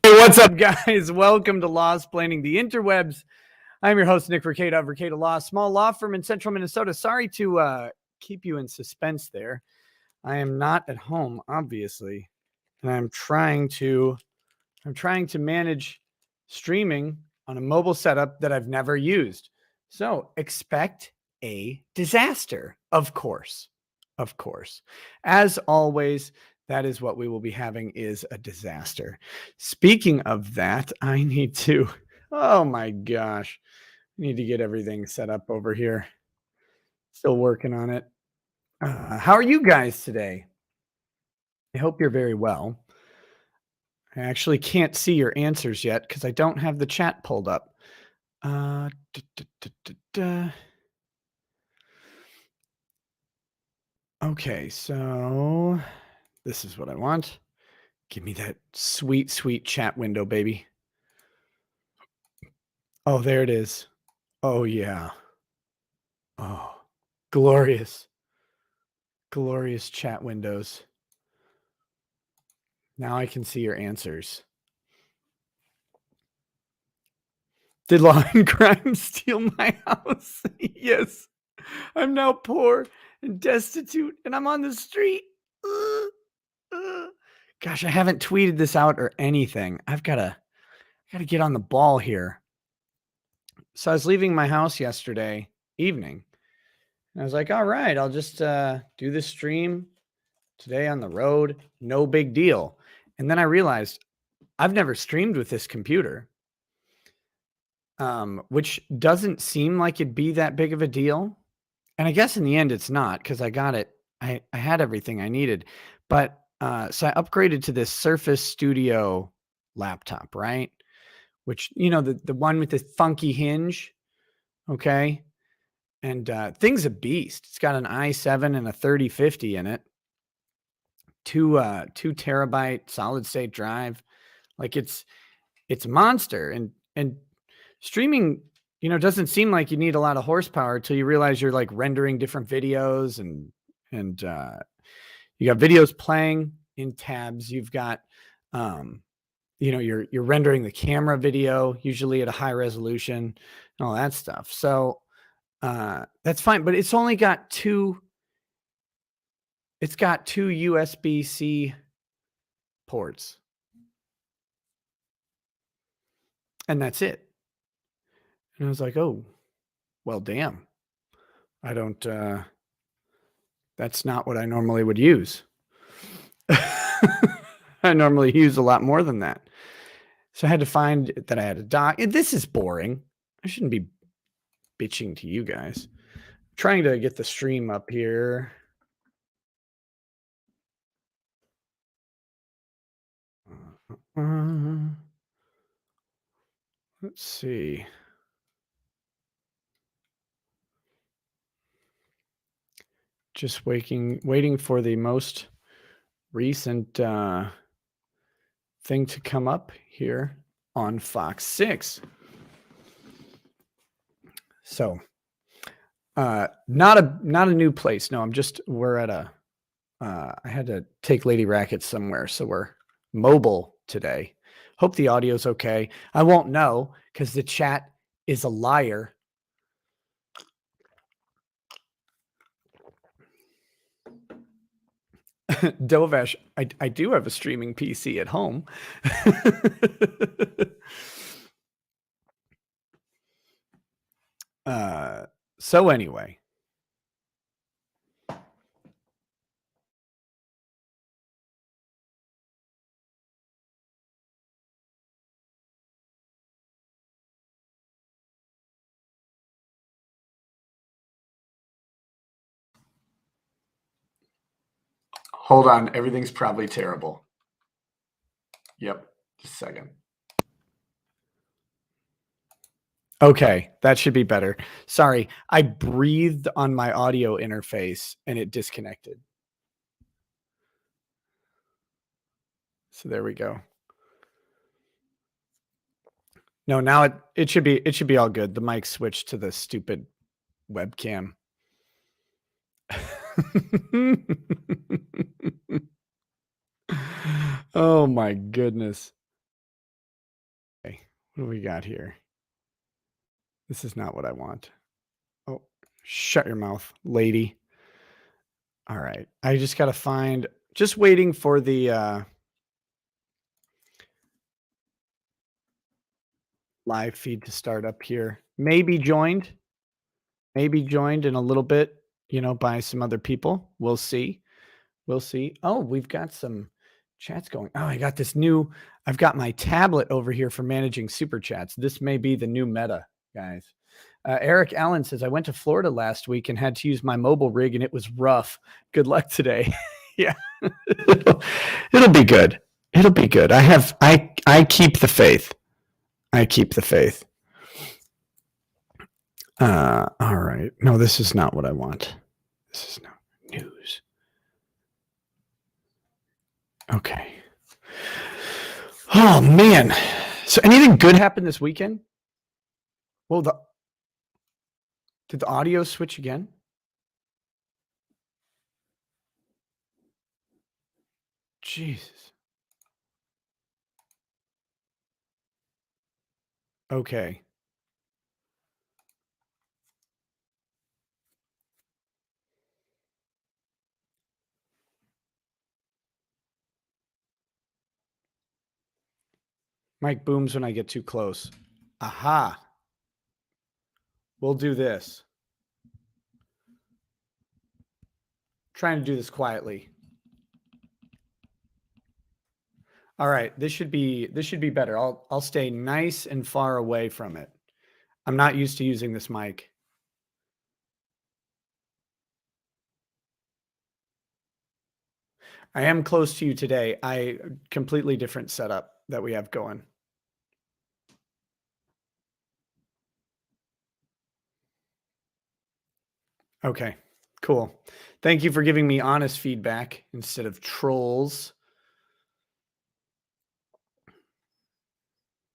Hey, what's up, guys? Welcome to Law Splaining the Interwebs. I'm your host, Nick Vercata of Vercata Law, small law firm in central Minnesota. Sorry to keep you in suspense there. I am not at home, obviously, and I'm trying to manage streaming on a mobile setup that I've never used. So expect a disaster, of course. Of course. As always, that is what we will be having, is a disaster. Speaking of that, I need to, oh my gosh, I need to get everything set up over here. Still working on it. How are you guys today? I hope you're very well. I actually can't see your answers yet because I don't have the chat pulled up. Uh, duh, duh, duh, duh, duh. Okay, so this is what I want. Give me that sweet, sweet chat window, baby. Oh, there it is. Oh, yeah. Oh, glorious, glorious chat windows. Now I can see your answers. Did law and crime steal my house? Yes. I'm now poor and destitute, and I'm on the street. Gosh, I haven't tweeted this out or anything. I've got to get on the ball here. So I was leaving my house yesterday evening, and I was like, all right, I'll just do this stream today on the road. No big deal. And then I realized I've never streamed with this computer, which doesn't seem like it'd be that big of a deal. And I guess in the end, it's not, because I got it. I had everything I needed. But so I upgraded to this Surface Studio laptop, right? Which, you know, the one with the funky hinge. Okay. And thing's a beast. It's got an i7 and a 3050 in it. Two 2 terabyte solid state drive. Like it's a monster. And streaming, you know, doesn't seem like you need a lot of horsepower until you realize you're like rendering different videos and you got videos playing in tabs. You've got, you know, you're rendering the camera video, usually at a high resolution and all that stuff. So that's fine, but it's only got two USB-C ports. And that's it. And I was like, oh, well, damn. I don't, that's not what I normally would use. I normally use a lot more than that. So I had to find that I had a dock. This is boring. I shouldn't be bitching to you guys. I'm trying to get the stream up here. Let's see. Just waiting for the most recent thing to come up here on Fox 6. So not a new place. No, we're at a I had to take Lady Racket somewhere, so we're mobile today. Hope the audio's okay. I won't know because the chat is a liar. Dovash, I do have a streaming PC at home. So anyway. Hold on, everything's probably terrible. Yep, just a second. Okay, that should be better. Sorry, I breathed on my audio interface and it disconnected. So there we go. No, now it should be all good. The mic switched to the stupid webcam. Oh my goodness. What do we got here? This is not what I want. Oh, shut your mouth, lady. All right. I just got to find, just waiting for the live feed to start up here. Maybe joined in a little bit, by some other people. We'll see. Oh, we've got some chats going. Oh, I've got my tablet over here for managing super chats. This may be the new meta, guys. Eric Allen says, I went to Florida last week and had to use my mobile rig and it was rough. Good luck today. Yeah. It'll be good. I keep the faith. All right. No, this is not what I want. This is not news. Okay. Oh, man. So anything good happened this weekend? Well, did the audio switch again? Jesus. Okay. Mic booms when I get too close. Aha. We'll do this. Trying to do this quietly. All right, this should be better. I'll stay nice and far away from it. I'm not used to using this mic. I am close to you today. Completely different setup that we have going. Okay, cool. Thank you for giving me honest feedback instead of trolls.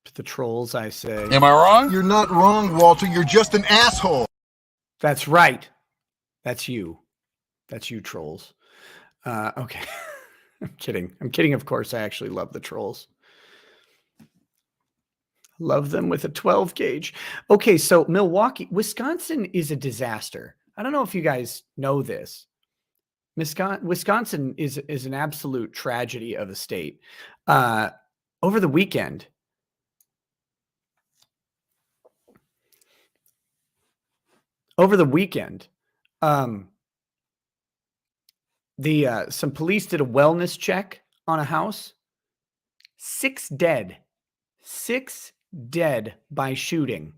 To the trolls, I say. Am I wrong? You're not wrong, Walter. You're just an asshole. That's right. That's you. That's you, trolls. Okay. I'm kidding. Of course, I actually love the trolls. Love them with a 12 gauge. Okay, so Wisconsin is a disaster. I don't know if you guys know this. Wisconsin is an absolute tragedy of a state. Over the weekend, some police did a wellness check on a house. 6 dead by shooting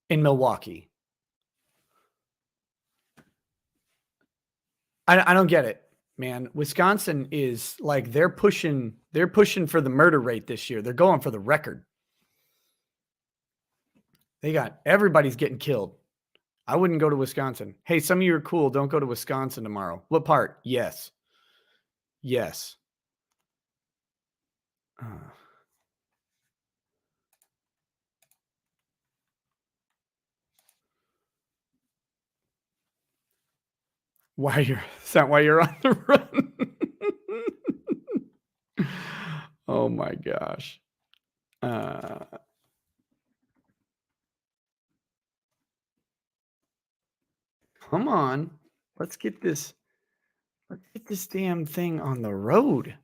in Milwaukee. I don't get it, man. Wisconsin is like, they're pushing for the murder rate this year. They're going for the record. Everybody's getting killed. I wouldn't go to Wisconsin. Hey, some of you are cool. Don't go to Wisconsin tomorrow. What part? Yes. Is that why you're on the run? Oh my gosh. Come on. Let's get this damn thing on the road.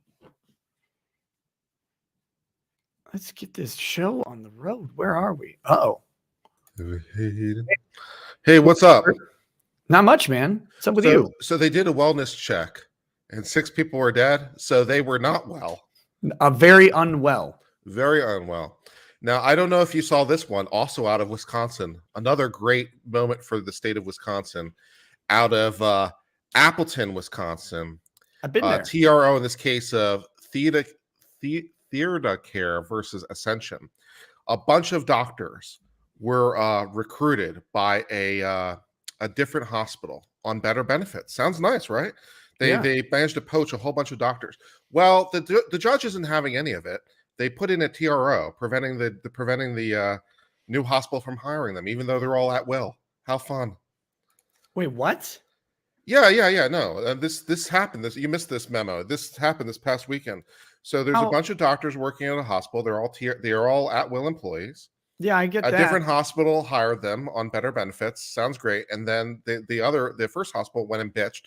Let's get this show on the road. Where are we? Uh-oh. Hey, what's up? Not much, man. What's up with you? So they did a wellness check and 6 people were dead. So they were not well. Very unwell. Very unwell. Now, I don't know if you saw this one, also out of Wisconsin. Another great moment for the state of Wisconsin, out of Appleton, Wisconsin. I've been there. TRO in this case of Theodore Care versus Ascension. A bunch of doctors were recruited by a different hospital on better benefits. Sounds nice, right? They managed to poach a whole bunch of doctors. Well, the judge isn't having any of it. They put in a TRO, preventing the new hospital from hiring them, even though they're all at will. How fun! Wait, what? Yeah. No, this happened. You missed this memo. This happened this past weekend. So there's a How- bunch of doctors working at a hospital. They're all at-will employees. Yeah, I get A that. different hospital hired them on better benefits. Sounds great. And then the first hospital went and bitched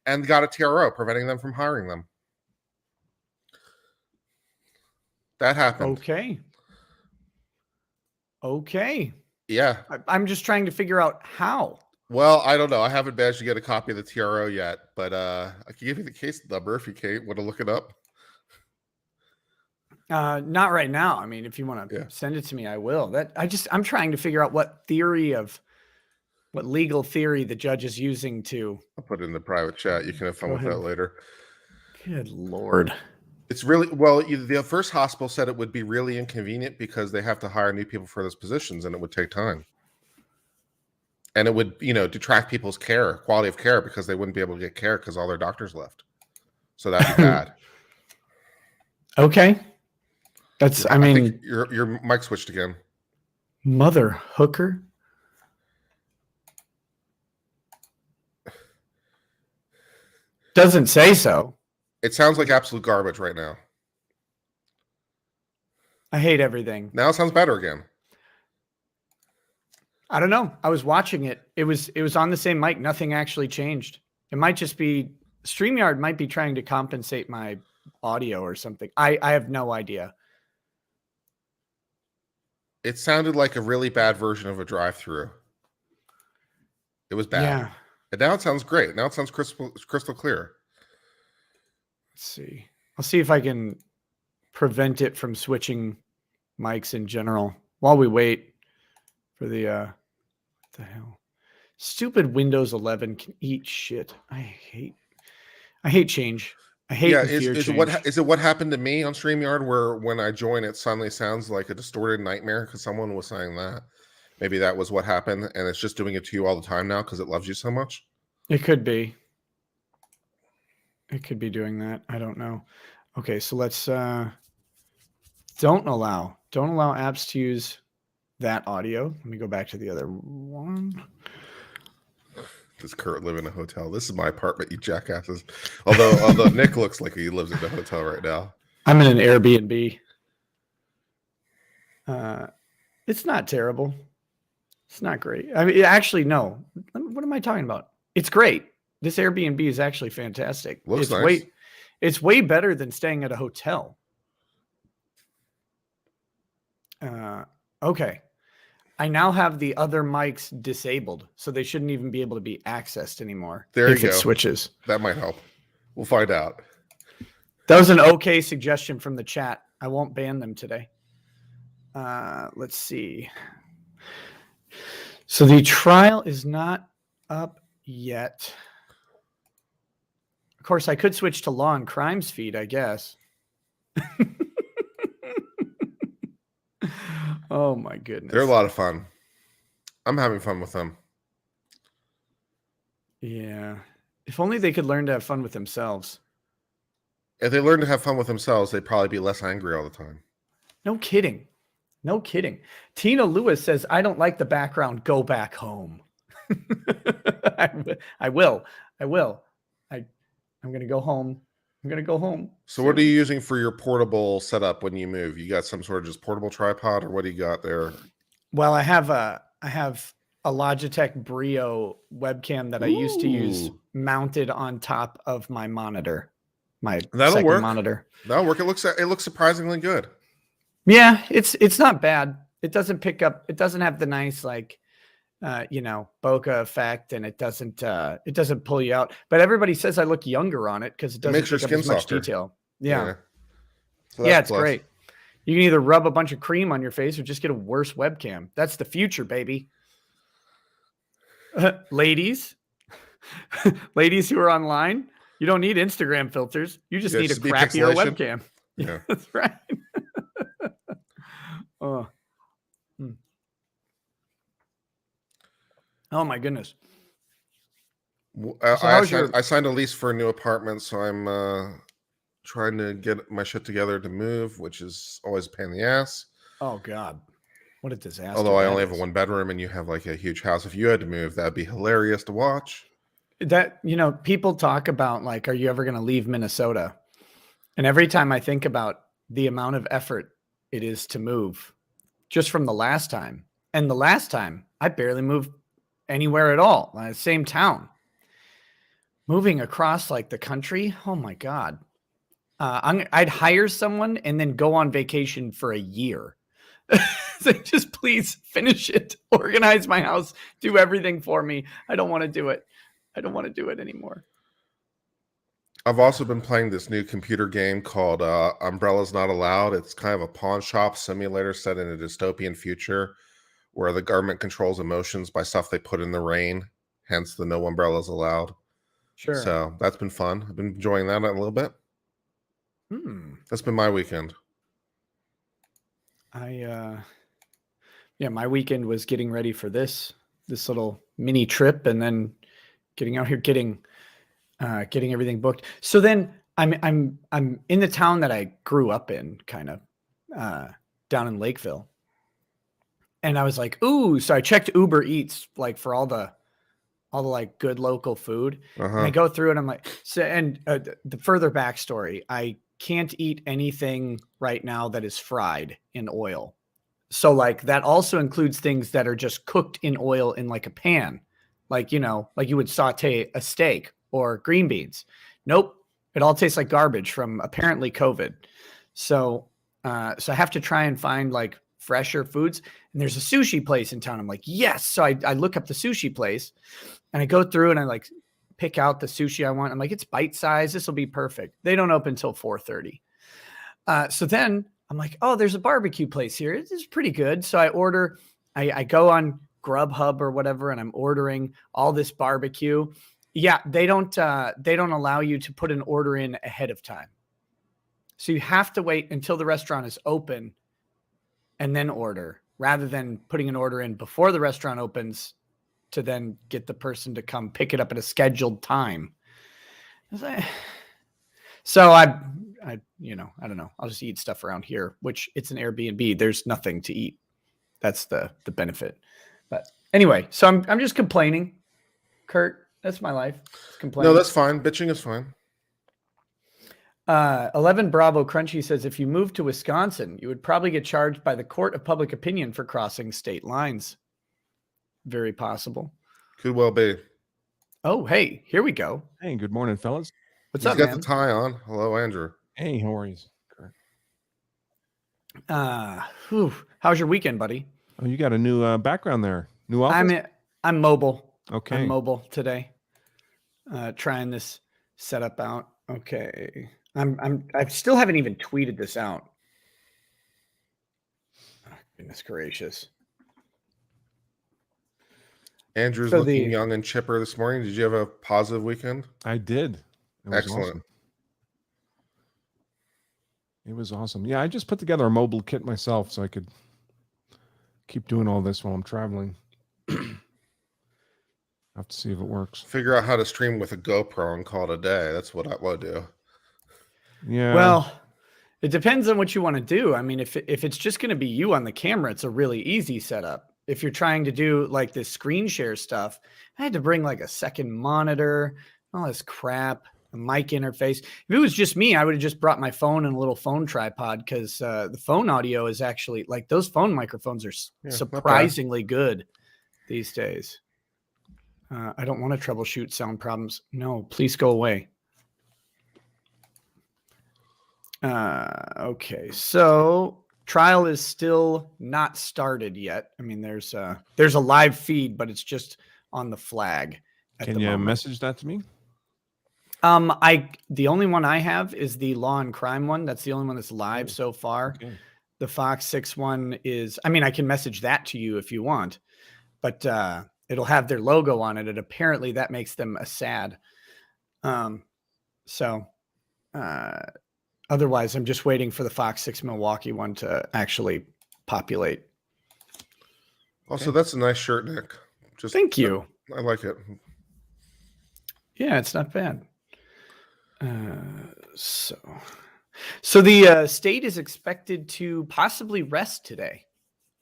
and got a TRO preventing them from hiring them. That happened. Okay. Yeah. I'm just trying to figure out how. Well, I don't know. I haven't managed to get a copy of the TRO yet, but I can give you the case number if you want to look it up. Not right now. I mean, if you want to send it to me, I will. I'm trying to figure out what legal theory the judge is using to. I'll put it in the private chat. You can have fun with that later. Good Lord. It's really, well, the first hospital said it would be really inconvenient because they have to hire new people for those positions and it would take time. And it would, detract people's quality of care, because they wouldn't be able to get care because all their doctors left. So that'd be bad. Okay. I think your mic switched again. Mother hooker. Doesn't say so. It sounds like absolute garbage right now. I hate everything. Now it sounds better again. I don't know. I was watching it. It was on the same mic. Nothing actually changed. It might just be StreamYard might be trying to compensate my audio or something. I have no idea. It sounded like a really bad version of a drive-through. It was bad. Yeah. And now it sounds great. Now it sounds crystal clear. Let's see. I'll see if I can prevent it from switching mics in general while we wait for the what the hell? Stupid Windows 11 can eat shit. I hate change. I hate is it what happened to me on StreamYard, where when I join it suddenly sounds like a distorted nightmare because someone was saying that? Maybe that was what happened, and it's just doing it to you all the time now because it loves you so much? It could be. It could be doing that. I don't know. Okay, so let's don't allow apps to use that audio. Let me go back to the other one. Does Kurt live in a hotel? This is my apartment, you jackasses. Although Nick looks like he lives in a hotel right now. I'm in an Airbnb. It's not terrible. It's not great. I mean, actually, no. What am I talking about? It's great. This Airbnb is actually fantastic. Looks nice. It's way better than staying at a hotel. Okay. I now have the other mics disabled, so they shouldn't even be able to be accessed anymore. There you if go. It switches. That might help. We'll find out. That was an okay suggestion from the chat. I won't ban them today. Let's see. So the trial is not up yet. Of course, I could switch to Law and Crimes feed, I guess. Oh my goodness. They're a lot of fun. I'm having fun with them. Yeah. If only they could learn to have fun with themselves. If they learn to have fun with themselves, they'd probably be less angry all the time. No kidding. No kidding. Tina Lewis says, I don't like the background. Go back home. I will. I'm going to go home. So what are you using for your portable setup when you move? You got some sort of just portable tripod, or what do you got there? Well, I have a Logitech Brio webcam that I used to use mounted on top of my monitor. That'll work. Monitor. That'll work. It looks surprisingly good. Yeah, it's not bad. It doesn't pick up. It doesn't have the nice bokeh effect, and it doesn't pull you out. But everybody says I look younger on it because it doesn't pick up as much detail. Yeah. So it's great. You can either rub a bunch of cream on your face or just get a worse webcam. That's the future, baby. Ladies who are online, you don't need Instagram filters. You just need a crappier webcam. Yeah, that's right. Oh. Oh my goodness. I signed a lease for a new apartment, so I'm trying to get my shit together to move, which is always a pain in the ass. Oh God. What a disaster. Although I only have a 1 bedroom and you have like a huge house. If you had to move, that'd be hilarious to watch. That, people talk about like, are you ever going to leave Minnesota? And every time I think about the amount of effort it is to move just from the last time, and the last time I barely moved anywhere at all, same town, moving across like the country. Oh my God. I'd hire someone and then go on vacation for a year. So just please finish it, organize my house, do everything for me. I don't want to do it. I don't want to do it anymore. I've also been playing this new computer game called Umbrellas Not Allowed. It's kind of a pawn shop simulator set in a dystopian future where the government controls emotions by stuff they put in the rain, hence the no umbrellas allowed. Sure. So that's been fun. I've been enjoying that a little bit. That's been my weekend. My weekend was getting ready for this little mini trip, and then getting out here, getting everything booked. So then I'm in the town that I grew up in, kind of down in Lakeville, and I was like, ooh. So I checked Uber Eats like for all the like good local food, and I go through and I'm like, so, and the further backstory, I can't eat anything right now that is fried in oil. So like that also includes things that are just cooked in oil in like a pan, like, like you would saute a steak or green beans. Nope. It all tastes like garbage from apparently COVID. So I have to try and find like fresher foods. And there's a sushi place in town. I'm like, yes. So I look up the sushi place and I go through and I like pick out the sushi I want. I'm like, it's bite size. This will be perfect. They don't open until 4:30. So then I'm like, oh, there's a barbecue place here. It's pretty good. So I go on Grubhub or whatever, and I'm ordering all this barbecue. Yeah, they don't allow you to put an order in ahead of time. So you have to wait until the restaurant is open and then order, rather than putting an order in before the restaurant opens to then get the person to come pick it up at a scheduled time. So I don't know. I'll just eat stuff around here, which it's an Airbnb. There's nothing to eat. That's the benefit. But anyway, so I'm just complaining, Kurt. That's my life. Complaining. No, that's fine. Bitching is fine. 11 Bravo Crunchy says, if you moved to Wisconsin, you would probably get charged by the court of public opinion for crossing state lines. Very possible. Could well be. Oh, hey, here we go. Hey, good morning, fellas. What's He's up, got man? the tie on. Hello, Andrew. Hey, how are you? How's your weekend, buddy? Oh, you got a new background there. New office? I'm mobile. Okay. I'm mobile today. Trying this setup out. Okay. I still haven't even tweeted this out. Oh, goodness gracious. Andrew's looking young and chipper this morning. Did you have a positive weekend? I did. Excellent. Awesome. It was awesome. Yeah, I just put together a mobile kit myself so I could keep doing all this while I'm traveling. I have to see if it works. Figure out how to stream with a GoPro and call it a day. That's what I would do. Yeah. Well, it depends on what you want to do. I mean, if it's just going to be you on the camera, it's a really easy setup. If you're trying to do like this screen share stuff, I had to bring like a second monitor, all this crap, a mic interface. If it was just me, I would have just brought my phone and a little phone tripod, because the phone audio is actually like, those phone microphones are surprisingly good these days. I don't want to troubleshoot sound problems. No, please go away. Okay, so trial is still not started yet. I mean, there's a live feed, but it's just on the flag. Can you message that to me? The only one I have is the Law and Crime one. That's the only one that's live so far. Okay. The Fox 6 one is, I mean, I can message that to you if you want, but it'll have their logo on it, and apparently that makes them a sad. Otherwise, I'm just waiting for the Fox 6 Milwaukee one to actually populate. Also, that's a nice shirt, Nick. Thank you. I like it. Yeah, it's not bad. So the state is expected to possibly rest today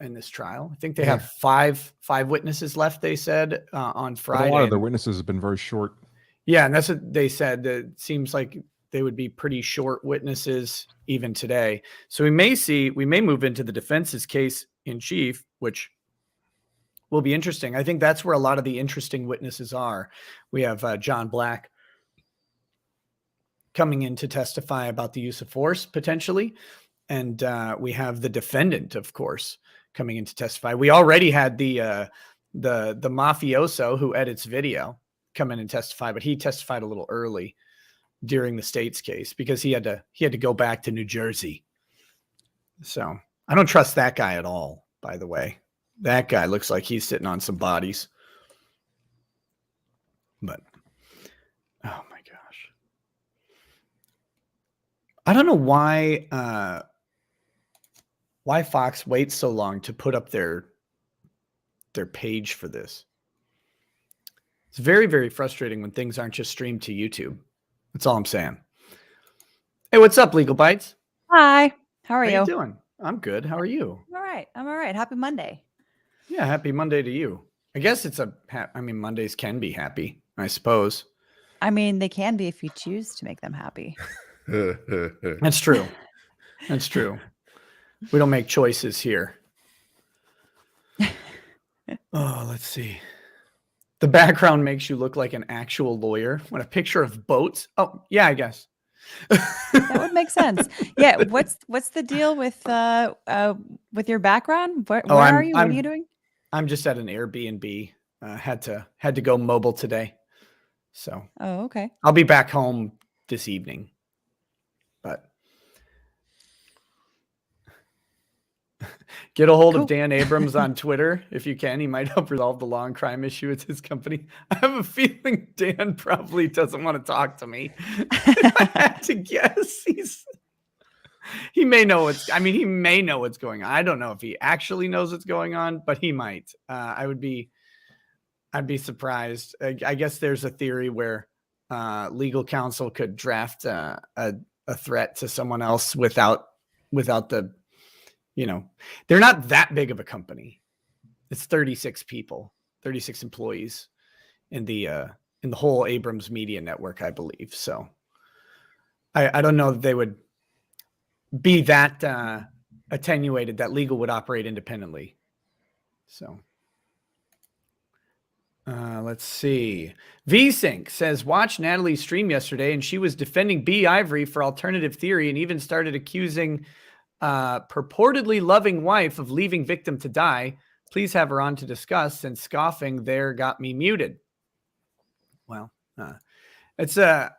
in this trial. I think they have five witnesses left, they said, on Friday. But a lot of the witnesses have been very short. Yeah, and that's what they said. It seems like they would be pretty short witnesses even today. So we may move into the defense's case in chief, which will be interesting. I think that's where a lot of the interesting witnesses are. We have John Black coming in to testify about the use of force potentially. And we have the defendant, of course, coming in to testify. We already had the mafioso who edits video come in and testify, but he testified a little early during the state's case because he had to go back to New Jersey. So I don't trust that guy at all, by the way. That guy looks like he's sitting on some bodies. But oh my gosh. I don't know why Fox waits so long to put up their page for this. It's very, very frustrating when things aren't just streamed to YouTube. That's all I'm saying. Hey, what's up, Legal Bites? Hi. How are How you? you doing? I'm good. How are you? All right. I'm all right. Happy Monday. Yeah, happy Monday to you. I guess Mondays can be happy, I suppose. I mean, they can be if you choose to make them happy. That's true. That's true. We don't make choices here. Oh, let's see. The background makes you look like an actual lawyer. What, a picture of boats? Oh, yeah, I guess. That would make sense. Yeah. What's the deal with your background? Where are you? What are you doing? I'm just at an Airbnb. Had to go mobile today. So Oh, okay. I'll be back home this evening. But get a hold of Dan Abrams on Twitter if you can. He might help resolve the law and crime issue with his company. I have a feeling Dan probably doesn't want to talk to me. I had to guess. He may know he may know what's going on. I don't know if he actually knows what's going on, but he might. I'd be surprised. I guess there's a theory where legal counsel could draft a threat to someone else without the, they're not that big of a company. It's 36 people, 36 employees in the whole Abrams Media Network, I believe. So I don't know that they would be that attenuated that legal would operate independently. So let's see. VSync says, watch Natalie's stream yesterday and she was defending B. Ivory for alternative theory and even started accusing purportedly loving wife of leaving victim to die. Please have her on to discuss, and scoffing there got me muted. Well, it's I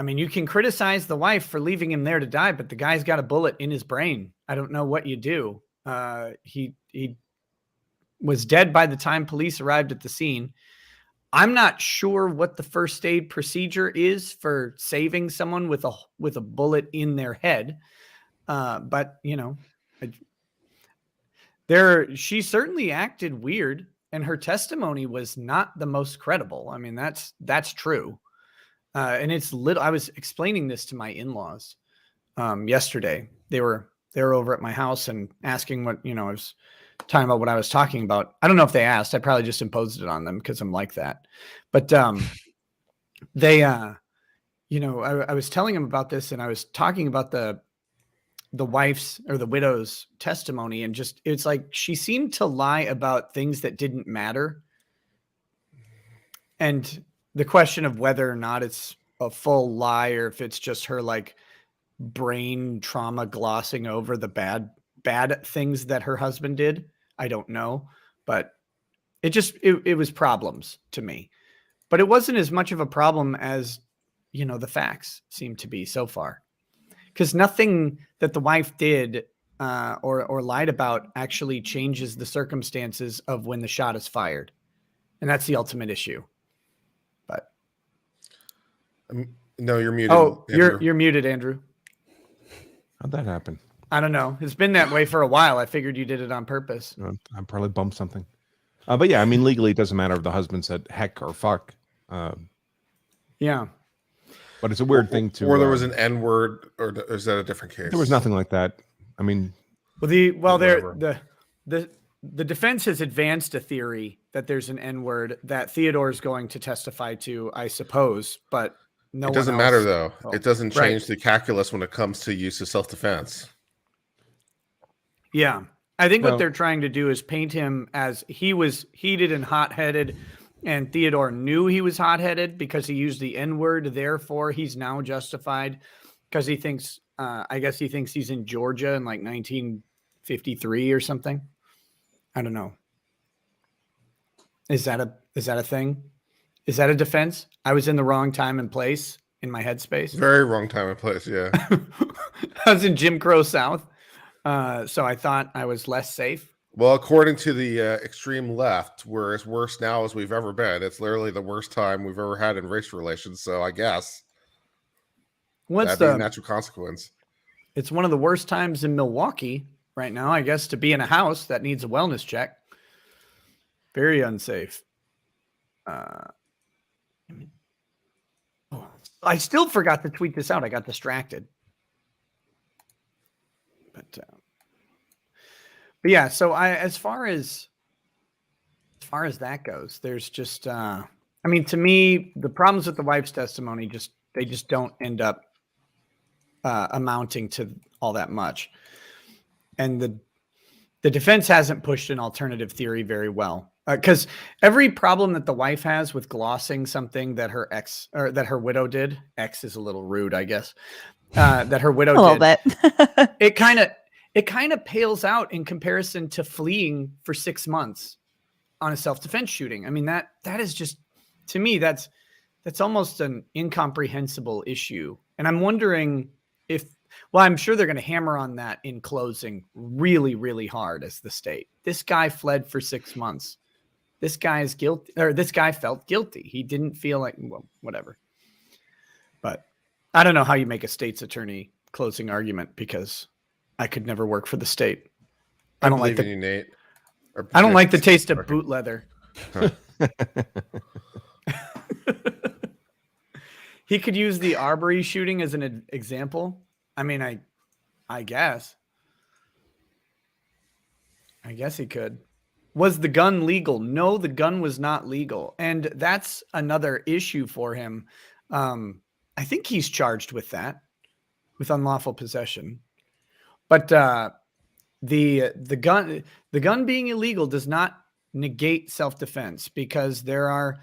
mean, you can criticize the wife for leaving him there to die, but the guy's got a bullet in his brain. I don't know what you do. He was dead by the time police arrived at the scene. I'm not sure what the first aid procedure is for saving someone with a bullet in their head. But she certainly acted weird, and her testimony was not the most credible. I mean, that's true. And I was explaining this to my in-laws yesterday. They were over at my house and asking what, I was talking about what I was talking about. I don't know if they asked. I probably just imposed it on them because I'm like that. But they, I was telling them about this, and I was talking about the wife's or the widow's testimony, and just, it's like she seemed to lie about things that didn't matter. And the question of whether or not it's a full lie or if it's just her like brain trauma glossing over the bad things that her husband did, I don't know. But it was problems to me. But it wasn't as much of a problem as, the facts seem to be so far. Because nothing that the wife did or lied about actually changes the circumstances of when the shot is fired. And that's the ultimate issue. But no, you're muted. Oh, Andrew. you're muted, Andrew. How'd that happen? I don't know. It's been that way for a while. I figured you did it on purpose. I probably bumped something. But yeah, I mean, legally, it doesn't matter if the husband said heck or fuck. Yeah. But it's a weird thing to. Or there was an N word, or is that a different case? There was nothing like that. I mean. The defense has advanced a theory that there's an N word that Theodore is going to testify to, I suppose. But no It one doesn't matter else. though. Oh, It doesn't right. change the calculus when it comes to use of self-defense. Yeah. I think what No. they're trying to do is paint him as he was heated and hot-headed, and Theodore knew he was hot-headed because he used the N-word. Therefore, he's now justified because he thinks, I guess he thinks he's in Georgia in like 1953 or something. I don't know. Is that a thing? Is that a defense? I was in the wrong time and place in my headspace. Very wrong time and place. Yeah. I was in Jim Crow South. So I thought I was less safe. Well, according to the extreme left, we're as worse now as we've ever been. It's literally the worst time we've ever had in race relations. So I guess that'd be a natural consequence. It's one of the worst times in Milwaukee right now, I guess, to be in a house that needs a wellness check. Very unsafe. I still forgot to tweet this out. I got distracted. But yeah, so as far as that goes, there's just I mean, to me, the problems with the wife's testimony they just don't end up amounting to all that much. And the defense hasn't pushed an alternative theory very well. Because every problem that the wife has with glossing something that her ex or that her widow did, ex is a little rude, I guess, that her widow A little bit. it kind of pales out in comparison to fleeing for 6 months on a self-defense shooting. I mean, that is just, to me, that's almost an incomprehensible issue. And I'm wondering I'm sure they're going to hammer on that in closing really, really hard as the state. This guy fled for 6 months. This guy is guilty, or this guy felt guilty. He didn't feel like, well, whatever. But I don't know how you make a state's attorney closing argument, because I could never work for the state. I don't like you, Nate. I don't like the taste of boot leather. He could use the Arbery shooting as an example. I mean, I guess he could. Was the gun legal? No, the gun was not legal. And that's another issue for him. I think he's charged with that, with unlawful possession. But the gun being illegal does not negate self-defense, because there are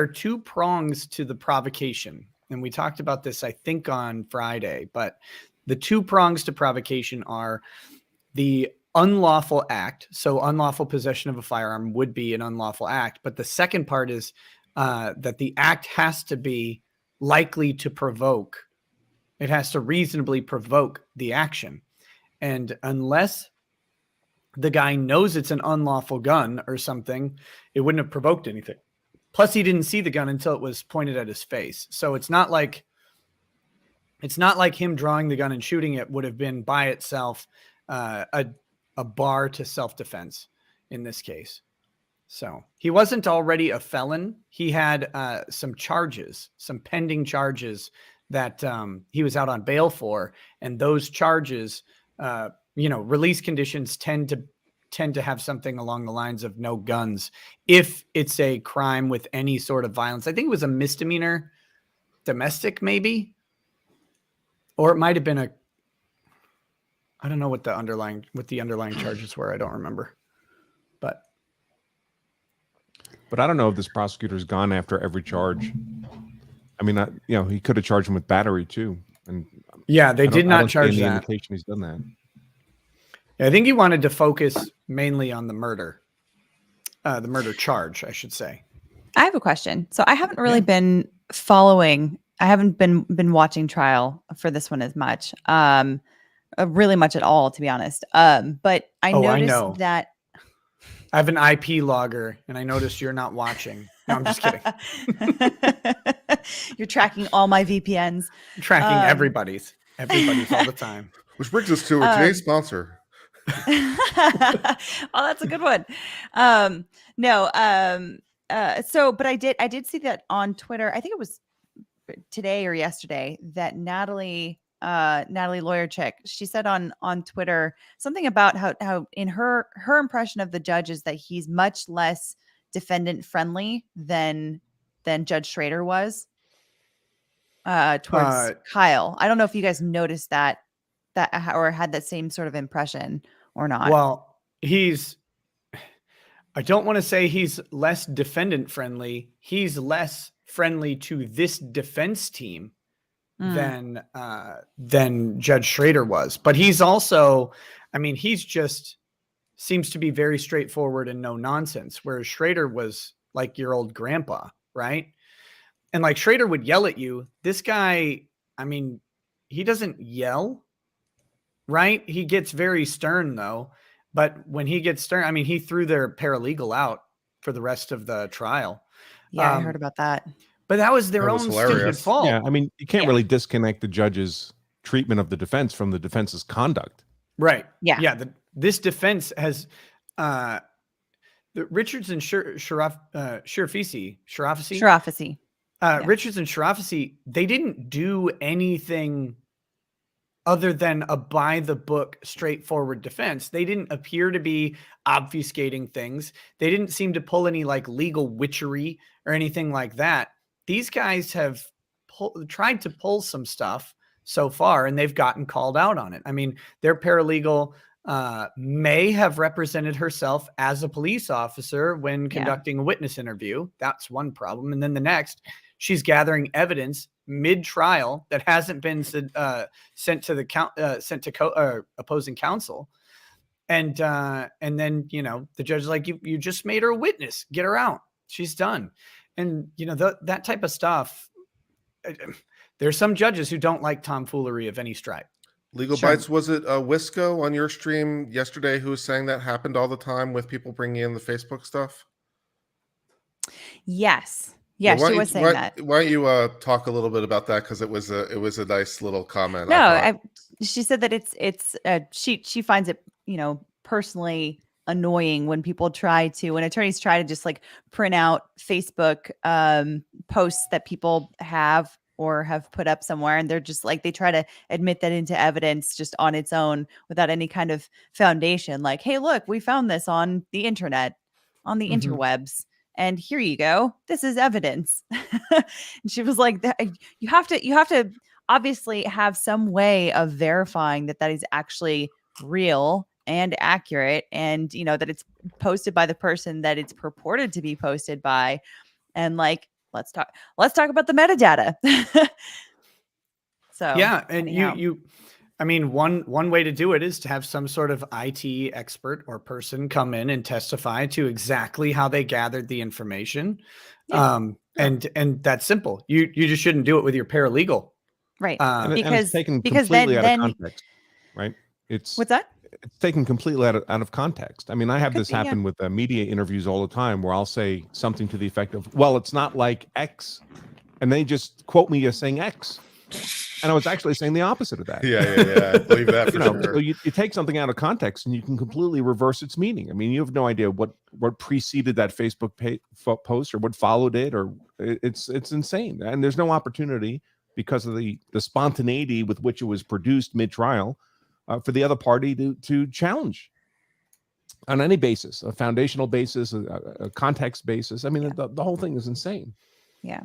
2 prongs to the provocation. And we talked about this, I think, on Friday, but the 2 prongs to provocation are the unlawful act. So unlawful possession of a firearm would be an unlawful act. But the second part is that the act has to be likely to provoke. It has to reasonably provoke the action. And unless the guy knows it's an unlawful gun or something, it wouldn't have provoked anything. Plus, he didn't see the gun until it was pointed at his face. So it's not like him drawing the gun and shooting it would have been by itself a bar to self-defense in this case. So he wasn't already a felon. He had some pending charges that he was out on bail for. And those charges, release conditions tend to have something along the lines of no guns if it's a crime with any sort of violence. I think it was a misdemeanor domestic, maybe, or it might have been I don't know what the underlying charges were. I don't remember, but I don't know if this prosecutor's gone after every charge. I mean, he could have charged him with battery too. And yeah, they did not charge any that. indication he's done that. I think he wanted to focus mainly on the murder charge, I should say. I have a question. So I haven't really been following. I haven't been watching trial for this one as much, really much at all, to be honest. But I noticed that I have an IP logger, and I noticed you're not watching. No, I'm just kidding. You're tracking all my VPNs. I'm tracking everybody's all the time. Which brings us to today's sponsor. Oh, that's a good one. But I did see that on Twitter. I think it was today or yesterday that Natalie Lawyer Chick, she said on Twitter something about how in her impression of the judge is that he's much less defendant friendly than Judge Schrader was. towards Kyle. I don't know if you guys noticed that or had that same sort of impression or not. Well, I don't want to say he's less defendant friendly. He's less friendly to this defense team than Judge Schrader was. But he's also, I mean, he's just seems to be very straightforward and no nonsense, whereas Schrader was like your old grandpa, right? And like Schrader would yell at you. This guy, I mean, he doesn't yell, right? He gets very stern though. But when he gets stern, I mean, he threw their paralegal out for the rest of the trial. Yeah, I heard about that. But that was their That own was stupid hilarious. fault. Yeah, I mean, you can't really disconnect the judge's treatment of the defense from the defense's conduct. Right. Yeah. Yeah. This defense has the Richards and Shirafisi. Richards and Shirafisi, they didn't do anything other than a by the book, straightforward defense. They didn't appear to be obfuscating things. They didn't seem to pull any like legal witchery or anything like that. These guys have tried to pull some stuff so far, and they've gotten called out on it. I mean, their paralegal may have represented herself as a police officer when conducting a witness interview. That's one problem. And then the next, she's gathering evidence mid-trial that hasn't been sent to the opposing counsel, and then the judge is like, you just made her a witness, get her out, she's done. And that type of stuff. There's some judges who don't like tomfoolery of any stripe. Legal Bites, was it Wisco on your stream yesterday who was saying that happened all the time with people bringing in the Facebook stuff? Yes. Yeah, she was saying that. Why don't you talk a little bit about that, because it was a nice little comment. No, she said that she finds it personally annoying when attorneys try to just like print out Facebook posts that people have or have put up somewhere, and they're just like, they try to admit that into evidence just on its own without any kind of foundation. Like, hey, look, we found this on the internet, on the interwebs. And here you go. This is evidence. And she was like, you have to obviously have some way of verifying that is actually real and accurate, and that it's posted by the person that it's purported to be posted by. And like, let's talk about the metadata. So yeah, and I mean, one way to do it is to have some sort of IT expert or person come in and testify to exactly how they gathered the information. And that's simple. You just shouldn't do it with your paralegal. Right. Because it's taken completely out of context, right? What's that? It's taken completely out of context. I mean, I have this happen with media interviews all the time, where I'll say something to the effect of, well, it's not like X. And they just quote me as saying X. And I was actually saying the opposite of that. Yeah. I believe that for sure. So you take something out of context and you can completely reverse its meaning. I mean, you have no idea what preceded that Facebook post or what followed it, or it's insane. And there's no opportunity, because of the spontaneity with which it was produced mid-trial, for the other party to challenge on any basis, a foundational basis, a context basis. I mean, the whole thing is insane. Yeah.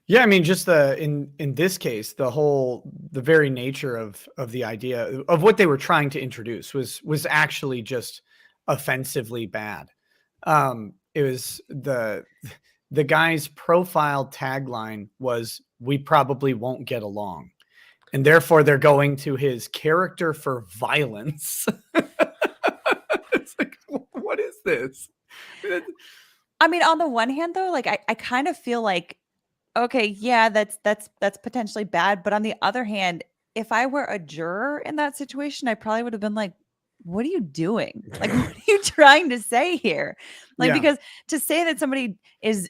Yeah, I mean, just in this case, the very nature of the idea of what they were trying to introduce was actually just offensively bad. It was the guy's profile tagline was, "We probably won't get along," and therefore they're going to his character for violence. It's like, what is this? I mean, on the one hand, though, like I kind of feel like, okay, yeah, that's potentially bad. But on the other hand, if I were a juror in that situation, I probably would have been like, what are you doing? Like, what are you trying to say here? Like, because to say that somebody is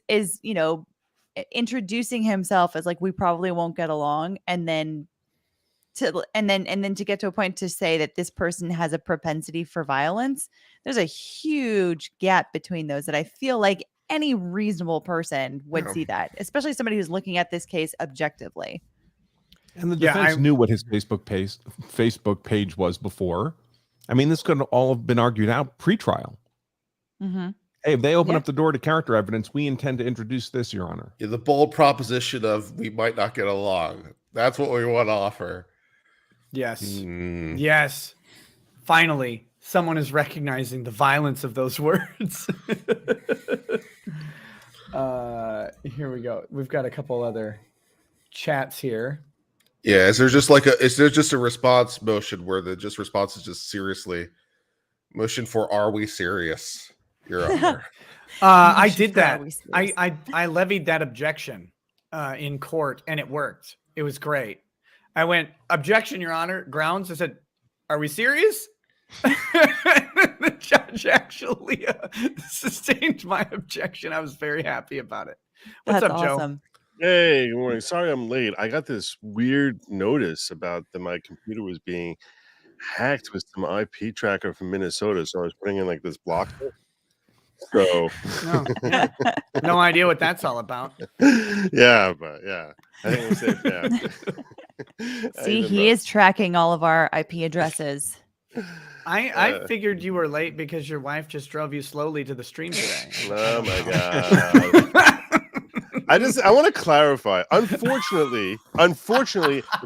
introducing himself as like, we probably won't get along, and then to get to a point to say that this person has a propensity for violence, there's a huge gap between those that I feel like any reasonable person would see that, especially somebody who's looking at this case objectively. And the defense knew what his Facebook page was before. I mean, this could all have been argued out pre-trial. Mm-hmm. Hey, if they open Yeah. up the door to character evidence, we intend to introduce this, Your Honor. Yeah, the bold proposition of we might not get along. That's what we want to offer. Yes. Mm. Yes. Finally, someone is recognizing the violence of those words. Here we go. We've got a couple other chats here. Yeah, is there just a response motion where the just response is just seriously motion for are we serious, Your Honor? I Motion did for that. are we serious? I levied that objection in court, and it worked. It was great. I went, objection, Your Honor. Grounds. I said, are we serious? The judge actually sustained my objection. I was very happy about it. What's That's up, Joe? awesome. Hey, good morning. Sorry I'm late. I got this weird notice about that my computer was being hacked with some IP tracker from Minnesota. So I was putting in like this blocker. So No, yeah. No idea what that's all about. yeah, but yeah. I think we're safe now. See, he is tracking all of our IP addresses. I figured you were late because your wife just drove you slowly to the stream today. Oh my god. I want to clarify. Unfortunately,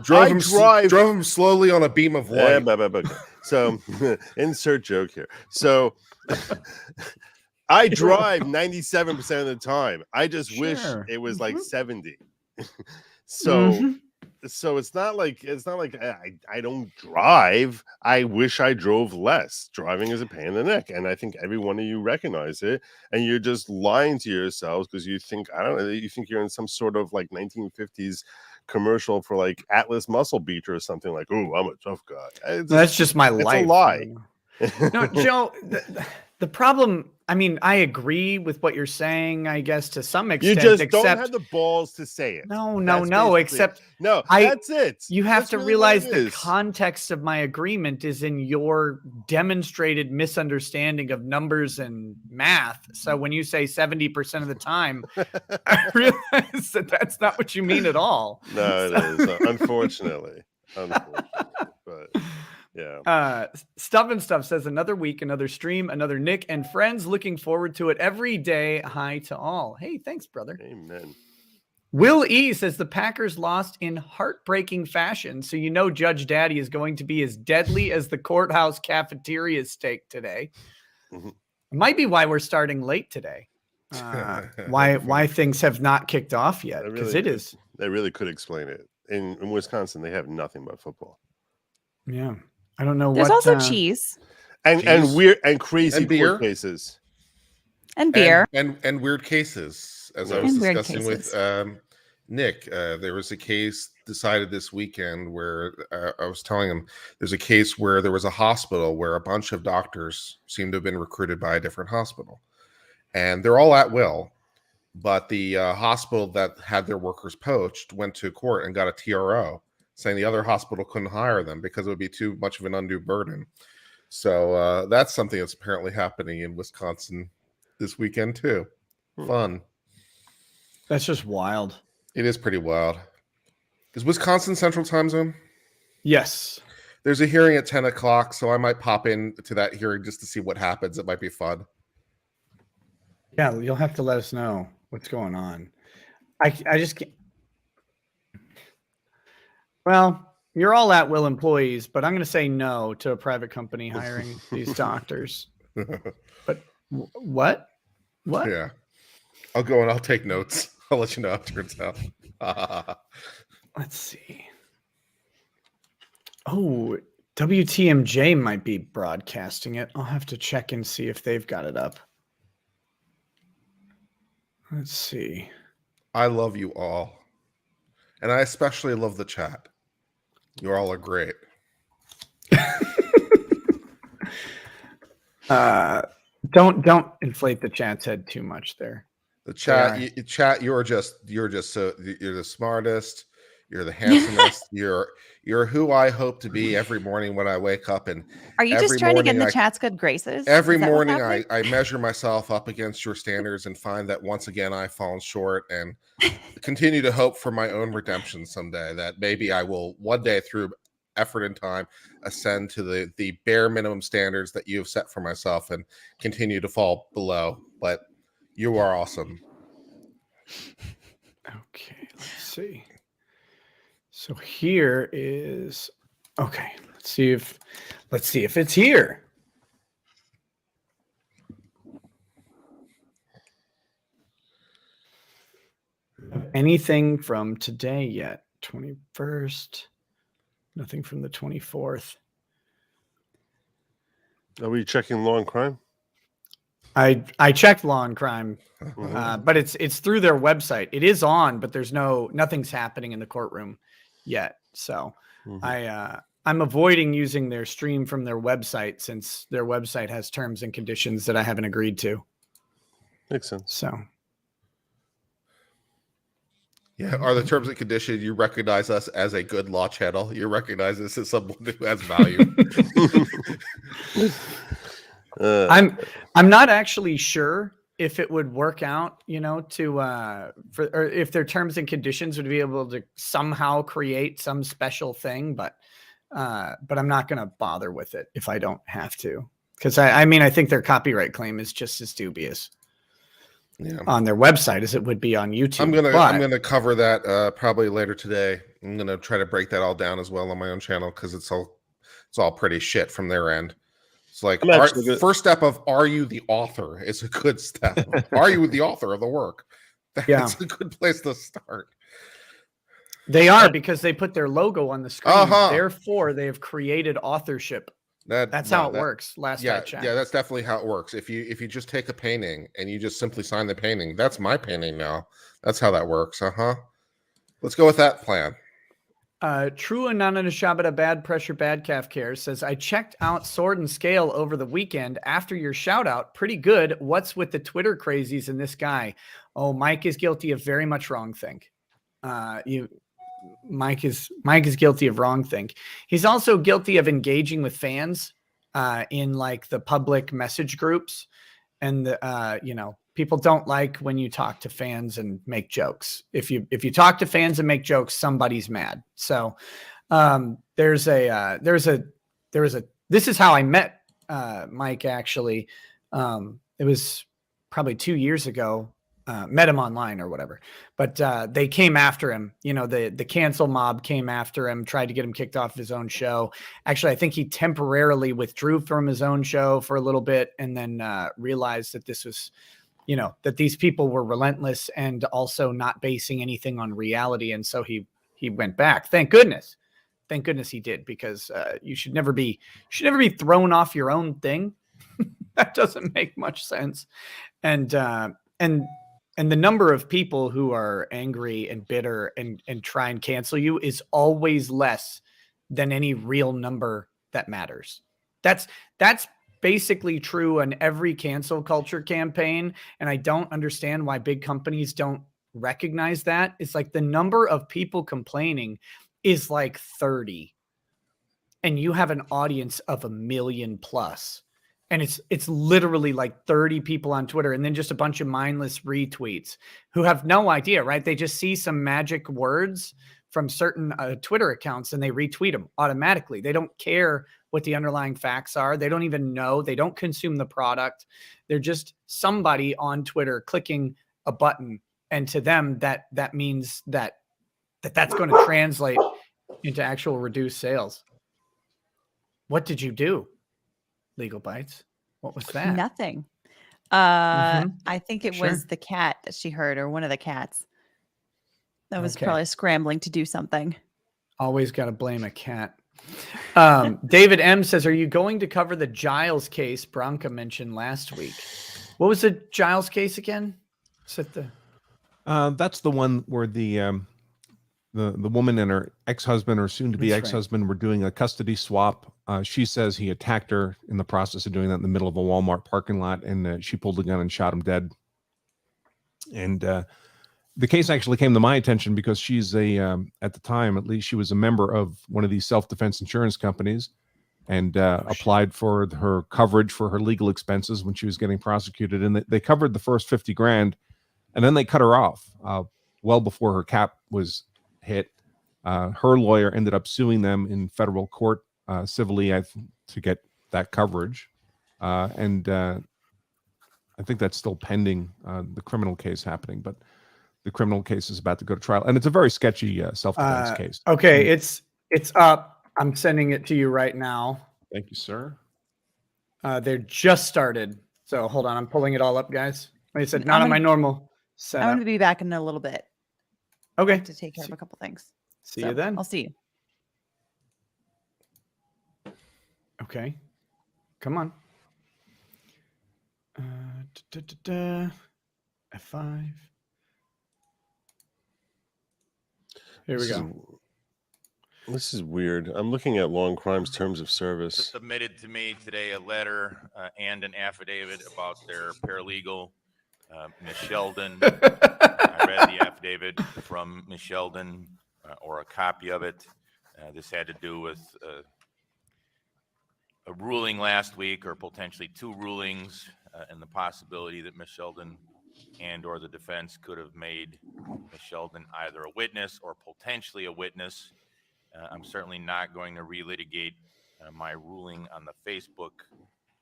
Drove him slowly on a beam of light. So insert joke here. So I drive 97% of the time. I just wish it was like 70. So it's not like I don't drive. I wish I drove less. Driving is a pain in the neck, and I think every one of you recognize it. And you're just lying to yourselves because you think you think you're in some sort of like 1950s commercial for like Atlas Muscle Beach or something like. Oh, I'm a tough guy. That's just my it's life. a lie. No, Joe. The problem. I mean, I agree with what you're saying. I guess to some extent. You just except, don't have the balls to say it. No. Except no. That's it. You have That's to really realize what it the is. context of my agreement is in your demonstrated misunderstanding of numbers and math. So when you say 70% of the time, I realize that that's not what you mean at all. No, it is. Unfortunately. But yeah. Stuff and Stuff says another week, another stream, another Nick and friends. Looking forward to it every day. Hi to all. Hey, thanks, brother. Amen. Will E says the Packers lost in heartbreaking fashion, so you know Judge Daddy is going to be as deadly as the courthouse cafeteria steak today. Mhm. Might be why we're starting late today. Why things have not kicked off yet, because it is. They really could explain it. In Wisconsin, they have nothing but football. Yeah, I don't know. There's what, also cheese and weird and crazy And beer. court cases. and beer. and weird cases. As I And was weird discussing with cases. Nick, there was a case decided this weekend where I was telling him there's a case where there was a hospital where a bunch of doctors seemed to have been recruited by a different hospital, and they're all at will. But the hospital that had their workers poached went to court and got a TRO saying the other hospital couldn't hire them because it would be too much of an undue burden. So that's something that's apparently happening in Wisconsin this weekend too. Fun. That's just wild. It is pretty wild. Is Wisconsin Central Time Zone? Yes. There's a hearing at 10 o'clock, so I might pop in to that hearing just to see what happens. It might be fun. Yeah, you'll have to let us know what's going on. I just can't. Well, you're all at will employees, but I'm going to say no to a private company hiring these doctors. But what? What? Yeah. I'll go and I'll take notes. I'll let you know how it turns out. Let's see. Oh, WTMJ might be broadcasting it. I'll have to check and see if they've got it up. Let's see. I love you all. And I especially love the chat. You all are great. Don't inflate the chat's head too much there. The chat, you're the smartest, you're the handsomest, you're who I hope to be every morning when I wake up. And Are you just trying to get in the chat's good graces? Every Is that what's morning happening? I measure myself up against your standards and find that once again I've fallen short, and continue to hope for my own redemption someday, that maybe I will one day through effort and time ascend to the bare minimum standards that you have set for myself and continue to fall below. But you are awesome. Okay, let's see. So here is okay. Let's see if it's here. Anything from today yet? 21st. Nothing from the 24th. Are we checking law and crime? I checked Law and Crime, Mhm. but it's through their website. It is on, but there's nothing's happening in the courtroom yet. So Mhm. I'm avoiding using their stream from their website since their website has terms and conditions that I haven't agreed to. Makes sense. So Yeah, are the terms and conditions you recognize us as a good law channel? You recognize us as someone who has value. I'm not actually sure if it would work out, to or if their terms and conditions would be able to somehow create some special thing, but I'm not going to bother with it if I don't have to, because I mean I think their copyright claim is just as dubious on their website as it would be on YouTube. I'm gonna cover that probably later today. I'm gonna try to break that all down as well on my own channel because it's all pretty shit from their end. It's like first step of are you the author is a good step. Are you the author of the work? That's a good place to start. They are, because they put their logo on the screen. Therefore, they have created authorship. That's how it works. I checked. Yeah, that's definitely how it works. If you just take a painting and you just simply sign the painting, that's my painting now. That's how that works. Let's go with that plan. True Anana Shabbat Bad Pressure Bad Calf Care says, I checked out Sword and Scale over the weekend after your shout out. Pretty good. What's with the Twitter crazies and this guy? Oh, Mike is guilty of very much wrong think. Mike is guilty of wrong think. He's also guilty of engaging with fans in like the public message groups, and people don't like when you talk to fans and make jokes. If you talk to fans and make jokes, somebody's mad. So this is how I met Mike actually. It was probably 2 years ago. Met him online or whatever, but they came after him. The cancel mob came after him, tried to get him kicked off his own show. Actually, I think he temporarily withdrew from his own show for a little bit, and then realized that this was, that these people were relentless and also not basing anything on reality. And so he went back. Thank goodness he did, because you should never be thrown off your own thing. That doesn't make much sense. And the number of people who are angry and bitter and try and cancel you is always less than any real number that matters. That's basically true on every cancel culture campaign. And I don't understand why big companies don't recognize that. It's like the number of people complaining is like 30, and you have an audience of 1 million plus. And it's literally like 30 people on Twitter, and then just a bunch of mindless retweets who have no idea, right? They just see some magic words from certain Twitter accounts and they retweet them automatically. They don't care what the underlying facts are. They don't even know. They don't consume the product. They're just somebody on Twitter clicking a button, and to them that means that's going to translate into actual reduced sales. What did you do? Legal Bites. What was that? Nothing. Mhm. I think it Sure. was the cat that she heard, or one of the cats that was Okay. probably scrambling to do something. Always got to blame a cat. David M says, are you going to cover the Giles case Bronca mentioned last week? What was the Giles case again? Is it That's the one where the woman and her ex-husband or soon-to-be That's right. ex-husband were doing a custody swap. She says he attacked her in the process of doing that in the middle of a Walmart parking lot, and she pulled a gun and shot him dead. And the case actually came to my attention because she's at the time, at least, she was a member of one of these self-defense insurance companies, and applied for her coverage for her legal expenses when she was getting prosecuted. And they covered the first 50 grand, and then they cut her off well before her cap was hit. Her lawyer ended up suing them in federal court civilly to get that coverage. And I think that's still pending, the criminal case happening, but the criminal case is about to go to trial. And it's a very sketchy self-defense case. Okay, it's up. I'm sending it to you right now. Thank you, sir. They're just started. So hold on, I'm pulling it all up, guys. Like I said, I'm not on gonna- my normal I'm setup. going to be back in a little bit. I Okay, have to take care of a couple things. see So, you then. I'll see you. Okay, come on. F5. Here we go. This is weird. I'm looking at long crimes terms of service. Submitted to me today a letter and an affidavit about their paralegal, Ms. Sheldon. I read the affidavit from Ms. Sheldon, or a copy of it. This had to do with a ruling last week, or potentially two rulings, and the possibility that Ms. Sheldon and or the defense could have made Ms. Sheldon either a witness or potentially a witness. I'm certainly not going to relitigate my ruling on the Facebook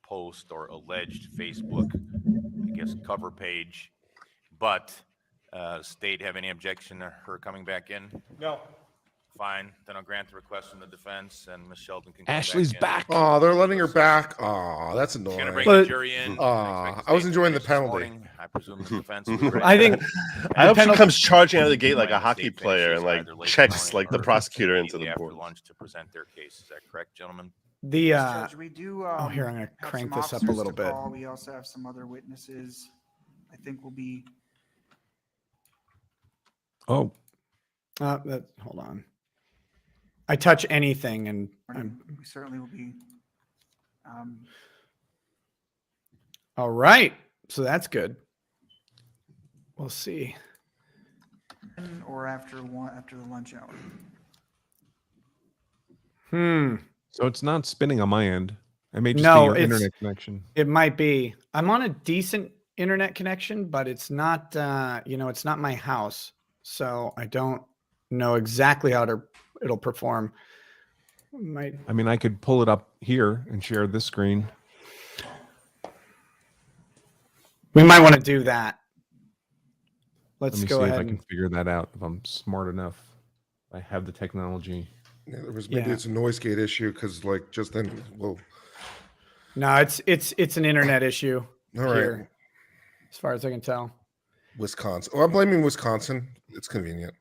post or alleged Facebook, I guess, cover page. But state have any objection to her coming back in? No. Fine, then I'll grant the request from the defense, and Ms. Sheldon can come Ashley's back. Oh, they're letting her back. Oh, that's She's gonna annoying. bring But- the jury in. I was enjoying the penalty. I presume the defense will be ready. I think I hope she penalty- comes charging out of the gate like a When the hockey state player and finishes like either late checks morning like the or prosecutor into immediately the after board. lunch to present their case. Is that correct, gentlemen? the Judge, we do. oh, here, I'm gonna have crank some this up a officers little to bit. call. We also have some other witnesses. I think will be. Oh, hold on. I touch anything and I'm We certainly will be. all right. So that's good. We'll see. Or after the lunch hour. so it's not spinning on my end. It may just No, be your it's- internet connection. It might be. I'm on a decent internet connection, but it's not. It's not my house, so I don't know exactly how it'll perform. Might. I mean, I could pull it up here and share this screen. We might want to do that. Let Let's me go see if ahead. I can figure that out. If I'm smart enough, I have the technology. Yeah, maybe Yeah. it's a noise gate issue because like just then. Well, No, it's an internet issue all right. here, as far as I can tell. Wisconsin. Oh, I'm blaming Wisconsin. It's convenient.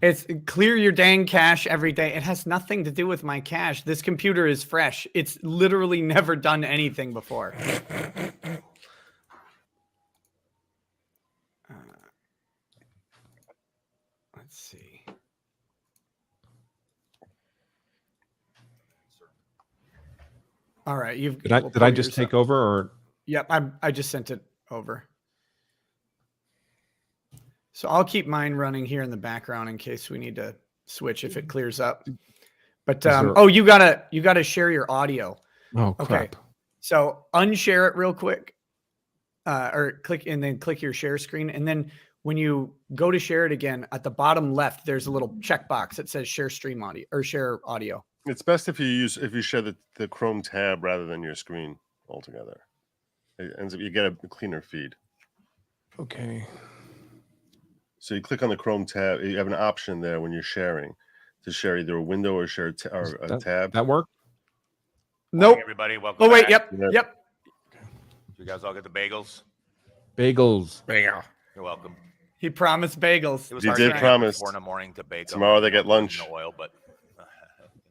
It's clear your dang cache every day. It has nothing to do with my cache. This computer is fresh. It's literally never done anything before. Let's see. All right, you've. Did I we'll did I pull just yours take up. over or Yep, I just sent it over. So I'll keep mine running here in the background in case we need to switch if it clears up. But there- oh, you gotta share your audio. oh Okay. crap? So unshare it real quick, or click and then click your share screen, and then when you go to share it again, at the bottom left, there's a little checkbox that says share stream audio or share audio. It's best if you share the Chrome tab rather than your screen altogether. It ends up you get a cleaner feed. Okay. So you click on the Chrome tab. You have an option there when you're sharing to share either a window or share a tab. That work? Nope. Morning, everybody. Welcome Oh wait, back. yep. You guys all get the bagels? Bagels. Bam. You're welcome. He promised bagels. It was You hard did to get up promise. 4 in the morning to bake 'em. Tomorrow they get There was lunch. No oil, but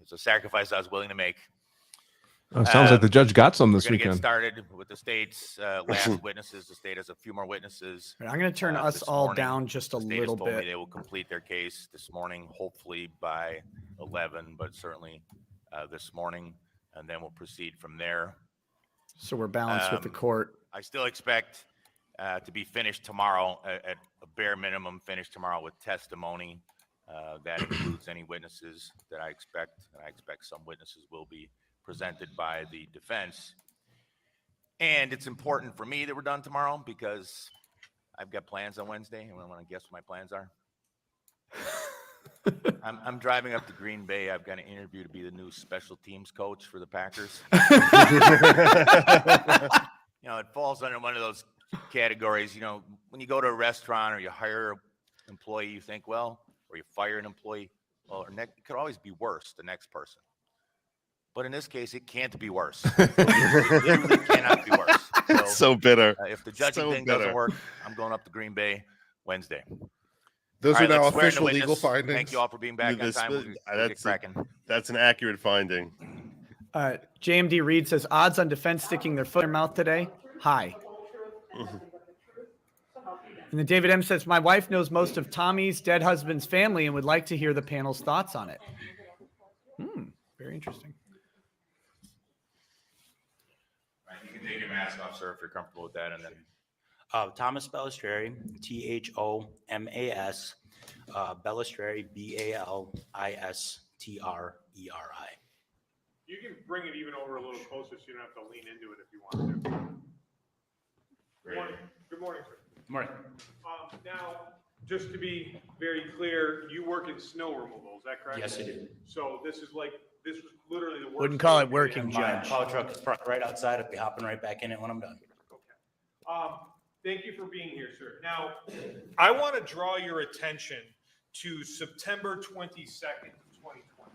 it's a sacrifice I was willing to make. Oh, sounds like the judge got some We're this going to get weekend. started with the state's last witnesses. The state has a few more witnesses. I'm gonna turn us This all morning, down just a The state has little told me bit. they will complete their case this morning, hopefully by 11, but certainly this morning, and then we'll proceed from there. So we're balanced with the court. I still expect to be finished tomorrow, at a bare minimum, finished tomorrow with testimony. That includes any witnesses that I expect, and I expect some witnesses will be presented by the defense. And it's important for me that we're done tomorrow because I've got plans on Wednesday, and I want to guess what my plans are. I'm driving up to Green Bay. I've got an interview to be the new special teams coach for the Packers. You know, it falls under one of those categories. You know, when you go to a restaurant or you hire an employee, you think, well, or you fire an employee, well, it could always be worse, the next person. But in this case, it can't be worse. It literally cannot be worse. So bitter. If the judging So thing bitter. doesn't work, I'm going up to Green Bay Wednesday. Those All are right, now let's swear in the official legal witness. findings. Thank you all for being back on This- time. We'll get that's cracking. That's an accurate finding. JMD Reed says odds on defense sticking their foot in their mouth today high. And then David M says my wife knows most of Tommy's dead husband's family and would like to hear the panel's thoughts on it. Very interesting. Right, you can take your mask off, sir, if you're comfortable with that, and then Thomas Balistreri, Thomas, Balistreri, Balistreri. You can bring it even over a little closer so you don't have to lean into it if you want to. Good morning, Good morning, sir. Morning. Now, just to be very clear, you work in snow removal, is that correct? Yes, I do. So this was literally the worst. Wouldn't call day it you working, could have. My plow truck is parked right outside. I'll be hopping right back in it when I'm done. Thank you for being here, sir. Now, I want to draw your attention to September 22nd, 2020.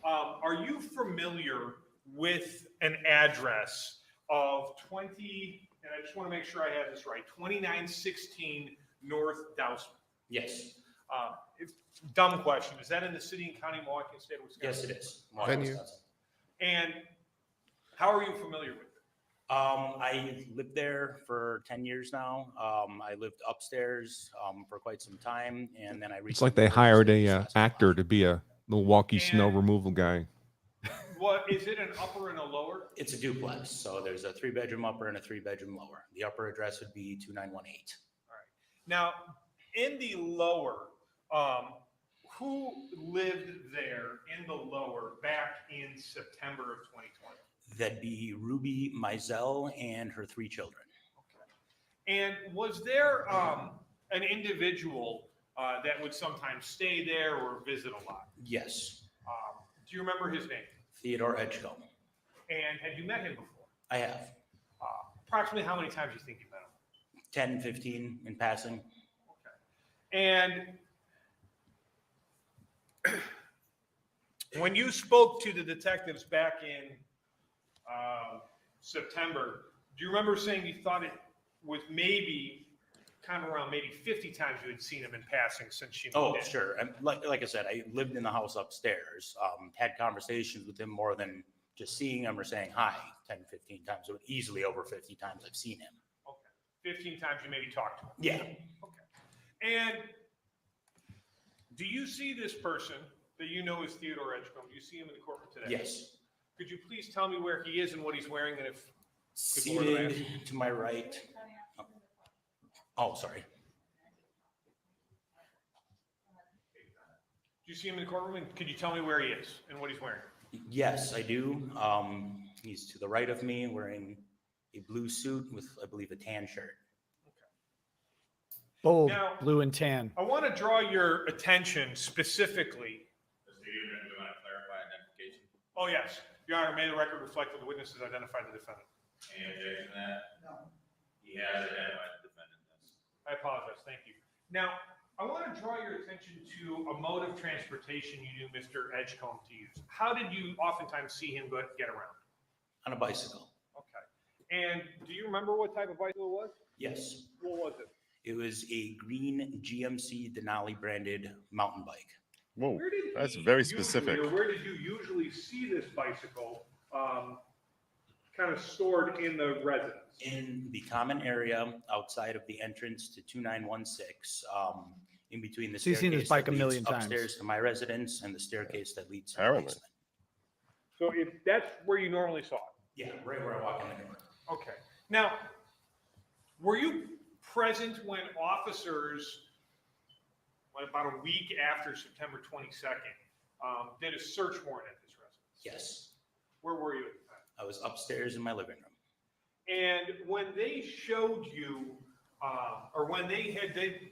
Are you familiar with an address of 20, and I just want to make sure I have this right, 2916 North Dousman? Yes. It's dumb question. Is that in the city and county of Milwaukee, state of Wisconsin? Yes, it is. Venue. And how are you familiar with it? I lived there for 10 years now. I lived upstairs for quite some time, and then I It's like they hired a actor to be a Milwaukee snow And- removal guy. What, is it an upper and a lower? It's a duplex, so there's a 3-bedroom upper and a 3-bedroom lower. The upper address would be 2918. Now, in the lower, who lived there in the lower back in September of 2020? That'd be Ruby Mizell and her 3 children. And was there an individual that would sometimes stay there or visit a lot? Yes. Do you remember his name? Theodore Edgecomb. And had you met him before? I have. Approximately how many times do you think you met him? 10, 15 in passing. And when you spoke to the detectives back in September, do you remember saying you thought it was maybe kind of around maybe 50 times you had seen him in passing since you Oh, moved in? sure. And like I said, I lived in the house upstairs, had conversations with him more than just seeing him or saying hi 10, 15 times. So easily over 50 times I've seen him. Okay. 15 times you maybe talked to him. Yeah. And do you see this person that you know is Theodore Edgecomb? Do you see him in the courtroom today? Yes. Could you please tell me where he is and what he's wearing, and if Good morning, Seated to my right. Oh, sorry. do you see him in the courtroom? And could you tell me where he is and what he's wearing? Yes, I do. He's to the right of me wearing a blue suit with, I believe, a tan shirt. Bold, Now- blue and tan. I want to draw your attention specifically. Oh, yes. Your Honor, may the record reflect that the witnesses identified the defendant. any objection to that? No. He has identified the defendant. I apologize. Thank you. Now, I want to draw your attention to a mode of transportation you knew Mr. Edgecomb to use. How did you oftentimes see him get around? On a bicycle. Okay. And do you remember what type of bicycle it was? Yes. What was it? It was a green GMC Denali branded mountain bike. Whoa, Where did that's he very usually, specific. or where did you usually see this bicycle kind of stored in the residence? In the common area outside of the entrance to 2916, in between the So you've seen this staircase bike that a million leads times. upstairs to my residence and the staircase that leads to the Apparently. basement. So if that's where you normally saw it. Yeah, right where I walk in the door. Okay. Now, were you present when officers, about a week after September 22nd, did a search warrant at this residence? Yes, Where were you at the time? I was upstairs in my living room. And when they showed you, or when they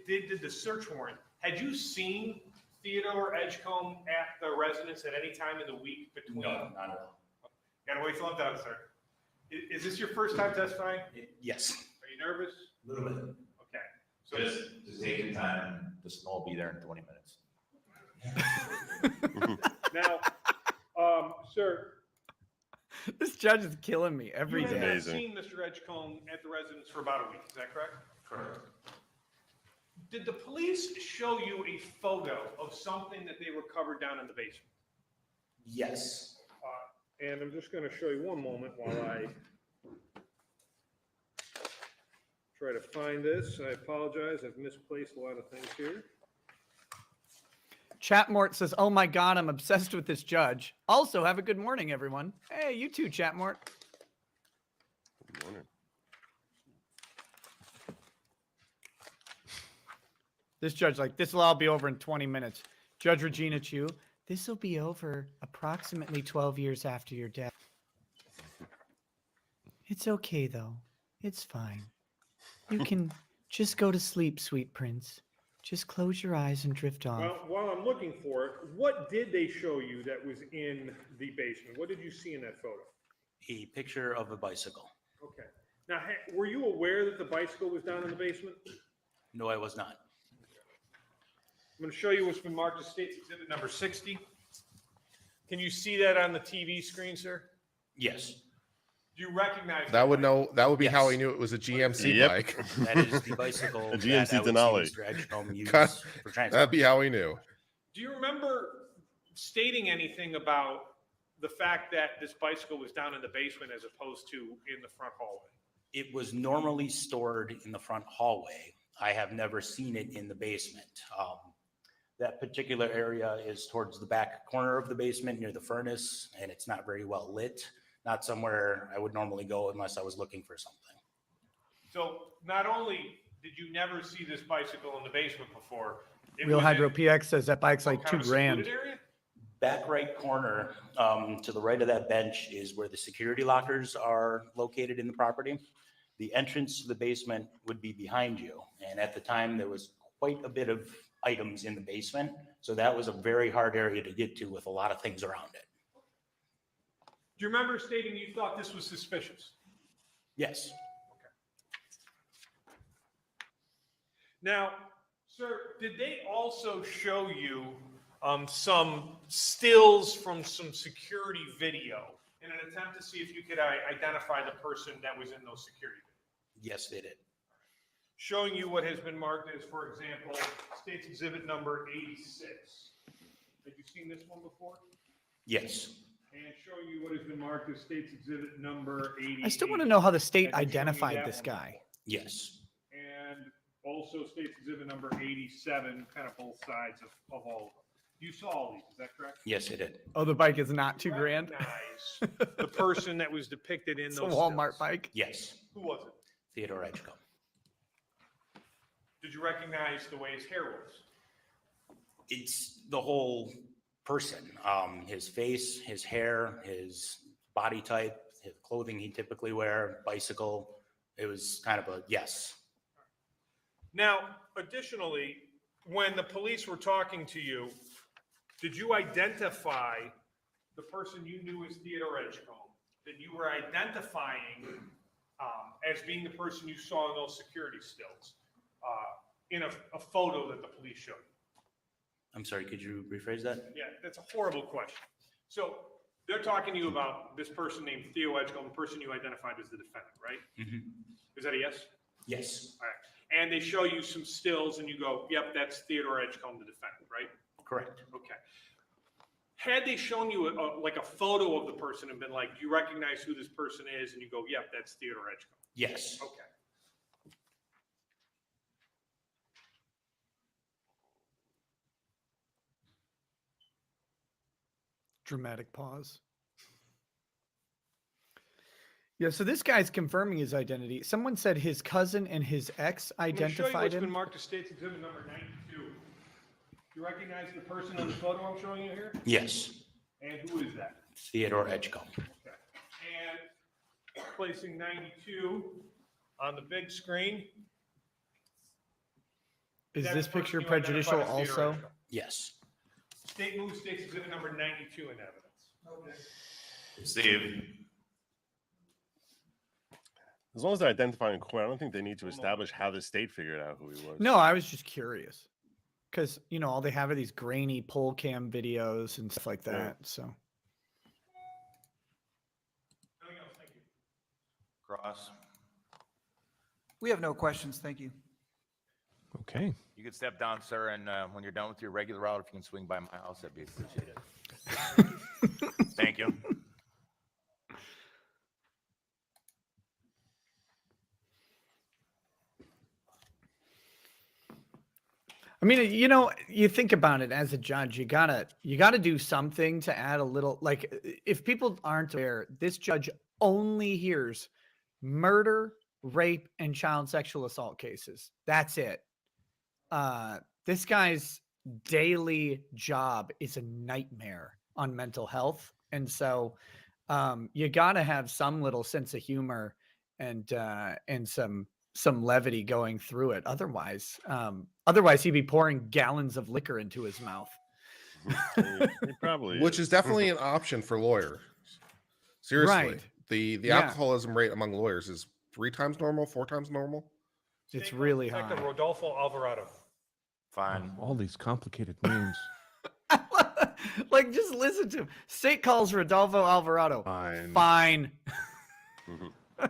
did the search warrant, had you seen Theodore Edgecomb at the residence at any time in the week between? No, not at all. Gotta wait till I'm done, sir. Is this your first time testifying? Yes, Are you nervous? a little bit. Okay. So Just take your time. The snow will be there in 20 minutes. now, sir, This judge is killing me every you have day. not Amazing. seen Mr. Edgecomb at the residence for about a week. Is that correct? Correct. Did the police show you a photo of something that they recovered down in the basement? Yes. And I'm just going to show you one moment while I try to find this. I apologize. I've misplaced a lot of things here. Chatmort says, "Oh my God, I'm obsessed with this judge." Also, have a good morning, everyone. Hey, you too, Chatmort. Good morning. This judge, like, this will all be over in 20 minutes. Judge Regina Chu, this will be over approximately 12 years after your death. It's okay, though. It's fine. You can just go to sleep, sweet prince. Just close your eyes and drift off. Well, while I'm looking for it, what did they show you that was in the basement? What did you see in that photo? A picture of a bicycle. Okay. Now, were you aware that the bicycle was down in the basement? No, I was not. I'm going to show you what's been marked as State's Exhibit number 60. Can you see that on the TV screen, sir? Yes, Do you recognize That would bike? that would be how Yes. he knew it was a GMC Yep. bike. that is the bicycle A that GMC I would see Denali. Mr. Edgecomb use God, for transport. That'd be how he knew. Do you remember stating anything about the fact that this bicycle was down in the basement as opposed to in the front hallway? It was normally stored in the front hallway. I have never seen it in the basement. That particular area is towards the back corner of the basement near the furnace, and it's not very well lit. Not somewhere I would normally go unless I was looking for something. So not only did you never see this bicycle in the basement before, it Real was Hydro in PX says that bike's what like kind $2 of a grand. secluded area? Back right corner, to the right of that bench is where the security lockers are located in the property. The entrance to the basement would be behind you. And at the time, there was quite a bit of items in the basement. So that was a very hard area to get to with a lot of things around it. Do you remember stating you thought this was suspicious? Yes, Now, sir, did they also show you some stills from some security video in an attempt to see if you could identify the person that was in those security videos? yes, they did. Showing you what has been marked as, for example, State's Exhibit number 86. Have you seen this one before? Yes. And showing you what has been marked as State's Exhibit number 88. I still want to know how the state Have you shown me identified that this one? guy. Yes. And also State's Exhibit number 87, kind of both sides of all of them. You saw all these, is that correct? Yes, it did. Oh, the bike is not $2 grand. Recognize the person that was depicted in It's a those Walmart stills. bike. Yes. Who was it? Theodore Edgecomb. Did you recognize the way his hair was? It's the whole person, his face, his hair, his body type, his clothing he typically wear, bicycle. It was kind of a yes. Now, additionally, when the police were talking to you, did you identify the person you knew as Theodore Edgecomb, that you were identifying as being the person you saw in those security stills in a photo that the police showed you? I'm sorry, could you rephrase that? Yeah, that's a horrible question. So they're talking to you about this person named Theo Edgecomb, the person you identified as the defendant, right? Mhm. Is that a yes? Yes, All right. And they show you some stills and you go, yep, that's Theodore Edgecomb, the defendant, right? correct. Okay. Had they shown you like a photo of the person and been like, do you recognize who this person is? And you go, yep, that's Theodore Edgecomb. Yes. Okay. Dramatic pause. Yeah, so this guy's confirming his identity. Someone said his cousin and his ex I'm gonna show you identified what's been him. marked as State's Exhibit number 92. Do you recognize the person on the photo I'm showing you here? Yes. And who is that? Theodore Edgecomb. Okay. And placing 92 on the big screen. Is That's this the person picture you identified prejudicial as Theodore also? Edgecomb. Yes. State move states exhibit number 92 in evidence. Steve. As long as they're identifying in court, I don't think they need to establish how the state figured out who he was. No, I was just curious because all they have are these grainy poll cam videos and stuff like that. Yeah. So Nothing else, thank you. Cross. We have no questions. Thank you. Okay. You can step down, sir, and when you're done with your regular route, if you can swing by my house, that'd be appreciated. Thank you. I mean, you think about it as a judge, you gotta do something to add a little. Like, if people aren't aware, this judge only hears murder, rape, and child sexual assault cases. That's it. This guy's daily job is a nightmare on mental health, and so you gotta have some little sense of humor and some levity going through it. Otherwise he'd be pouring gallons of liquor into his mouth. He probably Which is definitely an option for lawyers. Seriously. Right. The Yeah. alcoholism rate among lawyers is 3 times normal, 4 times normal. It's State really Detective high. Rodolfo Alvarado. Fine. All these complicated names. Like, just listen to him. State calls Rodolfo Alvarado. Fine. Fine. Mhm. The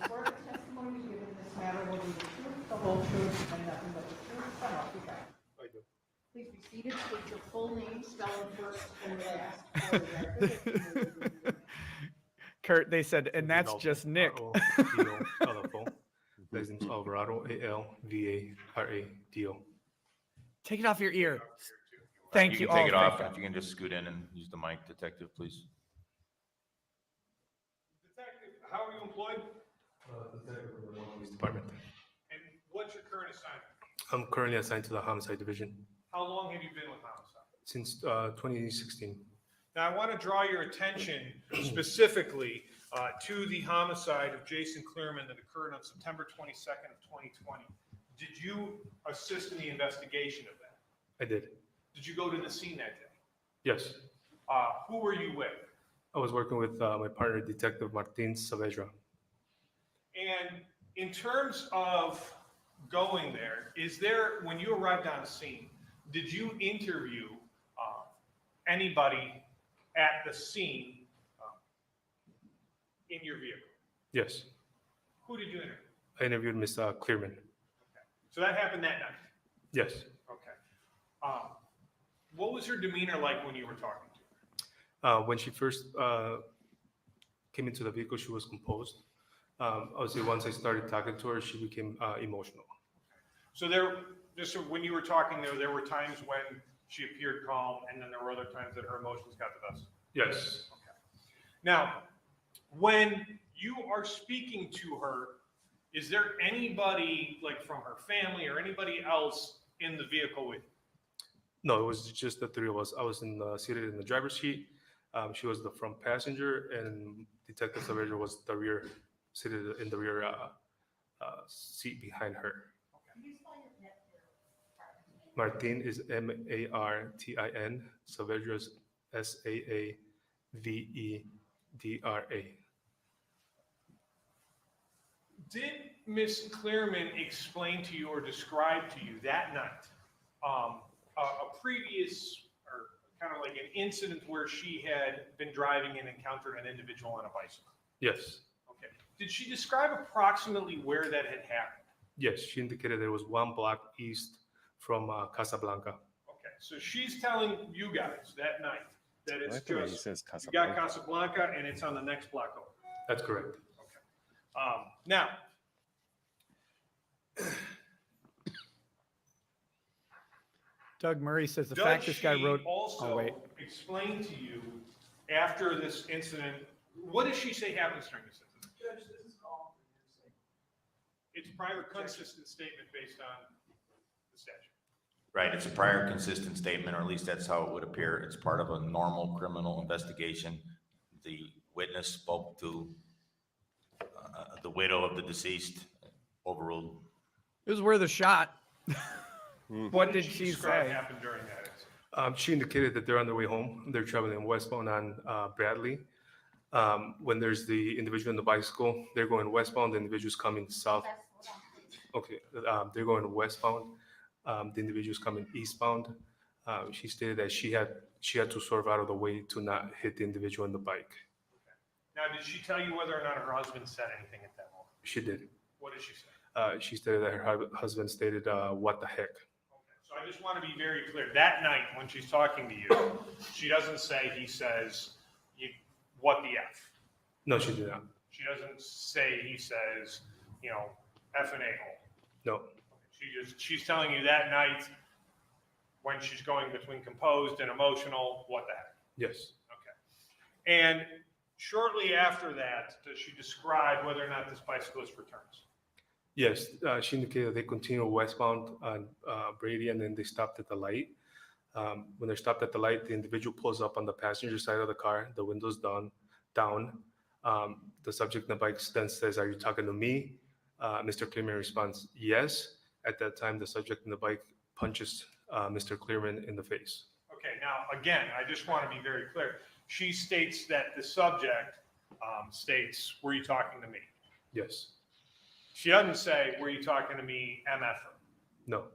court testimony given in this matter will be the truth, the whole truth, and nothing but the truth, so help you God. Please be seated, state your full name, spell it first and last. For the record. Kurt, they said, and that's just Nick. Last name's Alvarado, Alvarado. Take it off your ear. Thank you. You can take it Oh, off. thank If you can just scoot in and use the mic, detective, please. Detective, how are you employed? Police Department. And what's your current assignment? I'm currently assigned to the homicide division How long have you been with homicide? since 2016. Now, I want to draw your attention specifically to the homicide of Jason Clearman that occurred on September 22nd of 2020. Did you assist in the investigation of that? I did. Did you go to the scene that day? Yes. Who were you with? I was working with my partner, Detective Martin Saavedra. And in terms of going there, when you arrived on scene, did you interview anybody at the scene in your vehicle? Yes. Who did you interview? I interviewed Ms. Clearman. So that happened that night? Yes. Okay. What was her demeanor like when you were talking to her? When she first came into the vehicle, she was composed. Obviously, once I started talking to her, she became emotional. So when you were talking there were times when she appeared calm, and then there were other times that her emotions got the best. Yes. Okay. Now, when you are speaking to her, is there anybody like from her family or anybody else in the vehicle with you? No, it was just the three of us. I was seated in the driver's seat. She was the front passenger, and Detective Saavedra was seated in the rear seat behind her. Martin is Martin. Saavedra is Saavedra. Did Miss Clearman explain to you or describe to you that night a previous or kind of like an incident where she had been driving and encountered an individual on a bicycle? Yes. Okay. Did she describe approximately where that had happened? Yes, she indicated there was 1 block east from Casablanca. Okay, so she's telling you guys that night that I it's like the way he just says you got Casablanca. Casablanca and it's on the next block over. That's correct. Now, Doug Murray says the does fact this guy she wrote. also Oh, wait. explain to you after this incident? What does she say happens during this incident? Judge, this is called for hearsay. It's prior consistent statement based on the statute. Right, it's a prior consistent statement, or at least that's how it would appear. It's part of a normal criminal investigation. The witness spoke to the widow of the deceased, overruled. It was worth a shot. Hmm. What did she describe say? happened during that incident? She indicated that they're on their way home. They're traveling westbound on Bradley. When there's the individual on the bicycle, they're going westbound. The individual's coming south. Okay, they're going westbound. The individual's coming eastbound. She stated that she had to swerve out of the way to not hit the individual on the bike. Now, did she tell you whether or not her husband said anything at that moment? She did. What did she say? She stated that her husband stated, "What the heck." So I just want to be very clear. That night when she's talking to you, she doesn't say, he says, what the F? No, she did not. She doesn't say, he says, F and a-hole. No. She's telling you that night when she's going between composed and emotional, what the heck? Yes. Okay. And shortly after that, does she describe whether or not this bicyclist returns? Yes, she indicated they continue westbound on Brady, and then they stopped at the light. When they're stopped at the light, the individual pulls up on the passenger side of the car, the windows down. The subject on the bike then says, "Are you talking to me?" Mr. Clearman responds, "Yes." At that time, the subject on the bike punches Mr. Clearman in the face. Okay, now, again, I just want to be very clear. She states that the subject states, "Were you talking to me?" Yes. She doesn't say, "Were you talking to me, MF?" No.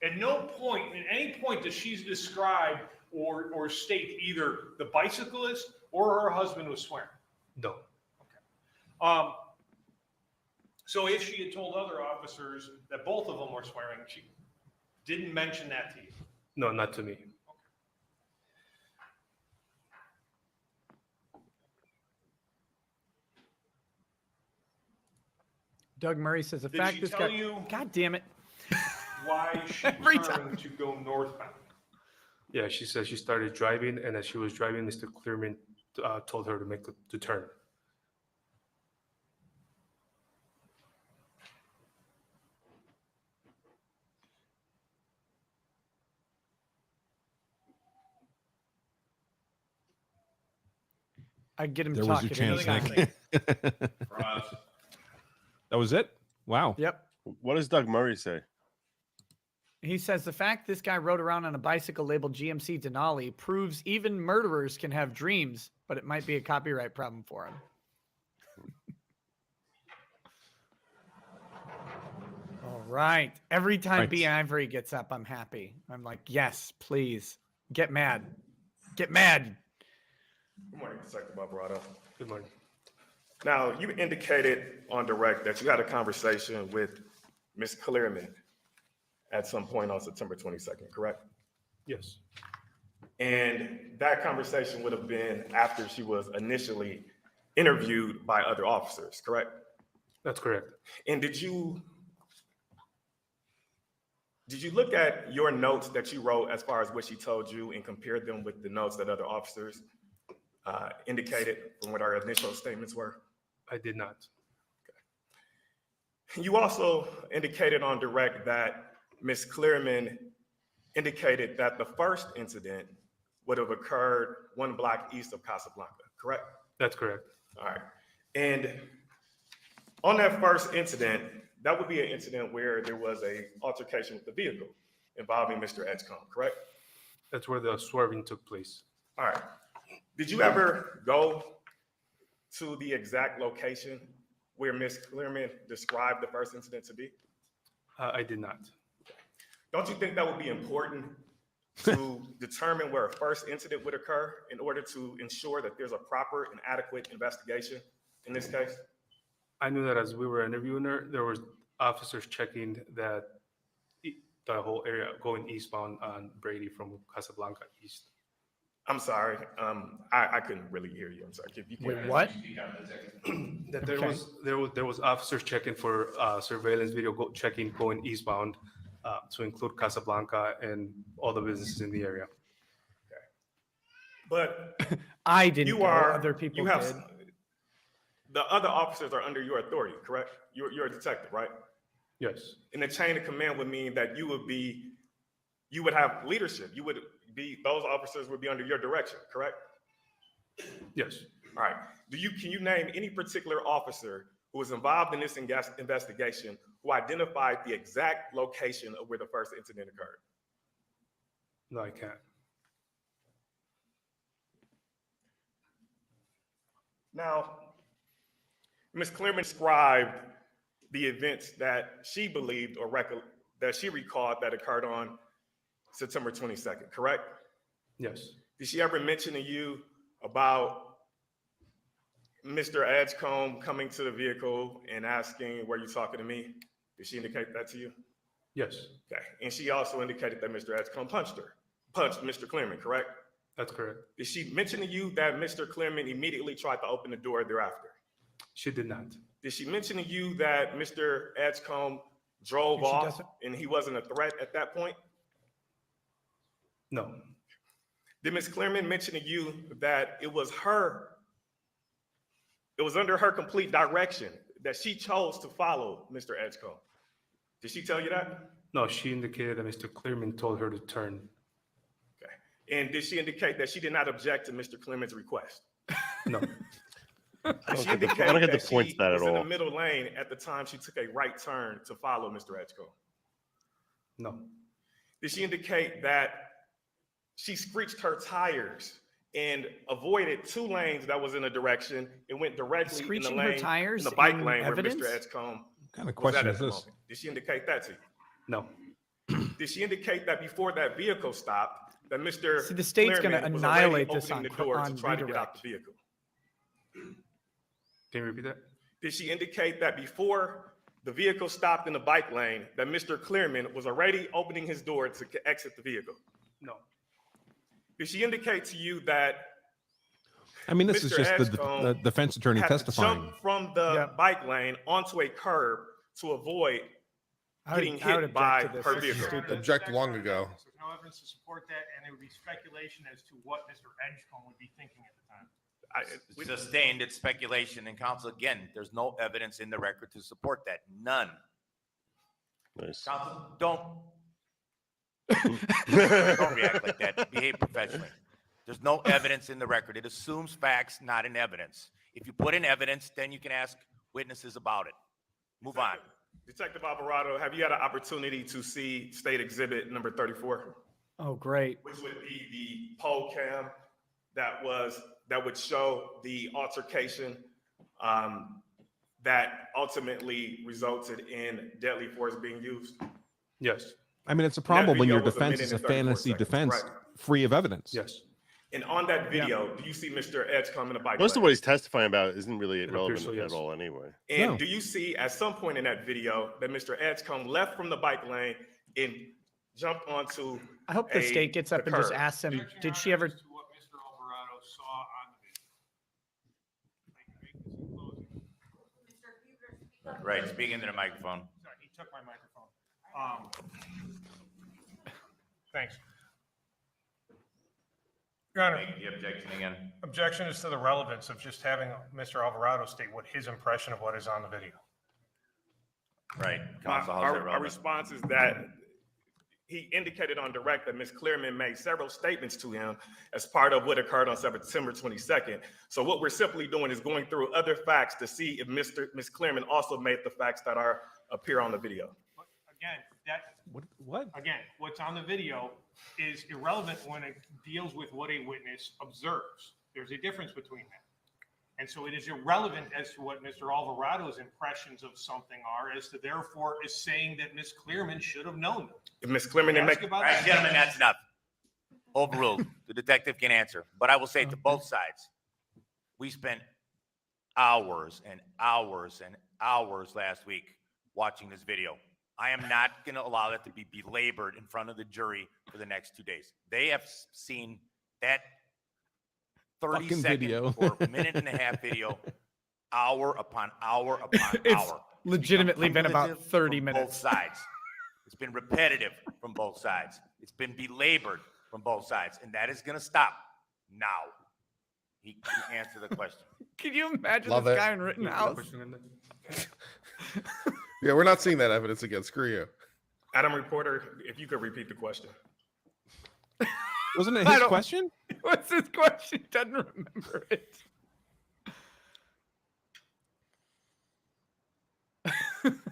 At no point, at any point, does she describe or state either the bicyclist or her husband was swearing? No. Okay. So if she had told other officers that both of them were swearing, she didn't mention that to you? No, not to me. Doug Murray says the Did fact she this tell guy. you God damn it! why she Every turned to go northbound? Yeah, she said she started driving, and as she was driving, Mr. Clearman told her to make the turn. I get him There was talking. your chance, anytime. Nick. That was it? Wow. Yep. What does Doug Murray say? He says the fact this guy rode around on a bicycle labeled GMC Denali proves even murderers can have dreams, but it might be a copyright problem for him. All right. Every time Right. B. Ivory gets up, I'm happy. I'm like, yes, please. Get mad. Get mad. Good morning, Detective Alvarado. Good morning. Now, you indicated on direct that you had a conversation with Ms. Clearman at some point on September 22nd, correct? Yes. And that conversation would have been after she was initially interviewed by other officers, correct? That's correct. And did you look at your notes that you wrote as far as what she told you and compare them with the notes that other officers indicated from what our initial statements were? I did not. Okay. You also indicated on direct that Ms. Clearman indicated that the first incident would have occurred 1 block east of Casablanca, correct? That's correct. All right. And on that first incident, that would be an incident where there was an altercation with the vehicle involving Mr. Edgecomb, correct? That's where the swerving took place. All right. Did you ever go to the exact location where Ms. Clearman described the first incident to be? I did not. Don't you think that would be important to determine where a first incident would occur in order to ensure that there's a proper and adequate investigation in this case? I knew that as we were interviewing her, there was officers checking that the whole area going eastbound on Brady from Casablanca east. I'm sorry, I couldn't really hear you. I'm sorry. If you Wait, can- what? That there Okay. was officers checking for surveillance video checking going eastbound to include Casablanca and all the businesses in the area. But I didn't. you go. are, Other people you have, did. the other officers are under your authority, correct? You're a detective, right? Yes. And the chain of command would mean that you would have leadership. Those officers would be under your direction, correct? Yes. All right. Can you name any particular officer who was involved in this investigation who identified the exact location of where the first incident occurred? No, I can't. Now, Ms. Clearman described the events that she believed or that she recalled that occurred on September 22nd, correct? Yes. Did she ever mention to you about Mr. Edgecomb coming to the vehicle and asking, were you talking to me? Did she indicate that to you? Yes. Okay. And she also indicated that Mr. Edgecomb punched Mr. Clearman, correct? That's correct. Did she mention to you that Mr. Clearman immediately tried to open the door thereafter? She did not. Did she mention to you that Mr. Edgecomb drove If she off doesn't- and he wasn't a threat at that point? No. Did Ms. Clearman mention to you that it was under her complete direction that she chose to follow Mr. Edgecomb? Did she tell you that? No, she indicated that Mr. Clearman told her to turn. Okay. And did she indicate that she did not object to Mr. Clearman's request? No. I don't get the point to that at was in the all. middle lane at the time she took a right turn to follow Mr. Edgecomb? No. Did she indicate that she screeched her tires and avoided 2 lanes that was in a direction and went directly in Screeching the her lane, tires in the bike in lane evidence? where Mr. Edgecomb What kind of was at question is the this? moment? Did she indicate that to you? No. Did she indicate that before that vehicle stopped, that Mr. See, the state's gonna Clearman was annihilate already this opening on the door on to try to get out redirect. the vehicle? Can you repeat that? Did she indicate that before the vehicle stopped in the bike lane, that Mr. Clearman was already opening his door to exit the vehicle? No. Did she indicate to you that I mean, this is Mr. just the Edgecomb defense attorney had to testifying. jump from the bike lane onto a curb to avoid getting I would hit by object to this. her This is vehicle? stupid. Object long ago. There's no evidence to support that, and it would be speculation as to what Mr. Edgecomb would be thinking at the time. Sustained, it's speculation, and counsel, again, there's no evidence in the record to support that. None. Nice. Counsel, don't react like that. Behave professionally. There's no evidence in the record. It assumes facts, not in evidence. If you put in evidence, then you can ask witnesses about it. Move on. Detective Alvarado, have you had an opportunity to see state exhibit number 34? Oh, great. Which would be the pole cam that would show the altercation that ultimately resulted in deadly force being used? Yes. I mean, it's a problem when video your was a defense minute is a and 34 fantasy seconds, defense right. free of evidence. Yes. And on that video, do you see Mr. Edgecomb in the bike Most of lane? what he's testifying about isn't really appears relevant so, yes. at all anyway. And No. do you see at some point in that video that Mr. Edgecomb left from the bike lane and jumped onto I hope the state gets up the and just curb? asks him, Objection, did Your she Honor, ever? as to what Mr. Alvarado saw on the video. Right, speak into the microphone. Sorry, he took my microphone. Thanks. Your Honor, Make the objection again. objection is to the relevance of just having Mr. Alvarado state what his impression of what is on the video. Right, counsel, how's that Our relevant? response is that he indicated on direct that Ms. Clearman made several statements to him as part of what occurred on September 22nd. So what we're simply doing is going through other facts to see if Ms. Clearman also made the facts that appear on the video. But again, What? again, what's on the video is irrelevant when it deals with what a witness observes. There's a difference between that. And so it is irrelevant as to what Mr. Alvarado's impressions of something are, as to therefore is saying that Ms. Clearman should have known. If Ms. Clearman didn't Ask make, about All right, that. gentlemen, that's enough. Overruled. The detective can answer, but I will say to both sides, we spent hours and hours and hours last week watching this video. I am not going to allow that to be belabored in front of the jury for the next 2 days. They have seen that 30 Fucking second video. or minute and a half video, hour upon hour upon It's hour. legitimately been about Cumulative 30 from minutes. Both sides. It's been repetitive from both sides. It's been belabored from both sides, and that is going to stop now. He can answer the question. Can you imagine Love this it. guy in Rittenhouse? Yeah, we're not seeing that evidence again. Screw you. Adam Reporter, if you could repeat the question. Wasn't it I his don't- question? What's his question? Doesn't remember it.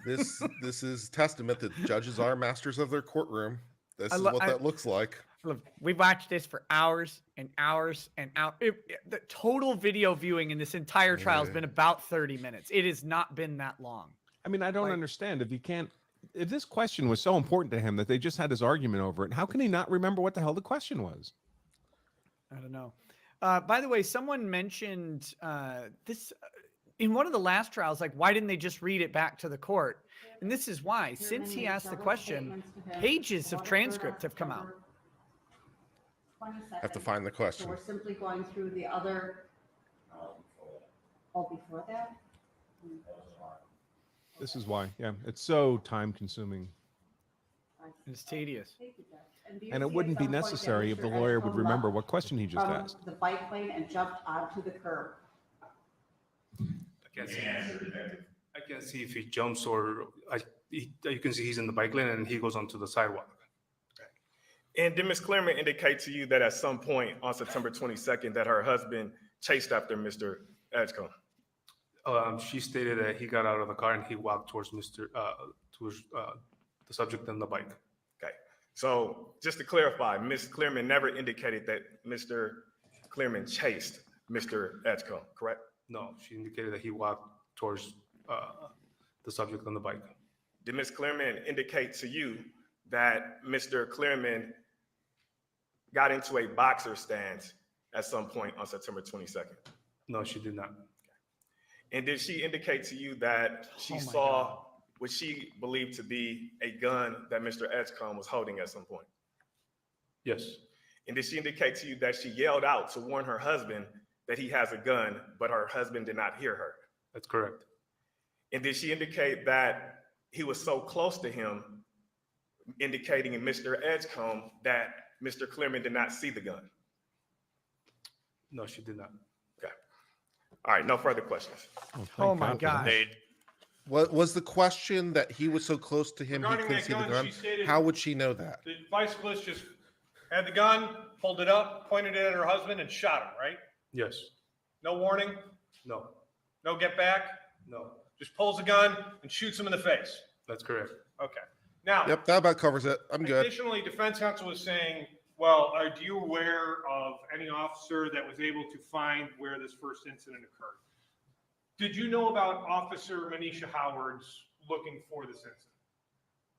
This is testament that judges are masters of their courtroom. This I is lo- what I- that looks like. Look, we've watched this for hours and hours and hours. The total video viewing in this entire trial has been about 30 minutes. It has not been that long. I mean, I don't understand if this question was so important to him that they just had his argument over it. How can he not remember what the hell the question was? I don't know. By the way, someone mentioned this in one of the last trials, like, why didn't they just read it back to the court? And this is why. Since he asked the question, pages of transcript have come out. 20 seconds. Have to find the So question. we're simply going through the other. Oh, before that? This is why. Yeah, it's so time consuming. It's tedious. And it wouldn't be necessary if the lawyer would remember what question he just asked. The bike lane and jumped onto the curb. I can't see if he jumps or you can see he's in the bike lane and he goes onto the sidewalk. And did Ms. Clearman indicate to you that at some point on September 22nd that her husband chased after Mr. Edgecomb? She stated that he got out of the car and he walked towards the subject on the bike. Okay. So just to clarify, Ms. Clearman never indicated that Mr. Clearman chased Mr. Edgecomb, correct? No, she indicated that he walked towards the subject on the bike. Did Ms. Clearman indicate to you that Mr. Clearman got into a boxer stance at some point on September 22nd? No, she did not. And did she indicate to you that she saw what she believed to be a gun that Mr. Edgecomb was holding at some point? Yes. And did she indicate to you that she yelled out to warn her husband that he has a gun, but her husband did not hear her? That's correct. And did she indicate that he was so close to him, indicating in Mr. Edgecomb that Mr. Clearman did not see the gun? No, she did not. Okay. All right, no further questions. Oh my God. What was the question that he was so close to him he Regarding couldn't that see the gun, gun? she stated- How would she know that? The bicyclist just had the gun, pulled it up, pointed it at her husband, and shot him, right? Yes. No warning, No. no get back, No. just pulls the gun and shoots him in the face. That's correct. Okay. Now, Yep, that about covers it. I'm good. additionally, defense counsel was saying, well, are you aware of any officer that was able to find where this first incident occurred? Did you know about Officer Manisha Howard's looking for this incident?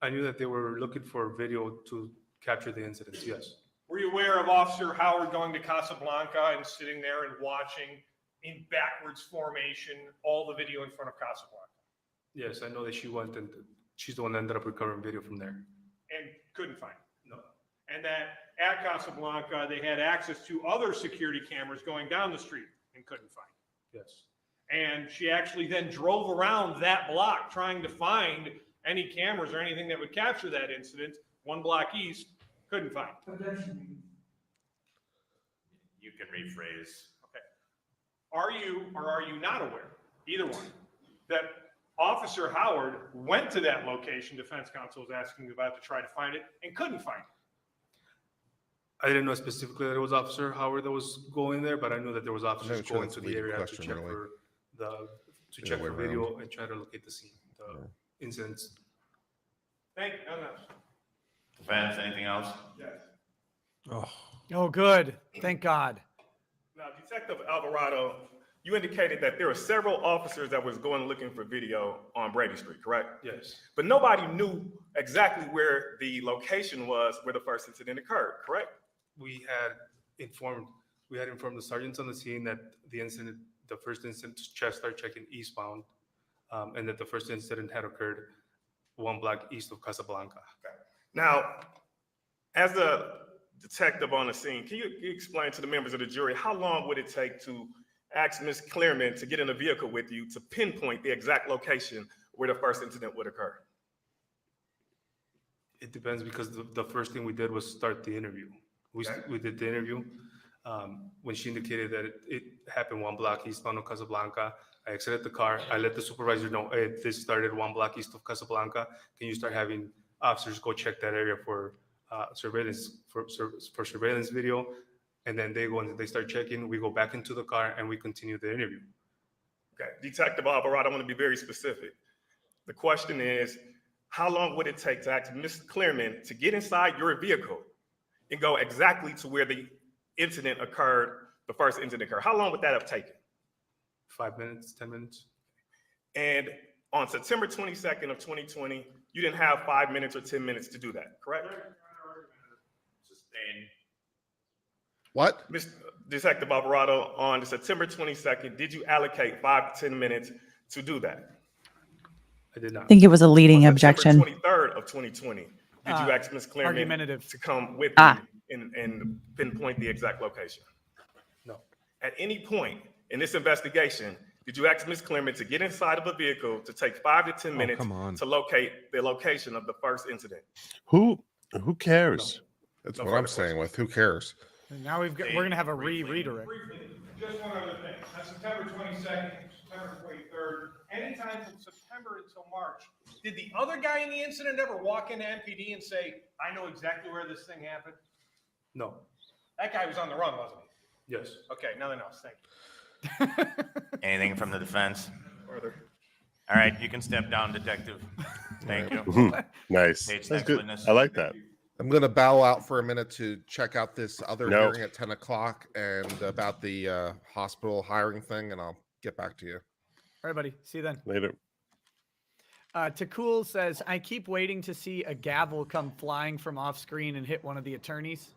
I knew that they were looking for video to capture the incidents. Yes. Were you aware of Officer Howard going to Casablanca and sitting there and watching in backwards formation all the video in front of Casablanca? Yes, I know that she went and she's the one that ended up recovering video from there. And couldn't find it? No. And that at Casablanca, they had access to other security cameras going down the street and couldn't find it? Yes. And she actually then drove around that block trying to find any cameras or anything that would capture that incident. One block east, couldn't find it. You can rephrase. Okay. Are you or are you not aware, either one, that Officer Howard went to that location defense counsel was asking about to try to find it and couldn't find it? I didn't know specifically that it was Officer Howard that was going there, but I knew that there was officers not sure going that's to a the leading area to question, check really. for The check way for video around. and try to locate the scene, the incidents. Thank you. No, no. Defense, anything else? Yes. Oh, good. Thank God. Now, Detective Alvarado, you indicated that there were several officers that was going looking for video on Brady Street, correct? Yes. But nobody knew exactly where the location was where the first incident occurred, correct? We had informed the sergeants on the scene that the first incident, chest started checking eastbound, and that the first incident had occurred one block east of Casablanca. Okay. Now, as a detective on the scene, can you explain to the members of the jury how long would it take to ask Ms. Clearman to get in a vehicle with you to pinpoint the exact location where the first incident would occur? It depends because the first thing we did was start the interview. We did the interview. When she indicated that it happened one block eastbound of Casablanca, I exited the car. I let the supervisor know, hey, this started one block east of Casablanca. Can you start having officers go check that area for surveillance for surveillance video? And then they go and they start checking. We go back into the car and we continue the interview. Okay, Detective Alvarado, I want to be very specific. The question is, how long would it take to ask Ms. Clearman to get inside your vehicle and go exactly to where the incident occurred, the first incident occurred, how long would that have taken? 5 minutes, 10 minutes. And on September 22nd of 2020, you didn't have 5 minutes or 10 minutes to do that, correct? Sustained. What? Mr. Detective Alvarado, on September 22nd, did you allocate 5 to 10 minutes to do that? I did I not. think it was a leading On objection. September 23rd of 2020, did you ask Ms. Clearman Argumentative. to come with Ah. you and pinpoint the exact location? No. At any point in this investigation, did you ask Ms. Clearman to get inside of a vehicle to take 5 to 10 minutes come on. to locate the location of the first incident? Who cares? That's No what I'm further saying with who cares? And now we're going to have a redirect. Briefly, just one other thing. On September 22nd, September 23rd, anytime from September until March, did the other guy in the incident ever walk into MPD and say, I know exactly where this thing happened? No. That guy was on the run, wasn't he? Yes. Okay, nothing else. Thank you. Anything from the defense? Further. All right, you can step down, detective. Thank you. Nice. State's That's next good. witness. I like that. I'm going to bow out for a minute to check out this other No. hearing at 10 o'clock and about the hospital hiring thing, and I'll get back to you. All right, buddy. See you then. Later. Takul says, I keep waiting to see a gavel come flying from off screen and hit one of the attorneys.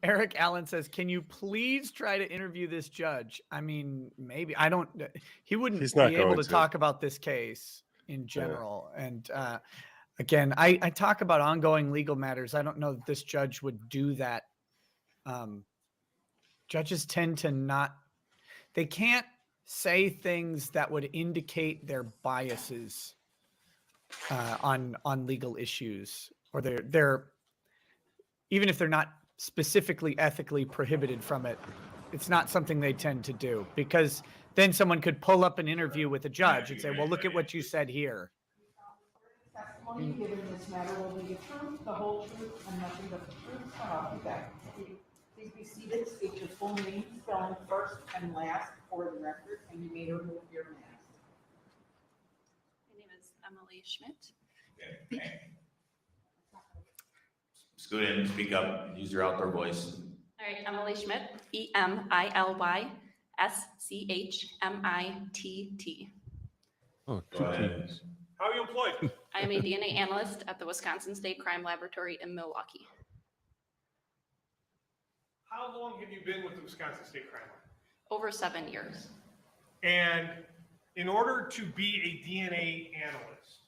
Eric Allen says, can you please try to interview this judge? I mean, maybe. He wouldn't He's not be able going to to. talk about this case in general. And again, I talk about ongoing legal matters. I don't know that this judge would do that. Judges tend to they can't say things that would indicate their biases on legal issues, or they're even if they're not specifically ethically prohibited from it, it's not something they tend to do, because then someone could pull up an interview with a judge and say, well, look at what you said here. Testimony given in this matter will be the truth, the whole truth, and nothing but the truth, so help you God. Please be seated, state your full name, spelling first and last for the record, and you may remove your mask. My name is Emily Schmidt. Scoot in, speak up, use your outdoor voice. All right, Emily Schmidt, EMILYSCHMITT. Oh, Go two ahead. T's. How are you employed? I am a DNA analyst at the Wisconsin State Crime Laboratory in Milwaukee. How long have you been with the Wisconsin State Crime Lab? Over 7 years. And in order to be a DNA analyst,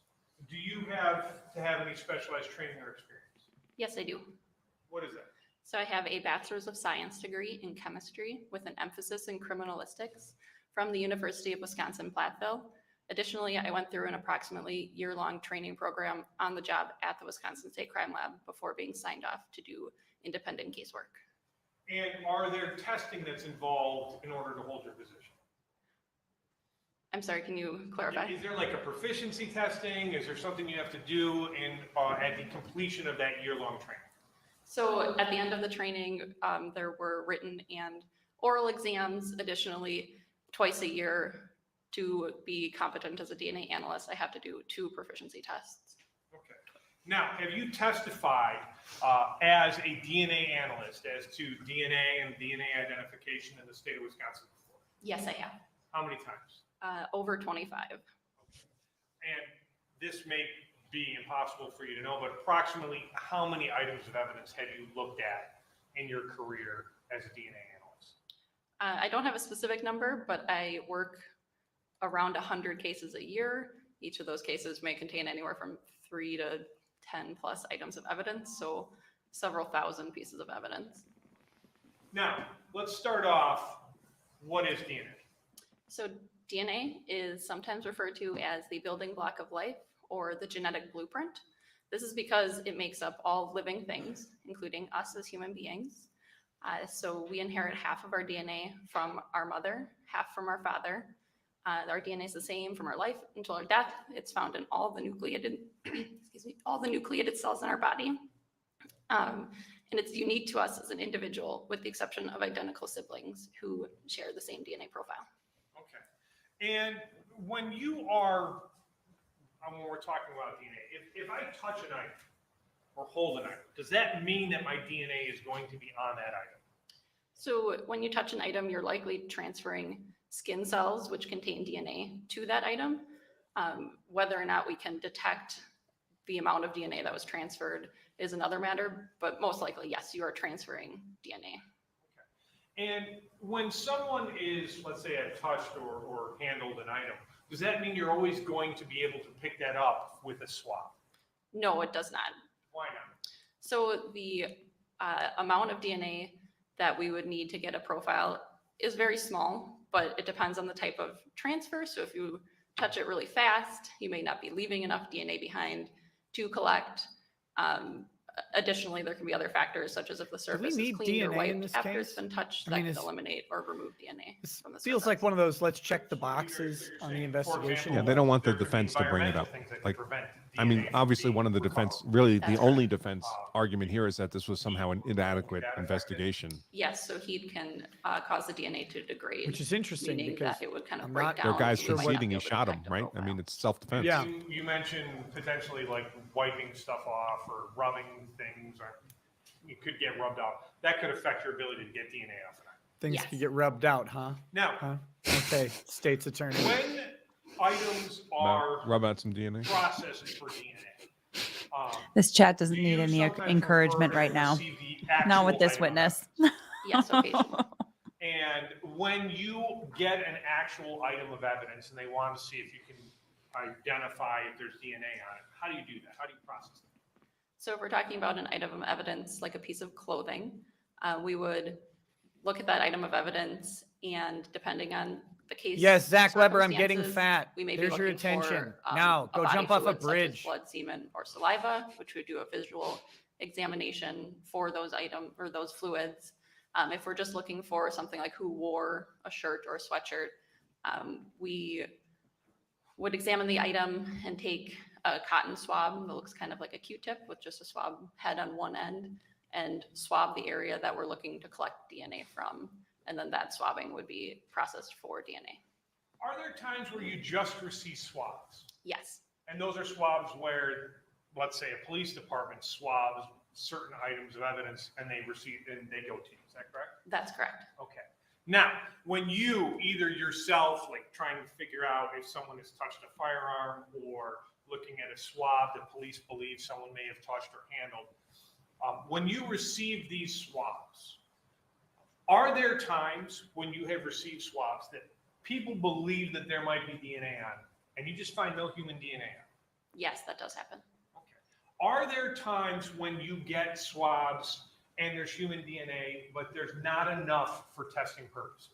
do you have to have any specialized training or experience? Yes, I do. What is that? So I have a Bachelor's of Science degree in chemistry with an emphasis in criminalistics from the University of Wisconsin-Platteville. Additionally, I went through an approximately year-long training program on the job at the Wisconsin State Crime Lab before being signed off to do independent casework. And are there testing that's involved in order to hold your position? I'm sorry, can you clarify? Is there like a proficiency testing? Is there something you have to do at the completion of that year-long training? So at the end of the training, there were written and oral exams. Additionally, twice a year, to be competent as a DNA analyst, I have to do 2 proficiency tests. Okay. Now, have you testified as a DNA analyst as to DNA and DNA identification in the state of Wisconsin before? Yes, I have. How many times? Over 25. And this may be impossible for you to know, but approximately how many items of evidence have you looked at in your career as a DNA analyst? I don't have a specific number, but I work around 100 cases a year. Each of those cases may contain anywhere from 3 to 10 plus items of evidence, so several thousand pieces of evidence. Now, let's start off. What is DNA? So DNA is sometimes referred to as the building block of life or the genetic blueprint. This is because it makes up all living things, including us as human beings. So we inherit half of our DNA from our mother, half from our father. Our DNA is the same from our life until our death. It's found in all the nucleated, all the nucleated cells in our body. And it's unique to us as an individual, with the exception of identical siblings who share the same DNA profile. Okay. And when you are, when we're talking about DNA, if I touch a knife or hold an item, does that mean that my DNA is going to be on that item? So when you touch an item, you're likely transferring skin cells, which contain DNA, to that item. Whether or not we can detect the amount of DNA that was transferred is another matter, but most likely, yes, you are transferring DNA. And when someone is, let's say, have touched or handled an item, does that mean you're always going to be able to pick that up with a swab? No, it does not. Why not? So the amount of DNA that we would need to get a profile is very small, but it depends on the type of transfer. So if you touch it really fast, you may not be leaving enough DNA behind to collect. Additionally, there can be other factors, such as if the surface is need cleaned or DNA in wiped this after it's case? been touched, I that mean, can eliminate or remove DNA from the Feels surface. like one of those let's check the boxes on the investigation. Yeah, they don't want the defense to bring it up. Like, I mean, obviously, one of the defense, really the only defense argument here is that this was somehow an inadequate investigation. Yes, so heat can cause the DNA to degrade. Which is interesting meaning because that it would kind of I'm break not- down. Their guy's and you might not conceding be he able to shot him, detect a right? I profile. mean, it's self-defense. Yeah. You mentioned potentially like wiping stuff off or rubbing things, or you could get rubbed off. That could affect your ability to get DNA off of that. Things Yes. could get rubbed out, huh? Now, Huh? Okay, state's attorney. when items are Rub out some DNA. processed for DNA, This chat doesn't do need you any sometimes encouragement refer right to now. receive the Not with actual this item of witness. Yes, occasionally. And when you get an actual item of evidence and they want to see if you can identify if there's DNA on it, how do you do that? How do you process it? So if we're talking about an item of evidence, like a piece of clothing, we would look at that item of evidence, and depending on the case. Yes, Zach Weber, I'm getting circumstances, fat. We may be There's your looking attention. for, Now, go body jump off a fluid such as bridge. blood, semen, or saliva, which would do a visual examination for those items or those fluids. If we're just looking for something like who wore a shirt or a sweatshirt, we would examine the item and take a cotton swab that looks kind of like a Q-tip with just a swab head on one end, and swab the area that we're looking to collect DNA from. And then that swabbing would be processed for DNA. Are there times where you just receive swabs? Yes. And those are swabs where, let's say, a police department swabs certain items of evidence and they receive and they go to you. Is that correct? That's correct. Okay. Now, when you either yourself, like trying to figure out if someone has touched a firearm or looking at a swab that police believe someone may have touched or handled, when you receive these swabs, are there times when you have received swabs that people believe that there might be DNA on it and you just find no human DNA on it? Yes, that does happen. Are there times when you get swabs and there's human DNA, but there's not enough for testing purposes?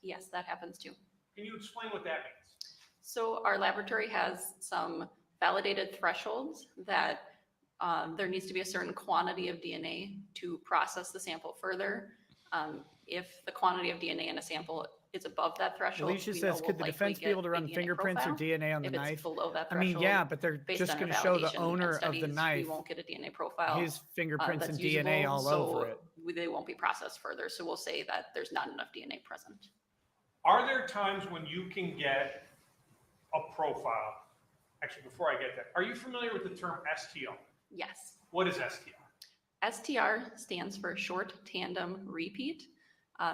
Yes, that happens too. Can you explain what that means? So our laboratory has some validated thresholds that there needs to be a certain quantity of DNA to process the sample further. If the quantity of DNA in a sample is above that threshold, Alicia we says, know could we'll the defense likely be able get to a run DNA fingerprints or profile. DNA on the If it's knife? below that I mean, threshold, yeah, but they're based just on going to our show the validation and owner of studies, the knife, we won't get a DNA profile. his fingerprints and that's DNA usable, all so over it. They won't be processed further. So we'll say that there's not enough DNA present. Are there times when you can get a profile? Actually, before I get that, are you familiar with the term STR? Yes. What is STR? STR stands for short tandem repeat.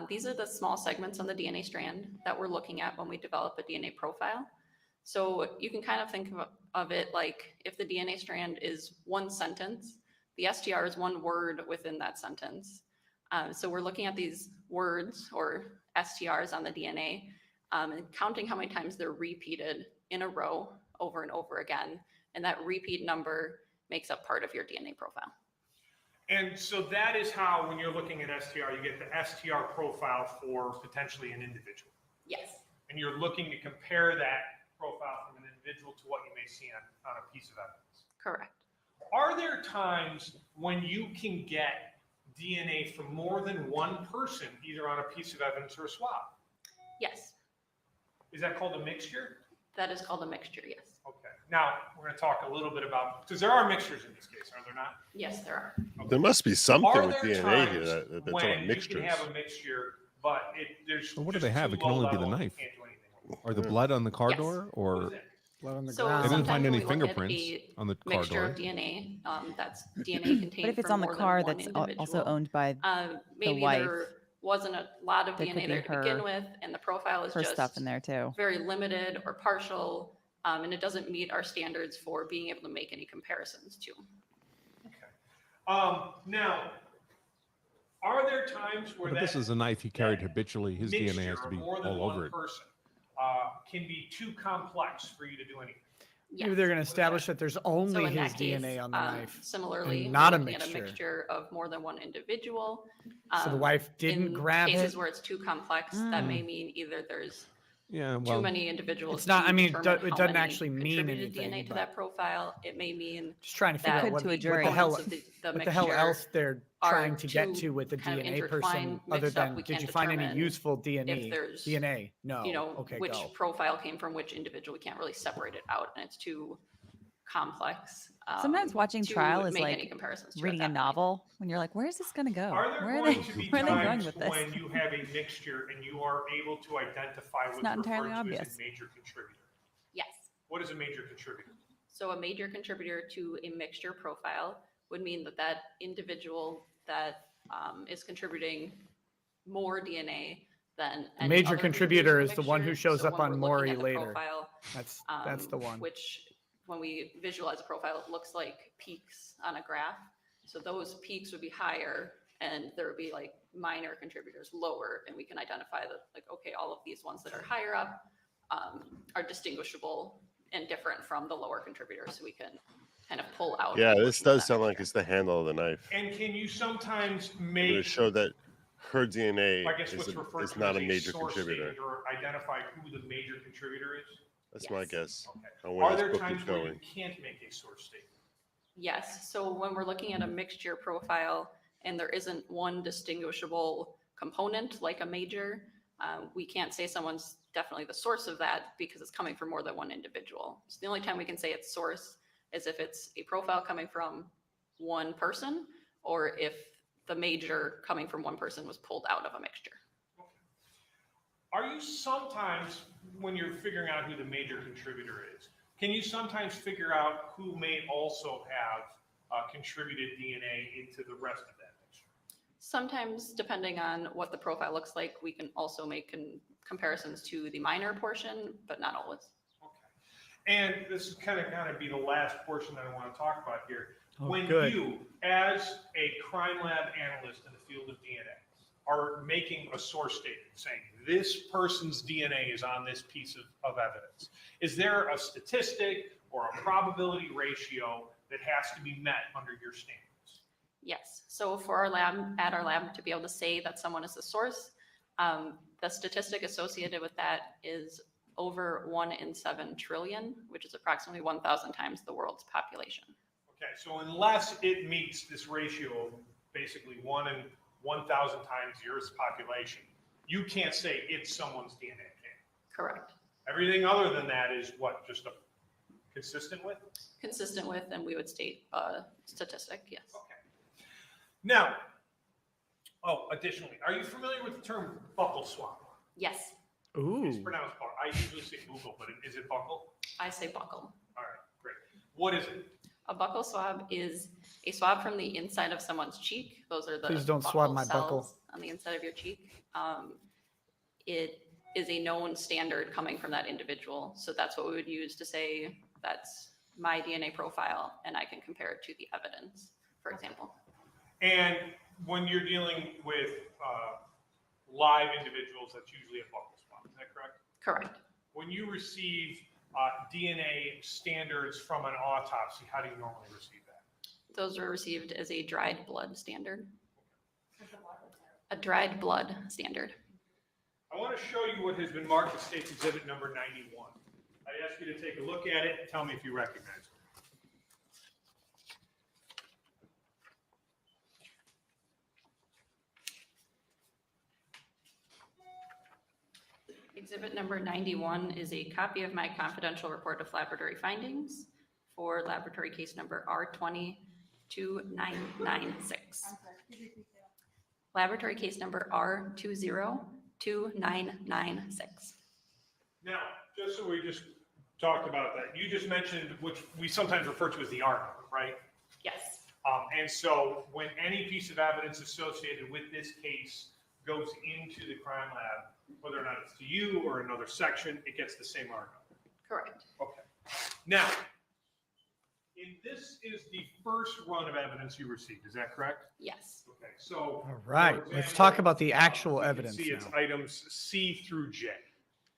These are the small segments on the DNA strand that we're looking at when we develop a DNA profile. So you can kind of think of it like if the DNA strand is one sentence, the STR is one word within that sentence. So we're looking at these words or STRs on the DNA and counting how many times they're repeated in a row over and over again. And that repeat number makes up part of your DNA profile. And so that is how, when you're looking at STR, you get the STR profile for potentially an individual. Yes. And you're looking to compare that profile from an individual to what you may see on a piece of evidence. Correct. Are there times when you can get DNA from more than one person, either on a piece of evidence or a swab? Yes. Is that called a mixture? That is called a mixture, yes. Okay. Now, we're going to talk a little bit about, because there are mixtures in this case, are there not? Yes, there are. There must be something Are with there DNA here times that's when all you mixtures. can have a mixture, but there's Well, what do just they have? too It can low only be the level, you knife. can't do anything with it? Or the blood on the car Yes. door, What or is it? Blood on the So ground. They didn't sometimes find when any we look at fingerprints a on the car mixture door. of DNA, that's DNA contained But if it's from on the more than car one that's individual. also owned by Maybe wife, there wasn't a lot of there could DNA be there to begin her- with, and the profile is her just stuff in there too. very limited or partial, and it doesn't meet our standards for being able to make any comparisons to. Now, are there times where But this that is a knife he carried habitually. His DNA has mixture to of be more than all one over it. person can be too complex for you to do anything? Maybe they're going to establish that there's only So in his that case, DNA on the knife. similarly, and we're not a looking at a mixture. mixture of more than one individual. So the wife didn't in grab cases it? where it's too complex, that may mean either there's Yeah, too well, many individuals. It's not- to I mean, it determine it how doesn't many actually mean contributed anything, DNA to but- that profile. It may mean Just trying to figure that out what, to a what jury. the hell, components of what the hell mixture else they're are trying to get too to with the kind of DNA person, intertwined, other mixed up. than We did can't you find any determine useful DNA? if there's, DNA? No. you know, Okay, which go. profile came from which individual. We can't really separate it out, and it's too complex. Sometimes watching to trial is make any like comparisons to at reading a that point. novel when you're like, where is this going to go? Are there Where are going they, to be where are they going times with this? when you have a mixture and you are able to identify what's not referred entirely to obvious. as a major contributor? Yes. What is a major contributor? So a major contributor to a mixture profile would mean that that individual that is contributing more DNA than The any major other contributor contributors is in the one who mixture. shows So up when on we're looking Maury at the later. profile, That's the one. which when we visualize a profile, it looks like peaks on a graph. So those peaks would be higher and there would be like minor contributors lower, and we can identify that, like, okay, all of these ones that are higher up are distinguishable and different from the lower contributors. So we can kind of pull out. Yeah, a this portion of does that sound like mixture. it's the handle of the knife. And can you sometimes It make, would show that her DNA I guess what's referred is to not as a major source contributor. statement, or identify who the major contributor is? That's my Yes. guess. Okay. On where Are this there book times is where you going. can't make a source statement? Yes, so when we're looking at a mixture profile and there isn't one distinguishable component like a major, we can't say someone's definitely the source of that because it's coming from more than one individual. So the only time we can say it's source is if it's a profile coming from one person, or if the major coming from one person was pulled out of a mixture. Are you sometimes, when you're figuring out who the major contributor is, can you sometimes figure out who may also have contributed DNA into the rest of that mixture? Sometimes, depending on what the profile looks like, we can also make comparisons to the minor portion, but not always. And this is kind of be the last portion that I want to talk about here. Oh, When good. you, as a crime lab analyst in the field of DNA, are making a source statement saying this person's DNA is on this piece of evidence, is there a statistic or a probability ratio that has to be met under your standards? Yes, so for our lab, at our lab, to be able to say that someone is the source, the statistic associated with that is over 1 in 7 trillion, which is approximately 1,000 times the world's population. Okay, so unless it meets this ratio of basically 1 in 1,000 times the Earth's population, you can't say it's someone's DNA. Correct. Everything other than that is what, just a consistent with? Consistent with, and we would state a statistic, yes. Okay. Now, additionally, are you familiar with the term buccal swab? Yes, It's Ooh. pronounced buccal. I usually say Google, but is it buccal? I say buccal. All right, great. What is it? A buccal swab is a swab from the inside of someone's cheek. Those are the Please don't swab my cells buccal. on the inside of your cheek. It is a known standard coming from that individual. So that's what we would use to say that's my DNA profile, and I can compare it to the evidence, for example. And when you're dealing with live individuals, that's usually a buccal swab. Is that correct? Correct. When you receive DNA standards from an autopsy, how do you normally receive that? Those are received as a dried blood standard. A dried blood standard. I want to show you what has been marked as State's Exhibit number 91. I ask you to take a look at it and tell me if you recognize it. Exhibit number 91 is a copy of my confidential report of laboratory findings for laboratory case number R202996. Laboratory case number R202996. Now, just so we just talked about that. You just mentioned, which we sometimes refer to as the R number, right? Yes. And so when any piece of evidence associated with this case goes into the crime lab, whether or not it's to you or another section, it gets the same R number. Correct. Okay. Now, this is the first run of evidence you received, is that correct? Yes. Okay, so. All right, let's talk about the actual you can evidence see it's now. items C through J.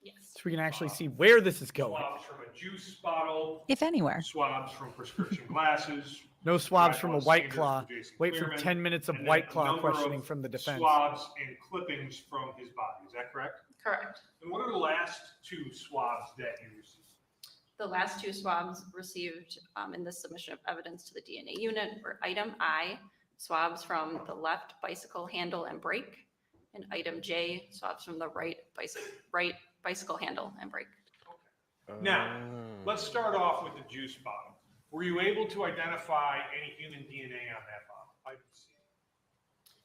Yes. So we can actually see where this is going. Swabs from a juice bottle. If anywhere. Swabs from prescription glasses. No swabs Dry from a blood White standards Claw. from Jason Wait for Clearman, 10 minutes of and then White a Claw number of questioning from the defense. Swabs and clippings from his body, is that correct? Correct. And what are the last two swabs that you received? The last two swabs received in this submission of evidence to the DNA unit were item I, swabs from the left bicycle handle and brake, and item J, swabs from the right bicycle handle and brake. Now, let's start off with the juice bottle. Were you able to identify any human DNA on that bottle? Item C.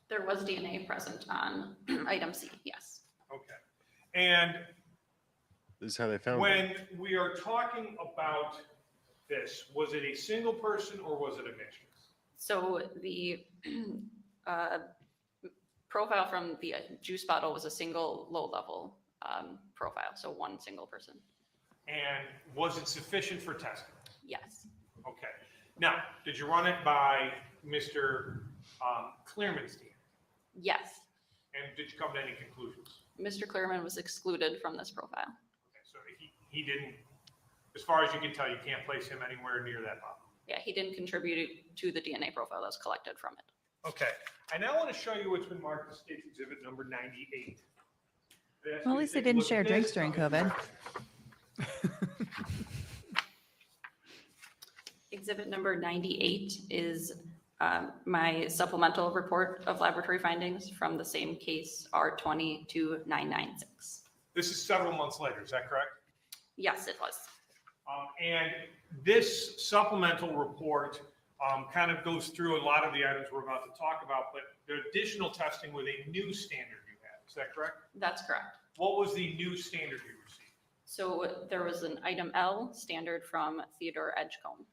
There was DNA present on item C, yes. Okay. And This is how they found it. when we are talking about this, was it a single person or was it a mixture? So the profile from the juice bottle was a single low-level profile, so one single person. And was it sufficient for testing? Yes. Okay. Now, did you run it by Mr. Clearman's DNA? Yes. And did you come to any conclusions? Mr. Clearman was excluded from this profile. Okay, so he didn't, as far as you can tell, you can't place him anywhere near that bottle. Yeah, he didn't contribute to the DNA profile that was collected from it. Okay. I now want to show you what's been marked as State's Exhibit number 98. Well, at least they didn't share drinks during COVID. Exhibit number 98 is my supplemental report of laboratory findings from the same case, R202996. This is several months later, is that correct? Yes, it was. And this supplemental report kind of goes through a lot of the items we're about to talk about, but the additional testing with a new standard you had, is that correct? That's correct. What was the new standard you received? So there was an item L standard from Theodore Edgecomb.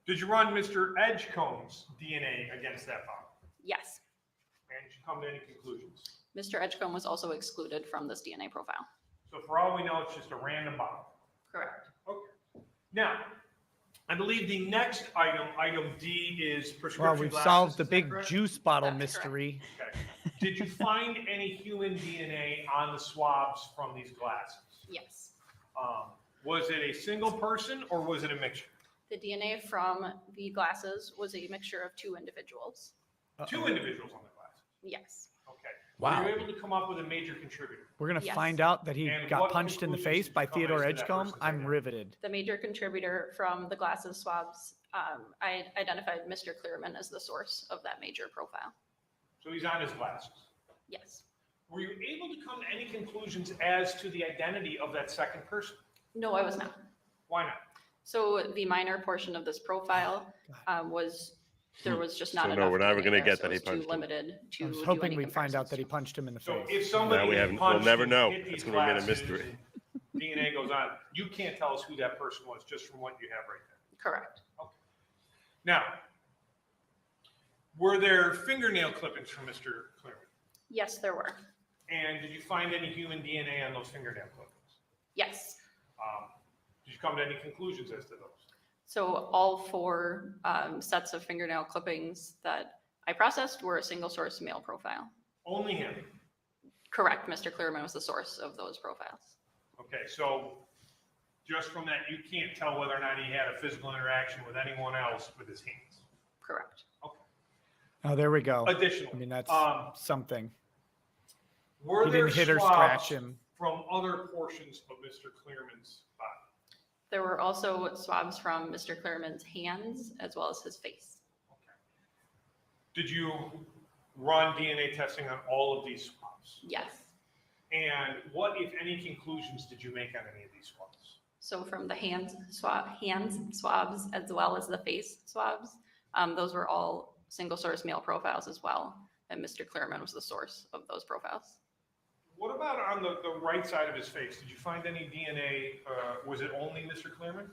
Did you run Mr. Edgecomb's DNA against that bottle? Yes. And did you come to any conclusions? Mr. Edgecomb was also excluded from this DNA profile. So for all we know, it's just a random bottle. Correct. Okay. Now, I believe the next item, item D, is prescription Well, we've glasses. solved the Is that big correct? juice bottle That's mystery. Okay. Did you find any human DNA on the swabs from these glasses? Yes. Was it a single person or was it a mixture? The DNA from the glasses was a mixture of two individuals. Two individuals on the glasses. Yes. Okay. Wow. Were you able to come up with a major contributor? We're going to Yes. find out that he And got what punched in the conclusions face did by you come Theodore as to that Edgecomb. person's I'm identity? riveted. The major contributor from the glasses swabs, I identified Mr. Clearman as the source of that major profile. So he's on his glasses. Yes. Were you able to come to any conclusions as to the identity of that second person? No, I was not. Why not? So the minor portion of this profile there was just not So no, enough. we're never DNA gonna there, get so that it he was too punched him. limited to I was do hoping any we'd find out that he comparisons. punched him in the So face. if somebody we is haven't- we'll punched never and know. hit these It's gonna remain a glasses mystery. and DNA goes on, you can't tell us who that person was just from what you have right there. Correct. Now, were there fingernail clippings from Mr. Clearman? Yes, there were. And did you find any human DNA on those fingernail clippings? Yes. Did you come to any conclusions as to those? So all four sets of fingernail clippings that I processed were a single source male profile. Only him? Correct. Mr. Clearman was the source of those profiles. Okay, so just from that, you can't tell whether or not he had a physical interaction with anyone else with his hands? Correct. Oh, there we go. Additionally, I mean, that's something. Were He there didn't hit or swabs scratch him. from other portions of Mr. Clearman's body? There were also swabs from Mr. Clearman's hands as well as his face. Did you run DNA testing on all of these swabs? Yes. And what, if any, conclusions did you make on any of these swabs? So from the hands swabs as well as the face swabs, those were all single source male profiles as well. And Mr. Clearman was the source of those profiles. What about on the right side of his face? Did you find any DNA? Was it only Mr. Clearman?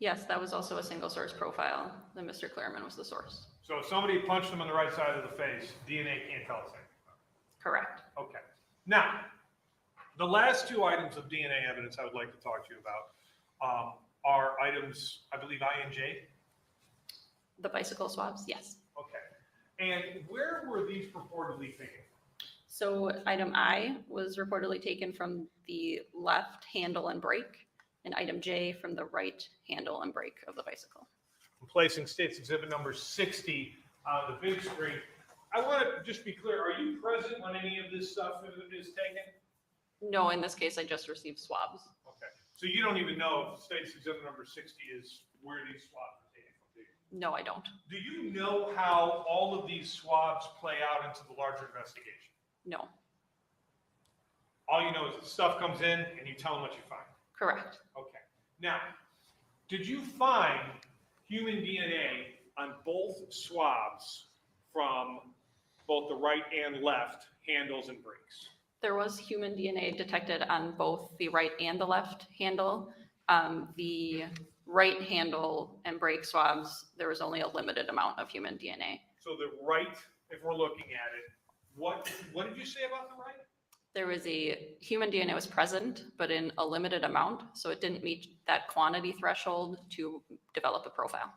Yes, that was also a single source profile. Then Mr. Clearman was the source. So if somebody punched him on the right side of the face, DNA can't tell us anything. Correct. Okay. Now, the last two items of DNA evidence I would like to talk to you about are items, I believe, I and J. The bicycle swabs, yes. Okay. And where were these purportedly taken? So item I was reportedly taken from the left handle and brake, and item J from the right handle and brake of the bicycle. I'm placing State's Exhibit number 60 on the big screen. I want to just be clear, are you present when any of this stuff is taken? No, in this case, I just received swabs. Okay. So you don't even know if State's Exhibit number 60 is where these swabs are taken from, do you? No, I don't. Do you know how all of these swabs play out into the larger investigation? No. All you know is the stuff comes in and you tell them what you find. Correct. Okay. Now, did you find human DNA on both swabs from both the right and left handles and brakes? There was human DNA detected on both the right and the left handle. The right handle and brake swabs, there was only a limited amount of human DNA. So the right, if we're looking at it, what did you say about the right? There was a human DNA was present, but in a limited amount, so it didn't meet that quantity threshold to develop a profile.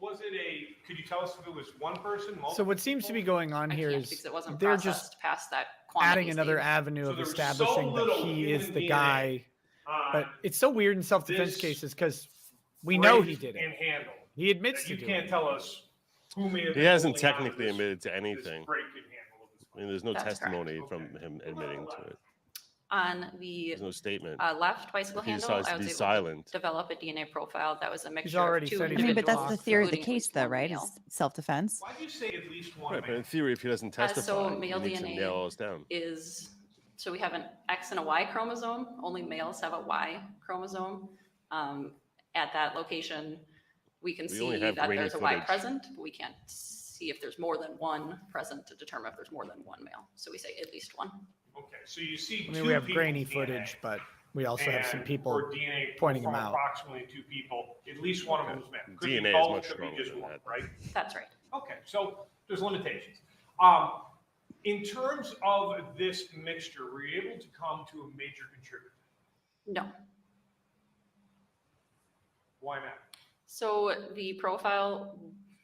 Was it could you tell us if it was one person, multiple? So what seems to be going on here is Because it wasn't they're processed just past that quantity adding another stage. avenue So of there was establishing so that little he is human the DNA guy. But it's so weird in self-defense this cases because we know he brake did and it. handle. He admits You to can't doing tell us who may have He been hasn't holding on to technically this- admitted to this anything. brake and handle of this I mean, there's no That's correct. testimony from him admitting to it. On the There's no statement. left bicycle If he handle, decides I to was be able silent. to develop a DNA profile that was a mixture already of two said he's I mean, but that's individuals, the theory of the including case, though, one right? male. Is self-defense. Why do you say at least one Right, but man? in theory, if he doesn't testify, So he male needs to DNA nail us down. so we have an X and a Y chromosome. Only males have a Y chromosome. At that location, we can We only see have that grainy there's a Y footage. present, but we can't see if there's more than one present to determine if there's more than one male. So we say at least one. Okay, so you see I mean, two we have people's grainy DNA, footage, but we also have some and people for DNA pointing from them out. approximately two people, at least one of them is male. Could be DNA is both, much could be stronger just than one, that. right? That's right. Okay, so there's limitations. In terms of this mixture, were you able to come to a major contributor? No. Why not? So the profile,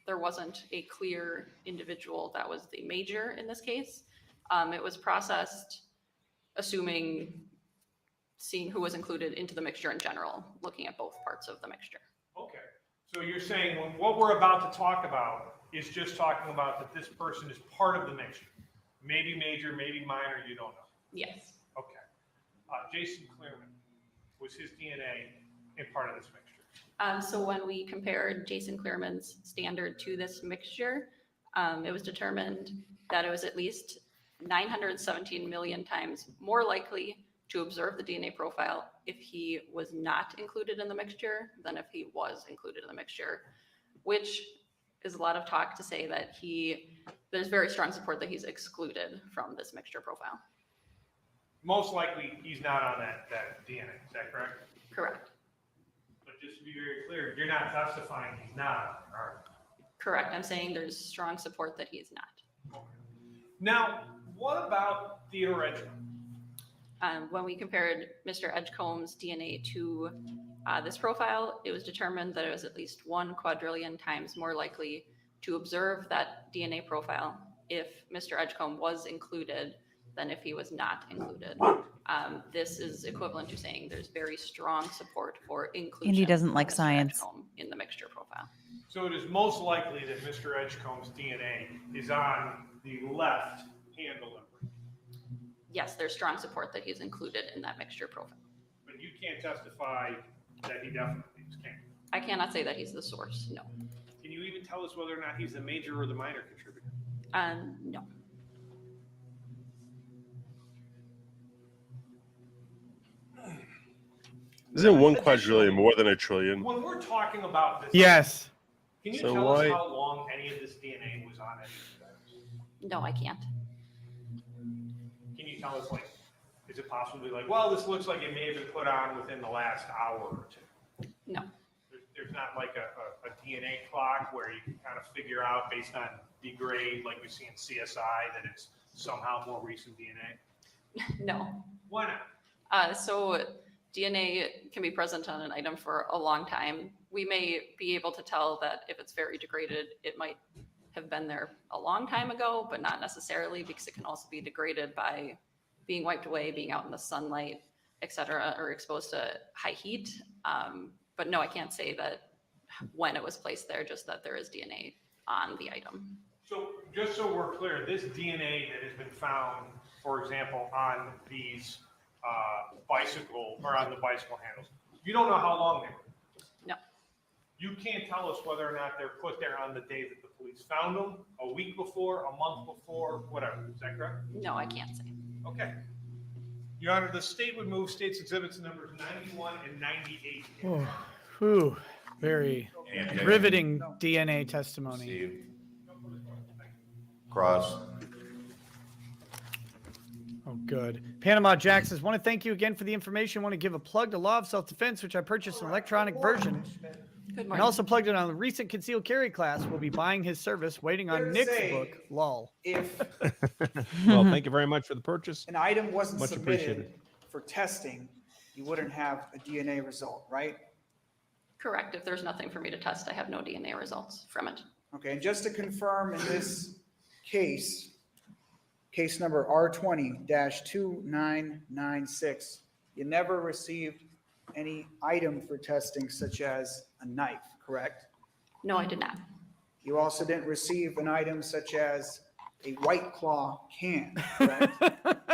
there wasn't a clear individual that was the major in this case. It was processed seeing who was included into the mixture in general, looking at both parts of the mixture. Okay, so you're saying what we're about to talk about is just talking about that this person is part of the mixture. Maybe major, maybe minor, you don't know. Yes. Okay. Jason Clearman, was his DNA in part of this mixture? So when we compared Jason Clearman's standard to this mixture, it was determined that it was at least 917 million times more likely to observe the DNA profile if he was not included in the mixture than if he was included in the mixture, which is a lot of talk to say that there's very strong support that he's excluded from this mixture profile. Most likely, he's not on that DNA, is that correct? Correct. But just to be very clear, you're not testifying he's not on there, are you? Correct. I'm saying there's strong support that he is not. Now, what about Theodore Edgecomb? When we compared Mr. Edgecomb's DNA to this profile, it was determined that it was at least 1 quadrillion times more likely to observe that DNA profile if Mr. Edgecomb was included than if he was not included. This is equivalent to saying there's very strong support for inclusion. Andy doesn't of like Mr. science. Edgecomb in the mixture profile. So it is most likely that Mr. Edgecomb's DNA is on the left handle of it. Yes, there's strong support that he's included in that mixture profile. But you can't testify that he definitely is, can you? I cannot say that he's the source, no. Can you even tell us whether or not he's the major or the minor contributor? No. Isn't 1 quadrillion more than a trillion? When we're talking about this, Yes. Can you So tell why- us how long any of this DNA was on any of the items? No, I can't. Can you tell us, like, is it possibly like, well, this looks like it may have been put on within the last hour or two? No. There's not like a DNA clock where you can kind of figure out based on degrade, like we see in CSI, that it's somehow more recent DNA? No. Why not? So DNA can be present on an item for a long time. We may be able to tell that if it's very degraded, it might have been there a long time ago, but not necessarily, because it can also be degraded by being wiped away, being out in the sunlight, et cetera, or exposed to high heat. But no, I can't say that when it was placed there, just that there is DNA on the item. So just so we're clear, this DNA that has been found, for example, on these bicycle or on the bicycle handles, you don't know how long they were? No. You can't tell us whether or not they're put there on the day that the police found them, a week before, a month before, whatever. Is that correct? No, I can't say. Okay. Your Honor, the state would move states exhibits numbers 91 and 98. Oh, whew, very riveting DNA testimony. Cross. Oh, good. Panama Jack says, want to thank you again for the information. Want to give a plug to Law of Self-Defense, which I purchased an electronic version. Good And morning. also plugged it on the recent concealed carry class. We'll be buying his service, waiting on Fair to Nick's say, book, lol. If Well, thank you very much for the purchase. an item wasn't Much submitted appreciated. for testing, you wouldn't have a DNA result, right? Correct. If there's nothing for me to test, I have no DNA results from it. Okay, and just to confirm, in this case, case number R20-2996, you never received any item for testing such as a knife, correct? No, I did not. You also didn't receive an item such as a White Claw can, correct?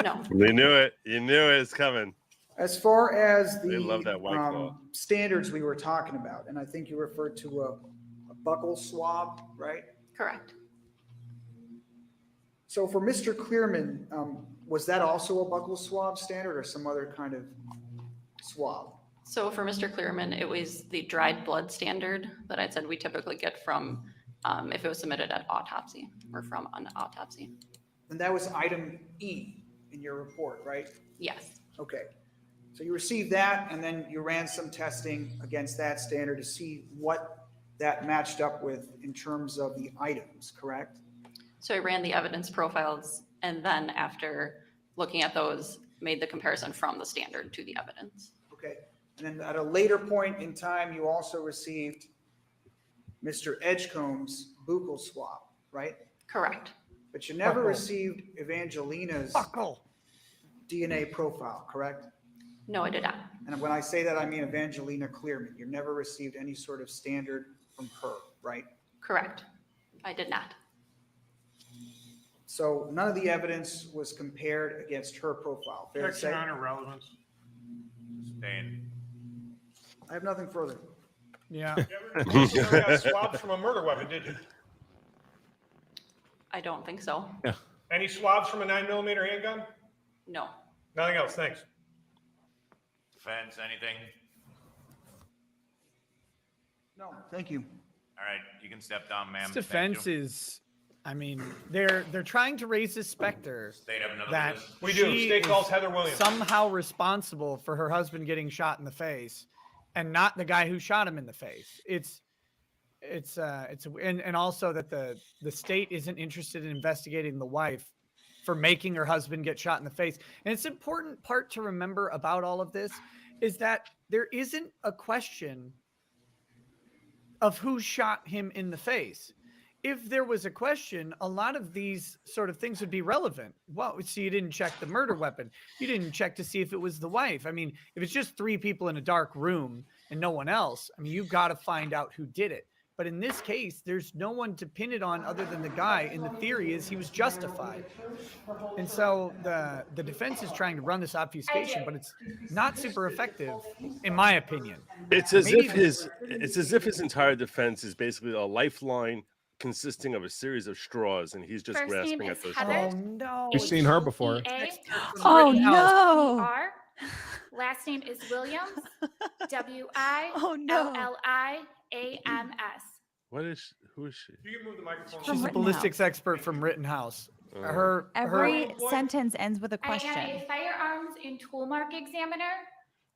No. You knew it. You knew it was coming. As far as They love that White Claw. standards we were talking about, and I think you referred to a buccal swab, right? Correct. So for Mr. Clearman, was that also a buccal swab standard or some other kind of swab? So for Mr. Clearman, it was the dried blood standard that I said we typically get from if it was submitted at autopsy or from an autopsy. And that was item E in your report, right? Yes. Okay. So you received that, and then you ran some testing against that standard to see what that matched up with in terms of the items, correct? So I ran the evidence profiles, and then after looking at those, made the comparison from the standard to the evidence. Okay. And then at a later point in time, you also received Mr. Edgecomb's buccal swab, right? Correct. But you never Buccal. received Evangelina's DNA profile, correct? No, I did not. And when I say that, I mean Evangelina Clearman. You never received any sort of standard from her, right? Correct. I did not. So none of the evidence was compared against her profile. Fair to Objection say? on irrelevance. Sustained. I have nothing further. Yeah. You never got swabs from a murder weapon, did you? I don't think so. Any swabs from a 9mm handgun? No. Nothing else, thanks. Defense, anything? No, thank you. All right, you can step down, ma'am. This Thank defense you. is, I mean, they're trying to raise this specter State have another that witness. We do. she State is calls Heather Williams. somehow responsible for her husband getting shot in the face, and not the guy who shot him in the face. And also that the state isn't interested in investigating the wife for making her husband get shot in the face. And it's an important part to remember about all of this is that there isn't a question of who shot him in the face. If there was a question, a lot of these sort of things would be relevant. Well, so you didn't check the murder weapon. You didn't check to see if it was the wife. I mean, if it's just three people in a dark room and no one else, I mean, you've got to find out who did it. But in this case, there's no one to pin it on other than the guy. And the theory is he was justified. And so the defense is trying to run this obfuscation, but it's not super effective, in my opinion. It's as Maybe if his entire defense is basically a lifeline consisting of a series of straws, and he's just First name grasping at is those Heather. straws. Oh, no. We've seen her before. E-A, Oh, Rittenhouse. no. R. Last name is Williams. Oh, no. WILLIAMS. Who is she? You can move the microphone. From She's a Rittenhouse. ballistics expert from Rittenhouse. Her Every sentence ends with a I am question. a firearms and tool mark examiner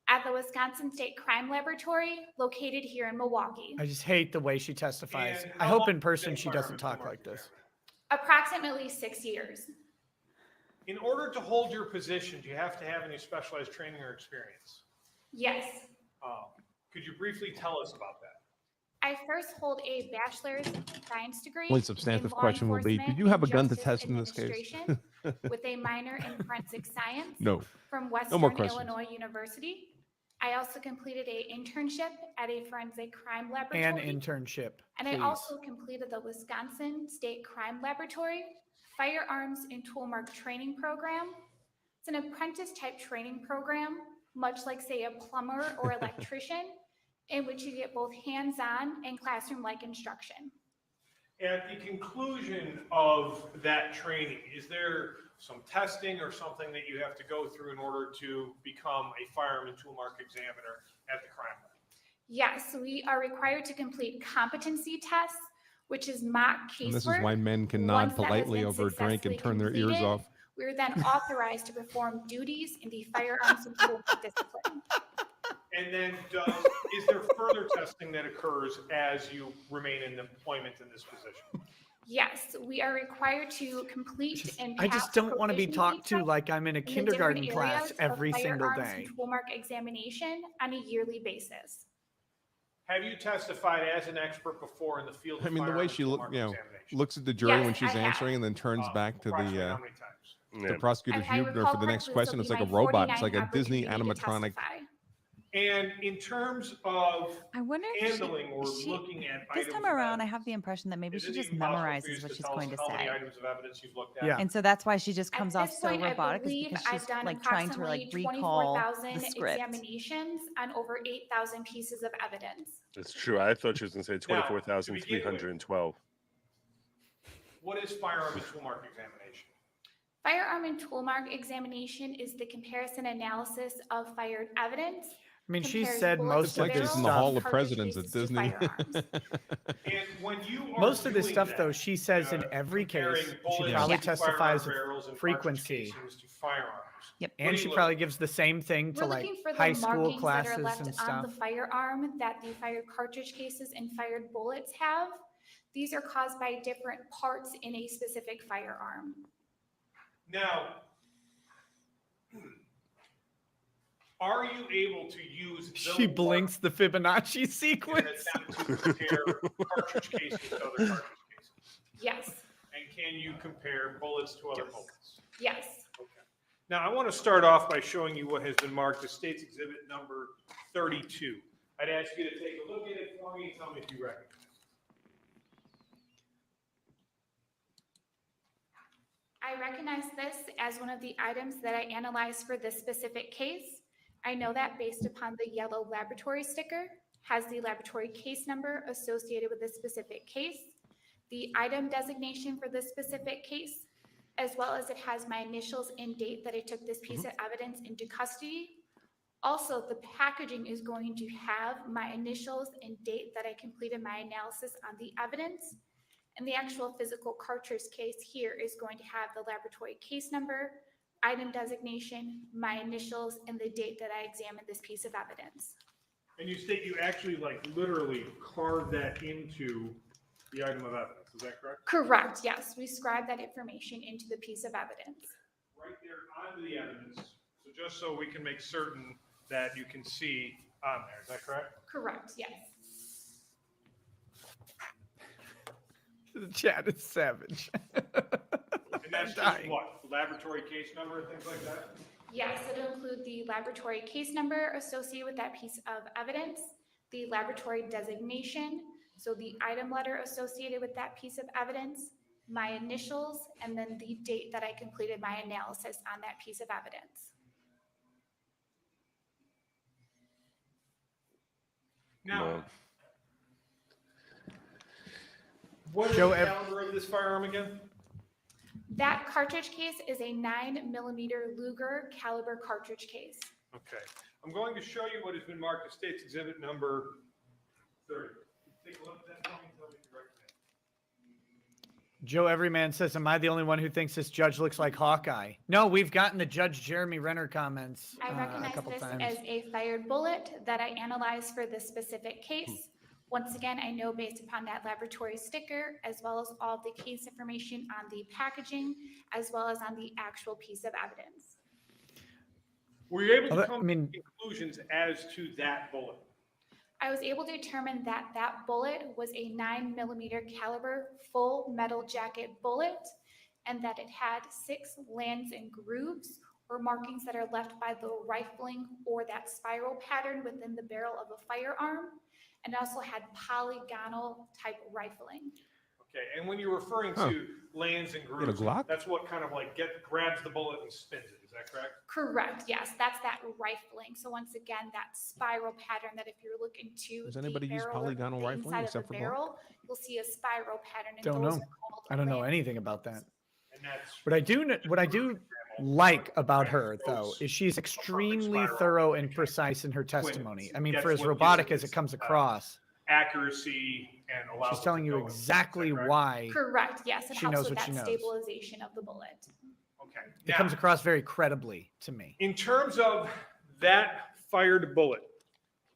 at the Wisconsin State Crime Laboratory located here in Milwaukee. I just hate the way she testifies. And I how hope long in has person been she doesn't firearms talk like this. Approximately 6 years. In order to hold your position, do you have to have any specialized training or experience? Yes. Could you briefly tell us about that? I first hold a bachelor's science degree Only substantive in law question will be, enforcement did you have a and gun to justice test in this case? administration with a minor in forensic science No. from No Western more questions. Illinois University. I also completed an internship at a forensic crime laboratory. An internship, And please. I also completed the Wisconsin State Crime Laboratory Firearms and Tool Mark Training Program. It's an apprentice type training program, much like, say, a plumber or electrician, in which you get both hands-on and classroom-like instruction. At the conclusion of that training, is there some testing or something that you have to go through in order to become a firearm and tool mark examiner at the crime lab? Yes, we are required to complete competency tests, which is mock casework. And this is why men can Once nod that has politely been over a drink and successfully turn their ears completed, off. We are then authorized to perform duties in the firearms and tool mark discipline. And then is there further testing that occurs as you remain in employment in this position? Yes, we are required to complete and I pass just don't want to be proficiency talked to tests like I'm in a in the kindergarten different class areas of every single firearms day. and tool mark examination on a yearly basis. Have you testified as an expert before in the field of I mean, the way firearms she and tool look, mark you know, examination? looks at the jury Yes, when she's I have. answering and then turns back to Approximately the how many times? prosecutor's If I Huebner recall for the next correctly, question. this It's will like a be my robot. It's like 49th a Disney opportunity to animatronic. testify. And in terms of I wonder if handling or looking at this items time of around, I evidence, have the impression that maybe is she it just even possible for you memorizes what to she's tell us going to how many say. items of evidence you've looked at? Yeah. And so that's why she just comes At off this so point, robotic, I is believe because I've she's done like trying to like approximately recall 24,000 the script. examinations on over 8,000 pieces of evidence. It's true. I thought she was going to say Now, 24,312. What is firearm and tool mark examination? Firearm and tool mark examination is the comparison analysis of fired evidence. I mean, she compares said bullets most to of this barrels in the stuff. Hall and of cartridge Presidents at cases to Disney. firearms. And when you are Most of this doing stuff, that, though, she says in every comparing case, she bullets probably to testifies firearm barrels and cartridge frequency. casings to firearms. Yep. What And do she you probably look- gives the same thing to We're like looking for the high school markings that classes are left and on stuff. the firearm that the fired cartridge cases and fired bullets have. These are caused by different parts in a specific firearm. Now, are you able to use She those blinks the Fibonacci markings in sequence. an attempt to compare cartridge casings to other cartridge cases? Yes, And can you compare bullets to other bullets? yes. Okay. Now, I want to start off by showing you what has been marked as State's Exhibit number 32. I'd ask you to take a look at it for me and tell me if you recognize it. I recognize this as one of the items that I analyzed for this specific case. I know that based upon the yellow laboratory sticker, has the laboratory case number associated with this specific case, the item designation for this specific case, as well as it has my initials and date that I took this piece of evidence into custody. Also, the packaging is going to have my initials and date that I completed my analysis on the evidence. And the actual physical cartridge case here is going to have the laboratory case number, item designation, my initials, and the date that I examined this piece of evidence. And you state you actually like literally carved that into the item of evidence, is that correct? Correct, yes. We scribed that information into the piece of evidence. Right there onto the evidence, so just so we can make certain that you can see on there, is that correct? Correct, yes. The chat is savage. And that's just dying. what, laboratory case number and things like that? Yes, it'll include the laboratory case number associated with that piece of evidence, the laboratory designation, so the item letter associated with that piece of evidence, my initials, and then the date that I completed my analysis on that piece of evidence. Now, what is Show the ev- caliber of this firearm again? That cartridge case is a 9mm Luger caliber cartridge case. Okay, I'm going to show you what has been marked as State's Exhibit number 30. Take a look at that for me and tell me if you recommend. Joe Everyman says, am I the only one who thinks this judge looks like Hawkeye? No, we've gotten the Judge Jeremy Renner comments I a recognize couple this times. as a fired bullet that I analyzed for this specific case. Once again, I know based upon that laboratory sticker, as well as all the case information on the packaging, as well as on the actual piece of evidence. Were you able Well, to that- come I mean- to conclusions as to that bullet? I was able to determine that that bullet was a 9mm caliber full metal jacket bullet, and that it had 6 lands and grooves or markings that are left by the rifling or that spiral pattern within the barrel of a firearm, and also had polygonal type rifling. Okay, and when you're referring to lands and a grooves, Glock? that's what kind of like grabs the bullet and spins it. Is that correct? Correct, yes, that's that rifling. So once again, that spiral pattern that if you're looking to Does the anybody use barrel or polygonal the rifling inside of except the for Glock? barrel, you'll see a spiral pattern. And Don't those know. are called I don't know land anything about that. And that's What I do like about her though is she's extremely thorough and precise in her testimony. I mean, for as robotic as it comes across, accuracy and allows she's it telling to you go in. exactly Is that correct? why Correct, yes, it She helps knows with what she that knows. stabilization of the bullet. Okay. it comes across very credibly to me. In terms of that fired bullet,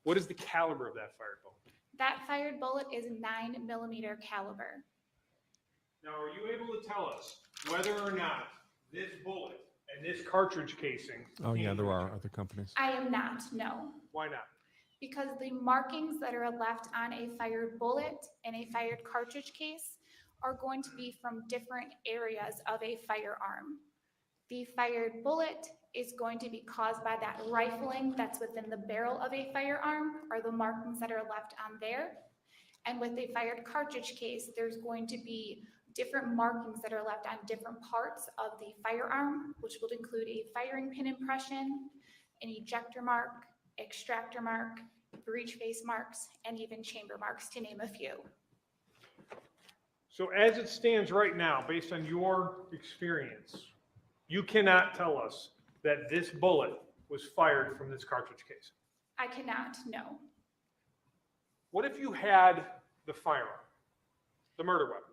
what is the caliber of that fired bullet? That fired bullet is 9mm caliber. Now, are you able to tell us whether or not this bullet and this cartridge casing? Oh yeah, there are other companies. I am not, no. Why not? Because the markings that are left on a fired bullet and a fired cartridge case are going to be from different areas of a firearm. The fired bullet is going to be caused by that rifling that's within the barrel of a firearm, or the markings that are left on there. And with a fired cartridge case, there's going to be different markings that are left on different parts of the firearm, which would include a firing pin impression, an ejector mark, extractor mark, breech face marks, and even chamber marks, to name a few. So as it stands right now, based on your experience, you cannot tell us that this bullet was fired from this cartridge case. I cannot, no. What if you had the firearm, the murder weapon?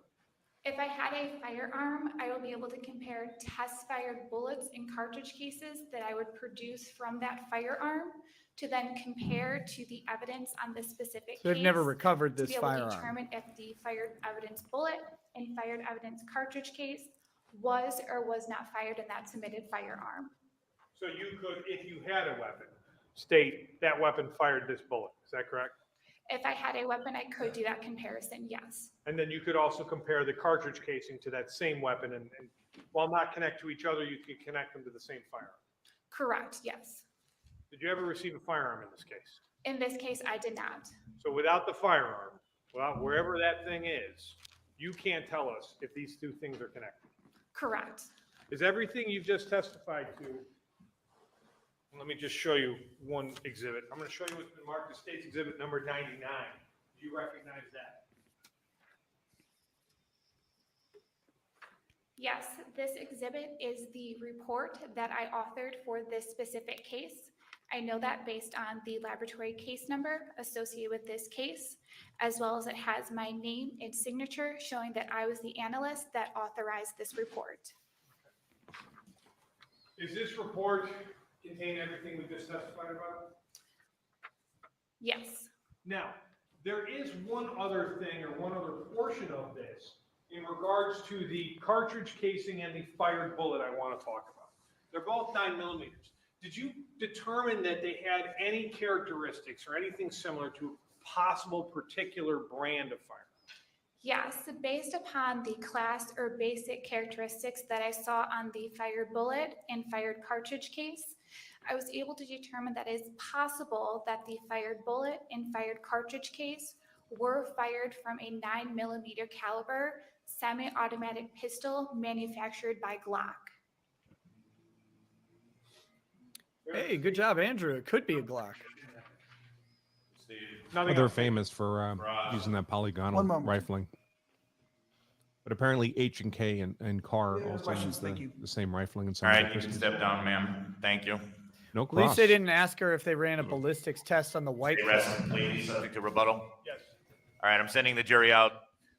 If I had a firearm, I will be able to compare test-fired bullets and cartridge cases that I would produce from that firearm to then compare to the evidence on this specific So they've never case recovered to this be able to firearm. determine if the fired evidence bullet and fired evidence cartridge case was or was not fired in that submitted firearm. So you could, if you had a weapon, state that weapon fired this bullet. Is that correct? If I had a weapon, I could do that comparison, yes. And then you could also compare the cartridge casing to that same weapon, and while not connect to each other, you could connect them to the same firearm. Correct, yes. Did you ever receive a firearm in this case? In this case, I did not. So without the firearm, without wherever that thing is, you can't tell us if these two things are connected. Correct. Is everything you've just testified to? Let me just show you one exhibit. I'm going to show you what's been marked as State's Exhibit number 99. Do you recognize that? Yes, this exhibit is the report that I authored for this specific case. I know that based on the laboratory case number associated with this case, as well as it has my name and signature showing that I was the analyst that authorized this report. Is this report contain everything we just testified about? Yes. Now, there is one other thing or one other portion of this in regards to the cartridge casing and the fired bullet I want to talk about. They're both 9mm. Did you determine that they had any characteristics or anything similar to a possible particular brand of firearm? Yes, based upon the class or basic characteristics that I saw on the fired bullet and fired cartridge case, I was able to determine that it is possible that the fired bullet and fired cartridge case were fired from a 9mm caliber semi-automatic pistol manufactured by Glock. Hey, good job, Andrew. It could be a Glock. Well, they're famous for using that polygonal rifling. But apparently H&K and Carr also questions. use the same rifling. And All right, you can step down, ma'am. Thank you. No At least cross. they didn't ask her if they ran a ballistics test on the white. Stay rested, please, subject to rebuttal. Yes. All right, I'm sending the jury out.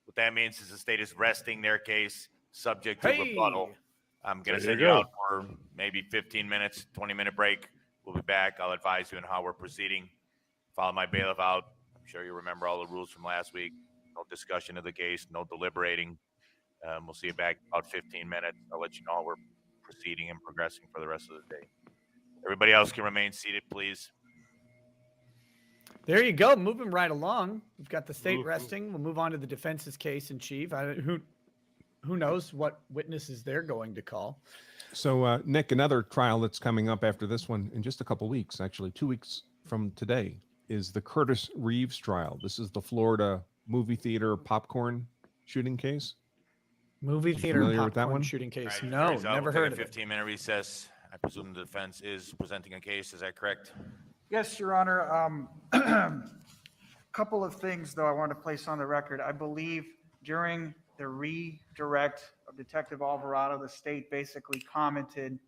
What that means is the state is resting their case subject to rebuttal. I'm going to There send you you go. out for maybe 15 minutes, 20-minute break. We'll be back. I'll advise you on how we're proceeding. Follow my bailiff out. I'm sure you remember all the rules from last week. No discussion of the case, no deliberating. We'll see you back in about 15 minutes. I'll let you know how we're proceeding and progressing for the rest of the day. Everybody else can remain seated, please. There you go. Moving right along. We've got the state Mhm. resting. We'll move on to the defense's case in chief. Who knows what witnesses they're going to call. So, Nick, another trial that's coming up after this one in just a couple weeks, actually 2 weeks from today, is the Curtis Reeves trial. This is the Florida movie theater popcorn shooting case. Movie theater familiar with that popcorn one? shooing case. All right, No, jury's out. never We'll heard take of a it. 15-minute recess. I presume the defense is presenting a case. Is that correct? Yes, Your Honor. A couple of things, though, I want to place on the record. I believe during the redirect of Detective Alvarado, the state basically commented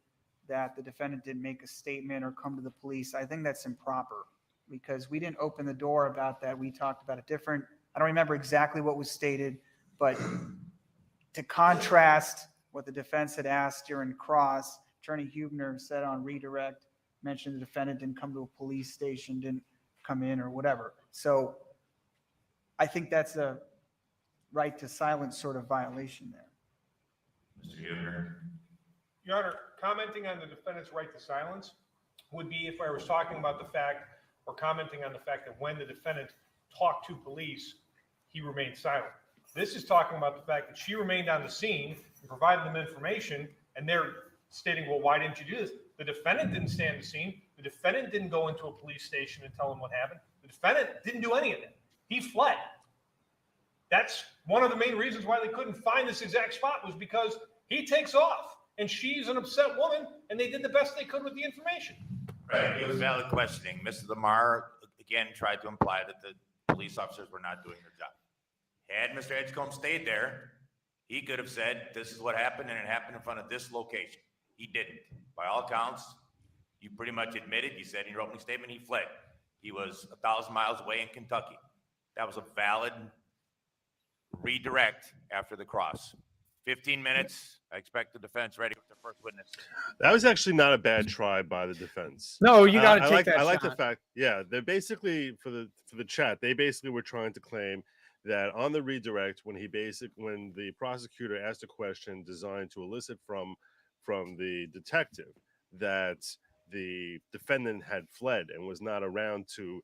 that the defendant didn't make a statement or come to the police. I think that's improper because we didn't open the door about that. We talked about a different, I don't remember exactly what was stated, but to contrast what the defense had asked during cross, Attorney Huebner said on redirect, mentioned the defendant didn't come to a police station, didn't come in or whatever. So I think that's a right to silence sort of violation there. Mr. Huebner. Your Honor, commenting on the defendant's right to silence would be if I was talking about the fact or commenting on the fact that when the defendant talked to police, he remained silent. This is talking about the fact that she remained on the scene and provided them information, and they're stating, well, why didn't you do this? The defendant didn't stay on the scene. The defendant didn't go into a police station and tell them what happened. The defendant didn't do any of it. He fled. That's one of the main reasons why they couldn't find this exact spot was because he takes off and she's an upset woman and they did the best they could with the information. Right. It was valid questioning. Mrs. Lamar again tried to imply that the police officers were not doing their job. Had Mr. Edgecomb stayed there, he could have said, this is what happened and it happened in front of this location. He didn't. By all accounts, you pretty much admitted, you said in your opening statement, he fled. He was 1,000 miles away in Kentucky. That was a valid redirect after the cross. 15 minutes. I expect the defense ready with the first witness. That was actually not a bad try by the defense. No, you got to take like, that I like shot. the fact, yeah, they're basically for the chat. They basically were trying to claim that on the redirect, when the prosecutor asked a question designed to elicit from the detective that the defendant had fled and was not around to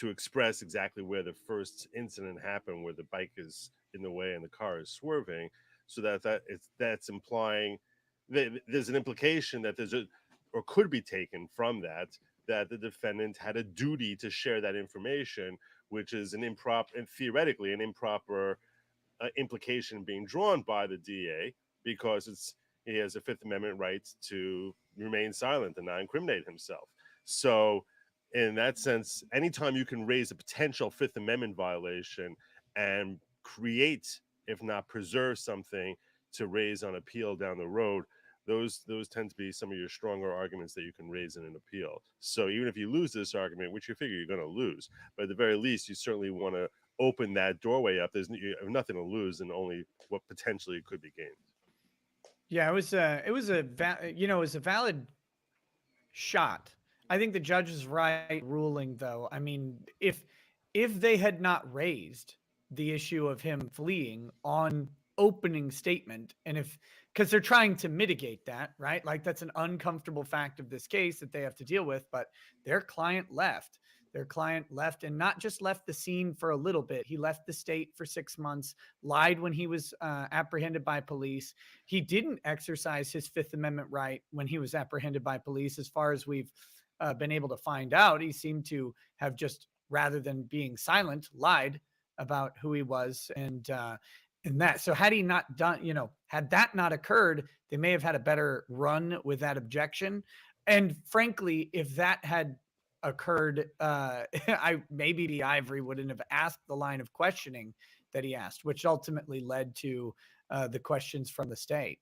express exactly where the first incident happened, where the bike is in the way and the car is swerving, so that's implying there's an implication that or could be taken from that the defendant had a duty to share that information, which is an improper and theoretically an improper implication being drawn by the DA because he has a Fifth Amendment right to remain silent and not incriminate himself. So in that sense, anytime you can raise a potential Fifth Amendment violation and create, if not preserve, something to raise on appeal down the road, those tend to be some of your stronger arguments that you can raise in an appeal. So even if you lose this argument, which you figure you're going to lose, but at the very least, you certainly want to open that doorway up. You have nothing to lose and only what potentially could be gained. Yeah, it was a valid shot. I think the judge is right ruling, though. I mean, if they had not raised the issue of him fleeing on opening statement, and because they're trying to mitigate that, right? Like that's an uncomfortable fact of this case that they have to deal with, but their client left. Their client left, and not just left the scene for a little bit. He left the state for 6 months, lied when he was apprehended by police. He didn't exercise his Fifth Amendment right when he was apprehended by police. As far as we've been able to find out, he seemed to have just, rather than being silent, lied about who he was and that. So had he not done, had that not occurred, they may have had a better run with that objection. And frankly, if that had occurred, maybe the Ivory wouldn't have asked the line of questioning that he asked, which ultimately led to the questions from the state.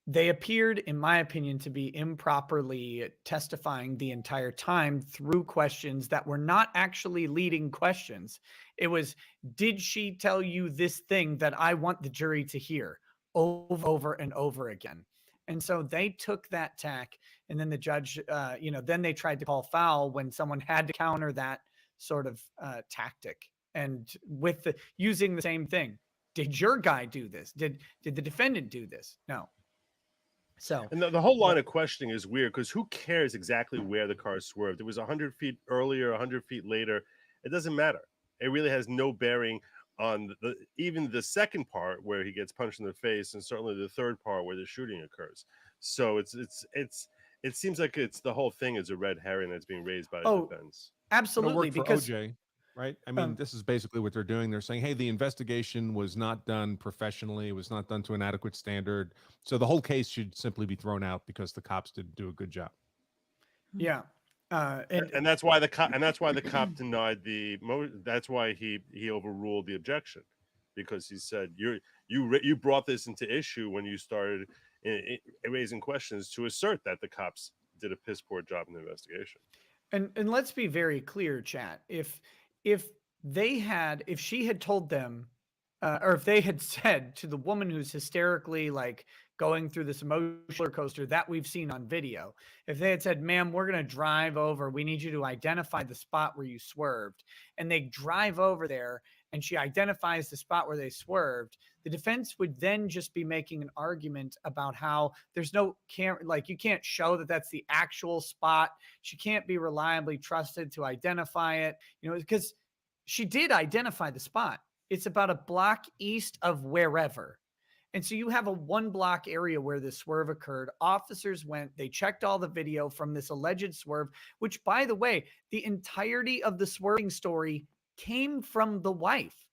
they appeared, in my opinion, to be improperly testifying the entire time through questions that were not actually leading questions. It was, did she tell you this thing that I want the jury to hear, over and over again? And so they took that tack, and then the judge, then they tried to call foul when someone had to counter that sort of tactic, and with using the same thing. Did your guy do this? Did the defendant do this? No. So, and the whole line of questioning is weird because who cares exactly where the car swerved? It was 100 feet earlier, 100 feet later. It doesn't matter. It really has no bearing on even the second part where he gets punched in the face, and certainly the third part where the shooting occurs. So it seems like the whole thing is a red herring that's being raised by the defense. Absolutely, because OJ, right? I mean, this is basically what they're doing. They're saying, hey, the investigation was not done professionally. It was not done to an adequate standard. So the whole case should simply be thrown out because the cops didn't do a good job. Yeah. And that's why the cop denied that's why he overruled the objection, because he said you brought this into issue when you started raising questions to assert that the cops did a piss poor job in the investigation. And let's be very clear, chat. If she had told them, or if they had said to the woman who's hysterically like going through this emotional roller coaster that we've seen on video, if they had said, ma'am, we're going to drive over, we need you to identify the spot where you swerved, and they drive over there and she identifies the spot where they swerved, the defense would then just be making an argument about how there's no camera, like you can't show that that's the actual spot. She can't be reliably trusted to identify it, because she did identify the spot. It's about a block east of wherever. And so you have a 1 block area where the swerve occurred. Officers went, they checked all the video from this alleged swerve, which, by the way, the entirety of the swerving story came from the wife.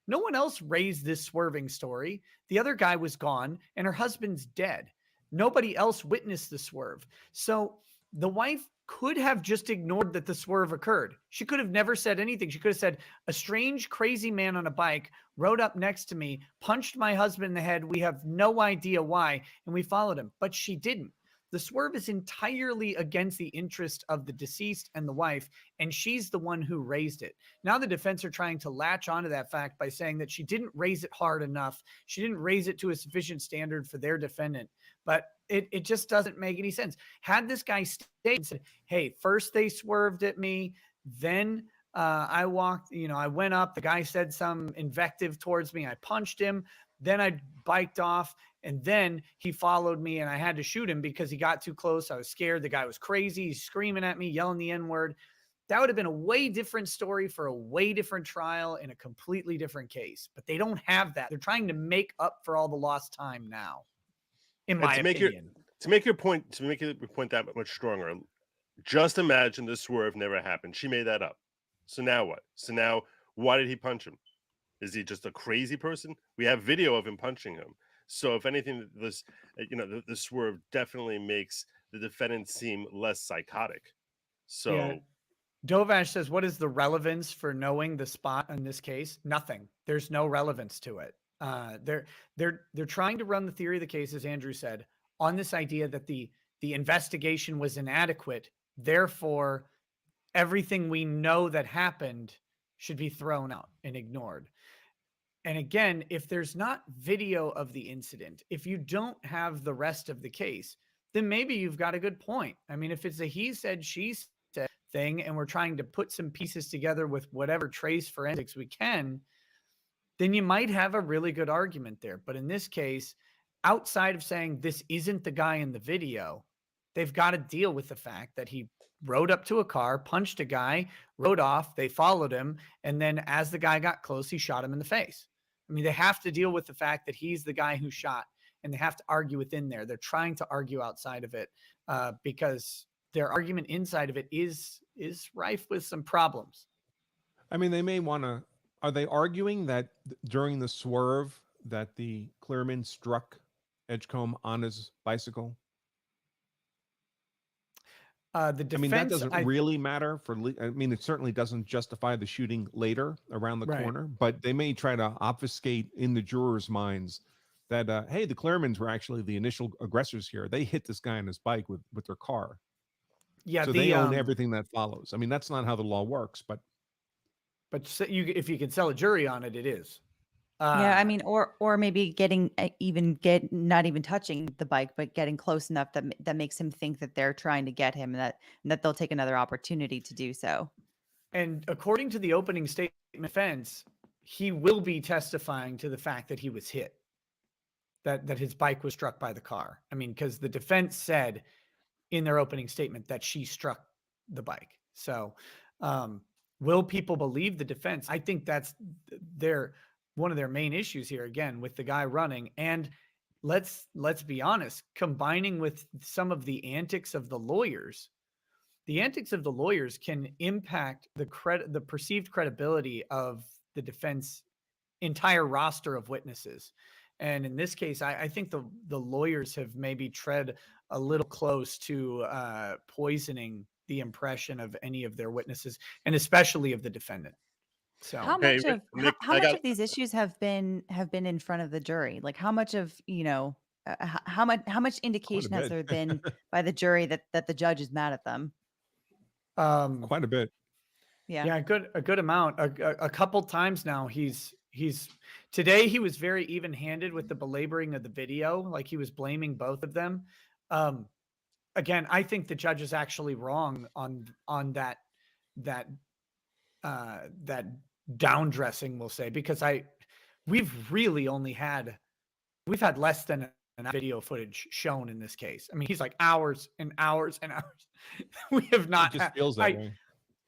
No one else raised this swerving story. The other guy was gone and her husband's dead. Nobody else witnessed the swerve. So the wife could have just ignored that the swerve occurred. She could have never said anything. She could have said, a strange, crazy man on a bike rode up next to me, punched my husband in the head. We have no idea why, and we followed him. But she didn't. The swerve is entirely against the interest of the deceased and the wife, and she's the one who raised it. Now the defense are trying to latch onto that fact by saying that she didn't raise it hard enough. She didn't raise it to a sufficient standard for their defendant. But it just doesn't make any sense. Had this guy stayed and said, hey, first they swerved at me, then I walked, I went up, the guy said some invective towards me, I punched him, then I biked off, and then he followed me and I had to shoot him because he got too close. I was scared. The guy was crazy. He's screaming at me, yelling the N-word. That would have been a way different story for a way different trial in a completely different case. But they don't have that. They're trying to make up for all the lost time now, in my opinion. To make your point that much stronger, just imagine the swerve never happened. She made that up. So now what? So now why did he punch him? Is he just a crazy person? We have video of him punching him. So if anything, this, the swerve definitely makes the defendant seem less psychotic. So yeah. Dovash says, what is the relevance for knowing the spot in this case? Nothing. There's no relevance to it. They're trying to run the theory of the case, as Andrew said, on this idea that the investigation was inadequate. Therefore, everything we know that happened should be thrown out and ignored. And again, if there's not video of the incident, if you don't have the rest of the case, then maybe you've got a good point. I mean, if it's a he said, she said thing, and we're trying to put some pieces together with whatever trace forensics we can, then you might have a really good argument there. But in this case, outside of saying this isn't the guy in the video, they've got to deal with the fact that he rode up to a car, punched a guy, rode off, they followed him, and then as the guy got close, he shot him in the face. I mean, they have to deal with the fact that he's the guy who shot, and they have to argue within there. They're trying to argue outside of it because their argument inside of it is rife with some problems. I mean, they may want to, are they arguing that during the swerve that the clearman struck Edgecomb on his bicycle? The defense, I mean, that doesn't really matter I mean, it certainly doesn't justify the shooting later around the corner, but they may try to obfuscate in the jurors' minds that hey, the Claremans were actually the initial aggressors here. They hit this guy on his bike with their car. Yeah, So they own everything that follows. I mean, that's not how the law works, but if you can sell a jury on it, it is. Yeah, I mean, or maybe getting not even touching the bike, but getting close enough that makes him think that they're trying to get him, and that they'll take another opportunity to do so. And according to the opening statement defense, he will be testifying to the fact that he was hit, that his bike was struck by the car. I mean, because the defense said in their opening statement that she struck the bike. So, will people believe the defense? I think that's one of their main issues here, again, with the guy running. And let's be honest, combining with some of the antics of the lawyers can impact the perceived credibility of the defense entire roster of witnesses. And in this case, I think the lawyers have maybe tread a little close to poisoning the impression of any of their witnesses, and especially of the defendant. So How much of these issues have been in front of the jury? Like how much of, how much indication has there been by the jury that the judge is mad at them? Quite a bit. Yeah, a good amount. A couple times now he's today he was very even-handed with the belaboring of the video, like he was blaming both of them. Again, I think the judge is actually wrong on that down dressing, we'll say, because we've had less than an video footage shown in this case. I mean, he's like hours and hours and hours. We have not. It just feels that way.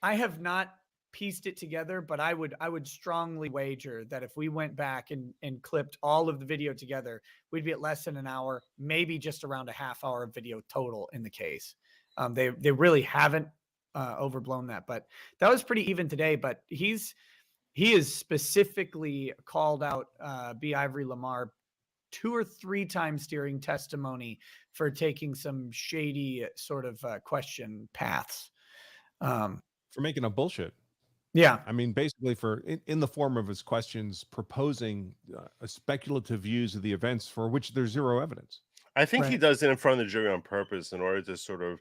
I have not pieced it together, but I would strongly wager that if we went back and clipped all of the video together, we'd be at less than an hour, maybe just around a half hour of video total in the case. They really haven't overblown that, but that was pretty even today. But he is specifically called out B. Ivory Lamar 2 or 3 times during testimony for taking some shady sort of question paths. For making up bullshit. Yeah. I mean, basically in the form of his questions, proposing speculative views of the events for which there's zero evidence. I think he does it in front of the jury on purpose in order to sort of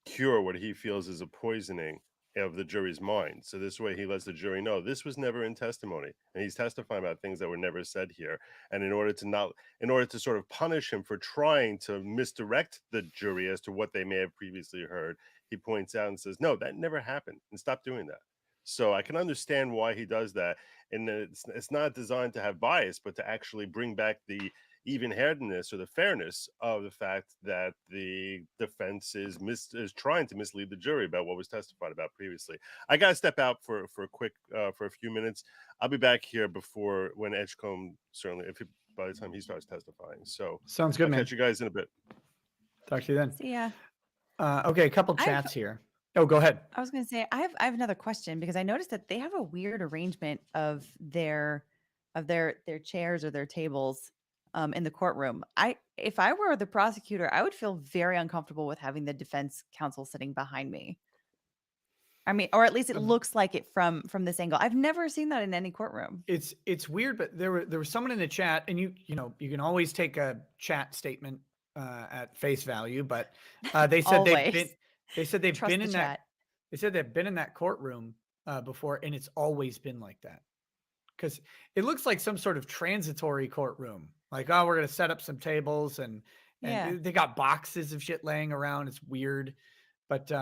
cure what he feels is a poisoning of the jury's mind. So this way he lets the jury know this was never in testimony, and he's testifying about things that were never said here. And in order to sort of punish him for trying to misdirect the jury as to what they may have previously heard, he points out and says, no, that never happened, and stop doing that. So I can understand why he does that. And it's not designed to have bias, but to actually bring back the even-handedness or the fairness of the fact that the defense is trying to mislead the jury about what was testified about previously. I got to step out for a few minutes. I'll be back here when Edgecomb, certainly, by the time he starts testifying. So sounds good, I'll man. catch you guys in a bit. Talk to you then. See ya. Okay, a couple chats here. Oh, go ahead. I was going to say I have another question, because I noticed that they have a weird arrangement of their chairs or their tables in the courtroom. If I were the prosecutor, I would feel very uncomfortable with having the defense counsel sitting behind me. I mean, or at least it looks like it from this angle. I've never seen that in any courtroom. It's weird, but there was someone in the chat, and you can always take a chat statement at face value, but they said they've been in that. They said they've been in that courtroom before, and it's always been like that. Because it looks like some sort of transitory courtroom. Like, oh, we're gonna set up some tables, and they got boxes of shit laying around. It's weird, but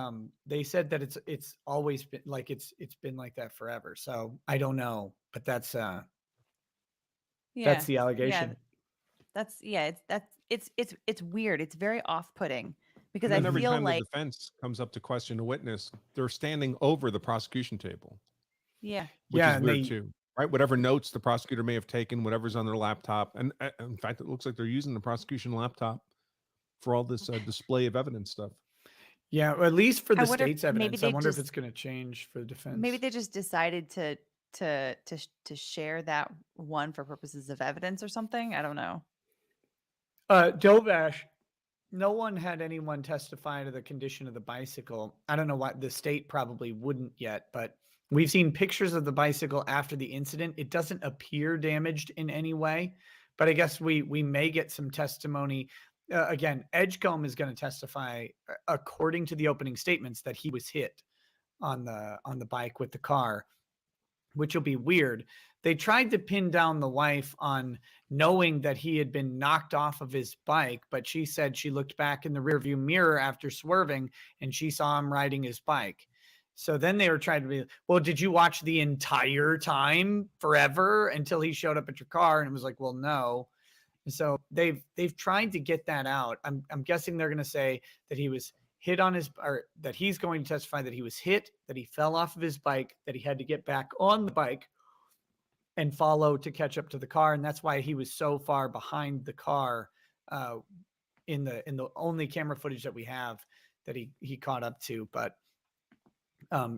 they said that it's always been like it's been like that forever. So I don't know, but that's the allegation. It's weird. It's very off-putting, because I every feel time like the defense comes up to question a witness, they're standing over the prosecution table. Yeah. Which is weird too. Right, whatever notes the prosecutor may have taken, whatever's on their laptop, and in fact, it looks like they're using the prosecution laptop for all this display of evidence stuff. Yeah, or at least for the state's evidence. I wonder if it's going to change for the defense. Maybe they just decided to share that one for purposes of evidence or something. I don't know. Dovash, no one had anyone testify to the condition of the bicycle. I don't know why the state probably wouldn't yet, but we've seen pictures of the bicycle after the incident. It doesn't appear damaged in any way, but I guess we may get some testimony. Again, Edgecomb is going to testify, according to the opening statements, that he was hit on the bike with the car, which will be weird. They tried to pin down the wife on knowing that he had been knocked off of his bike, but she said she looked back in the rearview mirror after swerving and she saw him riding his bike. So then they were trying to be, well, did you watch the entire time forever until he showed up at your car? And it was like, well, no. And so they've tried to get that out. I'm guessing they're going to say that he was hit on his, or that he's going to testify that he was hit, that he fell off of his bike, that he had to get back on the bike and follow to catch up to the car. And that's why he was so far behind the car in the only camera footage that we have that he caught up to. But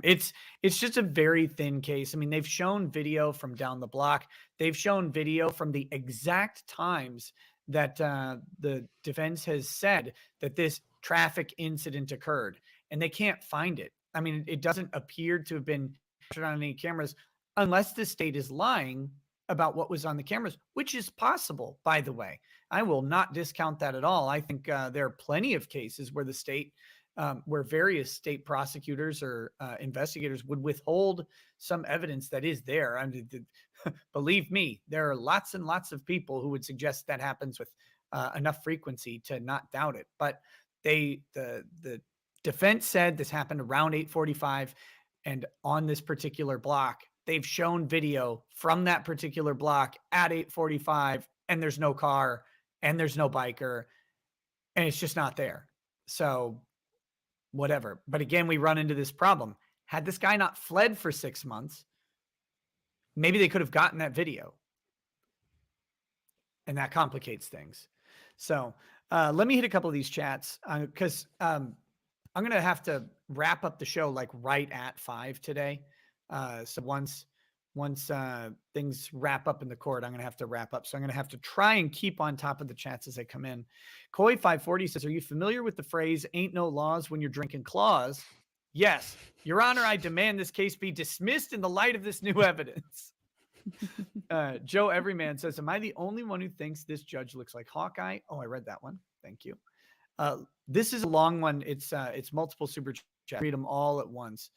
it's just a very thin case. I mean, they've shown video from down the block. They've shown video from the exact times that the defense has said that this traffic incident occurred, and they can't find it. I mean, it doesn't appear to have been captured on any cameras unless the state is lying about what was on the cameras, which is possible, by the way. I will not discount that at all. I think there are plenty of cases where the state, where various state prosecutors or investigators would withhold some evidence that is there. I mean, believe me, there are lots and lots of people who would suggest that happens with enough frequency to not doubt it. But the defense said this happened around 8:45, and on this particular block, they've shown video from that particular block at 8:45, and there's no car and there's no biker, and it's just not there. So whatever. But again, we run into this problem. Had this guy not fled for 6 months, maybe they could have gotten that video. And that complicates things. So let me hit a couple of these chats because I'm going to have to wrap up the show like right at 5 today. So once things wrap up in the court, I'm going to have to wrap up. So I'm going to have to try and keep on top of the chats as they come in. Koi 540 says, are you familiar with the phrase ain't no laws when you're drinking claws? Yes, Your Honor, I demand this case be dismissed in the light of this new evidence. Joe Everyman says, am I the only one who thinks this judge looks like Hawkeye? Oh, I read that one. Thank you. This is a long one. It's multiple super chat. Read them all at once.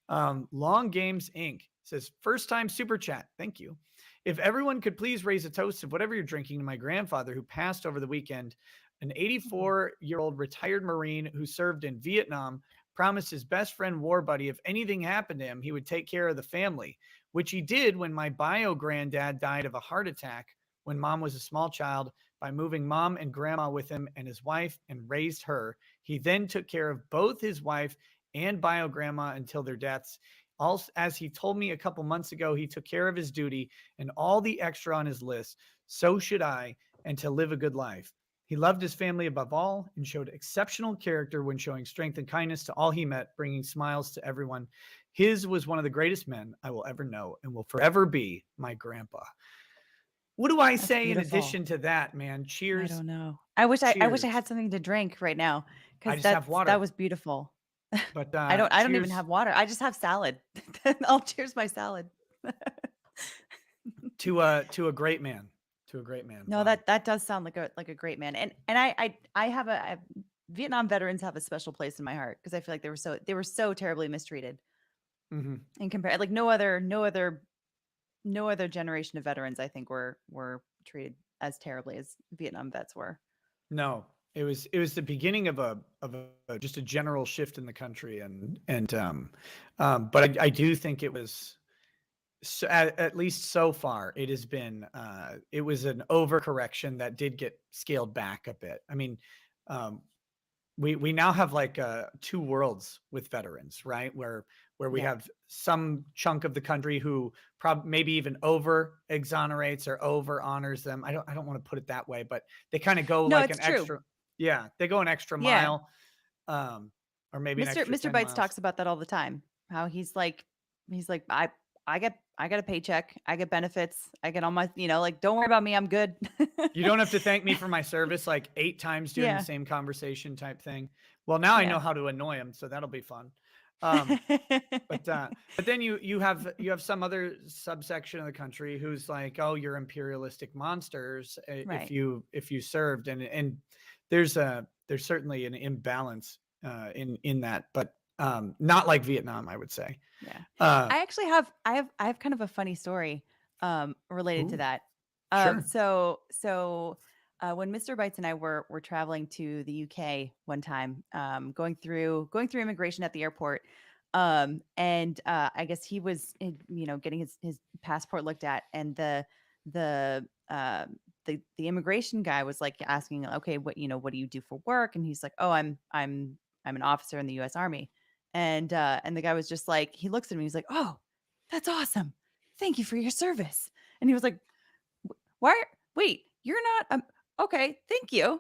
Long Games Inc. says, first time super chat. Thank you. If everyone could please raise a toast of whatever you're drinking to my grandfather who passed over the weekend, an 84-year-old retired Marine who served in Vietnam, promised his best friend war buddy if anything happened to him, he would take care of the family, which he did when my bio granddad died of a heart attack when mom was a small child by moving mom and grandma with him and his wife and raised her. He then took care of both his wife and bio grandma until their deaths. Also, as he told me a couple months ago, he took care of his duty and all the extra on his list. So should I, and to live a good life. He loved his family above all and showed exceptional character when showing strength and kindness to all he met, bringing smiles to everyone. His was one of the greatest men I will ever know and will forever be my grandpa. What do I say beautiful. in addition to that, man? Cheers. I don't know. I wish I Cheers. had something to drink right now I because just have water. that was beautiful. But I don't even cheers. have water. I just have salad. I'll cheers my salad. to a great man. To a great man. No, Wow. that does sound like a great man. And I have Vietnam veterans have a special place in my heart because I feel like they were so terribly mistreated. Mm-hmm. And compared, like no other generation of veterans, I think were treated as terribly as Vietnam vets were. No, it was the beginning of a just a general shift in the country, but I do think it was, so at least so far, it has been it was an overcorrection that did get scaled back a bit. I mean, we now have like two worlds with veterans, right? Where we have some chunk of the country who maybe even over exonerates or over honors them. I don't want to put it that way, but they kind of go like an extra. Yeah, they go an extra mile, or maybe Mr. Bites talks about that all the time. How he's like I get a paycheck, I get benefits, I get all my, like, don't worry about me, I'm good. You don't have to thank me for my service like 8 times during the same conversation type thing. Well, now I know how to annoy him, so that'll be fun. But then you have some other subsection of the country who's like, oh, you're imperialistic monsters Right. if you served, and there's certainly an imbalance in that, but not like Vietnam, I would say. Yeah. Uh, I actually I have kind of a funny story related to Ooh, that. sure. When Mr. Bites and I were traveling to the UK one time, going through immigration at the airport, and I guess he was getting his passport looked at, and the uh, the immigration guy was like asking, okay, what do you do for work? And he's like, oh, I'm an officer in the U.S. Army. And the guy was just like, he looks at me, he's like, oh, that's awesome, thank you for your service. And he was like, why? Wait, you're not okay, thank you,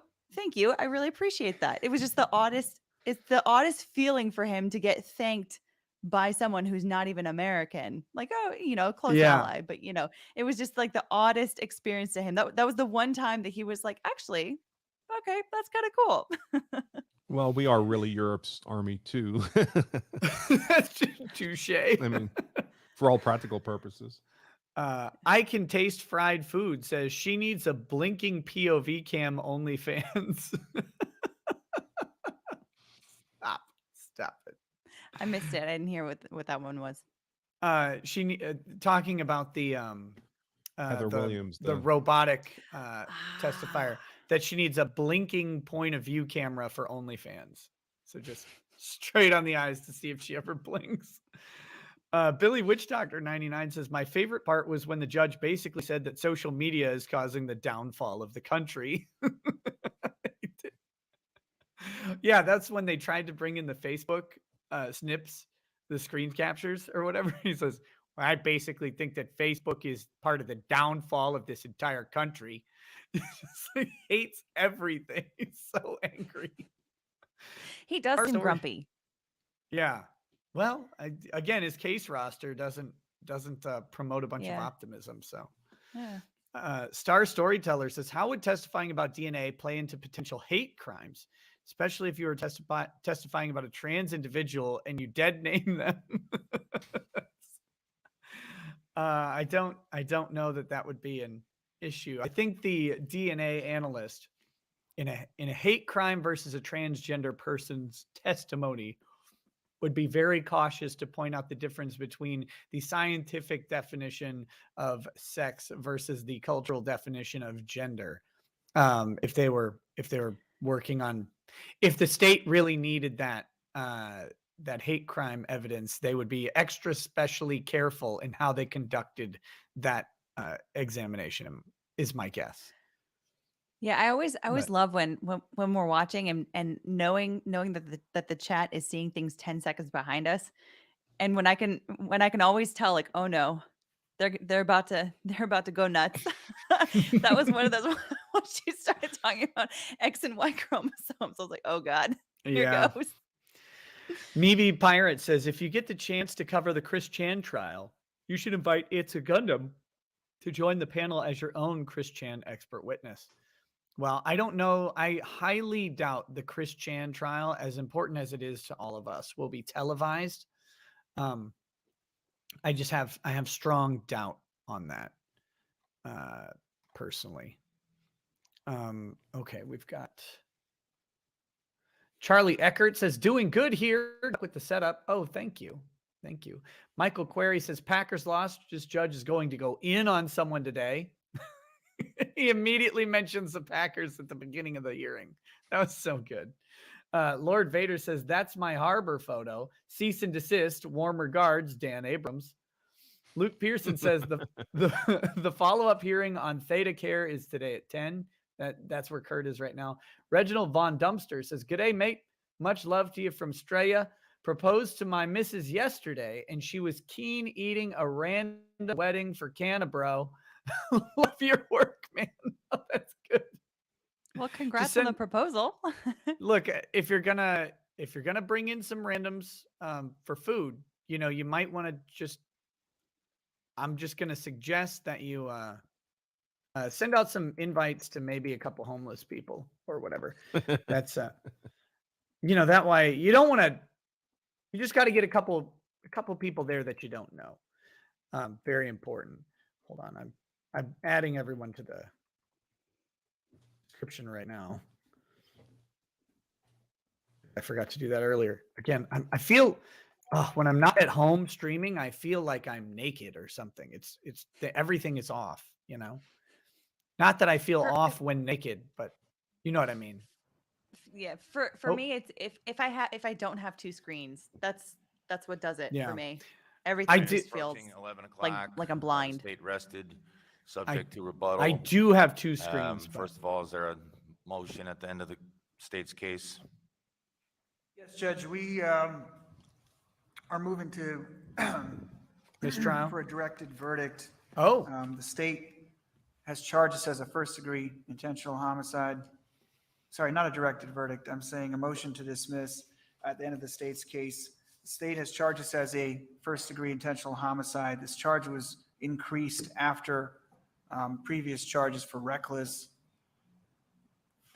I really appreciate that. It was just the oddest, it's the oddest feeling for him to get thanked by someone who's not even American, like, oh, close Yeah. ally. But it was just like the oddest experience to him. That was the one time that he was like, actually, okay, that's kind of cool. Well, we are really Europe's army too. Touche. I mean, for all practical purposes. I can taste fried food says she needs a blinking POV cam OnlyFans. Stop it. I missed it. I didn't hear what that one was. Talking about the Heather Williams, the robotic testifier, that she needs a blinking point of view camera for OnlyFans. So just straight on the eyes to see if she ever blinks. Billy Witch Doctor 99 says, my favorite part was when the judge basically said that social media is causing the downfall of the country. Yeah, that's when they tried to bring in the Facebook snips, the screen captures or whatever. He says, well, I basically think that Facebook is part of the downfall of this entire country. He hates everything. He's so angry. He does seem grumpy. Yeah. Well, again, his case roster doesn't promote a bunch of optimism. So, Star Storyteller says, how would testifying about DNA play into potential hate crimes, especially if you were testifying about a trans individual and you dead name them? I don't know that would be an issue. I think the DNA analyst in a hate crime versus a transgender person's testimony would be very cautious to point out the difference between the scientific definition of sex versus the cultural definition of gender. If they were working on, if the state really needed that hate crime evidence, they would be extra specially careful in how they conducted that examination, is my guess. Yeah, I always love when we're watching and knowing that the chat is seeing things 10 seconds behind us, and when I can always tell, like, oh no, they're about to go nuts. That was one of those when she started talking about X and Y chromosomes. I was like, oh god, here goes. Meeby Pirate says, if you get the chance to cover the Chris Chan trial, you should invite It's a Gundam to join the panel as your own Chris Chan expert witness. Well, I don't know. I highly doubt the Chris Chan trial, as important as it is to all of us, will be televised. I have strong doubt on that, personally. Okay, we've got Charlie Eckert says, doing good here with the setup. Oh, thank you. Thank you. Michael Query says, Packers lost. This judge is going to go in on someone today. He immediately mentions the Packers at the beginning of the hearing. That was so good. Lord Vader says, that's my harbor photo. Cease and desist. Warm regards, Dan Abrams. Luke Pearson says the follow-up hearing on Theta Care is today at 10. That's where Kurt is right now. Reginald Von Dumpster says, g'day, mate. Much love to you from Straya. Proposed to my missus yesterday, and she was keen eating a random wedding for Canabro. Love your work, man. Oh, that's good. Well, congrats on the proposal. Look, if you're gonna bring in some randoms for food, you might want to I'm just gonna suggest that you send out some invites to maybe a couple homeless people or whatever. That's that way you don't want to You just got to get a couple people there that you don't know. Very important. Hold on, I'm adding everyone to the description right now. I forgot to do that earlier. Again, I feel when I'm not at home streaming, I feel like I'm naked or something. Everything is off, you know. Not that I feel off when naked, but you know what I mean. Yeah, for me, it's if I don't have two screens, that's what does it for me. Everything just feels 11 like o'clock. I'm blind. State rested, subject to rebuttal. I do have two screens. First of all, is there a motion at the end of the state's case? Yes, Judge, we are moving to mistrial for a directed verdict. Oh. The state has charged us as a first-degree intentional homicide. Sorry, not a directed verdict. I'm saying a motion to dismiss at the end of the state's case. The state has charged us as a first-degree intentional homicide. This charge was increased after previous charges for reckless.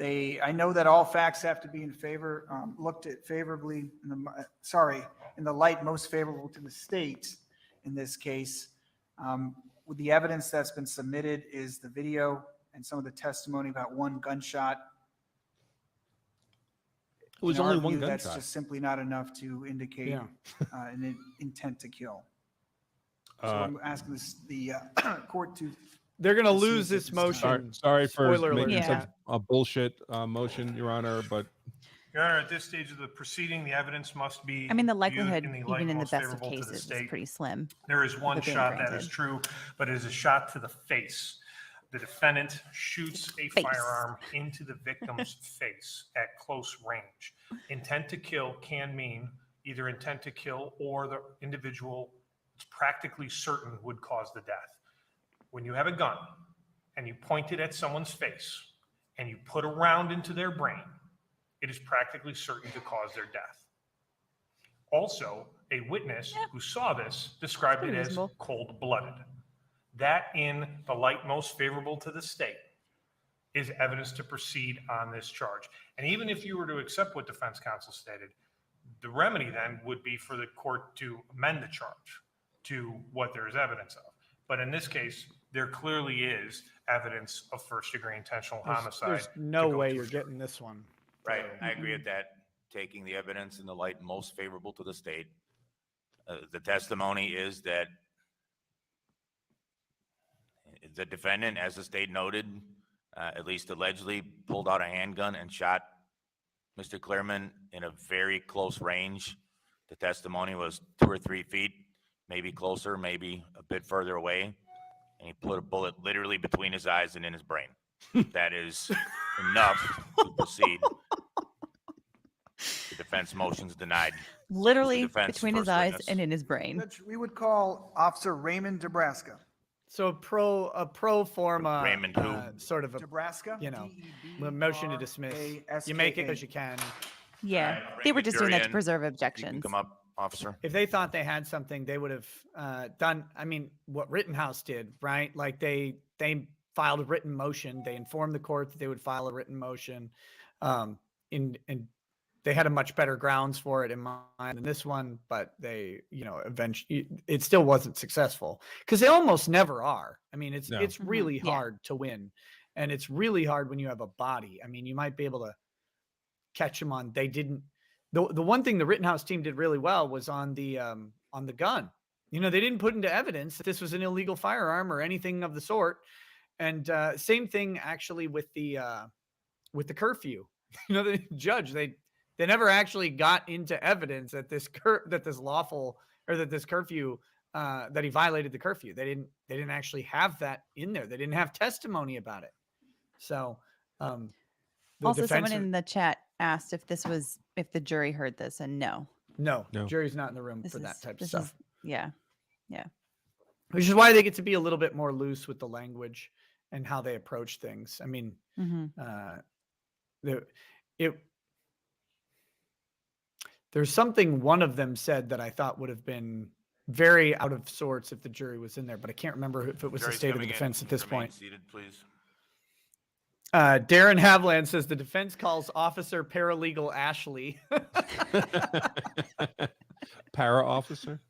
I know that all facts have to be in favor, looked at favorably, in the light most favorable to the state in this case. With the evidence that's been submitted is the video and some of the testimony about one gunshot. It was In our only one view, gunshot. That's just simply not enough to indicate an intent to kill. So I'm asking the court to. They're going to dismiss lose at this time. motion. Sorry for Spoiler alert. making such a bullshit motion, Your Honor, but Your Honor, at this stage of the proceeding, the evidence must be. I mean, the viewed likelihood, in the light even in the most best of favorable to the cases, is state. pretty slim. There is one of it being shot that granted. is true, but it is a shot to the face. The defendant shoots a Face. firearm into the victim's face at close range. Intent to kill can mean either intent to kill or the individual is practically certain would cause the death. When you have a gun and you point it at someone's face and you put a round into their brain, it is practically certain to cause their death. Also, a witness who saw this described it as reasonable. cold-blooded. That, in the light most favorable to the state, is evidence to proceed on this charge. And even if you were to accept what defense counsel stated, the remedy then would be for the court to amend the charge to what there is evidence of. But in this case, there clearly is evidence of first-degree intentional homicide. There's no to go way to a you're jury. getting this one. Right, I agree with that. Taking the evidence in the light most favorable to the state. The testimony is that the defendant, as the state noted, at least allegedly, pulled out a handgun and shot Mr. Clearman in a very close range. The testimony was 2 or 3 feet, maybe closer, maybe a bit further away. And he put a bullet literally between his eyes and in his brain. That is enough to proceed. The defense motion's denied. Literally defense between his first eyes witness. and in his brain. Judge, we would call Officer Raymond Nebraska. So a pro forma Raymond who? sort of a Nebraska? motion to dismiss. You make it because you can. Yeah, Right, they were bring just the doing that jury to in. preserve You can objections. come up, officer. If they thought they had something, they would have done. I mean, what Rittenhouse did, right? Like they filed a written motion. They informed the court that they would file a written motion, and they had a much better grounds for it in mind than this one. But they, eventually, it still wasn't successful because they almost never are. I mean, it's really hard to win, and it's really hard when you have a body. I mean, you might be able to catch them on. They didn't. The one thing the Rittenhouse team did really well was on the gun. They didn't put into evidence that this was an illegal firearm or anything of the sort. And same thing actually with the curfew. The judge, they never actually got into evidence that this curfew that he violated the curfew. They didn't actually have that in there. They didn't have testimony about it. So Also, someone in the chat asked if the jury heard this, and no, jury's not in the room for that type of stuff. Yeah. Which is why they get to be a little bit more loose with the language and how they approach things. I mean, there's something one of them said that I thought would have been very out of sorts if the jury was in there, but I can't remember if it was the Jury's state of the coming in. defense at this Remain point. seated, please. Darren Havland says the defense calls Officer Paralegal Ashley. para officer.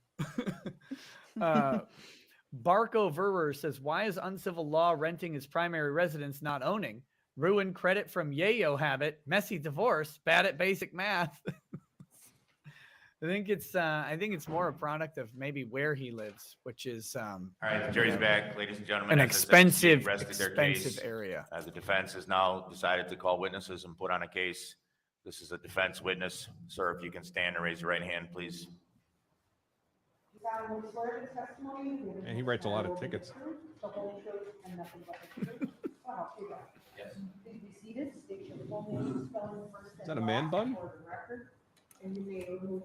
Barco Verwer says, why is uncivil law renting his primary residence not owning? Ruined credit from yayo habit, messy divorce, bad at basic math. I think it's more a product of maybe where he lives, which is All right, the jury's back, ladies and gentlemen. an As I said, the state expensive, rested their expensive case. area. The defense has now decided to call witnesses and put on a case. This is a defense witness. Sir, if you can stand and raise your right hand, please. And he writes a lot of tickets. The whole truth and nothing but the truth. Wow, you got it. Yes. Please be seated. State your full name, spelling first Is that a and man last bun? for the record. And you may remove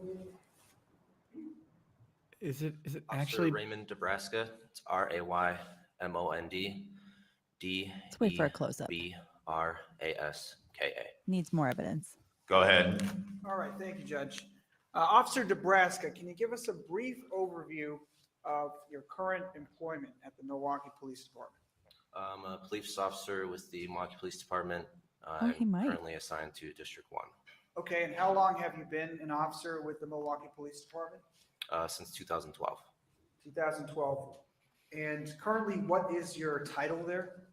Is it Officer actually Raymond Nebraska? It's RAYMOND Let's wait for a close-up. DEBRASKA. Needs more evidence. Go ahead. All right, thank you, Judge. Officer Nebraska, can you give us a brief overview of your current employment at the Milwaukee Police Department? I'm a police officer with the Milwaukee Police Department. He I'm might. currently assigned to District 1 Okay, and how long have you been an officer with the Milwaukee Police Department? since 2012. 2012. And currently, what is your title there?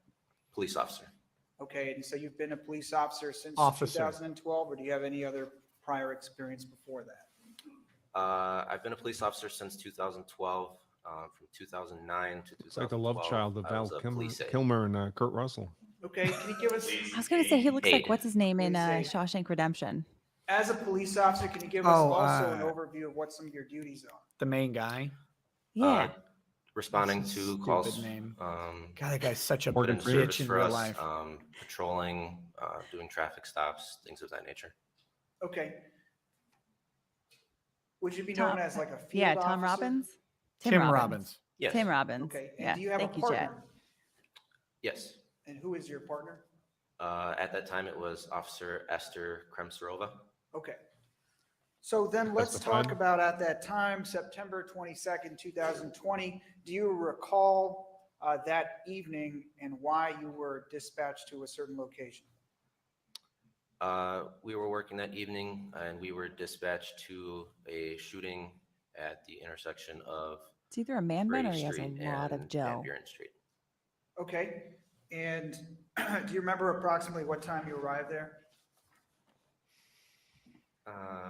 Police officer. Okay, and so you've been a police officer since Officer. 2012, or do you have any other prior experience before that? I've been a police officer since 2012. From 2009 to 2012. It's like the love child of I Val was a police aide. Kilmer and Kurt Russell. Okay, can you give us, I was going to say he looks like Aid. what's his name in Police aid. Shawshank Redemption. as a police officer, can you give us Oh, also an overview of what some of your duties are? the main guy? Yeah. Responding That's a to stupid calls. name. God, that guy's such a put in bitch service in for real us, life. patrolling, doing traffic stops, things of that nature. Okay. Would you be known as like a field Yeah, officer? Tom Robbins. Tim Robbins. Yes. Tim Robbins. Okay, and Yeah. do you have Thank a you, Jet. partner? Yes. And who is your partner? At that time, it was Officer Esther Kremsarova. Okay. So then let's Justified. talk about at that time, September 22nd, 2020. Do you recall that evening and why you were dispatched to a certain location? We were working that evening and we were dispatched to a shooting at the intersection of It's either a man bun or Brady he has a Street lot and of Joe. Van Buren Street. Okay. And do you remember approximately what time you arrived there?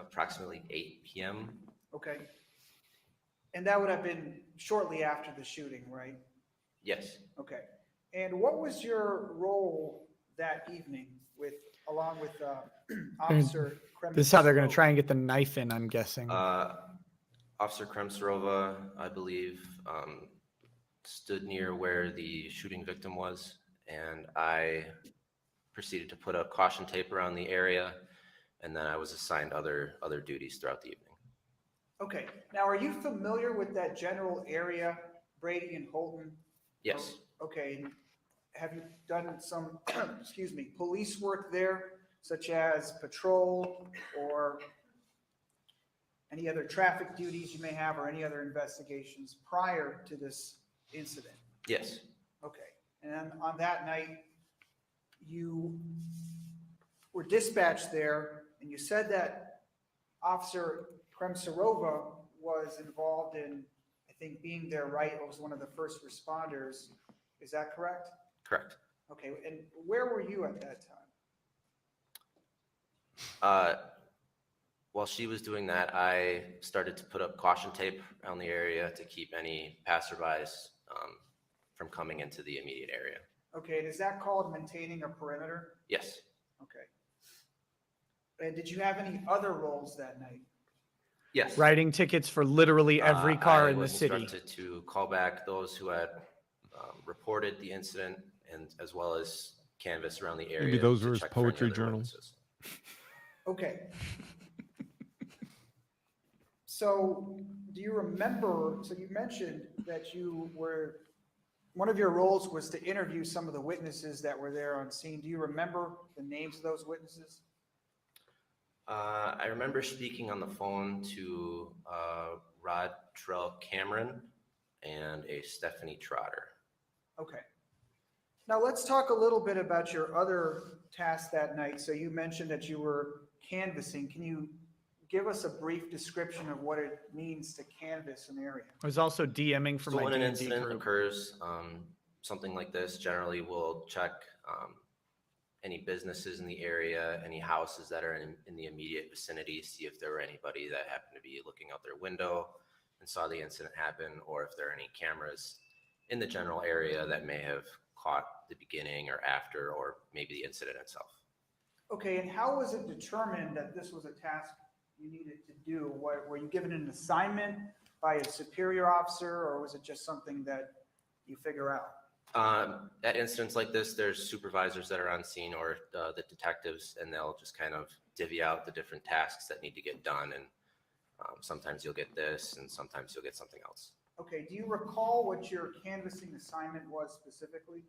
Approximately 8 p.m. Okay. And that would have been shortly after the shooting, right? Yes. Okay. And what was your role that evening along with Officer Kremsarova? This is how they're going to try and get the knife in, I'm guessing. Officer Kremsarova, I believe, stood near where the shooting victim was, and I proceeded to put a caution tape around the area, and then I was assigned other duties throughout the evening. Okay. Now, are you familiar with that general area, Brady and Holton? Yes. Okay. Have you done some, excuse me, police work there, such as patrol or any other traffic duties you may have or any other investigations prior to this incident? Yes. Okay. And then on that night, you were dispatched there and you said that Officer Kremsarova was involved in, I think, being there, right? It was one of the first responders. Is that correct? Correct. Okay. And where were you at that time? While she was doing that, I started to put up caution tape around the area to keep any passerbys from coming into the immediate area. Okay. And is that called maintaining a perimeter? Yes. Okay. And did you have any other roles that night? Yes. Writing tickets for literally every car in the city. I was instructed to call back those who had reported the incident, and as well as canvass around the area. Maybe those to were his check for any poetry other journals. witnesses. Okay. So do you remember, so you mentioned that one of your roles was to interview some of the witnesses that were there on scene. Do you remember the names of those witnesses? I remember speaking on the phone to Rod Trell Cameron and a Stephanie Trotter. Okay. Now let's talk a little bit about your other tasks that night. So you mentioned that you were canvassing. Can you give us a brief description of what it means to canvass an area? I was also DMing from So my when an D&D incident group. occurs, something like this, generally we'll check any businesses in the area, any houses that are in the immediate vicinity, see if there were anybody that happened to be looking out their window and saw the incident happen, or if there are any cameras in the general area that may have caught the beginning or after, or maybe the incident itself. Okay, and how was it determined that this was a task you needed to do? Were you given an assignment by a superior officer, or was it just something that you figure out? At incidents like this, there's supervisors that are on scene, or the detectives, and they'll just kind of divvy out the different tasks that need to get done. And sometimes you'll get this, and sometimes you'll get something else. Okay, do you recall what your canvassing assignment was specifically?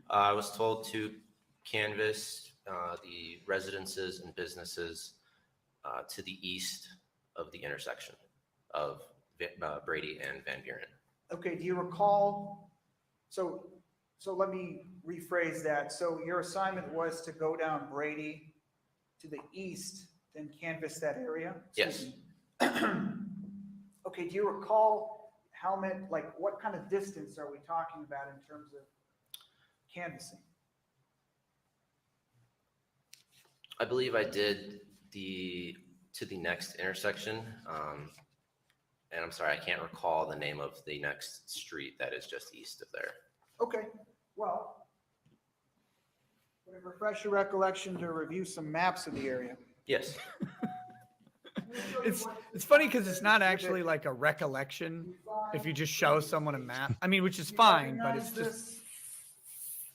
I was told to canvass the residences and businesses to the east of the intersection of Brady and Van Buren. Okay, do you recall, so let me rephrase that. So your assignment was to go down Brady to the east, then canvass that area? Yes. Okay, do you recall how many, like what kind of distance are we talking about in terms of canvassing? I believe I did to the next intersection. And I'm sorry, I can't recall the name of the next street that is just east of there. Okay, well, would it refresh your recollection to review some maps of the area? Yes. It's funny because it's not actually like a recollection if you just show someone a map. I mean, which is fine, but it's just,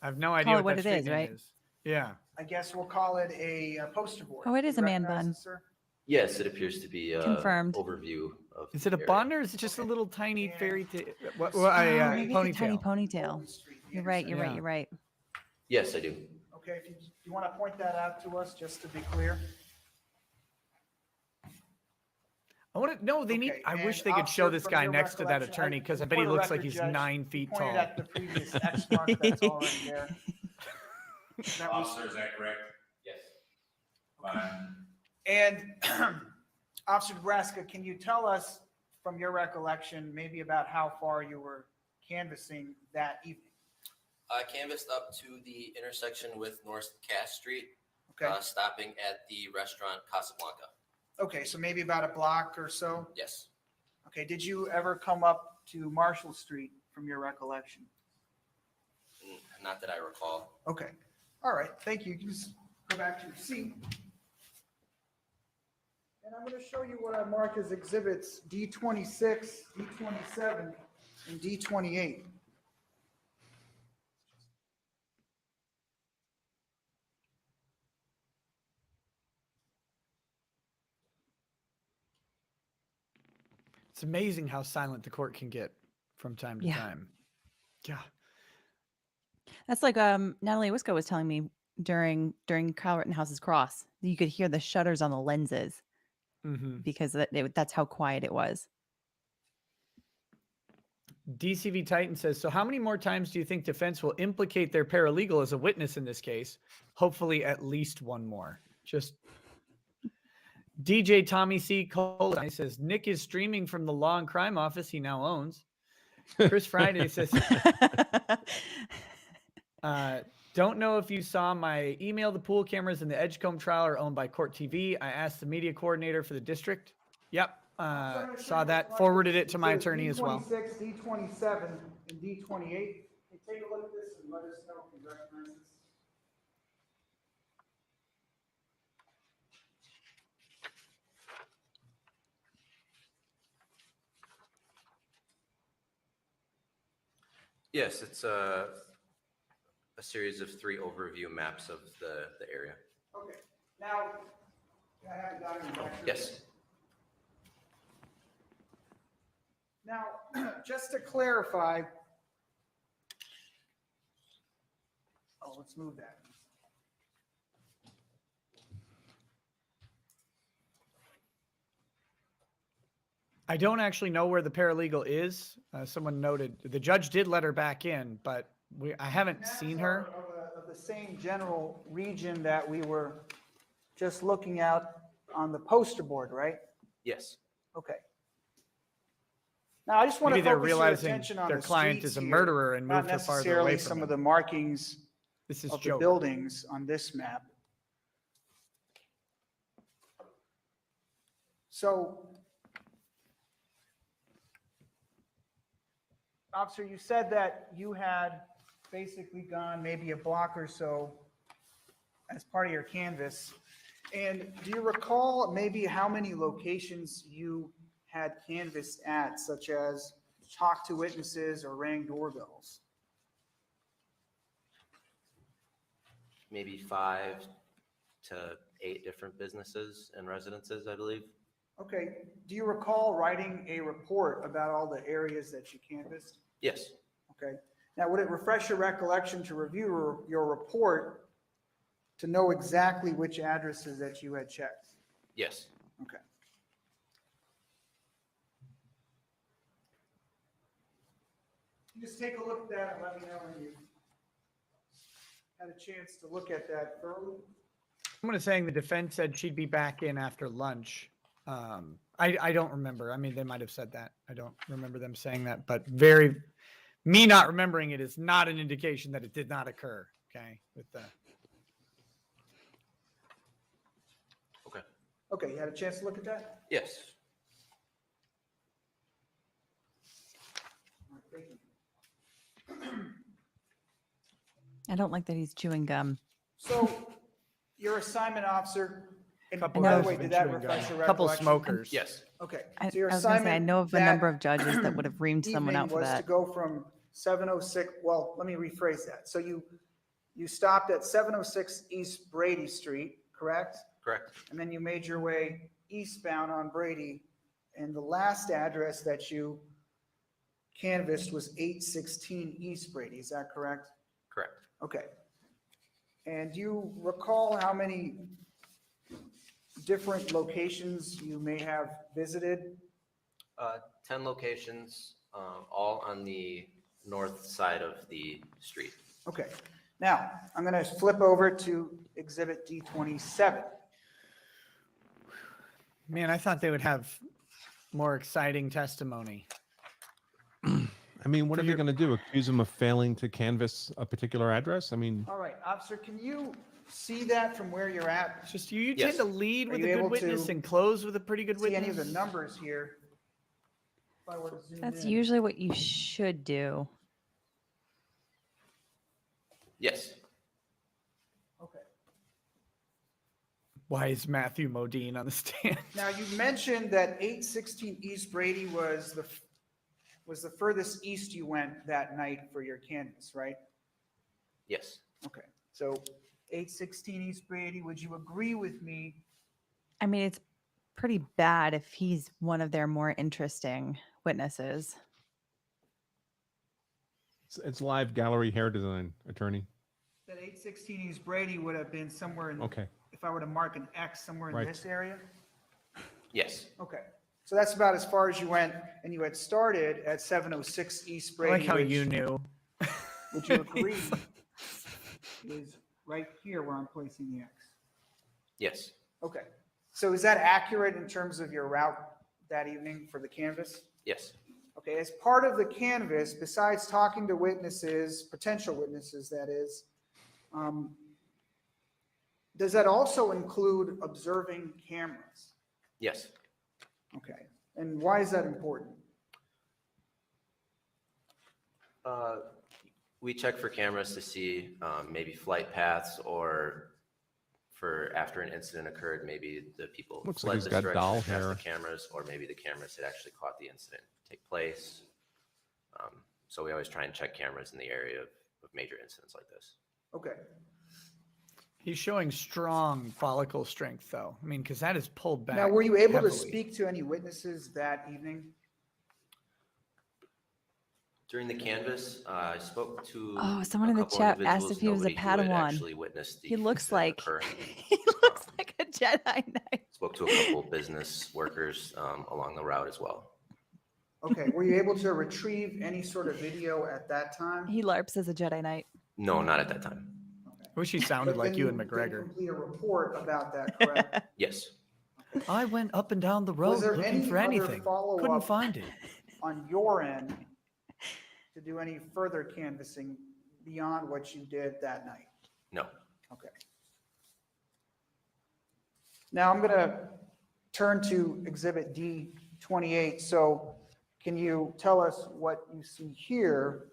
I have no idea Call it what what that it street is, name right? is. Yeah. I guess we'll call it a poster board. Oh, it is Do you a man recognize bun. it, sir? Yes, it appears to be a Confirmed. overview of. Is it a the area. bun or is it just a little tiny fairy tale? Maybe it's a tiny Ponytail. ponytail. You're right. You're right. Yeah. You're right. Yes, I do. Okay, if you want to point that out to us, just to be clear? I want to no. They need. Okay, I wish and they could show officer, this from guy your next to that recollection, attorney because I bet for he the looks like record, he's Judge, 9 you feet pointed tall. at the previous X mark that's already there. That was- Officer, is that correct? Yes. Fine. And Officer Nebraska, can you tell us from your recollection, maybe about how far you were canvassing that evening? I canvassed up to the intersection with North Cass Street, Okay. stopping at the restaurant Casablanca. Okay, so maybe about a block or so? Yes. Okay, did you ever come up to Marshall Street from your recollection? Not that I recall. Okay, all right, thank you. You can just go back to your seat. And I'm going to show you what I marked as exhibits D26, D27, and D28. It's amazing how silent the court can get from time to Yeah. time. Yeah. That's like Natalie Wisco was telling me during Kyle Rittenhouse's cross. You could hear the shutters on the lenses Mm-hmm. because that's how quiet it was. DCV Titan says, so how many more times do you think defense will implicate their paralegal as a witness in this case? Hopefully at least one more. Just DJ Tommy C. Cole says, Nick is streaming from the Law and Crime office he now owns. Chris Friday says, don't know if you saw my email. The pool cameras in the Edgecomb trial are owned by Court TV. I asked the media coordinator for the district. Yep. Saw that, forwarded it to my attorney as well. D26, D27, and D28. Hey, take a look at this and let us know if you recognize this. Yes, it's a series of 3 overview maps of the area. Okay, now, I have it down in the back. Yes. Now, just to clarify, let's move that. I don't actually know where the paralegal is. Someone noted the judge did let her back in, but I haven't seen her. Of the same general region that we were just looking at on the poster board, right? Yes. Okay. Now, I just want Maybe to they're focus your realizing attention on their the client streets is a here, murderer and not moved her farther necessarily away from some him. of the markings This is of the joke. buildings on this map. So, officer, you said that you had basically gone maybe a block or so as part of your canvas. And do you recall maybe how many locations you had canvassed at, such as talk to witnesses or rang doorbells? Maybe 5 to 8 different businesses and residences, I believe. Okay, do you recall writing a report about all the areas that you canvassed? Yes. Okay, now would it refresh your recollection to review your report to know exactly which addresses that you had checked? Yes. Okay. Just take a look at that and let me know when you had a chance to look at that thoroughly. I'm going to say the defense said she'd be back in after lunch. I don't remember. I mean, they might have said that. I don't remember them saying that, but me not remembering it is not an indication that it did not occur. Okay. Okay. Okay, you had a chance to look at that? Yes. All right, thank you. I don't like that he's chewing gum. So, your assignment officer, and by Couple the guys way, have been did that chewing gum. refresh your Couple recollection? smokers. Yes. Okay, I, so your I was gonna say, I assignment know of a that number of judges that would have reamed someone evening out for was to that. go from 706, well, let me rephrase that. So you stopped at 706 East Brady Street, correct? Correct. And then you made your way eastbound on Brady, and the last address that you canvassed was 816 East Brady, is that correct? Correct. Okay. And do you recall how many different locations you may have visited? 10 locations, all on the north side of the street. Okay. Now, I'm going to flip over to Exhibit D27. Man, I thought they would have more exciting testimony. I mean, what are they going to do? Accuse him of failing to canvass a particular address? I mean, All right, officer, can you see that from where you're at? It's just you Yes. tend to lead Are with you a good able witness to and close with a pretty good See witness. any of the numbers here? If I were to zoom That's in. usually what you should do. Yes. Okay. Why is Matthew Modine on the stand? Now, you mentioned that 816 East Brady was the furthest east you went that night for your canvass, right? Yes. Okay, so 816 East Brady, would you agree with me? I mean, it's pretty bad if he's one of their more interesting witnesses. it's live gallery hair design, attorney. That 816 East Brady would have been somewhere in, Okay. if I were to mark an X somewhere in Right. this area? Yes. Okay, so that's about as far as you went, and you had started at 706 East I Brady. like how which, you knew. Would you agree is right here where I'm placing the X? Yes. Okay, so is that accurate in terms of your route that evening for the canvas? Yes. Okay, as part of the canvas, besides talking to witnesses, potential witnesses, that is, does that also include observing cameras? Yes. Okay, and why is that important? We check for cameras to see maybe flight paths, or for after an incident occurred, maybe the people Looks like fled he's this got direction doll past hair. the cameras, or maybe the cameras had actually caught the incident take place. So we always try and check cameras in the area of major incidents like this. Okay, He's showing strong follicle strength, though. I mean, because that is pulled back. now were you able heavily. to speak to any witnesses that evening? During the canvas, I spoke to Oh, someone a in the couple chat asked individuals, if he was a nobody who had Padawan. actually witnessed the He looks incident like occur. he looks like a Jedi Knight. Spoke to a couple business workers along the route as well. Okay, were you able to retrieve any sort of video at that time? He LARPs as a Jedi Knight. No, not at that time. I wish he sounded But like then you and did McGregor. complete a report about that, correct? Yes. I went up and down the Was road there looking any for other anything. Couldn't follow-up find it. on your end to do any further canvassing beyond what you did that night? No. Okay. Now I'm going to turn to Exhibit D28. So can you tell us what you see here?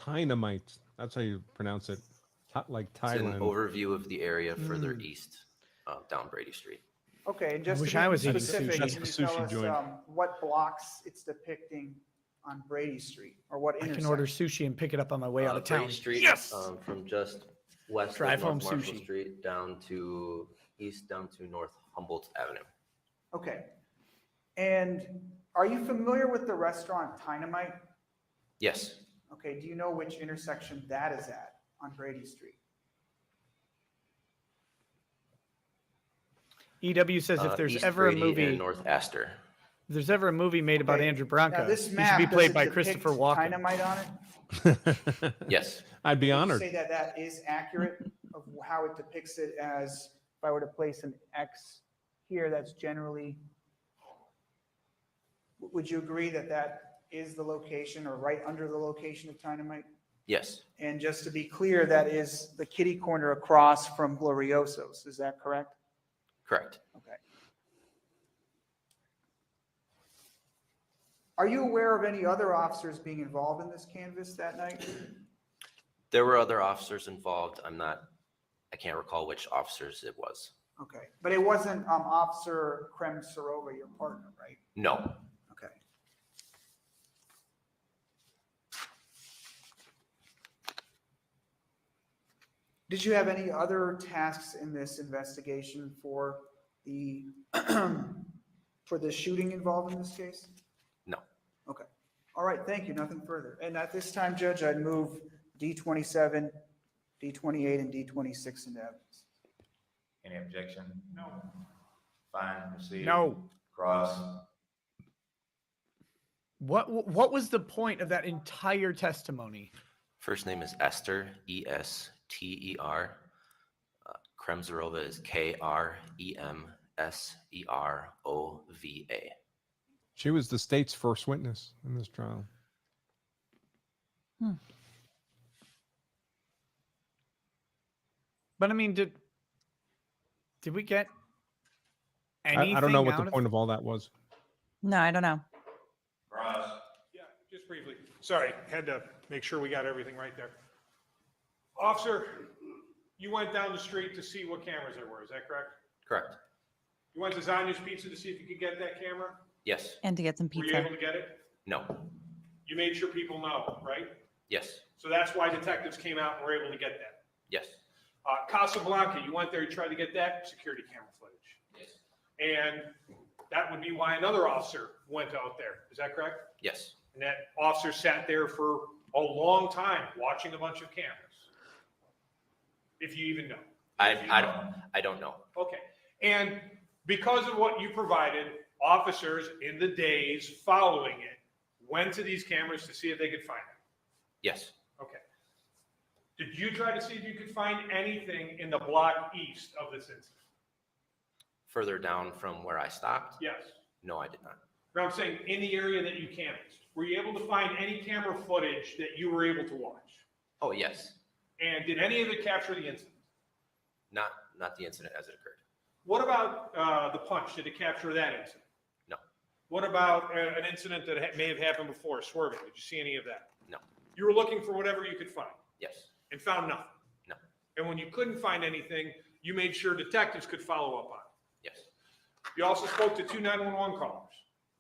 Dynamite. That's how you pronounce it. Like It's an Thailand. overview of the area further east down Brady Street. Okay, and just wish to I be was eating specific, sushi. can That's you the tell sushi us joint. what blocks it's depicting on Brady Street, or what I intersection? can order sushi and pick it up on my way out of town. Brady Street, Yes. From just west Drive of North home Marshall sushi. Street down to east down to North Humboldt Avenue. Okay. And are you familiar with the restaurant Dynamite? Yes. Okay, do you know which intersection that is at on Brady Street? EW says if there's East ever Brady a movie, and North Astor. if there's ever a movie made about Okay, Andrew Now, Branca, this he should map, be does played it by depict Christopher Walken. Dynamite on it? Yes. I'd be Would you honored. say that that is accurate of how it depicts it, as if I were to place an X here, that's generally, would you agree that that is the location, or right under the location of Dynamite? Yes. And just to be clear, that is the kitty corner across from Glorioso's, is that correct? Correct. Okay. Are you aware of any other officers being involved in this canvass that night? There were other officers involved. I can't recall which officers it was. Okay, but it wasn't Officer Krem Sarova, your partner, right? No. Okay. Did you have any other tasks in this investigation for the for the shooting involved in this case? No. Okay. All right, thank you. Nothing further. And at this time, Judge, I'd move D27, D28, and D26 into evidence. Any objection? No. Fine, proceed. No. Cross. What was the point of that entire testimony? First name is Esther, Ester. Kremserova is Kremserova. She was the state's first witness in this trial. But I mean, did we get anything I don't know what out the of point of all that was. No, I don't know. Cross. Yeah, just briefly. Sorry, had to make sure we got everything right there. Officer, you went down the street to see what cameras there were, is that correct? Correct. You went to Zanya's Pizza to see if you could get that camera? Yes. And to get some Were you pizza. able to get it? No. You made sure people know, right? Yes. So that's why detectives came out and were able to get that. Yes. Casablanca, you went there, you tried to get that security camera footage. Yes. And that would be why another officer went out there, is that correct? Yes. And that officer sat there for a long time watching a bunch of cameras. If you even know. I don't know. Okay. And because of what you provided, officers in the days following it went to these cameras to see if they could find it. Yes. Okay. Did you try to see if you could find anything in the block east of this incident? Further down from where I stopped? Yes. No, I did not. No, I'm saying in the area that you canvassed. Were you able to find any camera footage that you were able to watch? Oh, yes. And did any of it capture the incident? Not the incident as it occurred. What about the punch? Did it capture that incident? No. What about an incident that may have happened before, swerving? Did you see any of that? No. You were looking for whatever you could find Yes. and found nothing? No. And when you couldn't find anything, you made sure detectives could follow up on it? Yes. You also spoke to 2 911 callers?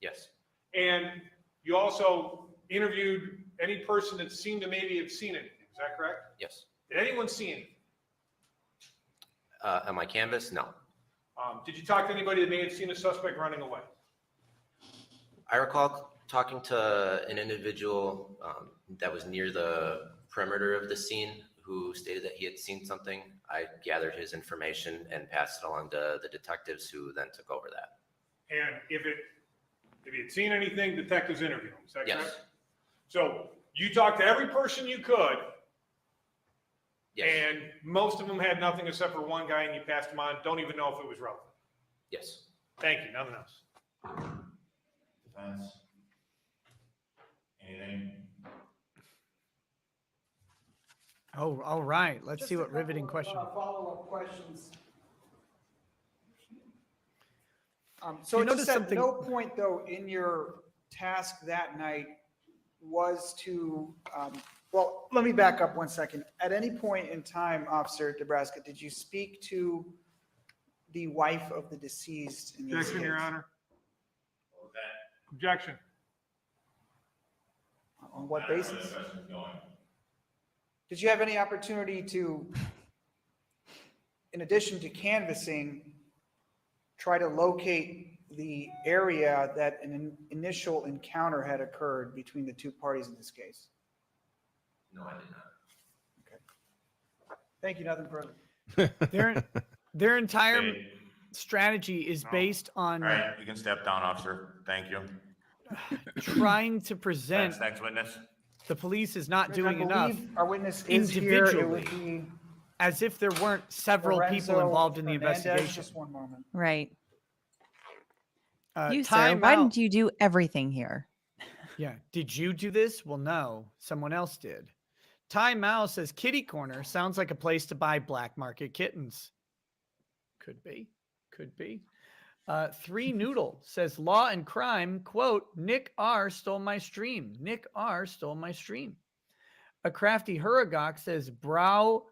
Yes. And you also interviewed any person that seemed to maybe have seen anything, is that correct? Yes. Did anyone see anything? On my canvas? No. Did you talk to anybody that may have seen a suspect running away? I recall talking to an individual that was near the perimeter of the scene who stated that he had seen something. I gathered his information and passed it along to the detectives who then took over that. And if you had seen anything, detectives interviewed him, is that Yes. correct? So you talked to every person you could Yes. And most of them had nothing except for one guy, and you passed them on. Don't even know if it was relevant. Yes. Thank you. Nothing else. Defense? Anything? Oh, all right. Let's Just see a what riveting couple of, question. Follow-up questions. So You it notice just at something- no point, though, in your task that night was to, well, let me back up 1 second. At any point in time, Officer Nebraska, did you speak to the wife of the deceased in this Objection, Your case? Honor. Objection. On what basis? Did you have any opportunity to, in addition to canvassing, try to locate the area that an initial encounter had occurred between the two parties in this case? No, I did not. Thank you, nothing further. Their entire Okay. strategy is based on All right, you can step down, officer. Thank you. trying to present Defense, next witness. the police is not Judge, I doing enough believe our witness is here. It would individually, be as if there weren't several people Lorenzo involved in the Hernandez. investigation. Just one moment. Right. You, sir, time why out. didn't you do everything here? Yeah. Did you do this? Well, no, someone else did. Time Mao says kitty corner sounds like a place to buy black market kittens. Could be. Could be. Three Noodle says law and crime, quote, Nick R stole my stream. Nick R stole my stream. A crafty Huragok says brow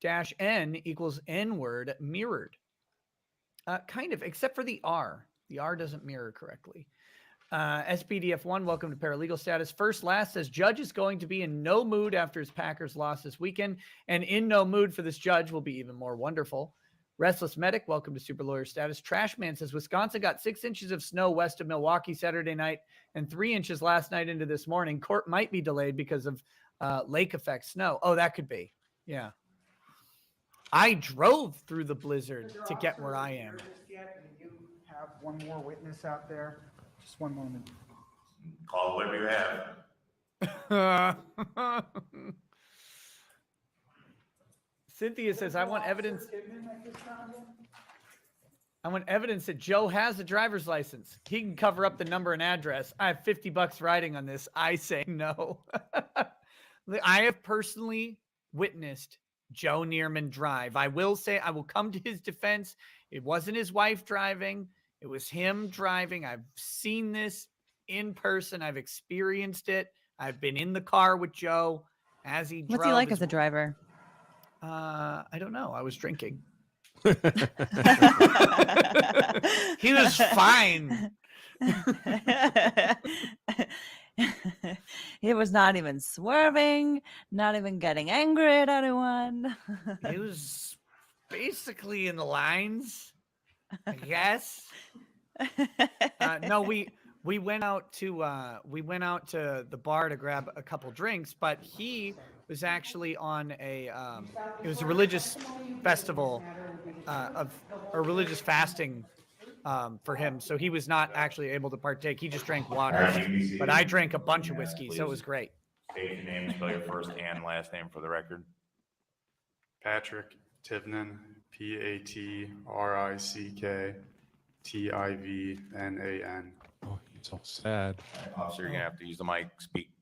dash N equals N-word mirrored. Kind of, except for the R. The R doesn't mirror correctly. SPDF1, welcome to Paralegal Status. First Last says judge is going to be in no mood after his Packers loss this weekend, and in no mood for this judge will be even more wonderful. Restless Medic, welcome to Super Lawyer Status. Trashman says Wisconsin got 6 inches of snow west of Milwaukee Saturday night and 3 inches last night into this morning. Court might be delayed because of lake effect snow. Oh, that could be. Yeah. I drove through the blizzard to get where I am. You have one more witness out there. Just one moment. Call whatever you have. Cynthia says, I want evidence. I want evidence that Joe has a driver's license. He can cover up the number and address. I have $50 riding on this. I say no. I have personally witnessed Joe Neerman drive. I will say, I will come to his defense. It wasn't his wife driving. It was him driving. I've seen this in person. I've experienced it. I've been in the car with Joe as he drove. What's he like as a driver? I don't know. I was drinking. He was fine. He was not even swerving, not even getting angry at anyone. He was basically in the lines, I guess. No, we went out to the bar to grab a couple drinks, but he was actually on it was a religious festival of a religious fasting for him, so he was not actually able to partake. He just drank water, but I drank a bunch of whiskey, so it was great. State your name, spell your first and last name for the record. Patrick Tivnan, PATRICKTIVNAN. Oh, it's all sad. Officer, you're gonna have to use the mic.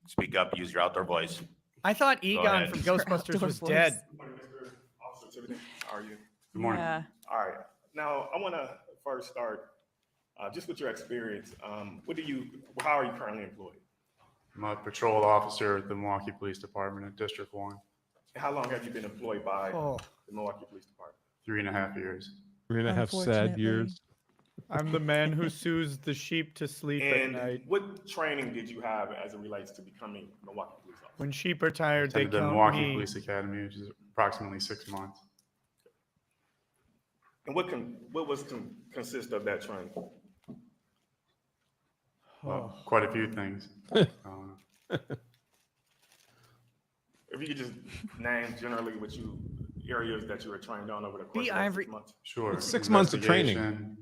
Speak up. Use your outdoor voice. I thought Go Egon ahead. from Ghostbusters was dead. Officer Tiffany, how are you? Good morning. Yeah. All right. Now, I want to first start just with your experience. How are you currently employed? I'm a patrol officer at the Milwaukee Police Department at District 1. And how long have you been employed by Oh. the Milwaukee Police Department? 3.5 years. 3.5 sad Unfortunately. years. I'm the man who soothes the sheep to sleep at And night. what training did you have as it relates to becoming a Milwaukee Police Officer? When sheep are tired, they Attended the count Milwaukee me. Police Academy, which is approximately 6 months. And what consist of that training? Well, quite a few things. If you could just name generally areas that you were trained on over the course Be of those Ivory. 6 months. Sure. It's 6 months of training. Investigation,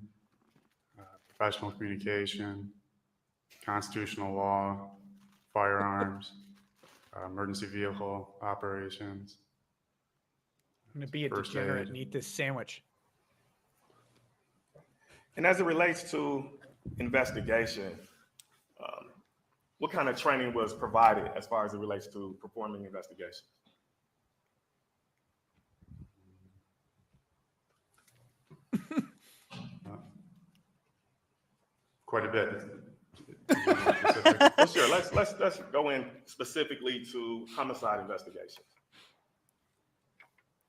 professional communication, constitutional law, firearms, emergency vehicle operations, I'm going to be a First degenerate aid. and eat this sandwich. And as it relates to investigation, what kind of training was provided as far as it relates to performing investigations? Quite a bit. Well, sure. Let's go in specifically to homicide investigations.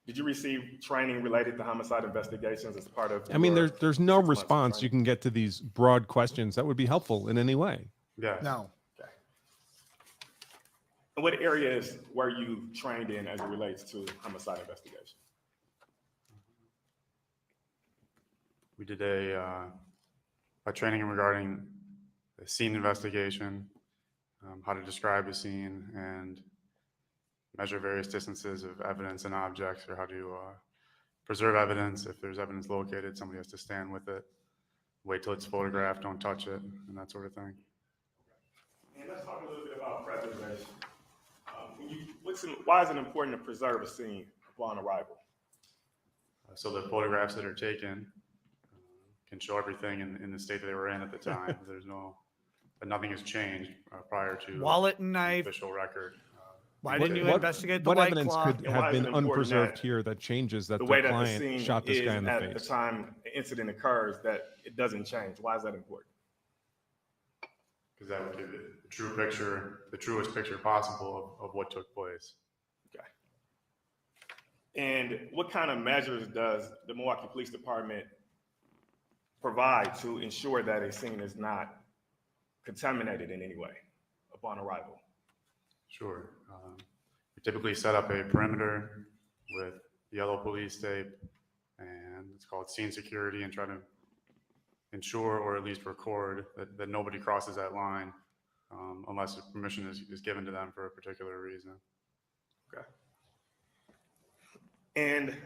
Did you receive training related to homicide investigations as part of? I mean, your there's no 6 months of response you training? can get to these broad questions that would be helpful in any way. Yes. No. Okay. And what areas were you trained in as it relates to homicide investigation? We did a training regarding the scene investigation, how to describe a scene and measure various distances of evidence and objects, or how to preserve evidence. If there's evidence located, somebody has to stand with it, wait till it's photographed, don't touch it, and that sort of thing. And let's talk a little bit about preservation. Why is it important to preserve a scene upon arrival? So the photographs that are taken can show everything in the state that they were in at the time. But nothing has changed prior to Wallet and knife. official record. Why didn't you investigate the what White evidence Claw? could have been unpreserved here that changes that The the way that the client scene shot this is guy in the at face? the time the incident occurs, that it doesn't change. Why is that important? Because that would give it the true picture, the truest picture possible of what took place. Okay. And what kind of measures does the Milwaukee Police Department provide to ensure that a scene is not contaminated in any way upon arrival? Sure. We typically set up a perimeter with yellow police tape, and it's called scene security, and try to ensure or at least record that nobody crosses that line unless permission is given to them for a particular reason. Okay. And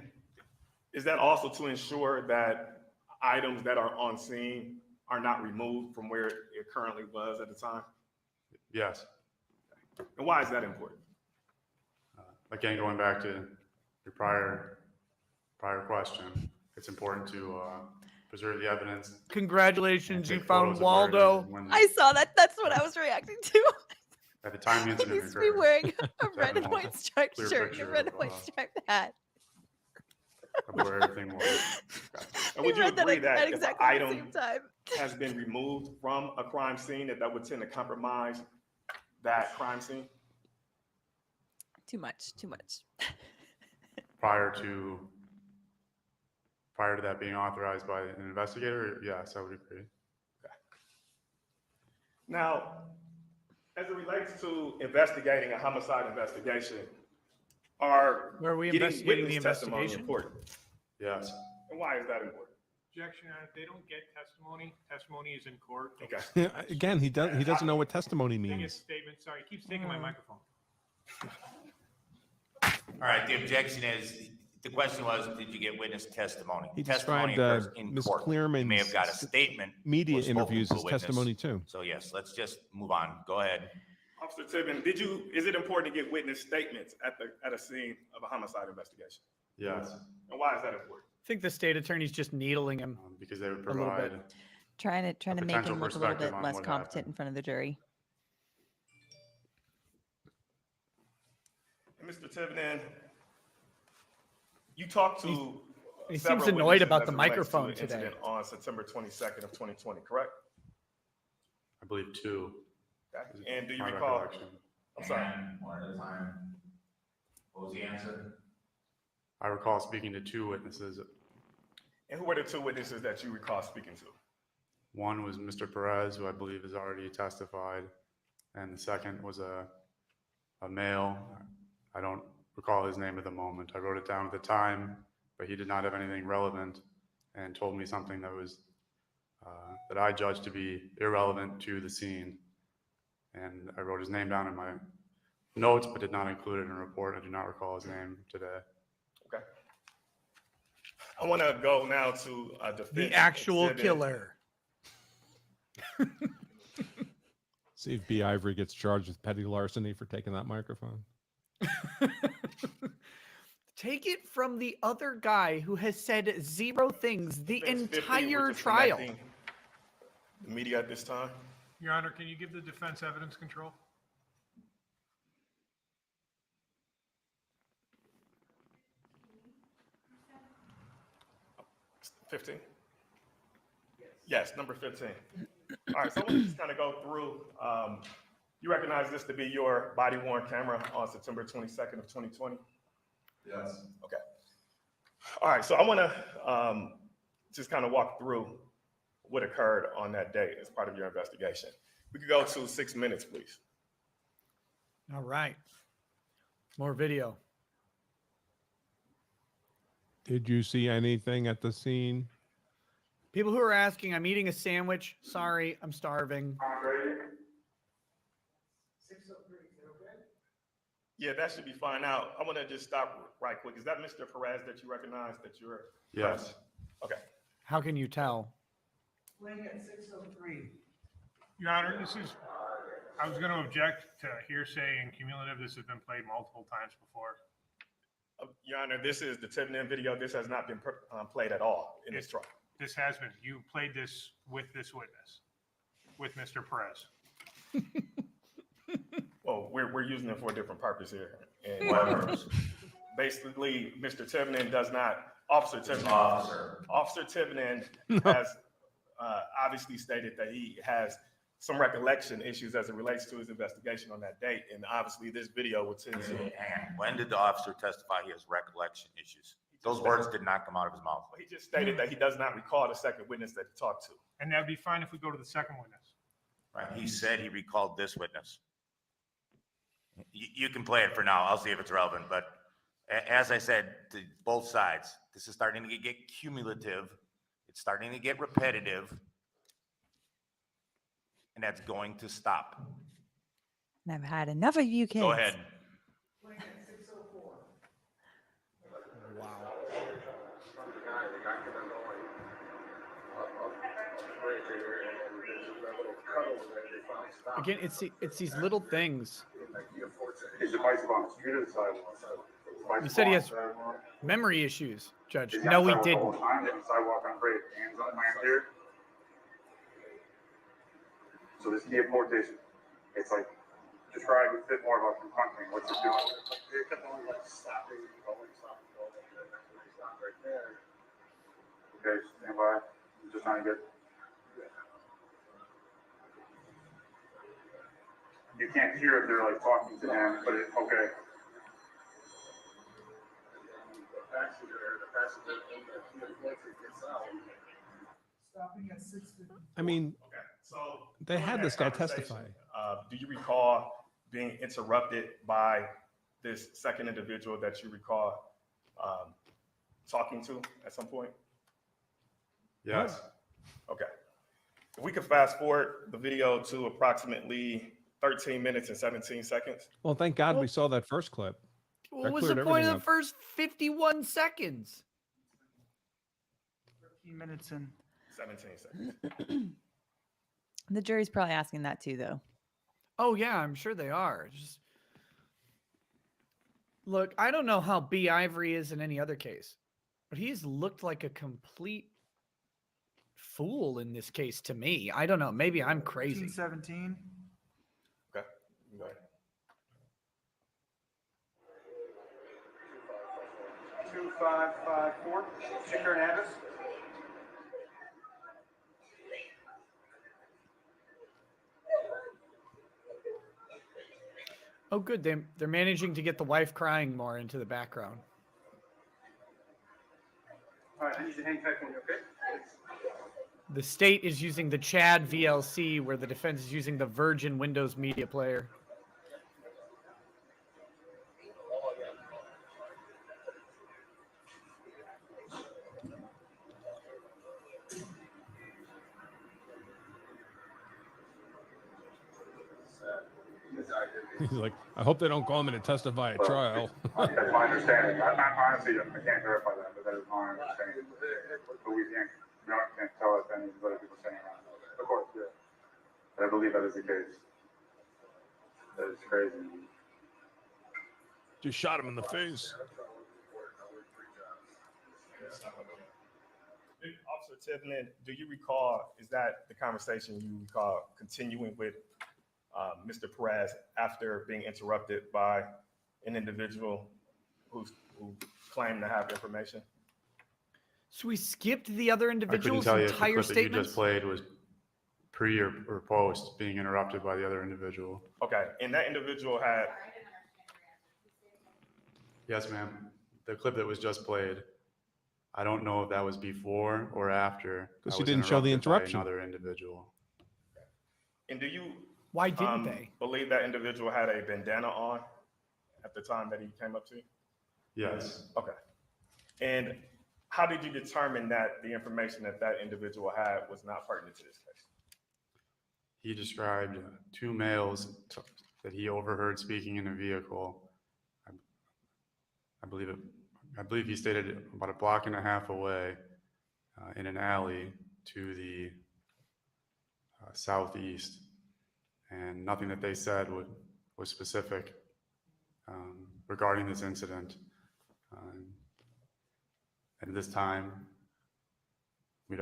is that also to ensure that items that are on scene are not removed from where it currently was at the time? Yes. And why is that important? Again, going back to your prior question, it's important to preserve the evidence. Congratulations, you take found photos of Waldo. murders when- I saw that. That's what I was reacting to. At the time the incident He's be occurred. wearing a to red have and a white striped clear shirt and a picture red of, and white striped hat. of where everything was. And would We you read that agree at that if an exactly the item same time. has been removed from a crime scene, that would tend to compromise that crime scene? Too much. Prior to that being authorized by an investigator, yes, I would agree. Now, as it relates to investigating a homicide investigation, are Were we getting investigating the witness testimony investigation? important? Yes. And why is that important? Objection, they don't get testimony. Testimony is in court. Okay. Again, he doesn't know what testimony Biggest means. statement, sorry, he keeps taking my microphone. All right, the objection is, the question was, did you get witness testimony? He Testimony described occurs in Ms. court. You may have got a Clearman's statement. media or spoken interviews to a as witness. testimony too. So yes, let's just move on. Go ahead. Officer Tibbin, is it important to get witness statements at a scene of a homicide investigation? Yes. And why is that important? I think the state attorney's just needling him. Because they would A little bit. provide Trying to make potential him look a little perspective bit on less what competent happened. in front of the jury. And Mr. Tibbin, you talked to He several seems annoyed witnesses about as the it relates to microphone the today. incident on September 22nd of 2020, correct? I believe 2. Okay. And do you My recall? recollection. I'm sorry. One at a time. What was the answer? I recall speaking to 2 witnesses. And who were the 2 witnesses that you recall speaking to? One was Mr. Perez, who I believe has already testified, and the second was a male. I don't recall his name at the moment. I wrote it down at the time, but he did not have anything relevant and told me something that was that I judged to be irrelevant to the scene. And I wrote his name down in my notes, but did not include it in a report. I do not recall his name today. Okay. I want to go now to defense The actual exhibit. killer. See if B. Ivory gets charged with petty larceny for taking that microphone. Take it from the other guy who has said zero things the Defense 50, we're entire just trial. connecting the media at this time. Your Honor, can you give the defense evidence control? It's 15? Yes, number 15. All right, so I want to just kind of go through. You recognize this to be your body-worn camera on September 22nd of 2020? Yes. Okay. All right, so I want to just kind of walk through what occurred on that day as part of your investigation. We could go to 6 minutes, please. All right. More video. Did you see anything at the scene? People who are asking, I'm eating a sandwich. Sorry, I'm starving. Yeah, that should be fine. Now, I want to just stop right quick. Is that Mr. Perez that you recognize that you're? Yes. Okay. How can you tell? Playing at 6:03. Your Honor, I was going to object to hearsay and cumulative. This has been played multiple times before. Your Honor, this is the Tiverton video. This has not been played at all in this trial. This has been. You played this with this witness, with Mr. Perez. Well, we're using it for a different purpose here. And basically, Mr. Tiverton does not, Officer Tiverton has obviously stated that he has some recollection issues as it relates to his investigation on that date. And obviously, this video would tend to. And when did the officer testify he has recollection issues? Those words did not come out of his mouth. He just stated that he does not recall the second witness that he talked to. And that'd be fine if we go to the second witness. Right. He said he recalled this witness. You can play it for now. I'll see if it's relevant. But as I said, to both sides, this is starting to get cumulative. It's starting to get repetitive. And that's going to stop. And I've had enough of you kids. Go ahead. Playing at 6:04. Wow. Again, it's these little things. You said he has memory issues, Judge. No, he didn't. So this deportation, it's like, describe a bit more about confronting what you're doing. It kept on like stopping, going, stop right there. Okay, stand by. I'm just trying to get. You can't hear if they're like talking to him, but it, okay. Stopping at 6:50. I mean, So they during had that this guy conversation, testify. Do you recall being interrupted by this second individual that you recall talking to at some point? Yes. Okay. If we could fast forward the video to approximately 13 minutes and 17 seconds. Well, thank God we saw that first clip. What That was the cleared point of everything the up. first 51 seconds? 13 minutes and 17 seconds. The jury's probably asking that too, though. Oh yeah, I'm sure they are. Just look, I don't know how B. Ivory is in any other case, but he's looked like a complete fool in this case to me. I don't know. Maybe I'm crazy. 17. Okay. Go ahead. 2554, Chicker and Abbas. Oh, good. They're managing to get the wife crying more into the background. All right, I need you to hang tight for me, okay? The state is using the Chad VLC, where the defense is using the Virgin Windows Media Player. He's like, I hope they don't call me to testify at trial. That's my understanding. Honestly, I can't verify that, but that is my understanding. But we can't tell us any other people saying that. Of course, yeah. But I believe that is the case. That is crazy. Just shot him in the face. Officer Tiverton, do you recall, is that the conversation you recall continuing with Mr. Perez after being interrupted by an individual who claimed to have information? So we skipped the other I couldn't individual's tell you if the entire clip that you statements. just played was pre or post being interrupted by the other individual. Okay, and that individual had. Yes, ma'am. The clip that was just played, I don't know if that was before or after. Because I you was didn't show the interrupted by interruption. another individual. And do you Why didn't they believe that individual had a bandana on at the time that he came up to you? Yes. Okay. And how did you determine that the information that that individual had was not pertinent to this case? He described two males that he overheard speaking in a vehicle. I believe he stated about a block and a half away in an alley to the southeast, and nothing that they said was specific regarding this incident. At this time, I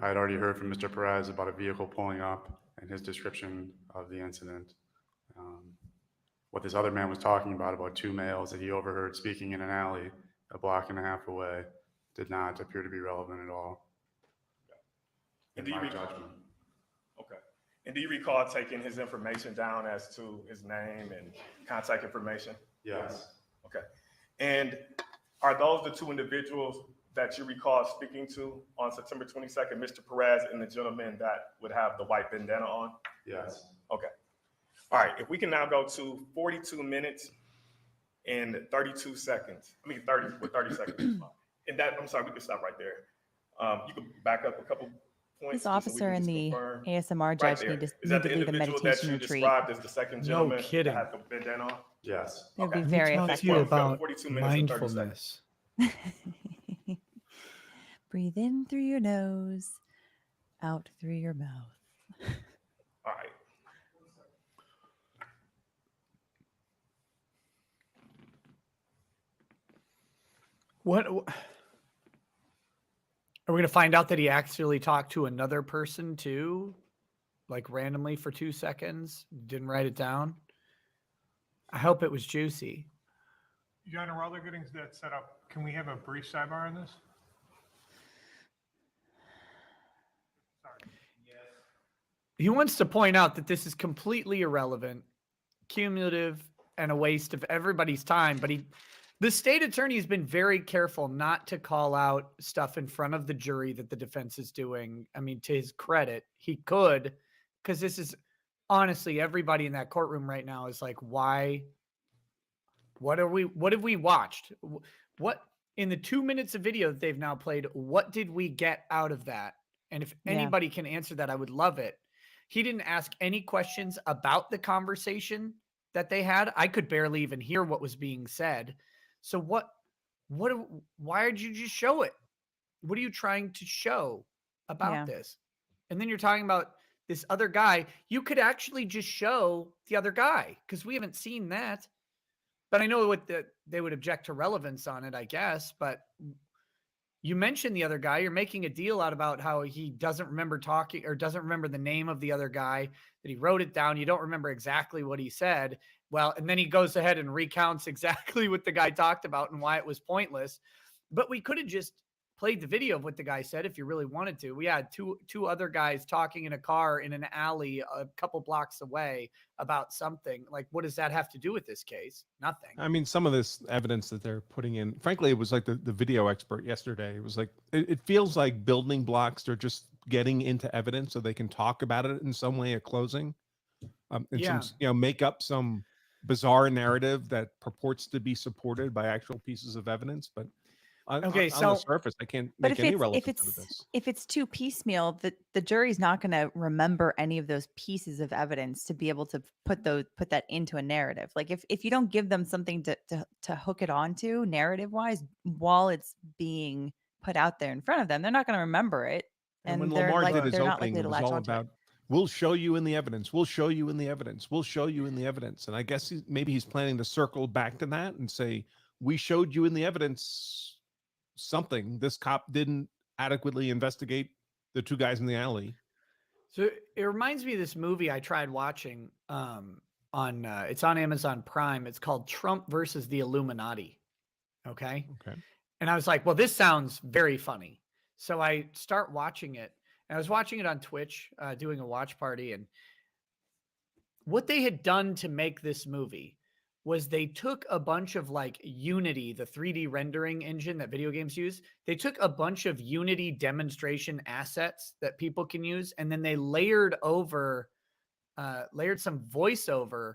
had already heard from Mr. Perez about a vehicle pulling up and his description of the incident. What this other man was talking about two males that he overheard speaking in an alley a block and a half away, did not appear to be relevant at all. And In do you my recall, judgment. okay. And do you recall taking his information down as to his name and contact information? Yes. Okay. And are those the two individuals that you recall speaking to on September 22nd, Mr. Perez and the gentleman that would have the white bandana on? Yes. Okay. All right. If we can now go to 42 minutes and 32 seconds. I mean, 30 seconds. And that, I'm sorry, we can stop right there. You can back up a couple points. This officer and the ASMR judge need to Is that the lead a individual that meditation you retreat. described as the second gentleman kidding. that had the bandana on? Yes. It would be Okay. very Talk to effective. you about 42 minutes and 30 mindfulness. Breathe in through your nose, out through your mouth. All right. What are we going to find out that he actually talked to another person too? Like randomly for 2 seconds? Didn't write it down? I hope it was juicy. John, while they're getting that set up, can we have a brief sidebar on this? He wants to point out that this is completely irrelevant, cumulative, and a waste of everybody's time. But the state attorney has been very careful not to call out stuff in front of the jury that the defense is doing. I mean, to his credit, he could, because this is honestly, everybody in that courtroom right now is like, why? What have we watched? What in the 2 minutes of video that they've now played, what did we get out of that? And if anybody can answer that, I would love it. He didn't ask any questions about the conversation that they had. I could barely even hear what was being said. So why did you just show it? What are you trying to show about this? And then you're talking about this other guy. You could actually just show the other guy because we haven't seen that. But I know they would object to relevance on it, I guess. But you mentioned the other guy. You're making a deal out about how he doesn't remember talking or doesn't remember the name of the other guy, that he wrote it down. You don't remember exactly what he said. Well, and then he goes ahead and recounts exactly what the guy talked about and why it was pointless. But we could have just played the video of what the guy said if you really wanted to. We had two other guys talking in a car in an alley a couple blocks away about something. Like, what does that have to do with this case? Nothing. I mean, some of this evidence that they're putting in, frankly, it was like the video expert yesterday. It was like, it feels like building blocks. They're just getting into evidence so they can talk about it in some way at closing. And some, make up some bizarre narrative that purports to be supported by actual pieces of evidence. But on the surface, I can't make any relevance out of this. If it's too piecemeal, the jury's not going to remember any of those pieces of evidence to be able to put that into a narrative. Like if you don't give them something to hook it onto narrative wise while it's being put out there in front of them, they're not going to remember it. And when they're Lamar did his they're not opening, likely it to was latch all onto it. about, we'll show you in the evidence. We'll show you in the evidence. We'll show you in the evidence. And I guess maybe he's planning to circle back to that and say, we showed you in the evidence something. This cop didn't adequately investigate the two guys in the alley. So it reminds me of this movie I tried watching on it's on Amazon Prime. It's called Trump versus the Illuminati. Okay. Okay. And I was like, well, this sounds very funny. So I start watching it. And I was watching it on Twitch, doing a watch party. And what they had done to make this movie was they took a bunch of like Unity, the 3D rendering engine that video games use. They took a bunch of Unity demonstration assets that people can use, and then they layered some voiceover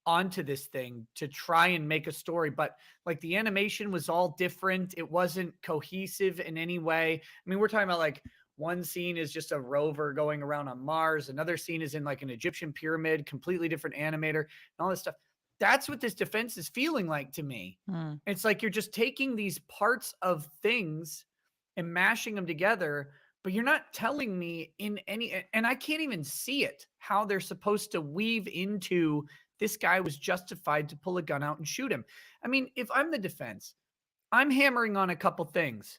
onto this thing to try and make a story. But like the animation was all different. It wasn't cohesive in any way. I mean, we're talking about like one scene is just a rover going around on Mars. Another scene is in like an Egyptian pyramid, completely different animator and all this stuff. That's what this defense is feeling like to me. It's like you're just taking these parts of things and mashing them together, but you're not telling me in any, and I can't even see it, how they're supposed to weave into this guy was justified to pull a gun out and shoot him. I mean, if I'm the defense, I'm hammering on a couple things.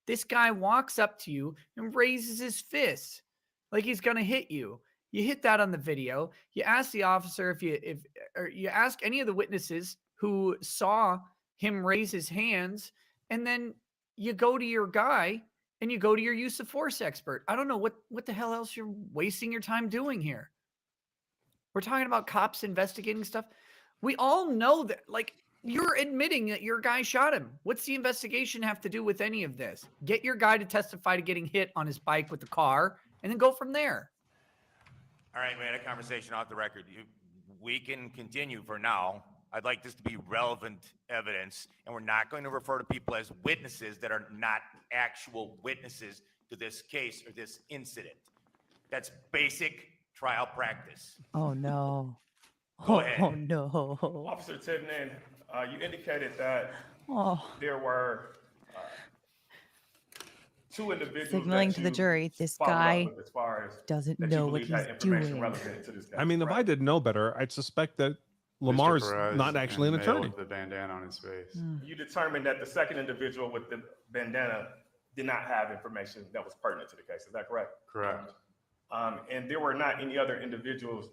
This guy walks up to you and raises his fist like he's going to hit you. You hit that on the video. You ask the officer or you ask any of the witnesses who saw him raise his hands, and then you go to your guy and you go to your use of force expert. I don't know what the hell else you're wasting your time doing here. We're talking about cops investigating stuff. We all know that, like, you're admitting that your guy shot him. What's the investigation have to do with any of this? Get your guy to testify to getting hit on his bike with the car and then go from there. All right, we had a conversation off the record. We can continue for now. I'd like this to be relevant evidence, and we're not going to refer to people as witnesses that are not actual witnesses to this case or this incident. That's basic trial practice. Oh no. Go ahead. Oh no. Officer Tibnan, you indicated that Oh. there were two individuals Signaling that to the you jury, this followed up guy with as far as doesn't that know you what believe had he's information doing. relevant to this case. I mean, if I didn't know better, I'd suspect that Lamar's Perez not actually an and the male attorney. with the bandana on his face. You determined that the second individual with the bandana did not have information that was pertinent to the case. Is that correct? Correct. And there were not any other individuals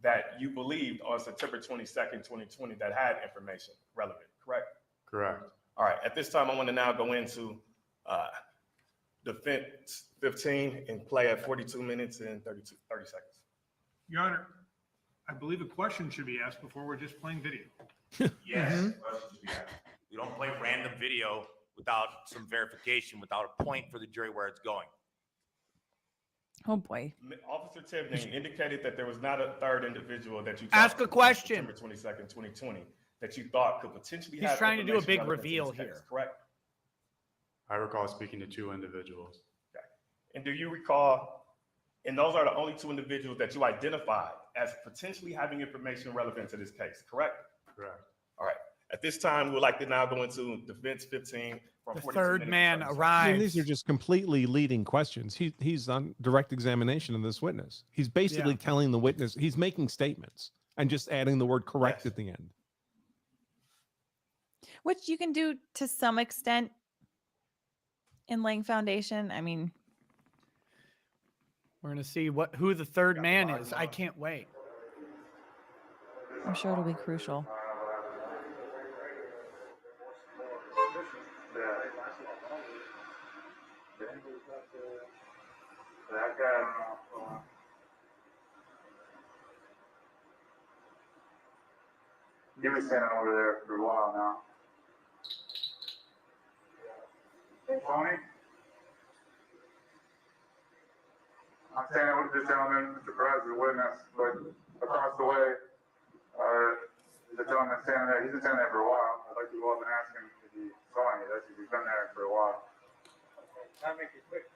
that you believed on September 22nd, 2020 that had information relevant, correct? Correct. All right, at this time, I want to now go into defense 15 and play at 42 minutes and 30 seconds. Your Honor, I believe a question should be asked before we're just playing video. Yes. We don't play random video without some verification, without a point for the jury where it's going. Oh boy. Officer Tibnan indicated that there was not a third individual that you Ask talked a to question. on September 22nd, 2020 that you thought could potentially He's have trying to do a information big relevant to reveal this case, here. correct? I recall speaking to two individuals. Okay. And do you recall, and those are the only two individuals that you identified as potentially having information relevant to this case, correct? Correct. All right. At this time, we would like to now go into defense 15 from The 42 third minutes man to 30 seconds. I mean, arrives. these are just completely leading questions. He's on direct examination of this witness. He's basically telling the witness, he's making statements and just adding the word correct at the end. Which you can do to some extent in laying foundation. I mean, We're going to see who the third man is. I can't wait. I'm sure it'll be crucial. He was standing over there for a while now. Tony? I'm standing with this gentleman, Mr. Perez, the witness, but across the way, the gentleman standing there, he's been standing there for a while. I'd like to go up and ask him if he saw any of this, if he's been there for a while. I'll make it quick.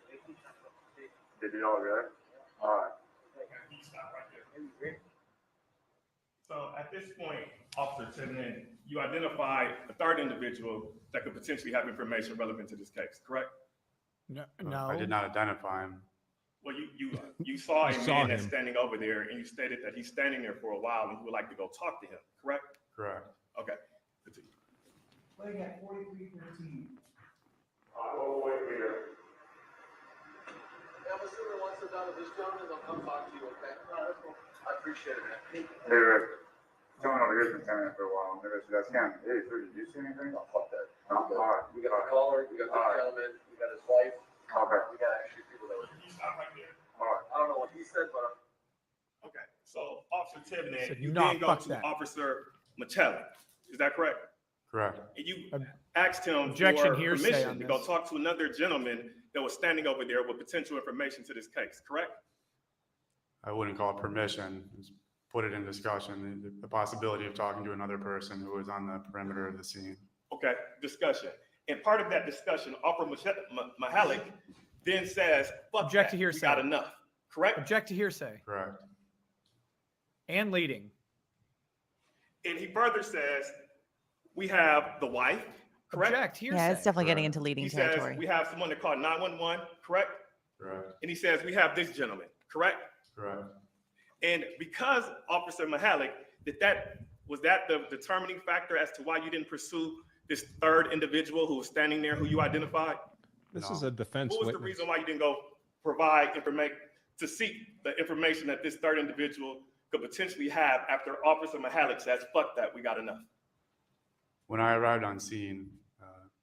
Did you all good? All right. So at this point, Officer Tibnan, you identified a third individual that could potentially have information relevant to this case, correct? No. I did not identify him. Well, you saw a You man saw that's him. standing over there, and you stated that he's standing there for a while, and you would like to go talk to him, correct? Correct. Okay. Continue. Playing at 43-13. wait here. Officer, once they're done with this gentleman, they'll come talk to you, okay? I appreciate it, man. Hey, Rick. Someone over here's been coming in for a while. Maybe I should ask him. Hey, sir, did you see anything? No, fuck that. No? All right. We got the caller, we got this gentleman, we got his wife. Okay. We got actually people that were. All right. I don't know what he said, but. Okay, so Officer Tiverton, Said, you "Nah, then go fuck to that." Officer Michelli. Is that correct? Correct. And you asked him Objection, for hearsay permission on to go this. talk to another gentleman that was standing over there with potential information to this case, correct? I wouldn't call it permission. Just put it in discussion. The possibility of talking to another person who was on the perimeter of the scene. Okay, discussion. And part of that discussion, Officer Mahalik then says, fuck Object that, to we hearsay. got enough, correct? Object to hearsay. Correct. And leading. And he further says, we have the wife, correct? Object hearsay. Yeah, it's definitely getting into leading He territory. says, we have someone that called 911, correct? Correct. And he says, we have this gentleman, correct? Correct. And because Officer Mahalik, was that the determining factor as to why you didn't pursue this third individual who was standing there, who you identified? This is a defense What was the witness. reason why you didn't go provide information to seek the information that this third individual could potentially have after Officer Mahalik says, fuck that, we got enough? When I arrived on scene,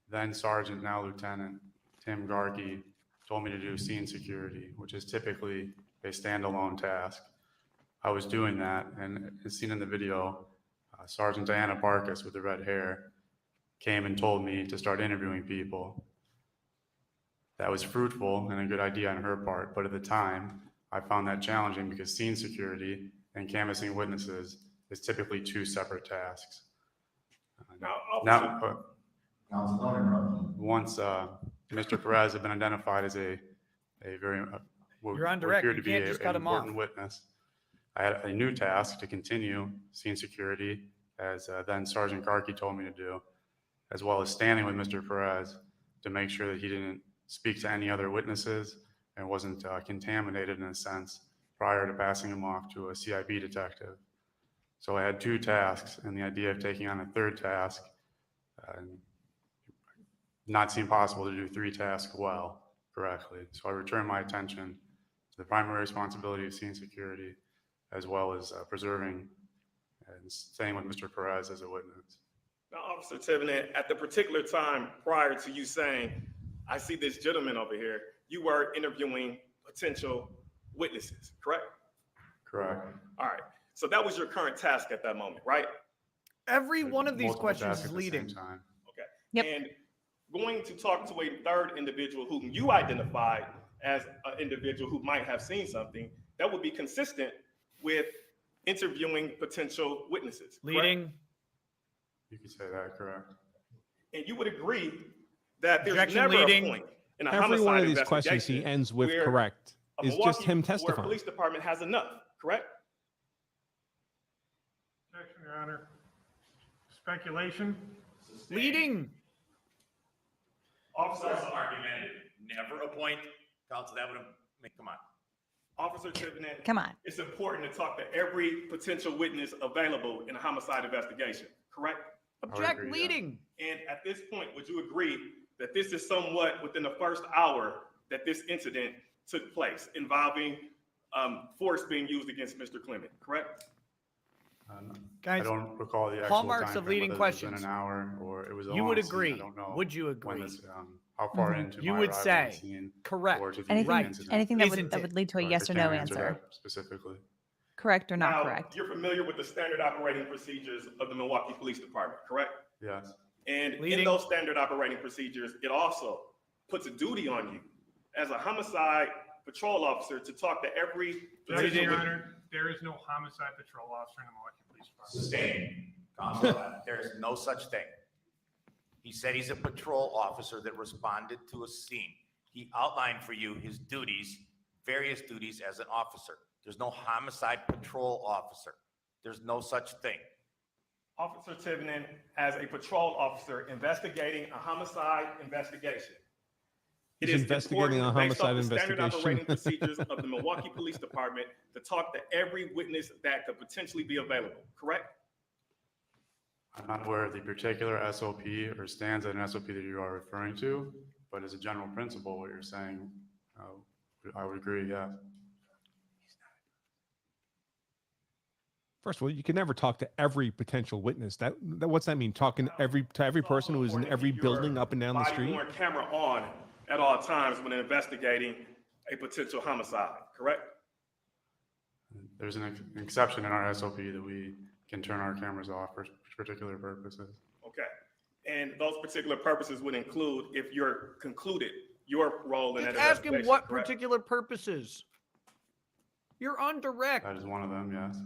then Sergeant, now Lieutenant Tim Garkey told me to do scene security, which is typically a standalone task. I was doing that, and as seen in the video, Sergeant Diana Barkas with the red hair came and told me to start interviewing people. That was fruitful and a good idea on her part, but at the time, I found that challenging because scene security and canvassing witnesses is typically two separate tasks. Once Mr. Perez had been identified as a very what You're on would direct. appear You to be can't just cut an him off. important witness, I had a new task to continue scene security, as then Sergeant Garkey told me to do, as well as standing with Mr. Perez to make sure that he didn't speak to any other witnesses and wasn't contaminated in a sense prior to passing him off to a CIB detective. So I had two tasks, and the idea of taking on a third task not seemed possible to do three tasks well, correctly. So I returned my attention to the primary responsibility of scene security, as well as preserving and staying with Mr. Perez as a witness. Now, Officer Tiverton, at the particular time prior to you saying, I see this gentleman over here, you were interviewing potential witnesses, correct? Correct. All right. So that was your current task at that moment, right? Every one of these Multiple questions tasks is at the same leading. time. Okay. Yep. And going to talk to a third individual whom you identified as an individual who might have seen something, that would be consistent with interviewing potential witnesses. correct? Leading. You could say that, correct. And you would agree that there's Objection, never leading. a point in a Every homicide one of these questions he investigation ends with where correct. a It's just Milwaukee him Where testifying. police department has enough, correct? Objection, Your Honor. Speculation? Leading. Officer, Argumentative. Never appoint counsel. That would make, come on. Officer Tiverton, Come on. it's important to talk to every potential witness available in a homicide investigation, correct? Object agree, yeah. leading. And at this point, would you agree that this is somewhat within the first hour that this incident took place involving force being used against Mr. Clement, correct? I Guys, don't recall the actual hallmarks time of frame, leading whether it was questions. within an hour or it was You on would scene. agree. I don't know. Would you when agree? this, how far into You my would arrival on say scene correct. or to the Anything, incident. anything that Isn't would it? lead to a Right, yes I or no can't answer answer. that specifically. Correct or not Now, correct? you're familiar with the standard operating procedures of the Milwaukee Police Department, correct? Yes. And in Leading. those standard operating procedures, it also puts a duty on you as a homicide patrol officer to talk to every Objection, potential Your witness. Honor. There is no homicide patrol officer in the Milwaukee Police Department. Sustained. Counsel, there is no such thing. He said he's a patrol officer that responded to a scene. He outlined for you his duties, various duties as an officer. There's no homicide patrol officer. There's no such thing. Officer Tiverton, as a patrol officer investigating a homicide investigation. It He's is investigating a important, based off homicide the standard investigation. operating procedures of the Milwaukee Police Department to talk to every witness that could potentially be available, correct? I'm not aware of the particular SOP or stanza in SOP that you are referring to, But as a general principle, what you're saying, I would agree, yeah. First of all, you can never talk to every potential witness. What's that mean? Talking to every person who is in every building up and down the street? Body-worn camera on at all times when investigating a potential homicide, correct? There's an exception in our SOP that we can turn our cameras off for particular purposes. Okay. And those particular purposes would include if you're concluded your role in that Ask him investigation, what correct? particular purposes. You're on direct. That is one of them, yes.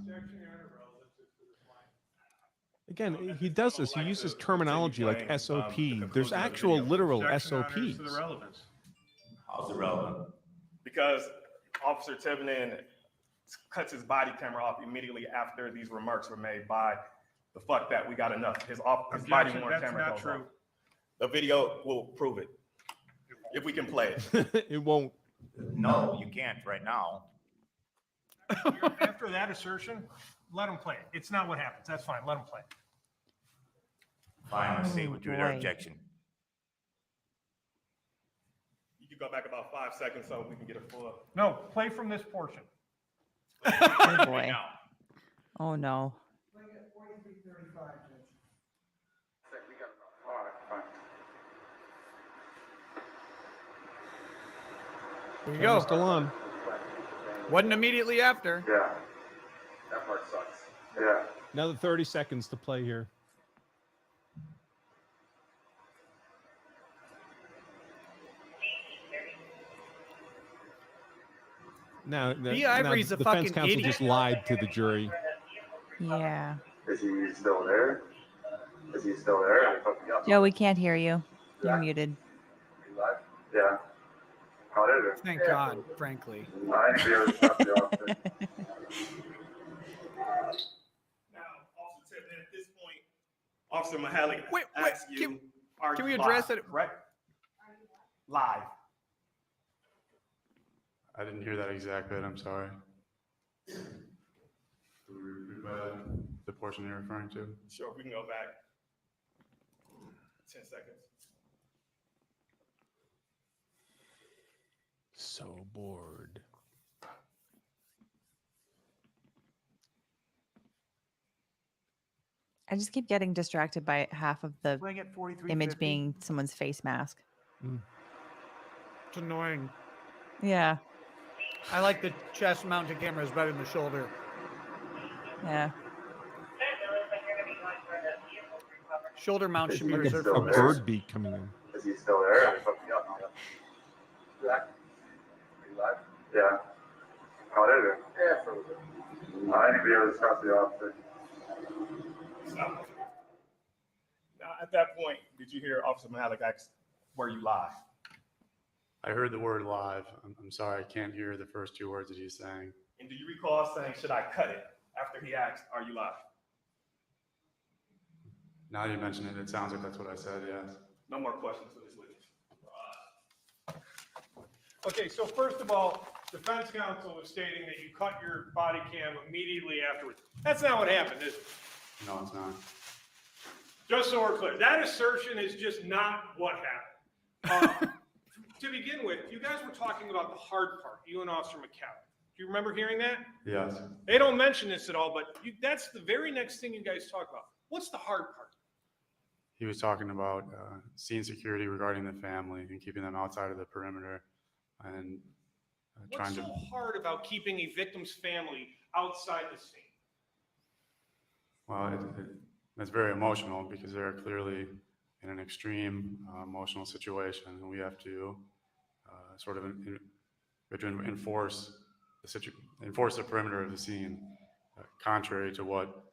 Again, he does this. He uses terminology like SOP. There's actual literal SOPs. How's it relevant? Because Officer Tiverton cuts his body camera off immediately after these remarks were made by the fuck that we got enough. His body worn That's camera not goes true. off. The video will prove it. If we can play it. It won't. No, you can't right now. After that assertion, let him play it. It's not what happens. That's fine. Let him play it. Fine, let's see, withdraw their boy. objection. You can go back about 5 seconds so we can get a full. No, play from this portion. Oh boy. Oh no. Here you go. Still on. Wasn't immediately after. Yeah. That part sucks. Yeah. Another 30 seconds to play here. Now, B. Ivory's a the fucking defense counsel idiot. just lied to the jury. Yeah. Is he still there? Is he still there? Joe, we can't hear you. You're muted. Yeah. How did it? Thank God, frankly. I didn't be able to stop the officer. Now, Officer Tiverton, at this point, Officer Mahalik Wait, asks you, are can you we address live, it? correct? Live. I didn't hear that exact bit, I'm sorry. The portion you're referring to? Sure, we can go back 10 seconds. So bored. I just keep getting distracted by half of the Playing at 43.50. image being someone's face mask. It's annoying. Yeah. I like the chest mounted cameras better than the shoulder. Yeah. Shoulder mount should be Like reserved a for bird beak coming in. Is he still there? Yeah. Yeah. How did it? Yeah. I didn't be able to stop the officer. Now, at that point, did you hear Officer Mahalik ask, were you live? I heard the word live. I'm sorry, I can't hear the first two words that he's saying. And do you recall saying, should I cut it after he asked, are you live? Now you mention it, it sounds like that's what I said, yes. No more questions for this witness. Okay, so first of all, defense counsel is stating that you cut your body cam immediately afterwards. That's not what happened, is it? No, it's not. Just so we're clear, that assertion is just not what happened. To begin with, you guys were talking about the hard part, you and Officer McCallum. Do you remember hearing that? Yes. They don't mention this at all, but that's the very next thing you guys talk about. What's the hard part? He was talking about scene security regarding the family and keeping them outside of the perimeter and trying What's to. so hard about keeping a victim's family outside the scene? Well, it's very emotional because they're clearly in an extreme emotional situation, and we have to sort of enforce the perimeter of the scene, contrary to what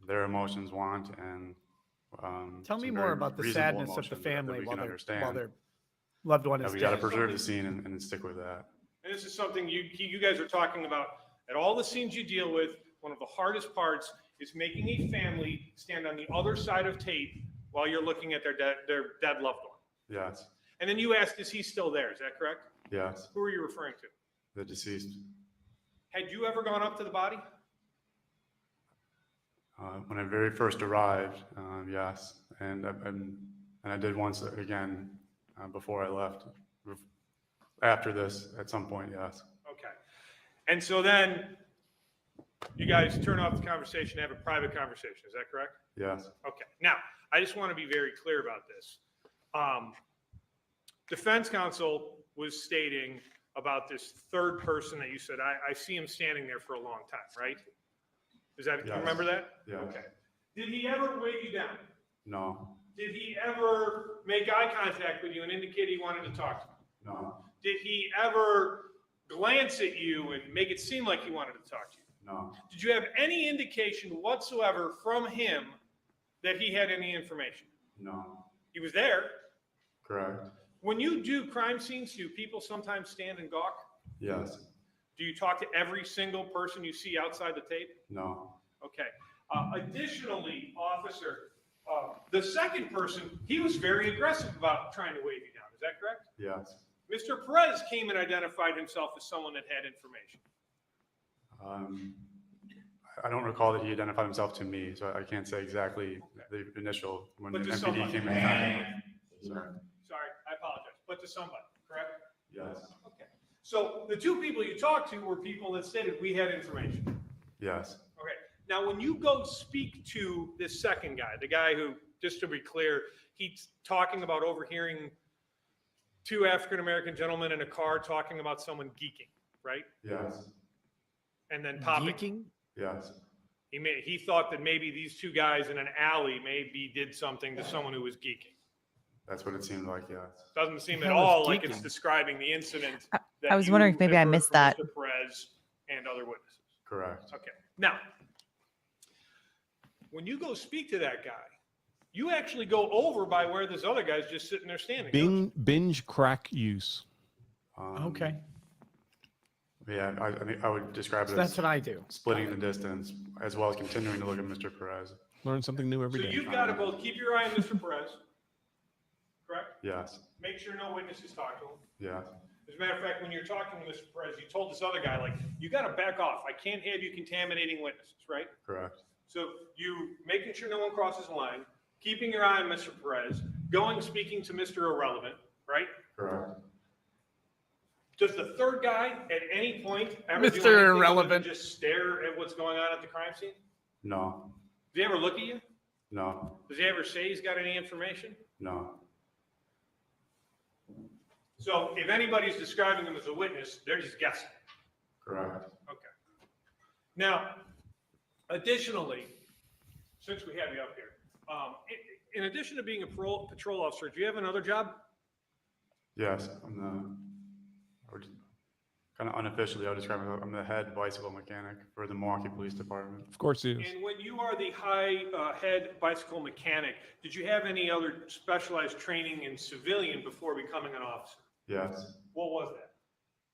their emotions want and. Tell me some more very about the reasonable sadness of the emotions that family we while can their understand. loved one is We got to dead. preserve the scene and stick with that. And this is something you guys are talking about at all the scenes you deal with. One of the hardest parts is making a family stand on the other side of tape while you're looking at their dead loved one. Yes, And then you asked, is he still there? Is that correct? yes, Who are you referring to? the deceased. Had you ever gone up to the body? When I very first arrived, yes, and I did once again before I left. After this, at some point, yes. Okay. And so then you guys turn off the conversation, have a private conversation. Is that correct? Yes. Okay. Now, I just want to be very clear about this. Defense counsel was stating about this third person that you said, I see him standing there for a long time, right? Is that, you Yes. remember that? Yes. Okay. Did he ever wave you down? No. Did he ever make eye contact with you and indicate he wanted to talk to you? No. Did he ever glance at you and make it seem like he wanted to talk to you? No. Did you have any indication whatsoever from him that he had any information? No. He was there. Correct. When you do crime scenes, do people sometimes stand and gawk? Yes. Do you talk to every single person you see outside the tape? No. Okay. Additionally, officer, the second person, he was very aggressive about trying to wave you down. Is that correct? Yes. Mr. Perez came and identified himself as someone that had information. I don't recall that he identified himself to me, so I can't say exactly the initial when the But to MPD somebody. came in contact. Sorry. Sorry, I apologize. But to somebody, correct? Yes. Okay. So the two people you talked to were people that stated we had information. Yes. Okay. Now, when you go speak to this second guy, the guy who, just to be clear, he's talking about overhearing two African-American gentlemen in a car talking about someone geeking, right? Yes. And then popping. Geeking? Yes. He thought that maybe these two guys in an alley maybe did something to someone who was geeking. That's what it seemed like, yes. Doesn't seem at Hell is all like it's geeking? describing the incident. That I was wondering if you maybe had I heard missed from that. Mr. Perez and other witnesses. Correct. Okay. Now, when you go speak to that guy, you actually go over by where this other guy's just sitting there standing. don't you? Binge crack use. Okay. Yeah, I mean, I would describe it So as that's what I do. splitting the distance as well as continuing to look at Mr. Perez. Learn something new every So day. you've got to both keep your eye on Mr. Perez, correct? Yes. Make sure no witnesses talk to him. Yes. As a matter of fact, when you're talking to Mr. Perez, you told this other guy, like, you got to back off. I can't have you contaminating witnesses, right? Correct. So you making sure no one crosses the line, keeping your eye on Mr. Perez, going speaking to Mr. Irrelevant, right? Correct. Does the third guy at any point ever do Mr. anything other than Irrelevant. just stare at what's going on at the crime scene? No. Does he ever look at you? No. Does he ever say he's got any information? No. So if anybody's describing him as a witness, they're just guessing. Correct. Okay. Now, additionally, since we have you up here, in addition to being a patrol officer, do you have another job? Yes. Kind of unofficially, I would describe myself. I'm the head bicycle mechanic for the Milwaukee Police Department. Of course he is. And when you are the head bicycle mechanic, did you have any other specialized training in civilian before becoming an officer? Yes. What was that?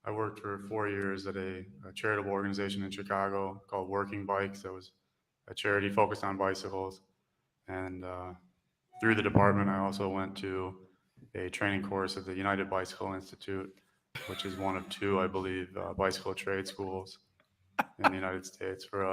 I worked for 4 years at a charitable organization in Chicago called Working Bikes. That was a charity focused on bicycles. And through the department, I also went to a training course at the United Bicycle Institute, which is one of two, I believe, bicycle trade schools in the United States for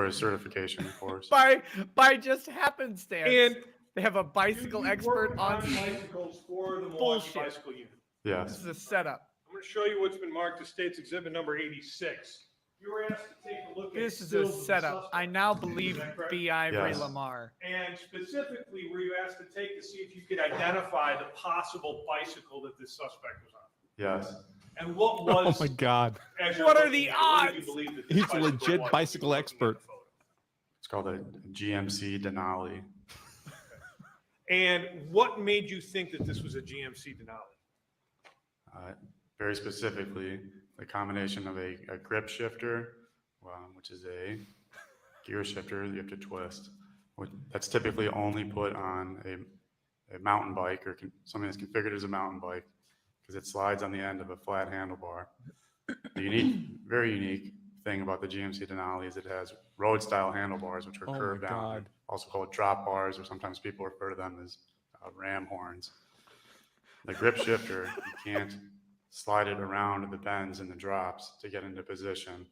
a certification course. By just happenstance. And they have a bicycle expert work on bicycles for the Milwaukee Bullshit. Bicycle Unit. Yes. This is a setup. I'm going to show you what's been marked as State's Exhibit number 86. You were asked to take a look at This is stills a of the setup. suspect. I now believe Is that correct? B. Ivory Yes. Lamar. And specifically, were you asked to take to see if you could identify the possible bicycle that this suspect was on? Yes. And what Oh was? my God. as you're What are looking the at it, what do you odds? believe that this He's a bicycle legit was? bicycle expert. It's called a GMC Denali. And what made you think that this was a GMC Denali? Very specifically, the combination of a grip shifter, which is a gear shifter that you have to twist. That's typically only put on a mountain bike or something that's configured as a mountain bike because it slides on the end of a flat handlebar. The very unique thing about the GMC Denali is it has road style handlebars, which are Oh my curved down, God. also called drop bars, or sometimes people refer to them as ram horns. The grip shifter, you can't slide it around the bends and the drops to get into position.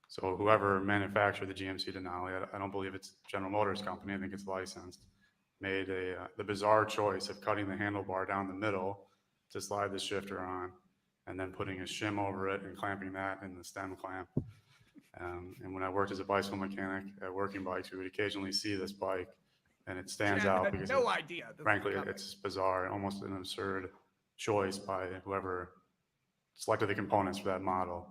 So whoever manufactured the GMC Denali, I don't believe it's General Motors company, I think it's licensed, made the bizarre choice of cutting the handlebar down the middle to slide the shifter on, and then putting a shim over it and clamping that in the stem clamp. And when I worked as a bicycle mechanic at Working Bikes, we would occasionally see this bike, and it stands Chad out had because no idea this was frankly, coming. it's bizarre, almost an absurd choice by whoever selected the components for that model.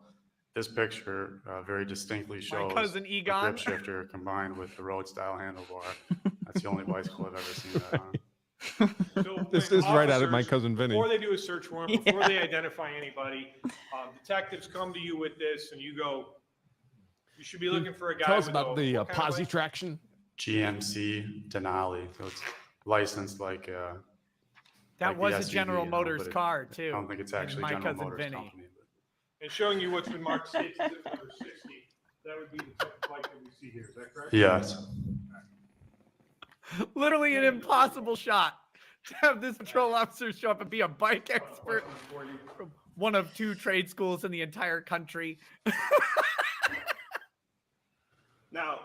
This picture very distinctly shows cousin a Egon. grip shifter combined with the road style handlebar. That's the only bicycle I've ever seen that on. So This when is right out of my officers, cousin Vinny. Before they do a search warrant, before they identify anybody, detectives come to you with this and you go, you should be looking for a guy Tell us with about the what kind of posi bike? traction. GMC Denali, so it's licensed like That like the was a SUV, General you know, Motors but car too. I don't think it's and actually my General cousin Motors Vinny. company. And showing you what's been marked state zip number 60. That would be the type of bike that we see here. Is that correct? Yes. Literally an impossible shot to have this patrol officer show up and be a bike expert from one of 2 trade schools in the entire country. Now,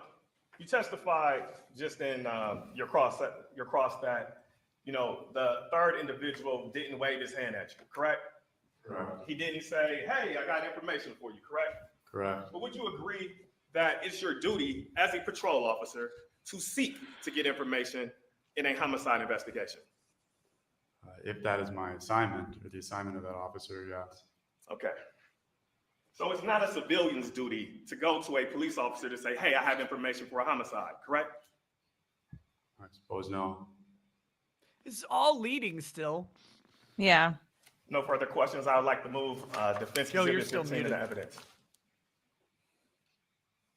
you testified just in your cross that, you know, the third individual didn't wave his hand at you, correct? Correct. He didn't say, hey, I got information for you, correct? Correct. But would you agree that it's your duty as a patrol officer to seek to get information in a homicide investigation? If that is my assignment or the assignment of that officer, yes. Okay. So it's not a civilian's duty to go to a police officer to say, hey, I have information for a homicide, correct? I suppose no. It's all leading still. Yeah. No further questions. I would like to move defense Joe, you're exhibit still 15 into muted. evidence.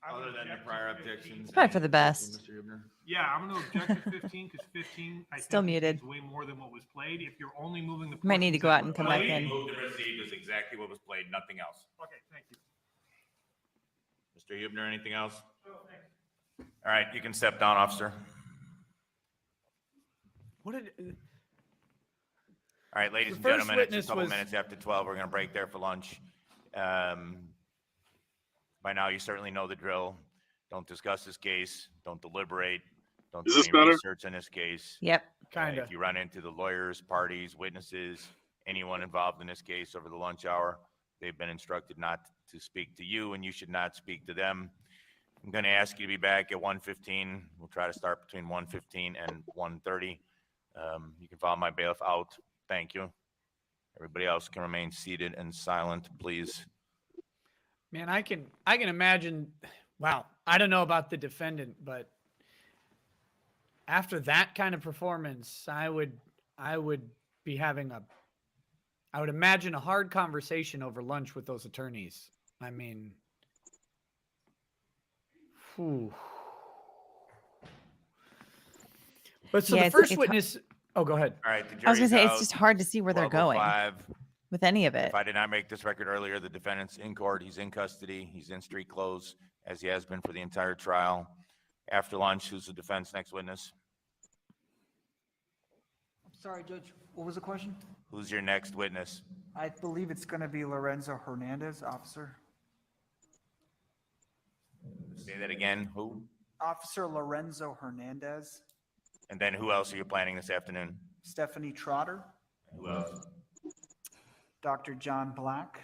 Other than the prior objections. It's probably for the best. Mr. Hubner? Yeah, I'm going to object to 15 because 15 I Still think muted. is way more than what was played. If you're only moving the Might need to portions go that out were and come played- back in. Moved and received is exactly what was played, nothing else. Okay, thank you. Mr. Hubner, anything else? Oh, thanks. All right, you can step down, officer. What did All right, ladies The and first gentlemen, it's a witness couple was- minutes after 12. We're going to break there for lunch. By now, you certainly know the drill. Don't discuss this case. Don't deliberate. Don't Is do this any better? research in this case. Yep. Kinda. If you run into the lawyers, parties, witnesses, anyone involved in this case over the lunch hour, they've been instructed not to speak to you, and you should not speak to them. I'm going to ask you to be back at 1:15. We'll try to start between 1:15 and 1:30. You can follow my bailiff out. Thank you. Everybody else can remain seated and silent, please. Man, I can imagine. Wow, I don't know about the defendant, but after that kind of performance, I would be having I would imagine a hard conversation over lunch with those attorneys. I mean, whew. But so Yeah, the it's- first it's witness. Oh, go ahead. All right, the I was jury's gonna say it's out. just hard to see where they're going 12:05. with any of it. If I did not make this record earlier, the defendant's in court. He's in custody. He's in street clothes, as he has been for the entire trial. After lunch, who's the defense next witness? I'm sorry, Judge, what was the question? Who's your next witness? I believe it's going to be Lorenzo Hernandez, officer. Say that again. Who? Officer Lorenzo Hernandez, And then who else are you planning this afternoon? Stephanie Trotter, Who else? Dr. John Black.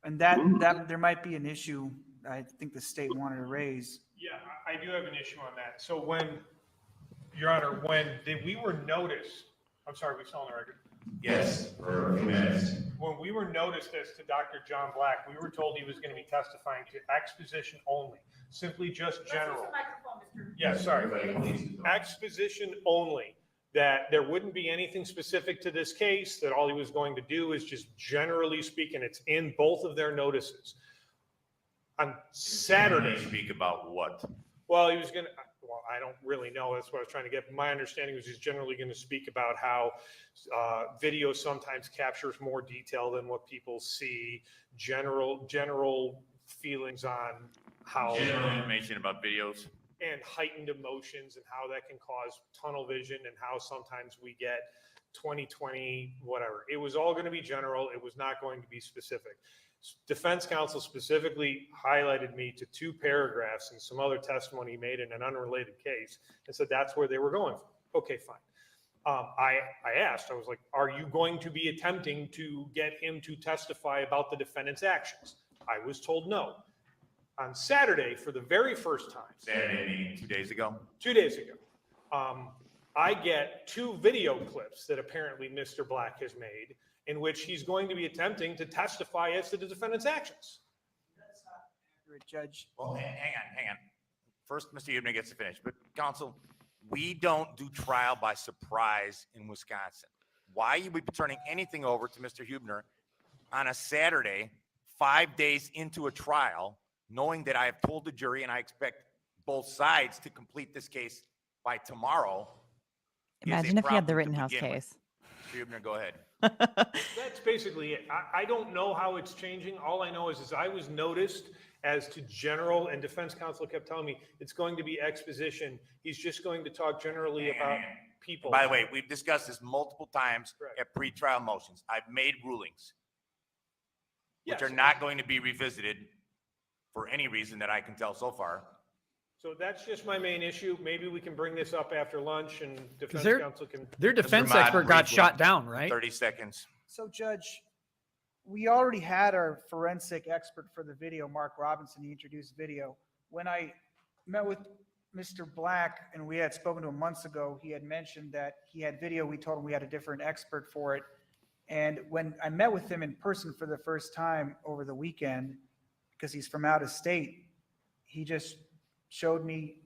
And that there might be an issue I think the state wanted to raise. Yeah, I do have an issue on that. So when, Your Honor, we were noticed, I'm sorry, we still on the record? Yes, for a few minutes. When we were noticed as to Dr. John Black, we were told he was going to be testifying to exposition only, simply just general. Yeah, sorry, buddy. Exposition only, that there wouldn't be anything specific to this case, that all he was going to do is just generally speaking, it's in both of their notices. On Saturday. Speak about what? Well, he was going to, well, I don't really know. That's what I was trying to get. My understanding was he's generally going to speak about how video sometimes captures more detail than what people see, general feelings on how. General information about videos. And heightened emotions and how that can cause tunnel vision and how sometimes we get 20/20, whatever. It was all going to be general. It was not going to be specific. Defense counsel specifically highlighted me to 2 paragraphs and some other testimony he made in an unrelated case and said that's where they were going Okay, fine. I asked, I was like, are you going to be attempting to get him to testify about the defendant's actions? I was told no. On Saturday, for the very first time. Saturday meeting 2 days ago. 2 days ago. I get 2 video clips that apparently Mr. Black has made in which he's going to be attempting to testify as to the defendant's actions. That's not accurate, Judge. Well, hang on. First, Mr. Huebner gets to finish, but counsel, we don't do trial by surprise in Wisconsin. Why you would be turning anything over to Mr. Huebner on a Saturday, 5 days into a trial, knowing that I have told the jury and I expect both sides to complete this case by tomorrow. Imagine if he had the Rittenhouse case. Mr. Huebner, go ahead. That's basically it. I don't know how it's changing. All I know is I was noticed as to general, and defense counsel kept telling me it's going to be exposition. He's just going to talk generally about people. By the way, we've discussed this multiple times at pretrial motions. I've made rulings which are not going to be revisited for any reason that I can tell so far. So that's just my main issue. Maybe we can bring this up after lunch and defense counsel can. Their defense expert got shot down, right? 30 seconds. So, Judge, we already had our forensic expert for the video, Mark Robinson. He introduced video. When I met with Mr. Black, and we had spoken to him months ago, he had mentioned that he had video. We told him we had a different expert for it. And when I met with him in person for the first time over the weekend, because he's from out of state, he just showed me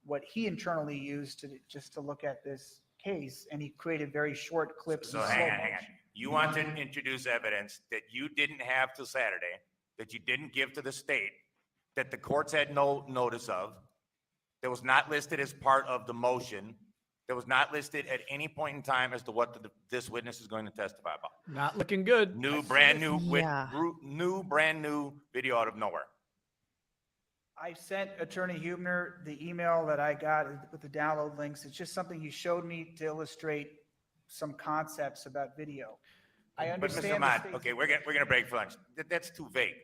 what he internally used to look at this case, and he created very short clips. So hang on. You want to introduce evidence that you didn't have till Saturday, that you didn't give to the state, that the courts had no notice of, that was not listed as part of the motion, that was not listed at any point in time as to what this witness is going to testify about. Not looking good. Brand new video out of nowhere. I sent Attorney Huebner the email that I got with the download links. It's just something he showed me to illustrate some concepts about video. I understand. But Mr. Ahmad, okay, we're gonna break for lunch. That's too vague.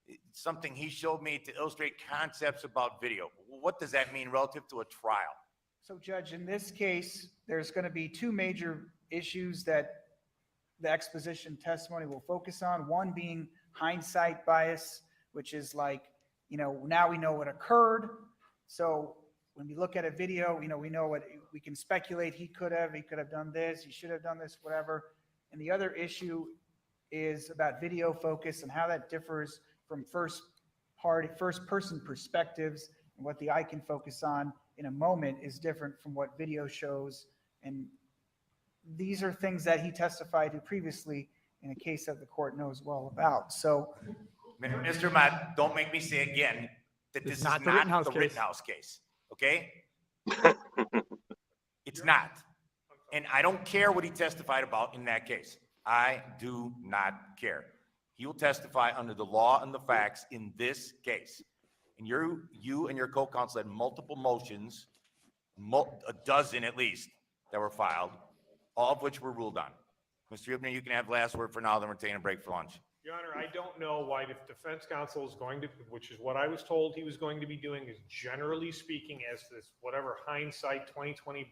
It's something he showed me to illustrate concepts about video. What does that mean relative to a trial? So, Judge, in this case, there's going to be 2 major issues that the exposition testimony will focus on. One being hindsight bias, which is like, now we know what occurred. So when we look at a video, we know what we can speculate. He could have done this. He should have done this, whatever. And the other issue is about video focus and how that differs from first person perspectives, and what the eye can focus on in a moment is different from what video shows. And these are things that he testified to previously in a case that the court knows well about. So, Mr. Ahmad, don't make me say again that this is not the Rittenhouse case, okay? It's not. And I don't care what he testified about in that case. I do not care. He will testify under the law and the facts in this case. And you and your co-counsel had multiple motions, a dozen at least, that were filed, all of which were ruled on. Mr. Huebner, you can have last word for now, then we're taking a break for lunch. Your Honor, I don't know why the defense counsel is going to, which is what I was told he was going to be doing, is generally speaking as this whatever hindsight 2020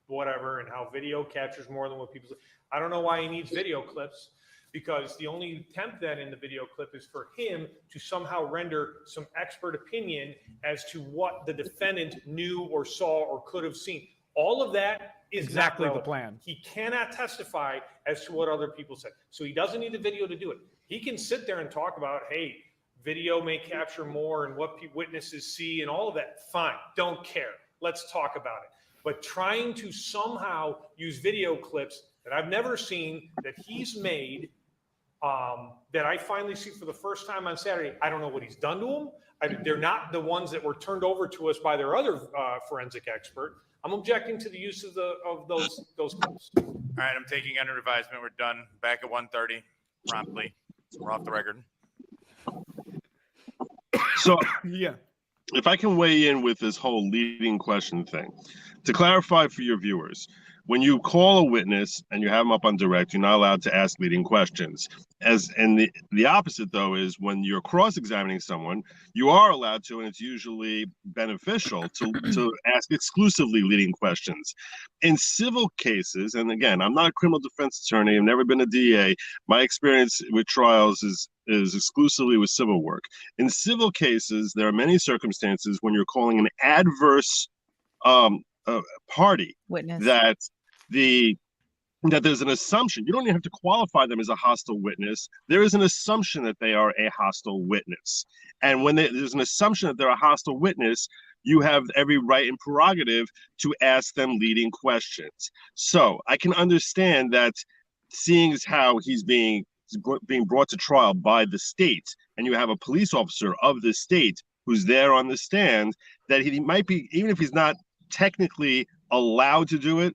whatever, and how video captures more than what people say. I don't know why he needs video clips, because the only attempt then in the video clip is for him to somehow render some expert opinion as to what the defendant knew or saw or could have seen. All of that is exactly the plan. He cannot testify as to what other people said. So he doesn't need the video to do it. He can sit there and talk about, hey, video may capture more and what witnesses see and all of that. Fine, don't care. Let's talk about it. But trying to somehow use video clips that I've never seen, that he's made, that I finally see for the first time on Saturday, I don't know what he's done to them. They're not the ones that were turned over to us by their other forensic expert. I'm objecting to the use of those clips. All right, I'm taking under advisement. We're done. Back at 1:30 promptly. We're off the record. So, yeah, if I can weigh in with this whole leading question thing, to clarify for your viewers, when you call a witness and you have them up on direct, you're not allowed to ask leading questions. And the opposite though is when you're cross-examining someone, you are allowed to, and it's usually beneficial to ask exclusively leading questions. In civil cases, and again, I'm not a criminal defense attorney, I've never been a DA. My experience with trials is exclusively with civil work. In civil cases, there are many circumstances when you're calling an adverse party Witness. that there's an assumption. You don't even have to qualify them as a hostile witness. There is an assumption that they are a hostile witness. And when there's an assumption that they're a hostile witness, you have every right and prerogative to ask them leading questions. So I can understand that, seeing as how he's being brought to trial by the state, and you have a police officer of the state who's there on the stand, that he might be, even if he's not technically allowed to do it,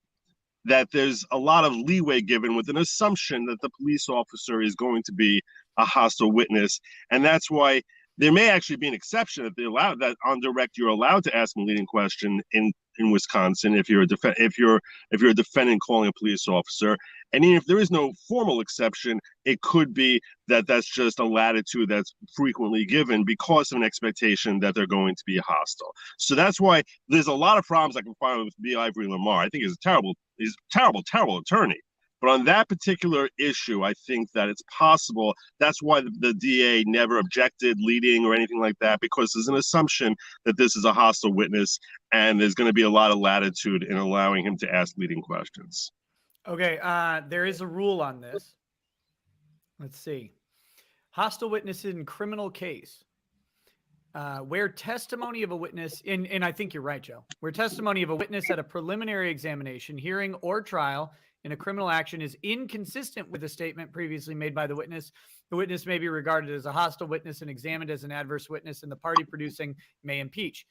that there's a lot of leeway given with an assumption that the police officer is going to be a hostile witness. And that's why there may actually be an exception that they allow that on direct you're allowed to ask a leading question in Wisconsin if you're a defendant calling a police officer. And even if there is no formal exception, it could be that that's just a latitude that's frequently given because of an expectation that they're going to be hostile. So that's why there's a lot of problems I can find with B. Ivory Lamar. I think he's a terrible attorney. But on that particular issue, I think that it's possible. That's why the DA never objected leading or anything like that, because there's an assumption that this is a hostile witness, and there's going to be a lot of latitude in allowing him to ask leading questions. Okay, there is a rule on this. Let's see. Hostile witness in criminal case. Where testimony of a witness, and I think you're right, Joe, where testimony of a witness at a preliminary examination, hearing, or trial in a criminal action is inconsistent with a statement previously made by the witness may be regarded as a hostile witness and examined as an adverse witness, and the party producing may impeach.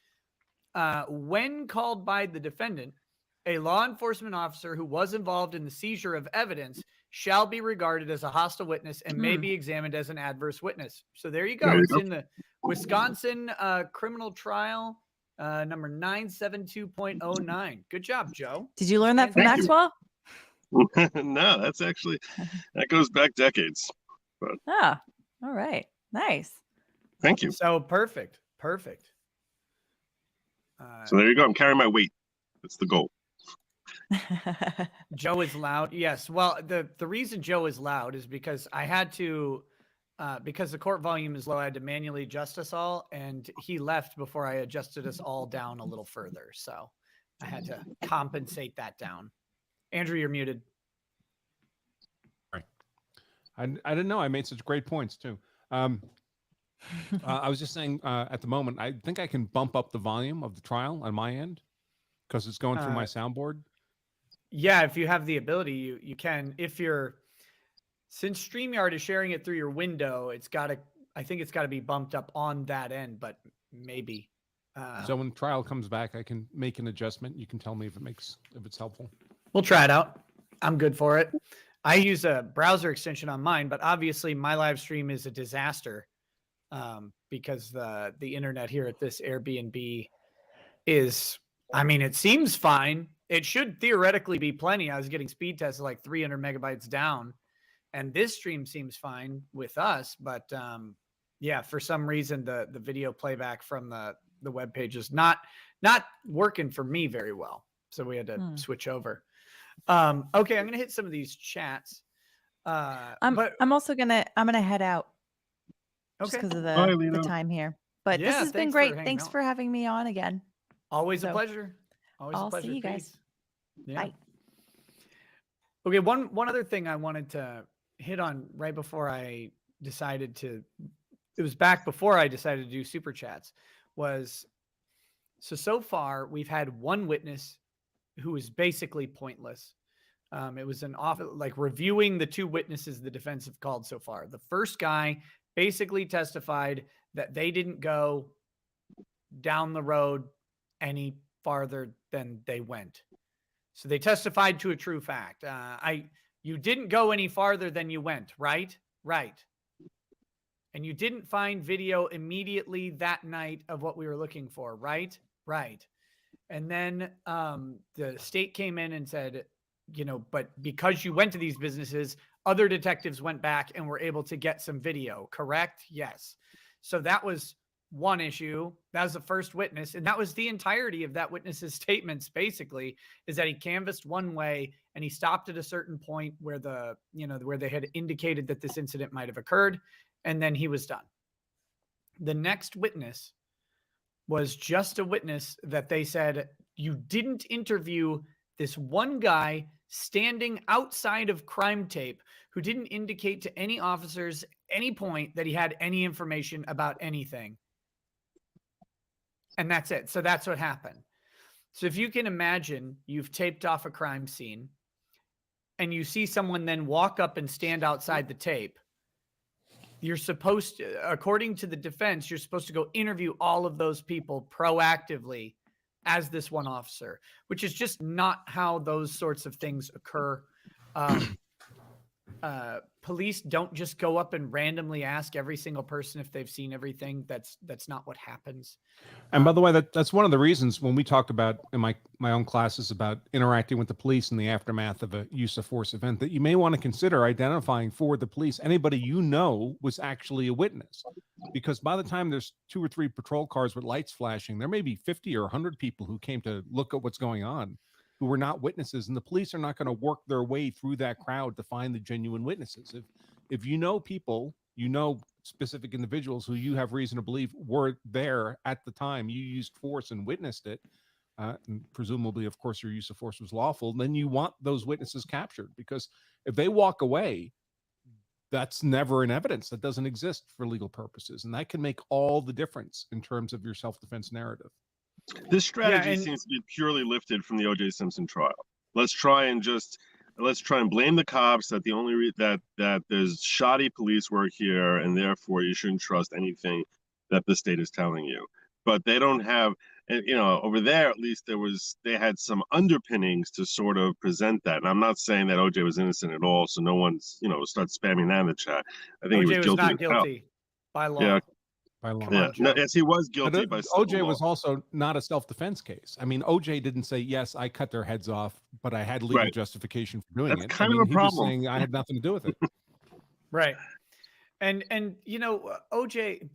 When called by the defendant, a law enforcement officer who was involved in the seizure of evidence shall be regarded as a hostile witness and may be examined as an adverse witness. So there you go. It's in the Wisconsin criminal trial number 972.09. Good job, Joe. Did you learn that from Maxwell? No, that goes back decades. But all right. Nice. Thank you. So perfect. So there you go. I'm carrying my weight. That's the goal. Joe is loud. Yes. Well, the reason Joe is loud is because I had to, because the court volume is low, I had to manually adjust us all, and he left before I adjusted us all down a little further. So I had to compensate that down. Andrew, you're muted. Right. I didn't know I made such great points too. I was just saying at the moment, I think I can bump up the volume of the trial on my end because it's going through my soundboard. Yeah, if you have the ability, you can. Since StreamYard is sharing it through your window, I think it's got to be bumped up on that end, but maybe. So when trial comes back, I can make an adjustment. You can tell me if it's helpful. We'll try it out. I'm good for it. I use a browser extension on mine, but obviously my live stream is a disaster because the internet here at this Airbnb is, it seems fine. It should theoretically be plenty. I was getting speed tests like 300 megabytes down, and this stream seems fine with us. But yeah, for some reason, the video playback from the web page is not working for me very well. So we had to switch over. Okay, I'm gonna hit some of these chats. I'm also gonna head out. Just because of the time here. But this has been great. Thanks for having me on again. Always a pleasure. Always a pleasure. See you guys. Yeah. Bye. Okay, one other thing I wanted to hit on right before I decided to, it was back before I decided to do super chats, was so far we've had one witness who is basically pointless. It was reviewing the two witnesses the defense have called so far. The first guy basically testified that they didn't go down the road any farther than they went. So they testified to a true fact. You didn't go any farther than you went, right? Right. And you didn't find video immediately that night of what we were looking for, right? Right. And then the state came in and said, but because you went to these businesses, other detectives went back and were able to get some video, correct? Yes. So that was one issue. That was the first witness. And that was the entirety of that witness's statements, basically, is that he canvassed one way and he stopped at a certain point where where they had indicated that this incident might have occurred. And then he was done. The next witness was just a witness that they said, you didn't interview this one guy standing outside of crime tape who didn't indicate to any officers any point that he had any information about anything. And that's it. So that's what happened. So if you can imagine, you've taped off a crime scene and you see someone then walk up and stand outside the tape. You're supposed to, according to the defense, you're supposed to go interview all of those people proactively as this one officer, which is just not how those sorts of things occur. Police don't just go up and randomly ask every single person if they've seen everything. That's not what happens. And by the way, that's one of the reasons when we talk about in my own classes about interacting with the police in the aftermath of a use of force event, that you may want to consider identifying for the police anybody was actually a witness. Because by the time there's 2 or 3 patrol cars with lights flashing, there may be 50 or 100 people who came to look at what's going on who were not witnesses, and the police are not going to work their way through that crowd to find the genuine witnesses. If you know people, specific individuals who you have reason to believe were there at the time you used force and witnessed it, and presumably, of course, your use of force was lawful, then you want those witnesses captured, because if they walk away, that's never an evidence. That doesn't exist for legal purposes, and that can make all the difference in terms of your self-defense narrative. This strategy seems to be purely lifted from the O.J. Simpson trial. Let's try and blame the cops that the only that there's shoddy police work here, and therefore you shouldn't trust anything that the state is telling you. But they don't have, over there at least they had some underpinnings to sort of present that. And I'm not saying that O.J. was innocent at all, so no one's start spamming that in the chat. I think O.J. he was not guilty by law. Yeah. By law. Yeah. No, yes, he was guilty by OJ law. was also not a self-defense case. I mean, OJ didn't say, yes, I cut their heads off, but I had legal justification for doing it. That's kind of a he problem. was saying I had nothing to do with it. Right. And OJ,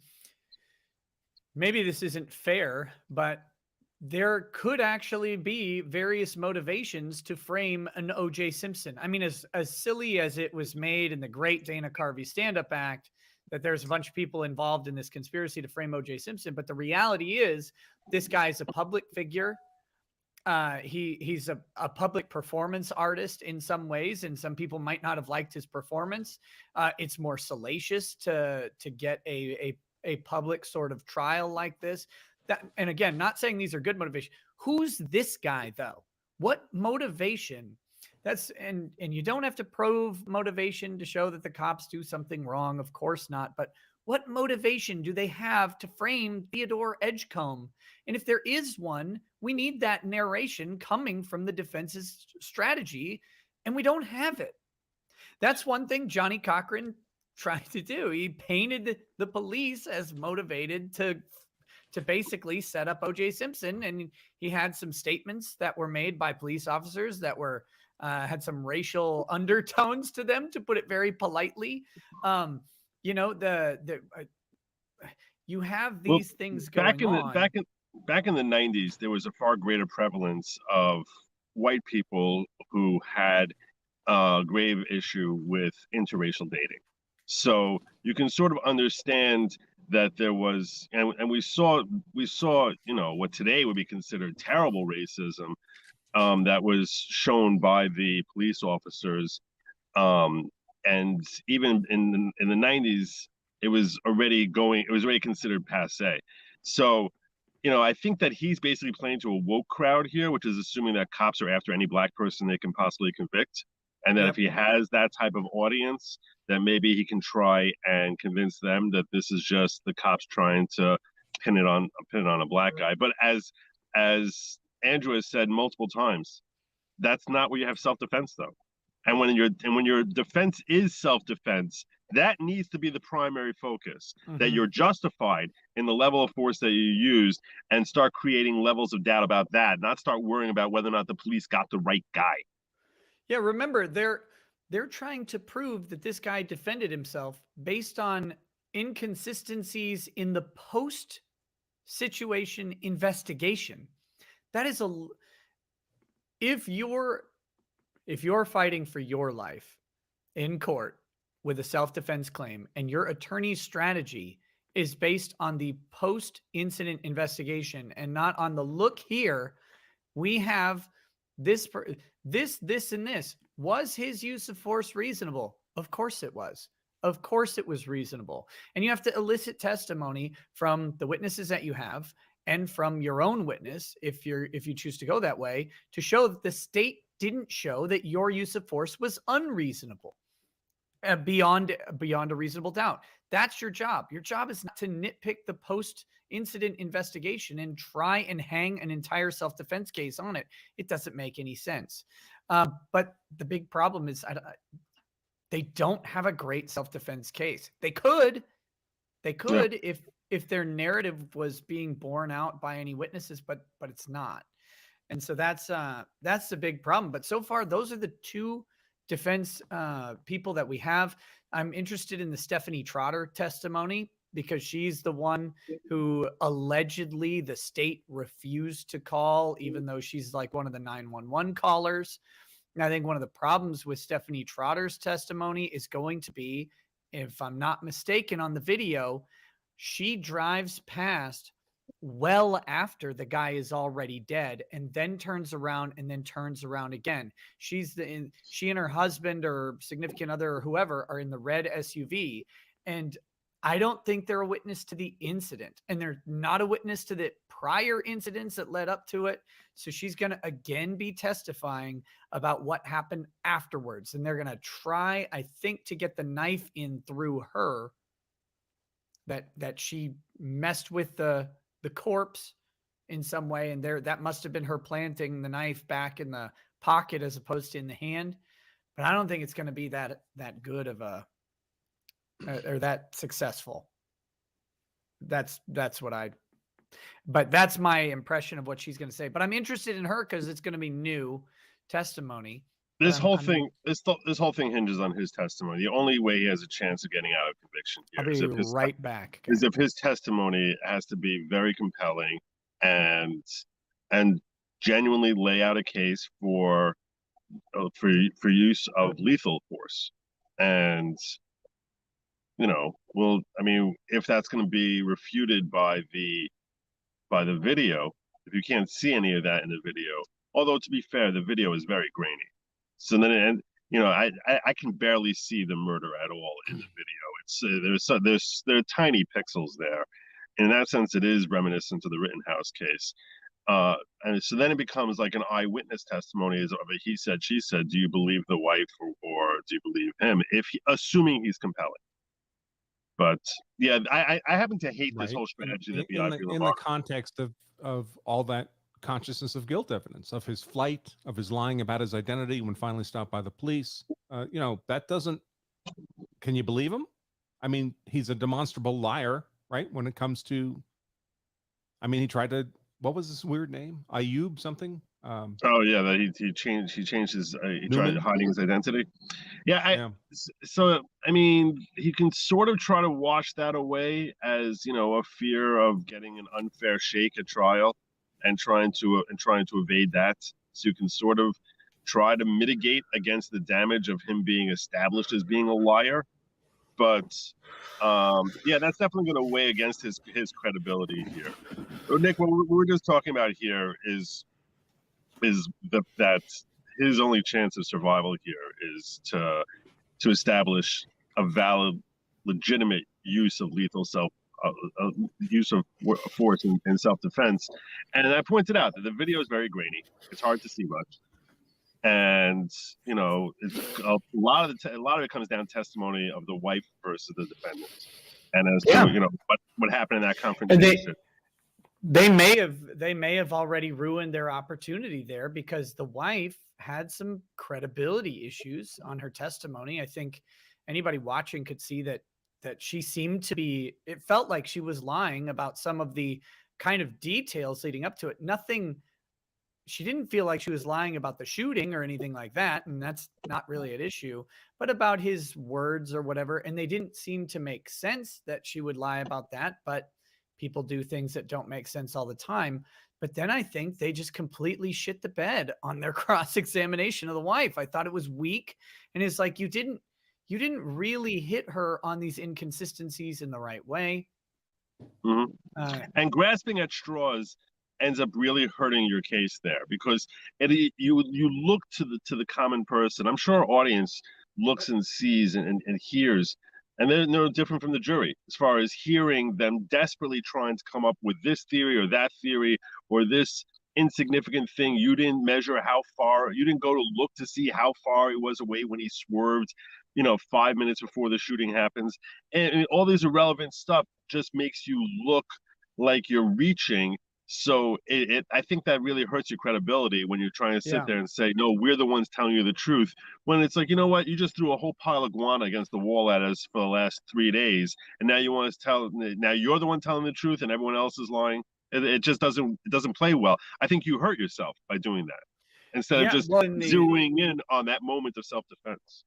maybe this isn't fair, but there could actually be various motivations to frame an OJ Simpson. I mean, as silly as it was made in the great Dana Carvey Stand-Up Act, that there's a bunch of people involved in this conspiracy to frame O.J. Simpson. But the reality is this guy's a public figure. He's a public performance artist in some ways, and some people might not have liked his performance. It's more salacious to get a public sort of trial like this. And again, not saying these are good motivation. Who's this guy, though? What motivation? And you don't have to prove motivation to show that the cops do something wrong. Of course not. But what motivation do they have to frame Theodore Edgecomb? And if there is one, we need that narration coming from the defense's strategy, and we don't have it. That's one thing Johnny Cochran tried to do. He painted the police as motivated to basically set up O.J. Simpson, and he had some statements that were made by police officers that were had some racial undertones to them, to put it very politely. You have these things going on. Back in the 90s, there was a far greater prevalence of white people who had a grave issue with interracial dating. So you can sort of understand that there was, and we saw, what today would be considered terrible racism, that was shown by the police officers, and even in the 90s, it was already considered passé. So, I think that he's basically playing to a woke crowd here, which is assuming that cops are after any black person they can possibly convict, and that if he has that type of audience, then maybe he can try and convince them that this is just the cops trying to pin it on a black guy. But as Andrew has said multiple times, that's not where you have self-defense, though. And when your defense is self-defense, that needs to be the primary focus, that you're justified in the level of force that you used, and start creating levels of doubt about that, not start worrying about whether or not the police got the right guy. Yeah, remember they're trying to prove that this guy defended himself based on inconsistencies in the post situation investigation. That is if you're fighting for your life in court with a self-defense claim and your attorney's strategy is based on the post-incident investigation and not on the look here, we have this, and this. Was his use of force reasonable? Of course it was. Of course it was reasonable. And you have to elicit testimony from the witnesses that you have and from your own witness, if you choose to go that way, to show that the state didn't show that your use of force was unreasonable. Beyond a reasonable doubt. That's your job. Your job is not to nitpick the post-incident investigation and try and hang an entire self-defense case on it. It doesn't make any sense. But the big problem is they don't have a great self-defense case. They could if their narrative was being borne out by any witnesses, but it's not. And so that's the big problem. But so far, those are the two defense people that we have. I'm interested in the Stephanie Trotter testimony because she's the one who allegedly the state refused to call, even though she's like one of the 911 callers. And I think one of the problems with Stephanie Trotter's testimony is going to be, if I'm not mistaken on the video, she drives past well after the guy is already dead and then turns around and then turns around again. She and her husband or significant other or whoever are in the red SUV, and I don't think they're a witness to the incident, and they're not a witness to the prior incidents that led up to it. So she's going to again be testifying about what happened afterwards, and they're going to try, I think, to get the knife in through her, that she messed with the corpse in some way, and that must have been her planting the knife back in the pocket as opposed to in the hand. But I don't think it's going to be that good of a or that successful. That's my impression of what she's going to say. But I'm interested in her because it's going to be new testimony. This whole thing hinges on his testimony. The only way he has a chance of getting out of conviction here is if his testimony has to be very compelling and genuinely lay out a case for use of lethal force. And if that's going to be refuted by the video, if you can't see any of that in the video, although to be fair, the video is very grainy. So then, I can barely see the murder at all in the video. There are tiny pixels there. In that sense, it is reminiscent of the Rittenhouse case. And so then it becomes like an eyewitness testimony of a he said, she said. Do you believe the wife or do you believe him? Assuming he's compelling. But yeah, I happen to hate this whole strategy that in the context of all that consciousness of guilt evidence, of his flight, of his lying about his identity when finally stopped by the police. That doesn't. Can you believe him? I mean, he's a demonstrable liar, right? When it comes to, he tried to. What was this weird name? Ayub something. That he changed his. He tried hiding his identity. So he can sort of try to wash that away as a fear of getting an unfair shake at trial, and trying to evade that. So you can sort of try to mitigate against the damage of him being established as being a liar. But that's definitely going to weigh against his credibility here. Nick, what we're just talking about here is that his only chance of survival here is to establish a valid, legitimate use of lethal use of force in self-defense. And I pointed out that the video is very grainy. It's hard to see much. And it's a lot of it comes down to testimony of the wife versus the defendant, and as to what happened in that confrontation. They may have already ruined their opportunity there because the wife had some credibility issues on her testimony. I think anybody watching could see that she seemed to be. It felt like she was lying about some of the kind of details leading up to it. Nothing. she didn't feel like she was lying about the shooting or anything like that, and that's not really an issue, but about his words or whatever. And they didn't seem to make sense that she would lie about that, but people do things that don't make sense all the time. But then I think they just completely shit the bed on their cross-examination of the wife. I thought it was weak, and it's like you didn't really hit her on these inconsistencies in the right way. Mhm. And grasping at straws ends up really hurting your case there, because you look to the common person. I'm sure our audience looks and sees and hears, and they're no different from the jury as far as hearing them desperately trying to come up with this theory or that theory or this insignificant thing. You didn't measure how far, you didn't go to look to see how far it was away when he swerved, 5 minutes before the shooting happens. And all this irrelevant stuff just makes you look like you're reaching. So I think that really hurts your credibility when you're trying to sit there and say, no, we're the ones telling you the truth. When it's like, you know what, you just threw a whole pile of guano against the wall at us for the last 3 days, and now you want to now you're the one telling the truth and everyone else is lying. It just doesn't play well. I think you hurt yourself by doing that instead of just zeroing in on that moment of self-defense.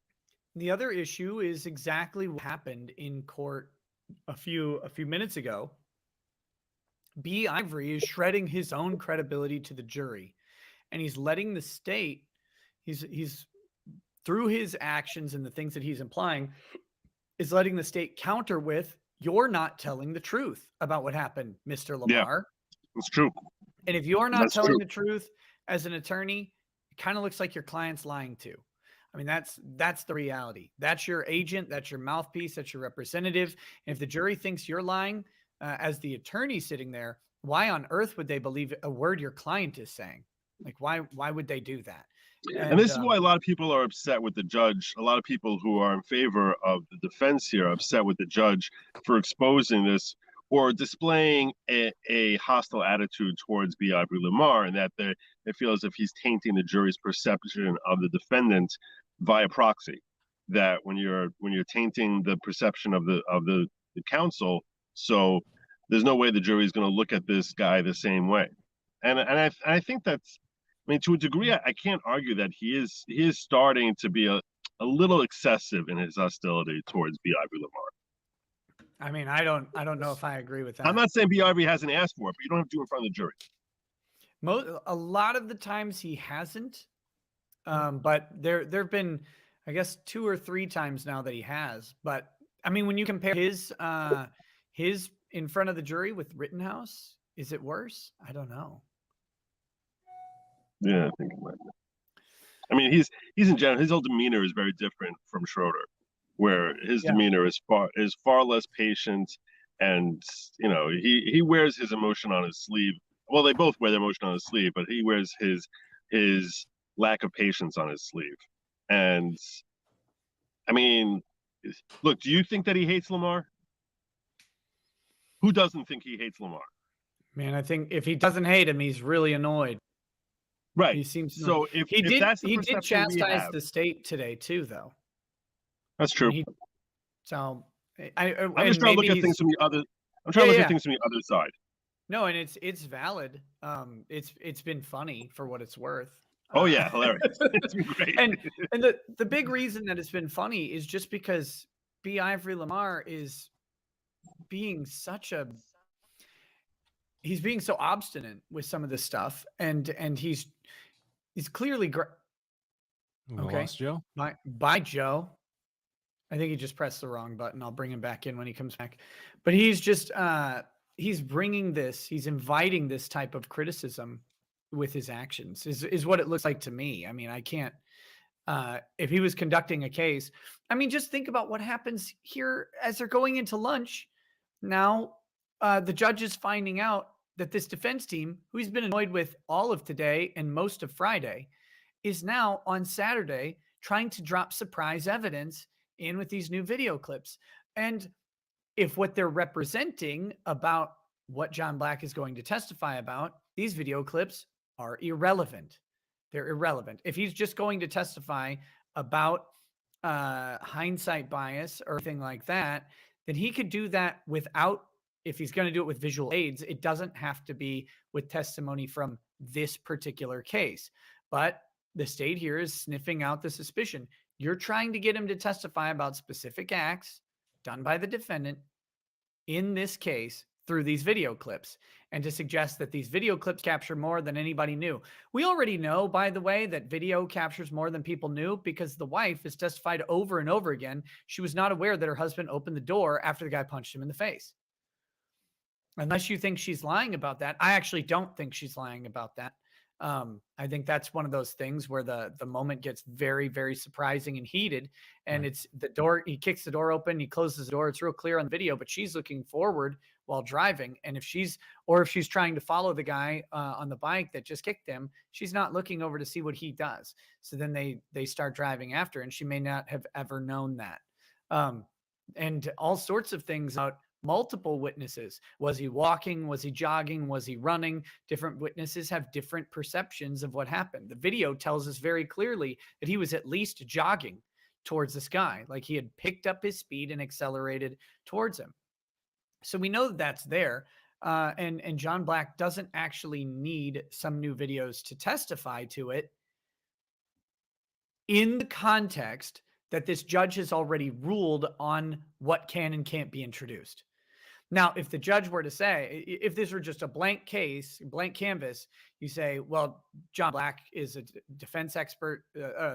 The other issue is exactly what happened in court a few minutes ago. B. Ivory is shredding his own credibility to the jury, and he's letting the state, he's through his actions and the things that he's implying, is letting the state counter with, you're not telling the truth about what happened, Mr. Lamar. Yeah, it's true. And if you're not telling the truth as an attorney, it kind of looks like your client's lying too. I mean, that's the reality. That's your agent. That's your mouthpiece. That's your representative. And if the jury thinks you're lying as the attorney sitting there, why on earth would they believe a word your client is saying? Like, why would they do that? And this is why a lot of people are upset with the judge. A lot of people who are in favor of the defense here are upset with the judge for exposing this or displaying a hostile attitude towards B. Ivory Lamar, and that they feel as if he's tainting the jury's perception of the defendant via proxy. That when you're tainting the perception of the counsel, so there's no way the jury is going to look at this guy the same way. And I think that's, I mean, to a degree, I can't argue that he is starting to be a little excessive in his hostility towards B. Ivory Lamar. I mean, I don't know if I agree with that. I'm not saying B. Ivory hasn't asked for it, but you don't have to do it in front of the jury. A lot of the times he hasn't, but there have been, I guess, 2 or 3 times now that he has. But I mean, when you compare his in front of the jury with Rittenhouse, is it worse? I don't know. Yeah, I think it might be. I mean, he's in general, his whole demeanor is very different from Schroeder, where his demeanor is far less patient, and he wears his emotion on his sleeve. Well, they both wear their emotion on his sleeve, but he wears his lack of patience on his sleeve. And I mean, look, do you think that he hates Lamar? Who doesn't think he hates Lamar? Man, I think if he doesn't hate him, he's really annoyed. Right. He seems so. If he did, that's the he did perception chastise the state today too, though. That's true. I'm just trying to look at things from the other. I'm trying to look at things from the other side. No, and it's valid. It's been funny for what it's worth. Oh yeah, hilarious. It's been great. And the big reason that it's been funny is just because B. Ivory Lamar is being he's being so obstinate with some of this stuff, and he's clearly lost Joe. Bye, Joe. I think he just pressed the wrong button. I'll bring him back in when he comes back. But he's just he's inviting this type of criticism with his actions is what it looks like to me. I mean, I can't if he was conducting a case, I mean, just think about what happens here as they're going into lunch. Now, the judge is finding out that this defense team, who he's been annoyed with all of today and most of Friday, is now on Saturday trying to drop surprise evidence in with these new video clips. And if what they're representing about what John Black is going to testify about, these video clips are irrelevant. They're irrelevant. If he's just going to testify about hindsight bias or anything like that, then he could do that without if he's going to do it with visual aids, it doesn't have to be with testimony from this particular case. But the state here is sniffing out the suspicion. You're trying to get him to testify about specific acts done by the defendant in this case through these video clips, and to suggest that these video clips capture more than anybody knew. We already know, by the way, that video captures more than people knew, because the wife has testified over and over again she was not aware that her husband opened the door after the guy punched him in the face. Unless you think she's lying about that. I actually don't think she's lying about that. I think that's one of those things where the moment gets very, very surprising and heated, and it's the door. He kicks the door open, he closes the door. It's real clear on the video, but she's looking forward while driving. And if she's trying to follow the guy on the bike that just kicked him, she's not looking over to see what he does. So then they start driving after, and she may not have ever known that. And all sorts of things about multiple witnesses. Was he walking? Was he jogging? Was he running? Different witnesses have different perceptions of what happened. The video tells us very clearly that he was at least jogging towards this guy, like he had picked up his speed and accelerated towards him. So we know that that's there. And John Black doesn't actually need some new videos to testify to it, in the context that this judge has already ruled on what can and can't be introduced. Now, if the judge were to say, if this were just a blank case, blank canvas, you say, well, John Black is a defense expert,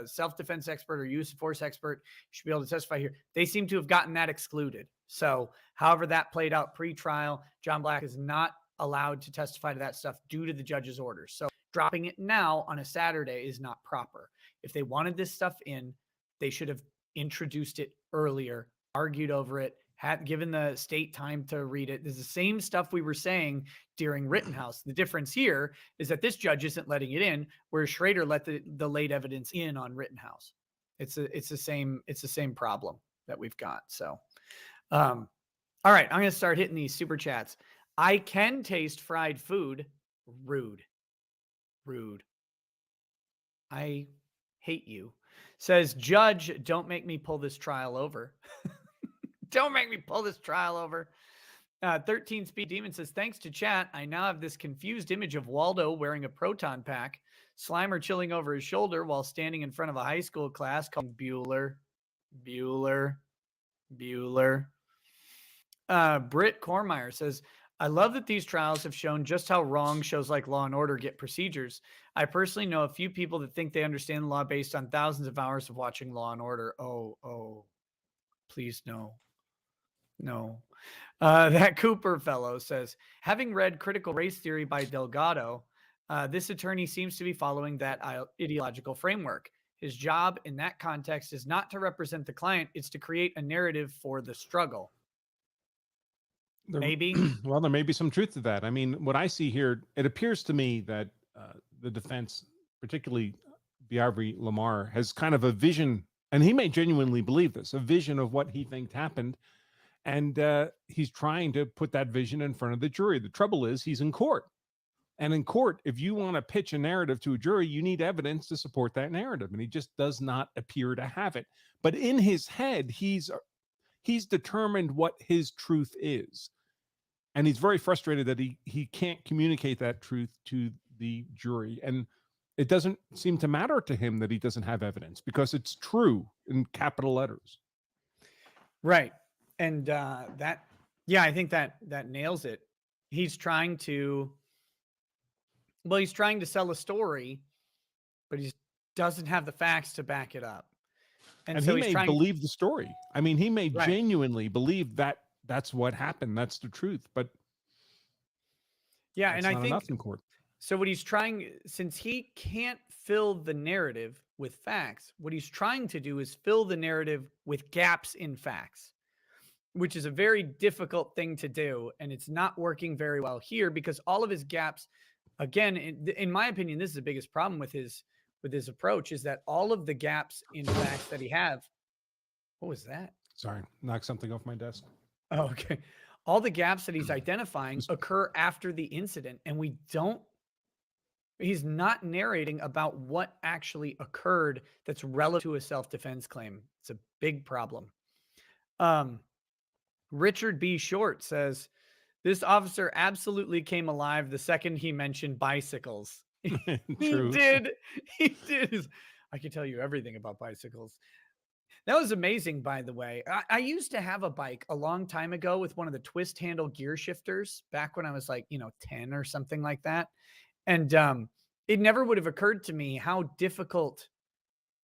self-defense expert, or use of force expert, should be able to testify here. They seem to have gotten that excluded. So however that played out pre-trial, John Black is not allowed to testify to that stuff due to the judge's orders. So dropping it now on a Saturday is not proper. If they wanted this stuff in, they should have introduced it earlier, argued over it, had given the state time to read it. This is the same stuff we were saying during Rittenhouse. The difference here is that this judge isn't letting it in, whereas Schrader let the late evidence in on Rittenhouse. It's the same problem that we've got. So, all right, I'm going to start hitting these super chats. I can taste fried food. Rude. I hate you. Says, Judge, don't make me pull this trial over. Don't make me pull this trial over. 13 Speed Demon says, thanks to chat, I now have this confused image of Waldo wearing a proton pack, Slimer chilling over his shoulder while standing in front of a high school class called Bueller. Britt Cormeyer says, I love that these trials have shown just how wrong shows like Law and Order get procedures. I personally know a few people that think they understand the law based on thousands of hours of watching Law and Order. Oh, please no. That Cooper fellow says, having read Critical Race Theory by Delgado, this attorney seems to be following that ideological framework. His job in that context is not to represent the client, it's to create a narrative for the struggle. Maybe. Well, there may be some truth to that. I mean, what I see here, it appears to me that the defense, particularly Biavri Lamar, has kind of a vision, and he may genuinely believe this, a vision of what he thinks happened. And he's trying to put that vision in front of the jury. The trouble is he's in court. And in court, if you want to pitch a narrative to a jury, you need evidence to support that narrative. And he just does not appear to have it. But in his head, he's determined what his truth is. And he's very frustrated that he can't communicate that truth to the jury. And it doesn't seem to matter to him that he doesn't have evidence, because it's true in capital letters. Right. And I think that nails it. He's trying to sell a story, but he doesn't have the facts to back it up. And so he may believe the story. I mean, he may Right. genuinely believe that that's what happened. That's the truth. But yeah, and I think enough in court. So what he's trying, since he can't fill the narrative with facts, what he's trying to do is fill the narrative with gaps in facts, which is a very difficult thing to do. And it's not working very well here, because all of his gaps, again, in my opinion, this is the biggest problem with his approach, is that all of the gaps in facts that he have. What was that? Sorry, knocked something off my desk. Oh, okay. All the gaps that he's identifying occur after the incident, and he's not narrating about what actually occurred that's relative to a self-defense claim. It's a big problem. Richard B. Short says, This officer absolutely came alive the second he mentioned bicycles. True. He did. I can tell you everything about bicycles. That was amazing, by the way. I used to have a bike a long time ago with one of the twist handle gear shifters back when I was like, 10 or something like that. And it never would have occurred to me how difficult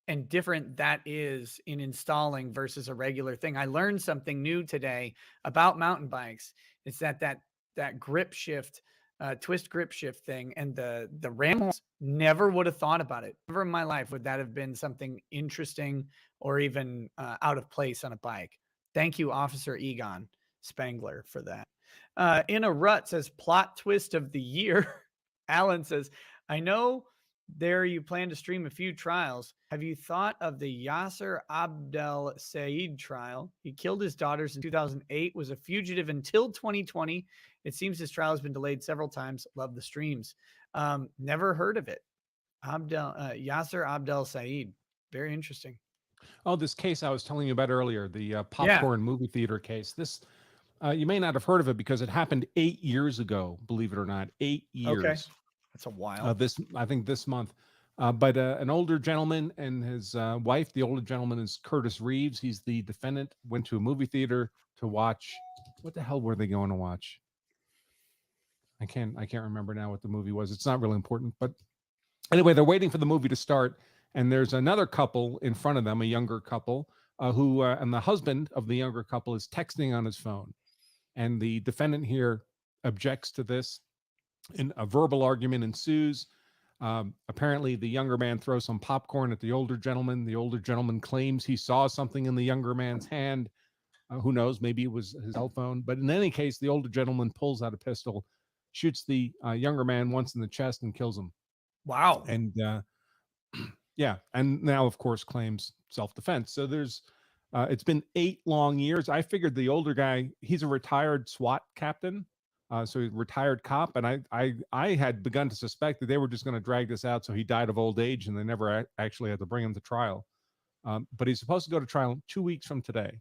and different that is in installing versus a regular thing. I learned something new today about mountain bikes. It's that grip shift, twist grip shift thing, and the rams. Never would have thought about it. Never in my life would that have been something interesting or even out of place on a bike. Thank you, Officer Egon Spangler, for that. In a Rut says plot twist of the year. Alan says, I know there you plan to stream a few trials. Have you thought of the Yasser Abdel Said trial? He killed his daughters in 2008, was a fugitive until 2020. It seems his trial has been delayed several times. Love the streams. Never heard of it. Yasser Abdel Said. Very interesting. Oh, this case I was telling you about earlier, the popcorn movie theater case. This, you may not have heard of it because it happened 8 years ago, believe it or not. 8 years. Okay. That's a while. I think this month. But an older gentleman and his wife, the older gentleman is Curtis Reeves. He's the defendant, went to a movie theater to watch. What the hell were they going to watch? I can't remember now what the movie was. It's not really important. But anyway, they're waiting for the movie to start. And there's another couple in front of them, a younger couple, who and the husband of the younger couple is texting on his phone. And the defendant here objects to this. And a verbal argument ensues. Apparently, the younger man throws some popcorn at the older gentleman. The older gentleman claims he saw something in the younger man's hand. Who knows? Maybe it was his cell phone. But in any case, the older gentleman pulls out a pistol, shoots the younger man once in the chest, and kills him. Wow. And yeah, and now, of course, claims self-defense. So there's, it's been 8 long years. I figured the older guy, he's a retired SWAT captain. So he's a retired cop, and I had begun to suspect that they were just going to drag this out so he died of old age and they never actually had to bring him to trial. But he's supposed to go to trial 2 weeks from today.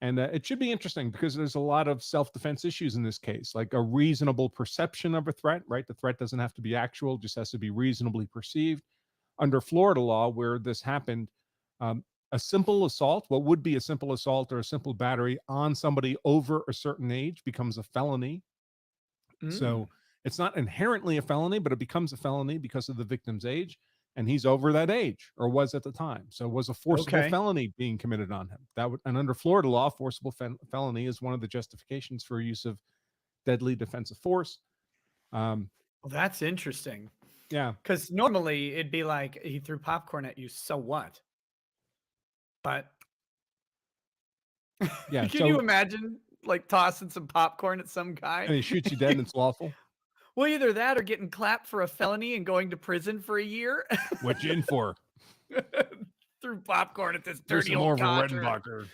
And it should be interesting because there's a lot of self-defense issues in this case, like a reasonable perception of a threat, right? The threat doesn't have to be actual, just has to be reasonably perceived. Under Florida law, where this happened, a simple assault, what would be a simple assault or a simple battery on somebody over a certain age becomes a felony. So it's not inherently a felony, but it becomes a felony because of the victim's age. And he's over that age, or was at the time. So it was a forcible felony being committed on him. And under Florida law, forcible felony is one of the justifications for use of deadly defensive force. Well, that's interesting. Yeah. Because normally it'd be like he threw popcorn at you, so what? But yeah, can you imagine like tossing some popcorn at some guy? And he shoots you dead and it's lawful? Well, either that or getting clapped for a felony and going to prison for a year. What you in for? Threw popcorn at this There's dirty some old more of a codger.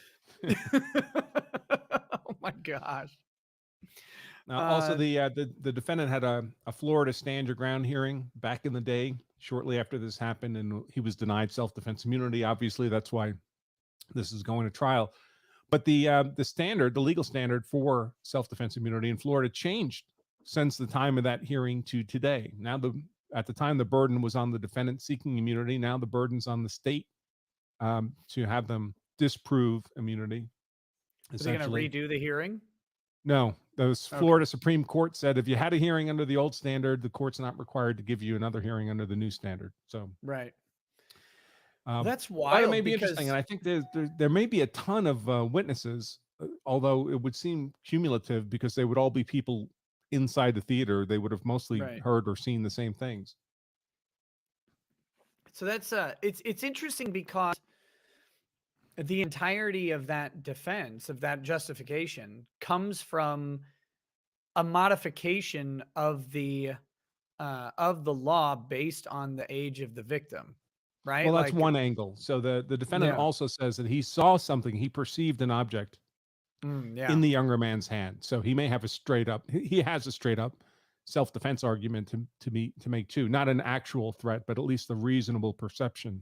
Redenbacher. Oh my gosh. Also, the defendant had a Florida stand your ground hearing back in the day, shortly after this happened, and he was denied self-defense immunity. Obviously, that's why this is going to trial. But the standard, the legal standard for self-defense immunity in Florida changed since the time of that hearing to today. Now, at the time, the burden was on the defendant seeking immunity. Now the burden's on the state to have them disprove immunity. Are they going to redo the hearing? No, the Florida Supreme Court said if you had a hearing under the old standard, the court's not required to give you another hearing under the new standard. So right. That's wild. But it may be interesting, and I think there may be a ton of witnesses, although it would seem cumulative because they would all be people inside the theater. They would have mostly heard or seen the same things. So that's it's interesting because the entirety of that defense, of that justification, comes from a modification of the law based on the age of the victim, right? Well, that's one angle. So the defendant also says that he saw something, he perceived an object in the younger man's hand. So he may have he has a straight up self-defense argument to make too, not an actual threat, but at least a reasonable perception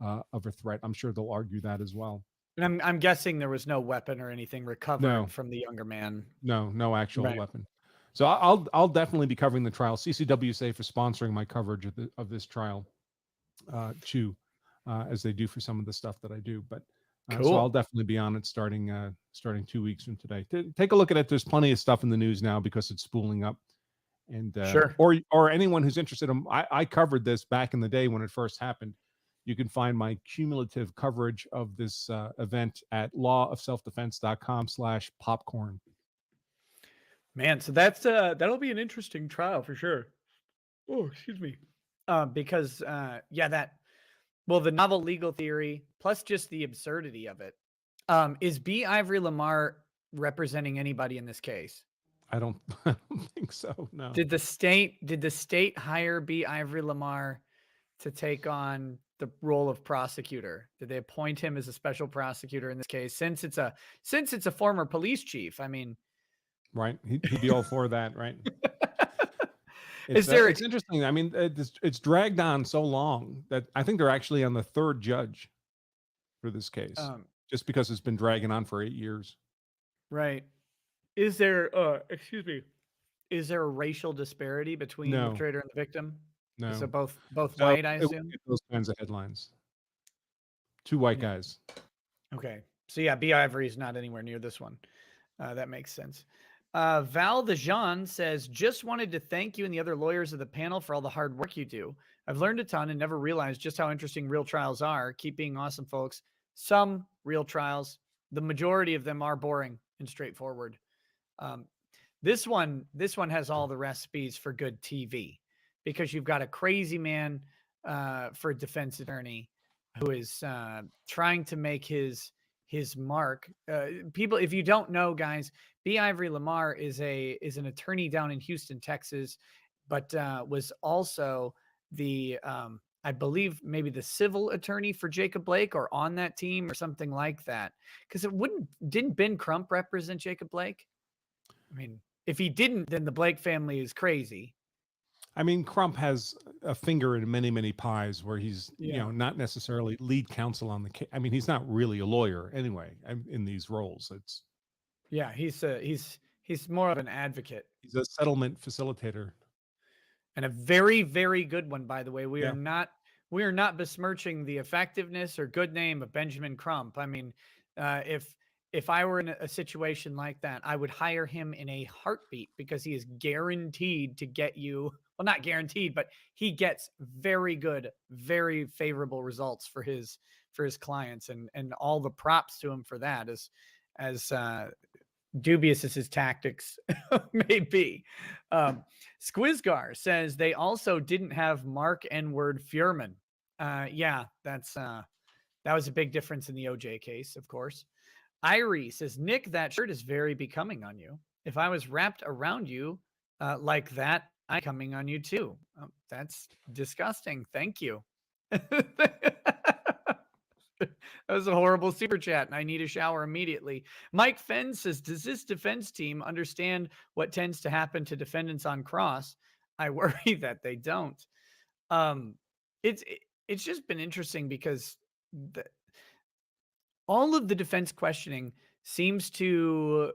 of a threat. I'm sure they'll argue that as well. And I'm guessing there was no weapon or anything recovered from the younger man. No actual weapon. So I'll definitely be covering the trial. CCWSA for sponsoring my coverage of this trial, too, as they do for some of the stuff that I do. But so Cool. I'll definitely be on it starting 2 weeks from today. Take a look at it. There's plenty of stuff in the news now because it's spooling up. And Sure. or anyone who's interested in, I covered this back in the day when it first happened. You can find my cumulative coverage of this event at lawofselfdefense.com/popcorn. Man, so that's that'll be an interesting trial for sure. Oh, excuse me. Because the novel legal theory plus just the absurdity of it. Is B. Ivory Lamar representing anybody in this case? I don't think so. No. Did the state hire B. Ivory Lamar to take on the role of prosecutor? Did they appoint him as a special prosecutor in this case? Since it's a former police chief, I mean, right? He'd be all for that, right? It's interesting. I mean, it's dragged on so long that I think they're actually on the third judge for this case, just because it's been dragging on for 8 years. Right. Is there is there a racial disparity between the perpetrator and the victim? No. Is it both white, I it assume? won't get those kinds of headlines. 2 white guys. Okay. So yeah, B. Ivory is not anywhere near this one. That makes sense. Val the Jean says, just wanted to thank you and the other lawyers of the panel for all the hard work you do. I've learned a ton and never realized just how interesting real trials are. Keep being awesome, folks. Some real trials, the majority of them are boring and straightforward. This one has all the recipes for good TV because you've got a crazy man for a defense attorney who is trying to make his mark. People, if you don't know, guys, B. Ivory Lamar is an attorney down in Houston, Texas, but was also the I believe maybe the civil attorney for Jacob Blake or on that team or something like that. Because didn't Ben Crump represent Jacob Blake? I mean, if he didn't, then the Blake family is crazy. I mean, Crump has a finger in many, many pies where he's, not necessarily lead counsel on the case. I mean, he's not really a lawyer anyway in these roles. He's more of an advocate. He's a settlement facilitator. And a very, very good one, by the way. We are not besmirching the effectiveness or good name of Benjamin Crump. I mean, if I were in a situation like that, I would hire him in a heartbeat because he is guaranteed to get you, well, not guaranteed, but he gets very good, very favorable results for his clients, and all the props to him for that, as dubious as his tactics may be. Squizgar says they also didn't have Mark N-word Fuhrman. That was a big difference in the OJ case, of course. Irie says, Nick, that shirt is very becoming on you. If I was wrapped around you like that, I'm coming on you too. That's disgusting. Thank you. That was a horrible super chat, and I need a shower immediately. Mike Fenn says, does this defense team understand what tends to happen to defendants on cross? I worry that they don't. It's just been interesting because all of the defense questioning seems to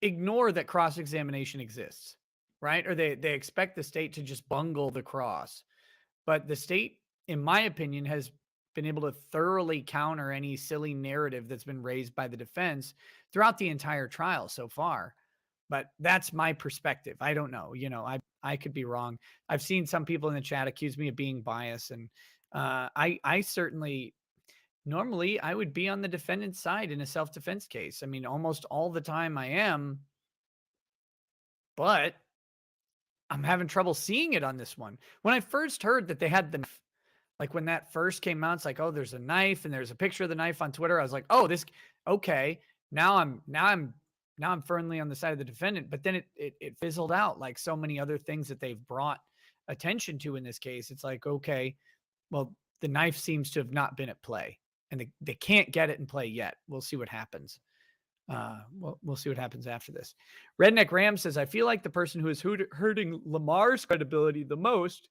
ignore that cross-examination exists, right? Or they expect the state to just bungle the cross. But the state, in my opinion, has been able to thoroughly counter any silly narrative that's been raised by the defense throughout the entire trial so far. But that's my perspective. I don't know. I could be wrong. I've seen some people in the chat accuse me of being biased. And I certainly, normally I would be on the defendant's side in a self-defense case. I mean, almost all the time I am, but I'm having trouble seeing it on this one. When I first heard that they had the, like when that first came out, it's like, oh, there's a knife and there's a picture of the knife on Twitter. I was like, oh, okay. Now I'm firmly on the side of the defendant, but then it fizzled out like so many other things that they've brought attention to in this case. It's like, okay, well, the knife seems to have not been at play and they can't get it in play yet. We'll see what happens. We'll see what happens after this. Redneck Ram says, I feel like the person who is hurting Lamar's credibility the most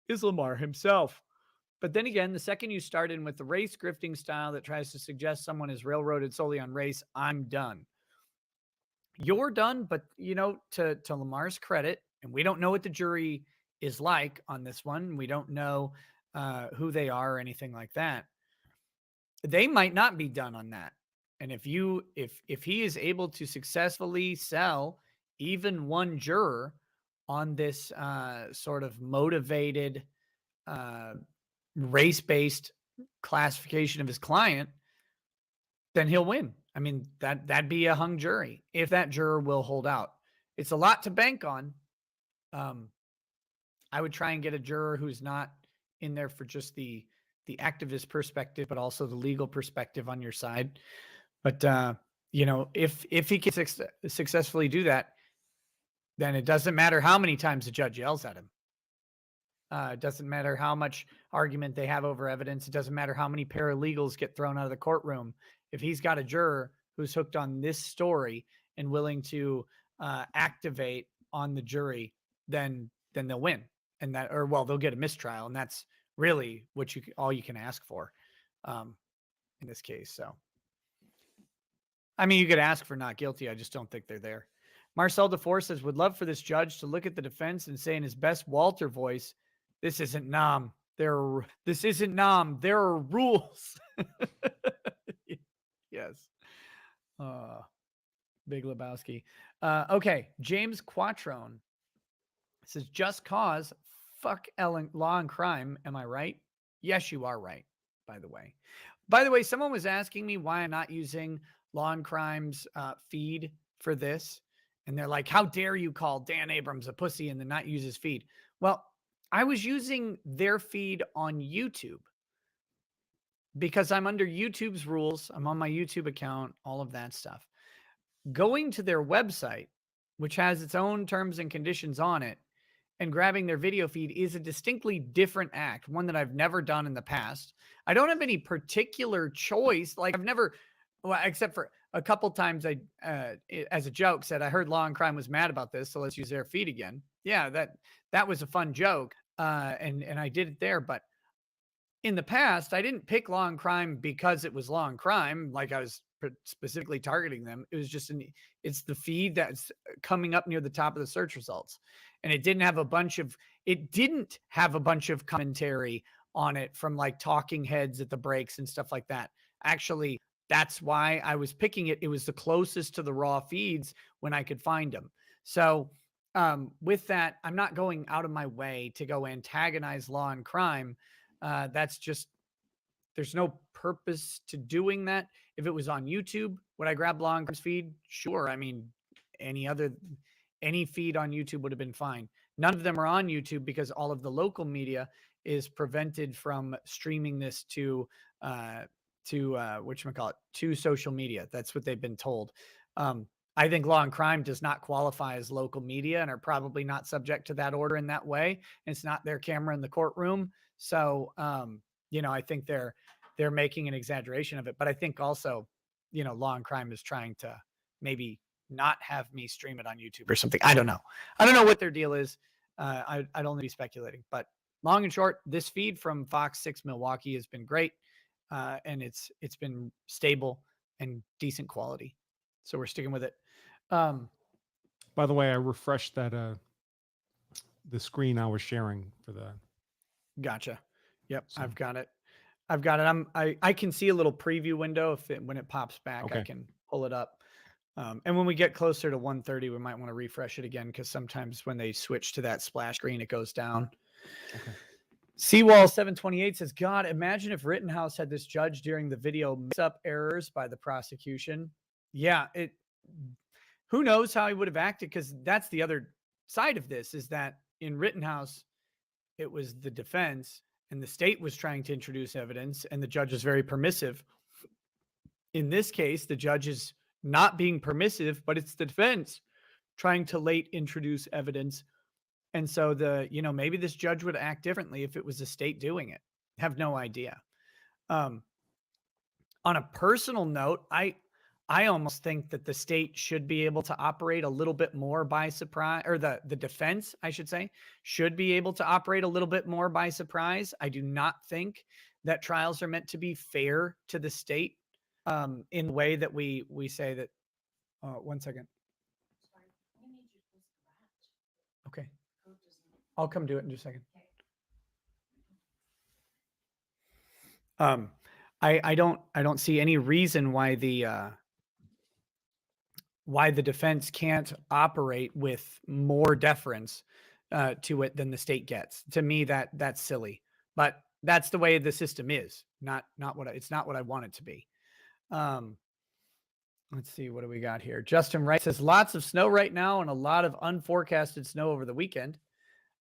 is Lamar himself. But then again, the second you start in with the race grifting style that tries to suggest someone is railroaded solely on race, I'm done. you're done. But to Lamar's credit, and we don't know what the jury is like on this one. We don't know who they are or anything like that. They might not be done on that. And if he is able to successfully sell even one juror on this sort of motivated race-based classification of his client, then he'll win. I mean, that'd be a hung jury if that juror will hold out. It's a lot to bank on. I would try and get a juror who's not in there for just the activist perspective, but also the legal perspective on your side. But if he can successfully do that, then it doesn't matter how many times the judge yells at him. It doesn't matter how much argument they have over evidence. It doesn't matter how many paralegals get thrown out of the courtroom. If he's got a juror who's hooked on this story and willing to activate on the jury, then they'll win. And they'll get a mistrial. And that's really what all you can ask for in this case. So, I mean, you could ask for not guilty. I just don't think they're there. Marcel DeFore says, would love for this judge to look at the defense and say in his best Walter voice, this isn't Nam. This isn't Nam. There are rules. Yes. Big Lebowski. Okay. James Quattrone says, just cause, fuck law and crime. Am I right? Yes, you are right, by the way. By the way, someone was asking me why I'm not using Law and Crime's feed for this. And they're like, how dare you call Dan Abrams a pussy and then not use his feed? Well, I was using their feed on YouTube because I'm under YouTube's rules. I'm on my YouTube account, all of that stuff. Going to their website, which has its own terms and conditions on it, and grabbing their video feed is a distinctly different act, one that I've never done in the past. I don't have any particular choice. Like I've never, except for a couple times I, as a joke, said, I heard Law and Crime was mad about this, so let's use their feed again. Yeah, that was a fun joke, and I did it there. But in the past, I didn't pick Law and Crime because it was Law and Crime, like I was specifically targeting them. It was just it's the feed that's coming up near the top of the search results, and it didn't have a bunch of commentary on it from like talking heads at the breaks and stuff like that. Actually, that's why I was picking it. It was the closest to the raw feeds when I could find them. So with that, I'm not going out of my way to go antagonize Law and Crime. That's just, there's no purpose to doing that. If it was on YouTube, would I grab Law and Crime's feed? Sure. I mean, any feed on YouTube would have been fine. None of them are on YouTube because all of the local media is prevented from streaming this to social media. That's what they've been told. I think Law and Crime does not qualify as local media and are probably not subject to that order in that way. It's not their camera in the courtroom. So, I think they're making an exaggeration of it. But I think also, Law and Crime is trying to maybe not have me stream it on YouTube or something. I don't know. I don't know what their deal is. I'd only be speculating. But long and short, this feed from Fox 6 Milwaukee has been great. And it's been stable and decent quality. So we're sticking with it. By the way, I refreshed that the screen I was sharing for the. Gotcha. Yep, So- I've got it. I can see a little preview window when it pops back. I Okay. can pull it up. And when we get closer to 1:30, we might want to refresh it again because sometimes when they switch to that splash screen, it goes down. Okay. Seawall 728 says, God, imagine if Rittenhouse had this judge during the video mix-up errors by the prosecution. Yeah, who knows how he would have acted, because that's the other side of this, is that in Rittenhouse, it was the defense and the state was trying to introduce evidence, and the judge is very permissive. In this case, the judge is not being permissive, but it's the defense trying to late introduce evidence. And so maybe this judge would act differently if it was the state doing it. I have no idea. On a personal note, I almost think that the state should be able to operate a little bit more by surprise, or the defense, I should say, should be able to operate a little bit more by surprise. I do not think that trials are meant to be fair to the state in the way that we say that. One second. I'll come do it in just a second. I don't see any reason why the defense can't operate with more deference to it than the state gets. To me, that's silly, but that's the way the system is. It's not what I want it to be. Let's see, what do we got here? Justin Wright says lots of snow right now and a lot of unforecasted snow over the weekend.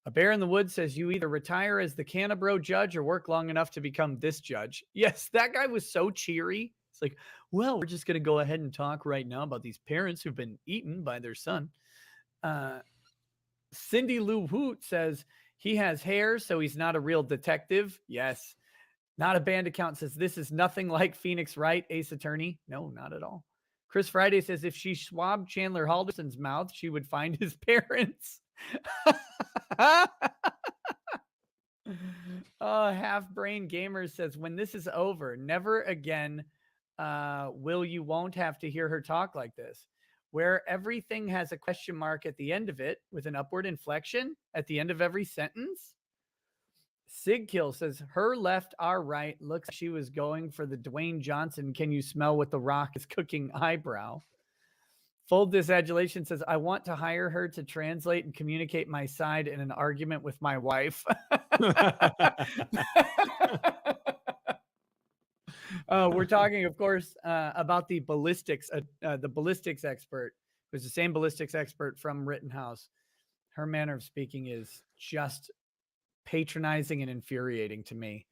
A Bear in the Woods says you either retire as the Canabro judge or work long enough to become this judge. Yes, that guy was so cheery. It's like, well, we're just going to go ahead and talk right now about these parents who've been eaten by their son. Cindy Lou Hoot says he has hair, so he's not a real detective. Yes. Not a band account says this is nothing like Phoenix Wright, Ace Attorney. No, not at all. Chris Friday says if she swabbed Chandler Halderson's mouth, she would find his parents. Half Brain Gamer says when this is over, never again won't have to hear her talk like this, where everything has a question mark at the end of it with an upward inflection at the end of every sentence. Sigkill says her left, our right, looks like she was going for the Dwayne Johnson "Can you smell what the Rock is cooking" eyebrow. Full Disadulation says I want to hire her to translate and communicate my side in an argument with my wife. We're talking, of course, about the ballistics expert, who's the same ballistics expert from Rittenhouse. Her manner of speaking is just patronizing and infuriating to me.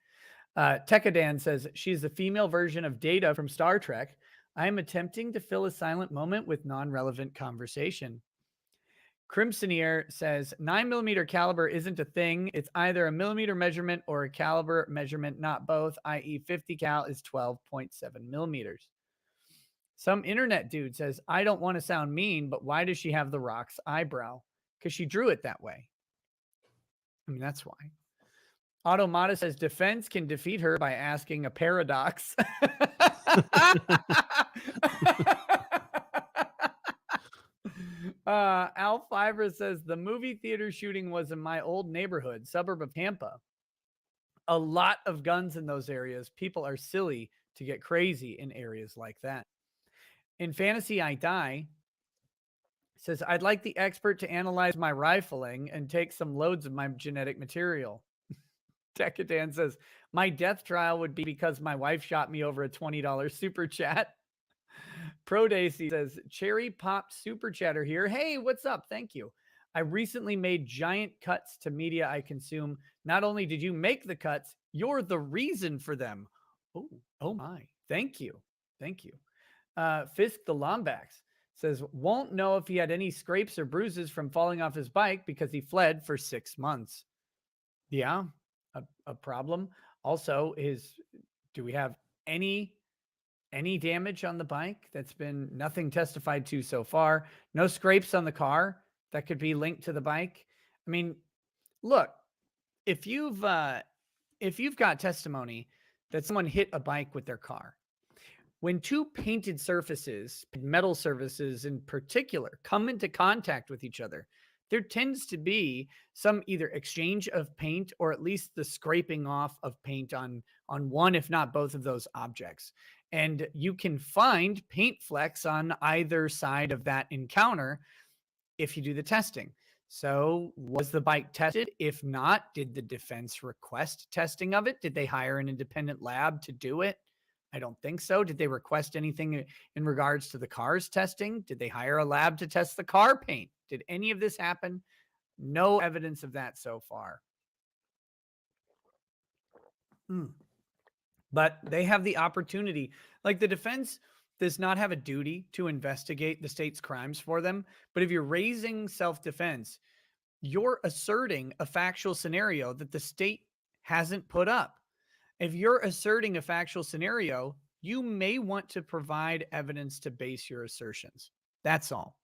Tekadan says she's the female version of Data from Star Trek. I am attempting to fill a silent moment with non-relevant conversation. Crimsoneer says 9mm caliber isn't a thing. It's either a millimeter measurement or a caliber measurement, not both, i.e. 50 cal is 12.7 millimeters. Some internet dude says, I don't want to sound mean, but why does she have the Rock's eyebrow? Because she drew it that way. I mean, that's why. Automata says defense can defeat her by asking a paradox. Al Fiver says the movie theater shooting was in my old neighborhood, suburb of Tampa. A lot of guns in those areas. People are silly to get crazy in areas like that. In Fantasy I Die says, I'd like the expert to analyze my rifling and take some loads of my genetic material. Decadan says, my death trial would be because my wife shot me over a $20 super chat. Pro Daisy says, cherry popped super chatter here. Hey, what's up? Thank you. I recently made giant cuts to media I consume. Not only did you make the cuts, you're the reason for them. Oh my. Thank you. Thank you. Fisk the Lombax says, won't know if he had any scrapes or bruises from falling off his bike because he fled for 6 months. Yeah, a problem. Also, do we have any damage on the bike? That's been nothing testified to so far. No scrapes on the car that could be linked to the bike. I mean, look, if you've got testimony that someone hit a bike with their car, when two painted surfaces, metal surfaces in particular, come into contact with each other, there tends to be some either exchange of paint or at least the scraping off of paint on one, if not both of those objects. And you can find paint flecks on either side of that encounter if you do the testing. So was the bike tested? If not, did the defense request testing of it? Did they hire an independent lab to do it? I don't think so. Did they request anything in regards to the car's testing? Did they hire a lab to test the car paint? Did any of this happen? No evidence of that so far. But they have the opportunity. Like, the defense does not have a duty to investigate the state's crimes for them. But if you're raising self-defense, you're asserting a factual scenario that the state hasn't put up. If you're asserting a factual scenario, you may want to provide evidence to base your assertions. That's all.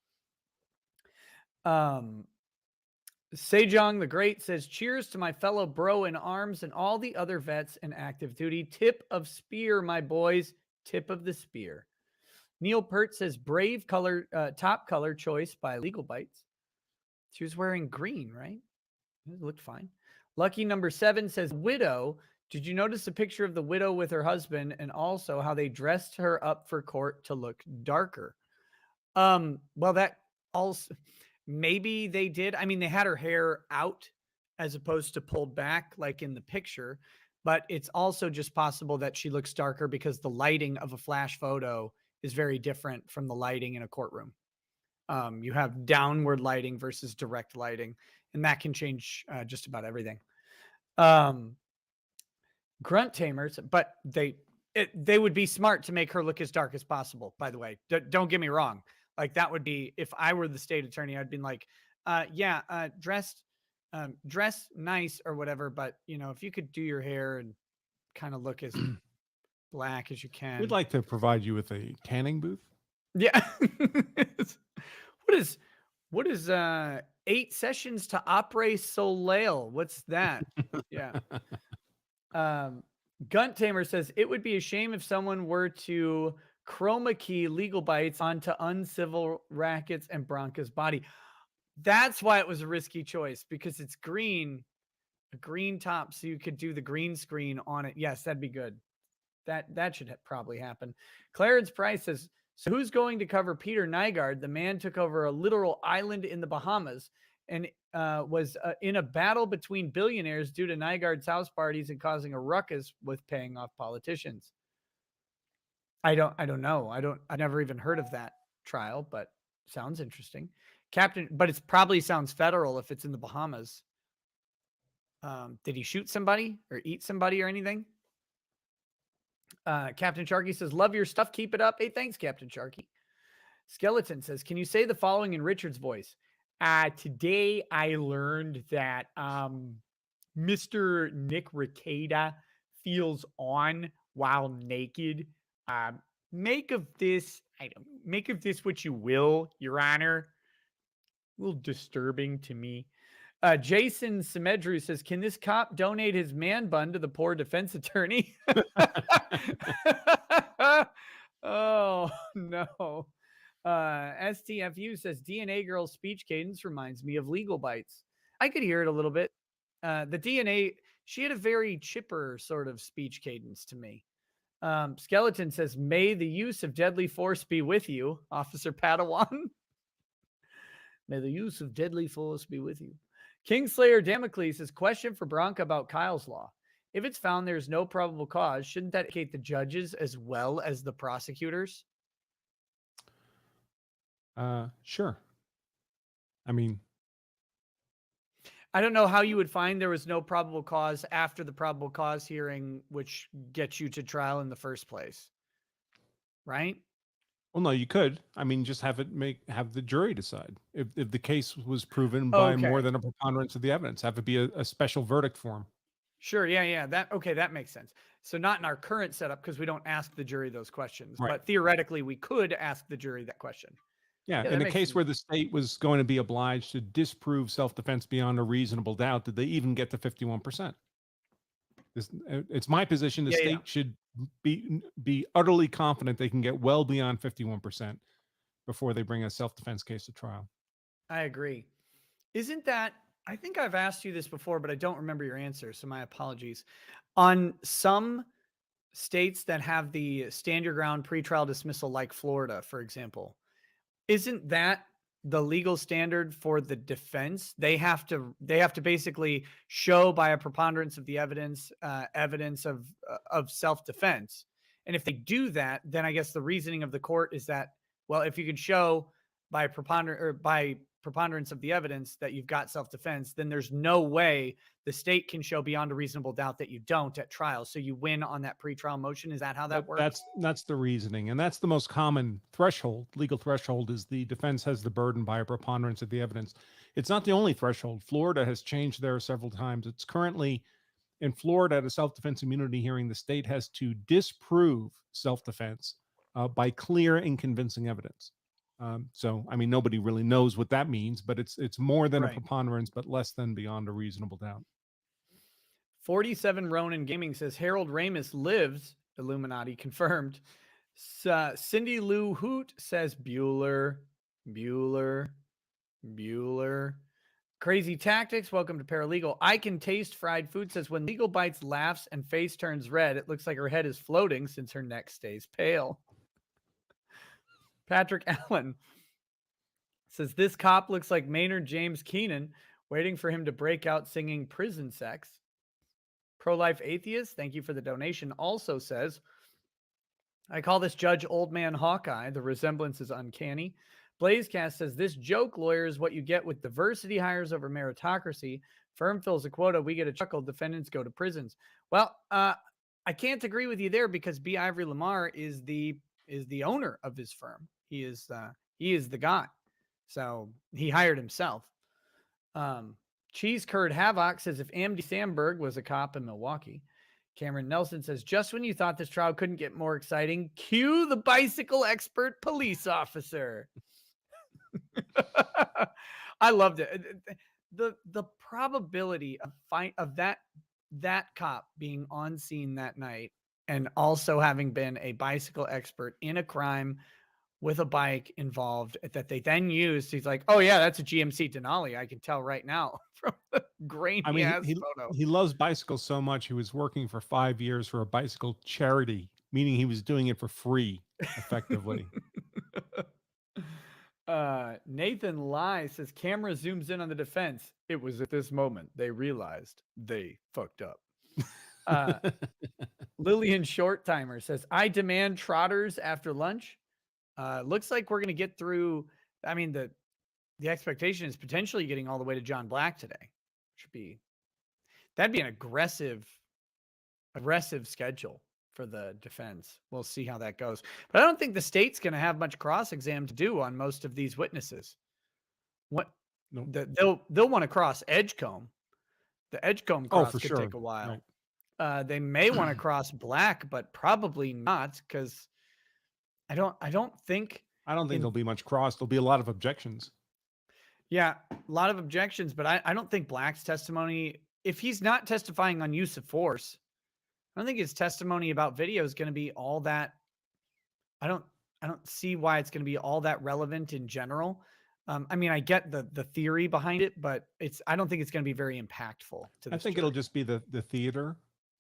Sejong the Great says, cheers to my fellow bro in arms and all the other vets in active duty. Tip of spear, my boys. Tip of the spear. Neil Pert says, brave color, top color choice by Legal Bites. She was wearing green, right? It looked fine. Lucky number 7 says, widow. Did you notice a picture of the widow with her husband and also how they dressed her up for court to look darker? Well, that also maybe they did. I mean, they had her hair out as opposed to pulled back like in the picture, but it's also just possible that she looks darker because the lighting of a flash photo is very different from the lighting in a courtroom. You have downward lighting versus direct lighting, and that can change just about everything. Grunt tamers, but they would be smart to make her look as dark as possible, by the way. Don't get me wrong. Like, that would be, if I were the state attorney, I'd be like, dress nice or whatever, but if you could do your hair and kind of look as black as you can. We'd like to provide you with a tanning booth. Yeah. What is 8 sessions to Après Soleil? What's that? Yeah. Gunt Tamer says, it would be a shame if someone were to chroma key legal bites onto uncivil rackets and Bronca's body. That's why it was a risky choice, because it's green, a green top, so you could do the green screen on it. Yes, that'd be good. That should probably happen. Clarence Price says, so who's going to cover Peter Nygaard? The man took over a literal island in the Bahamas and was in a battle between billionaires due to Nygaard's house parties and causing a ruckus with paying off politicians. I don't know. I never even heard of that trial, but sounds interesting. But it probably sounds federal if it's in the Bahamas. Did he shoot somebody or eat somebody or anything? Captain Sharky says, love your stuff. Keep it up. Hey, thanks, Captain Sharky. Skeleton says, can you say the following in Richard's voice? Today I learned that Mr. Nick Rekieta feels on while naked. Make of this what you will, Your Honor. A little disturbing to me. Jason Semedru says, can this cop donate his man bun to the poor defense attorney? Oh, no. STFU says, DNA girl's speech cadence reminds me of legal bites. I could hear it a little bit. The DNA, she had a very chipper sort of speech cadence to me. Skeleton says, may the use of deadly force be with you, Officer Padawan. May the use of deadly force be with you. Kingslayer Damocles says, question for Bronca about Kyle's Law. If it's found there's no probable cause, shouldn't that indicate the judges as well as the prosecutors? Sure. I mean, I don't know how you would find there was no probable cause after the probable cause hearing, which gets you to trial in the first place. Right? Well, no, you could. I mean, just have the jury decide if the case was proven by more than a preponderance of the evidence. Have it be a special verdict form. Sure. Yeah. That makes sense. So not in our current setup because we don't ask the jury those questions, Right. but theoretically we could ask the jury that question. Yeah, in a case where the state was going to be obliged to disprove self-defense beyond a reasonable doubt, did they even get to 51%? It's my position the state should be utterly confident they can get well beyond 51% before they bring a self-defense case to trial. I agree. Isn't that, I think I've asked you this before, but I don't remember your answer, so my apologies. On some states that have the stand your ground pretrial dismissal, like Florida, for example, isn't that the legal standard for the defense? They have to basically show by a preponderance of the evidence of self-defense. And if they do that, then I guess the reasoning of the court is that, well, if you can show by preponderance of the evidence that you've got self-defense, then there's no way the state can show beyond a reasonable doubt that you don't at trial. So you win on that pretrial motion. Is that how that works? That's the reasoning. And that's the most common threshold. Legal threshold is the defense has the burden by a preponderance of the evidence. It's not the only threshold. Florida has changed there several times. It's currently in Florida at a self-defense immunity hearing, the state has to disprove self-defense by clear and convincing evidence. So, I mean, nobody really knows what that means, but it's more than a preponderance, but less than beyond a reasonable doubt. 47 Ronin Gaming says Harold Ramis lives. Illuminati confirmed. Cindy Lou Hoot says Bueller. Crazy Tactics, welcome to Paralegal. I can taste fried food says when Legal Bites laughs and face turns red, it looks like her head is floating since her neck stays pale. Patrick Allen says this cop looks like Maynard James Keenan, waiting for him to break out singing Prison Sex. Pro-Life Atheist, thank you for the donation, also says, I call this Judge Old Man Hawkeye. The resemblance is uncanny. Blazecast says this joke lawyer is what you get with diversity hires over meritocracy. Firm fills a quota, we get a chuckle, defendants go to prisons. Well, I can't agree with you there because B. Ivory Lamar is the owner of his firm. He is the guy. So he hired himself. Cheese Curd Havoc says if Andy Samberg was a cop in Milwaukee. Cameron Nelson says, just when you thought this trial couldn't get more exciting, cue the bicycle expert police officer. I loved it. The probability of that cop being on scene that night and also having been a bicycle expert in a crime with a bike involved that they then used. He's like, oh yeah, that's a GMC Denali. I can tell right now from the grainy ass photo. He loves bicycles so much. He was working for 5 years for a bicycle charity, meaning he was doing it for free, effectively. Nathan Lai says camera zooms in on the defense. It was at this moment they realized they fucked up. Lillian Short Timer says, I demand trotters after lunch. Looks like we're going to get through. I mean, the expectation is potentially getting all the way to John Black today. That'd be an aggressive schedule for the defense. We'll see how that goes. But I don't think the state's going to have much cross-exam to do on most of these witnesses. They'll want to cross Edgecomb. The Edgecomb cross could take a while. Right. They may want to cross Black, but probably not because I don't think there'll be much cross. There'll be a lot of objections. Yeah, a lot of objections, but I don't think Black's testimony, if he's not testifying on use of force, I don't think his testimony about video is going to be all that. I don't see why it's going to be all that relevant in general. I mean, I get the theory behind it, but I don't think it's going to be very impactful to this. I think it'll just be the theater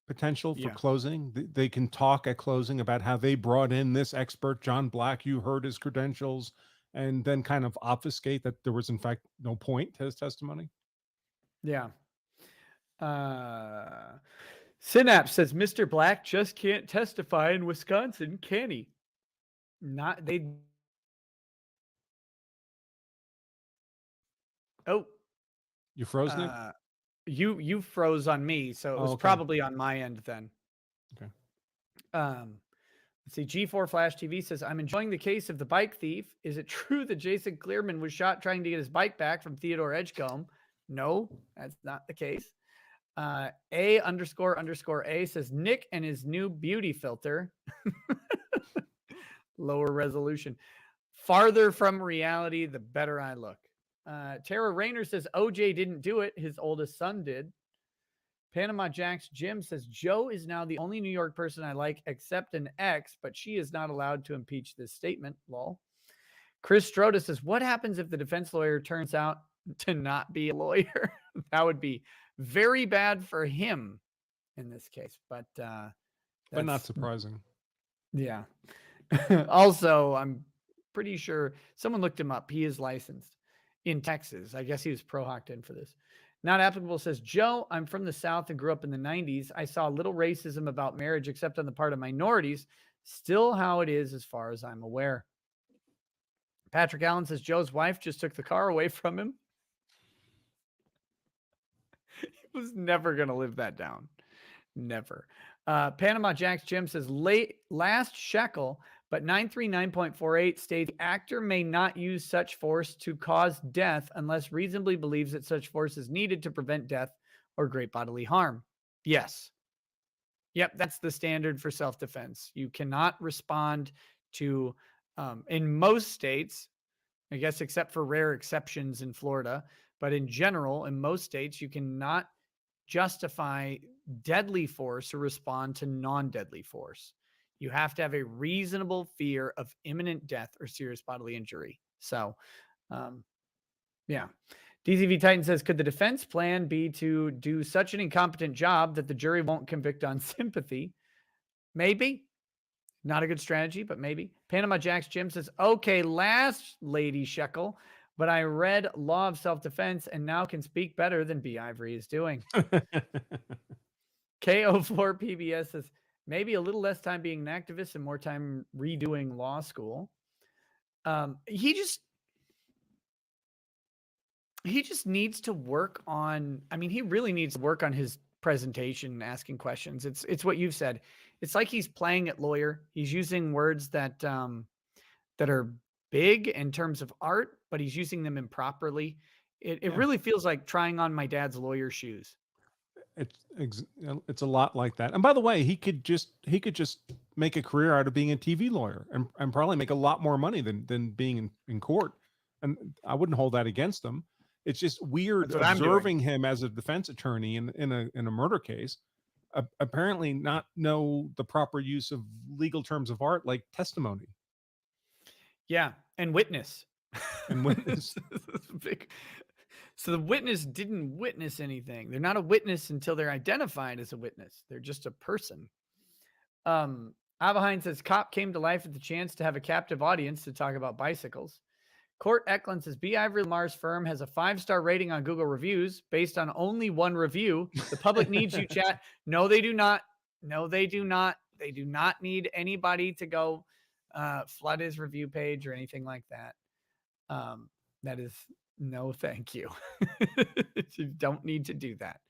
potential for Yeah. closing. They can talk at closing about how they brought in this expert, John Black. You heard his credentials, and then kind of obfuscate that there was in fact no point to his testimony. Yeah. Synapse says Mr. Black just can't testify in Wisconsin, can he? Not they. Oh, You froze, Nick? You froze on me, so it was probably on my end then. Okay. Let's see. G4 Flash TV says, I'm enjoying the case of the bike thief. Is it true that Jason Clearman was shot trying to get his bike back from Theodore Edgecomb? No, that's not the case. A__A says Nick and his new beauty filter. Lower resolution. Farther from reality, the better I look. Tara Rayner says OJ didn't do it. His oldest son did. Panama Jack's Jim says Joe is now the only New York person I like except an ex, but she is not allowed to impeach this statement. Lol. Chris Stroda says, what happens if the defense lawyer turns out to not be a lawyer? That would be very bad for him in this case, but not surprising. Yeah. Also, I'm pretty sure someone looked him up. He is licensed in Texas. I guess he was pro hocked in for this. Not applicable says, Joe, I'm from the South and grew up in the 90s. I saw little racism about marriage, except on the part of minorities. Still how it is as far as I'm aware. Patrick Allen says, Joe's wife just took the car away from him. He was never going to live that down. Never. Panama Jack's Jim says, last shekel, but 939.48 states the actor may not use such force to cause death unless reasonably believes that such force is needed to prevent death or great bodily harm. Yes. Yep, that's the standard for self-defense. You cannot respond to, in most states, I guess except for rare exceptions in Florida, but in general, in most states, you cannot justify deadly force or respond to non-deadly force. You have to have a reasonable fear of imminent death or serious bodily injury. So, yeah. DZV Titan says, could the defense plan be to do such an incompetent job that the jury won't convict on sympathy? Maybe. Not a good strategy, but maybe. Panama Jack's Jim says, okay, last Lady Shekel, but I read Law of Self-Defense and now can speak better than B. Ivory is doing. KO4 PBS says, maybe a little less time being an activist and more time redoing law school. He just needs to work on, I mean, he really needs to work on his presentation and asking questions. It's what you've said. It's like he's playing at lawyer. He's using words that that are big in terms of art, but he's using them improperly. It really feels like trying on my dad's lawyer shoes. It's a lot like that. And by the way, he could just make a career out of being a TV lawyer and probably make a lot more money than being in court. And I wouldn't hold that against him. It's just weird observing him as a defense attorney in a murder case. Apparently not know the proper use of legal terms of art like testimony. Yeah, and witness. And witness. So the witness didn't witness anything. They're not a witness until they're identified as a witness. They're just a person. Abehind says, cop came to life with the chance to have a captive audience to talk about bicycles. Court Eklund says, B. Ivory Lamar's firm has a 5-star rating on Google reviews based on only one review. The public needs you, chat. No, they do not. No, they do not. They do not need anybody to go flood his review page or anything like that. That is no, thank you. You don't need to do that.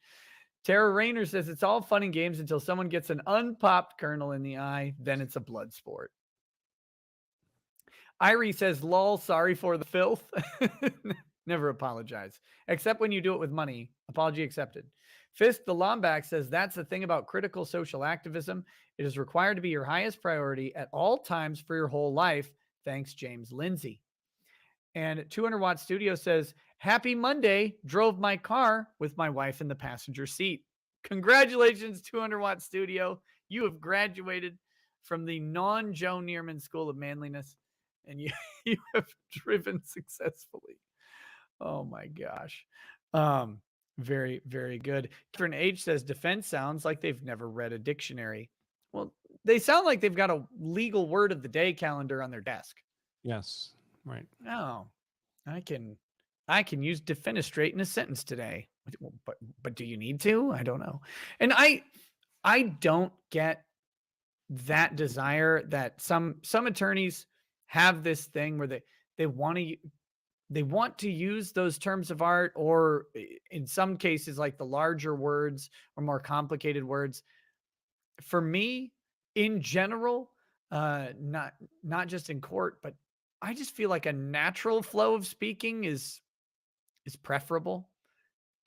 Tara Rayner says, it's all fun and games until someone gets an unpopped kernel in the eye. Then it's a blood sport. Irie says, lol, sorry for the filth. Never apologize, except when you do it with money. Apology accepted. Fist the Lomback says, that's the thing about critical social activism. It is required to be your highest priority at all times for your whole life. Thanks, James Lindsay. And 200 Watt Studio says, happy Monday. Drove my car with my wife in the passenger seat. Congratulations, 200 Watt Studio. You have graduated from the non-Joe Neerman School of Manliness, and you have driven successfully. Oh my gosh. Very, very good. Different Age says, defense sounds like they've never read a dictionary. Well, they sound like they've got a legal word of the day calendar on their desk. Yes. Right. No, I can use defenestrate in a sentence today, but do you need to? I don't know. And I don't get that desire that some attorneys have this thing where they want to use those terms of art, or in some cases like the larger words or more complicated words. For me, in general, not just in court, but I just feel like a natural flow of speaking is preferable.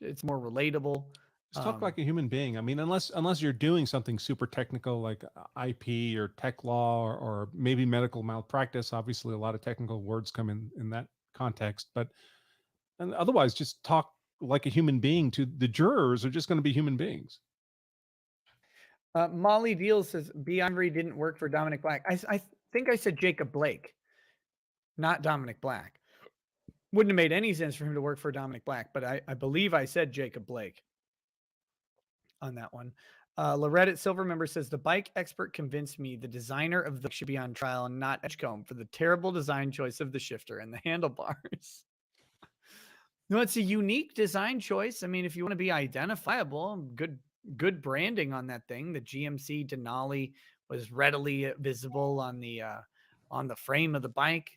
It's more relatable. Just talk like a human being. I mean, unless you're doing something super technical like IP or tech law or maybe medical malpractice. Obviously, a lot of technical words come in that context. But and otherwise, just talk like a human being. To the jurors are just going to be human beings. Molly Deal says, B. Ivory didn't work for Dominic Black. I think I said Jacob Blake, not Dominic Black. Wouldn't have made any sense for him to work for Dominic Black, but I believe I said Jacob Blake on that one. Loretta Silvermember says, the bike expert convinced me the designer of the should be on trial and not Edgecomb for the terrible design choice of the shifter and the handlebars. No, it's a unique design choice. I mean, if you want to be identifiable, good branding on that thing. The GMC Denali was readily visible on the frame of the bike.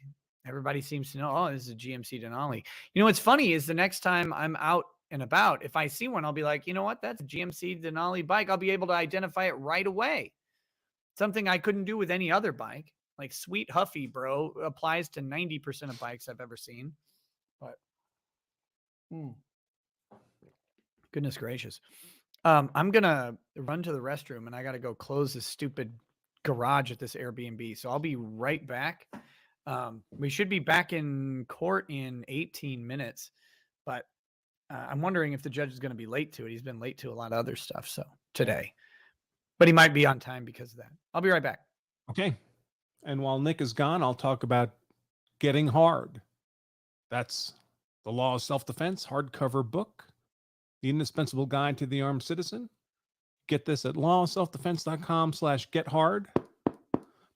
Everybody seems to know, oh, this is a GMC Denali. You know, what's funny is the next time I'm out and about, if I see one, I'll be like, you know what? That's a GMC Denali bike. I'll be able to identify it right away. Something I couldn't do with any other bike. Like Sweet Huffy, bro, applies to 90% of bikes I've ever seen. But goodness gracious. I'm going to run to the restroom and I got to go close this stupid garage at this Airbnb. So I'll be right back. We should be back in court in 18 minutes, but I'm wondering if the judge is going to be late to it. He's been late to a lot of other stuff. So today, but he might be on time because of that. I'll be right back. Okay. And while Nick is gone, I'll talk about getting hard. That's The Law of Self-Defense hardcover book, The Indispensable Guide to the Armed Citizen. Get this at lawofselfdefense.com/gethard.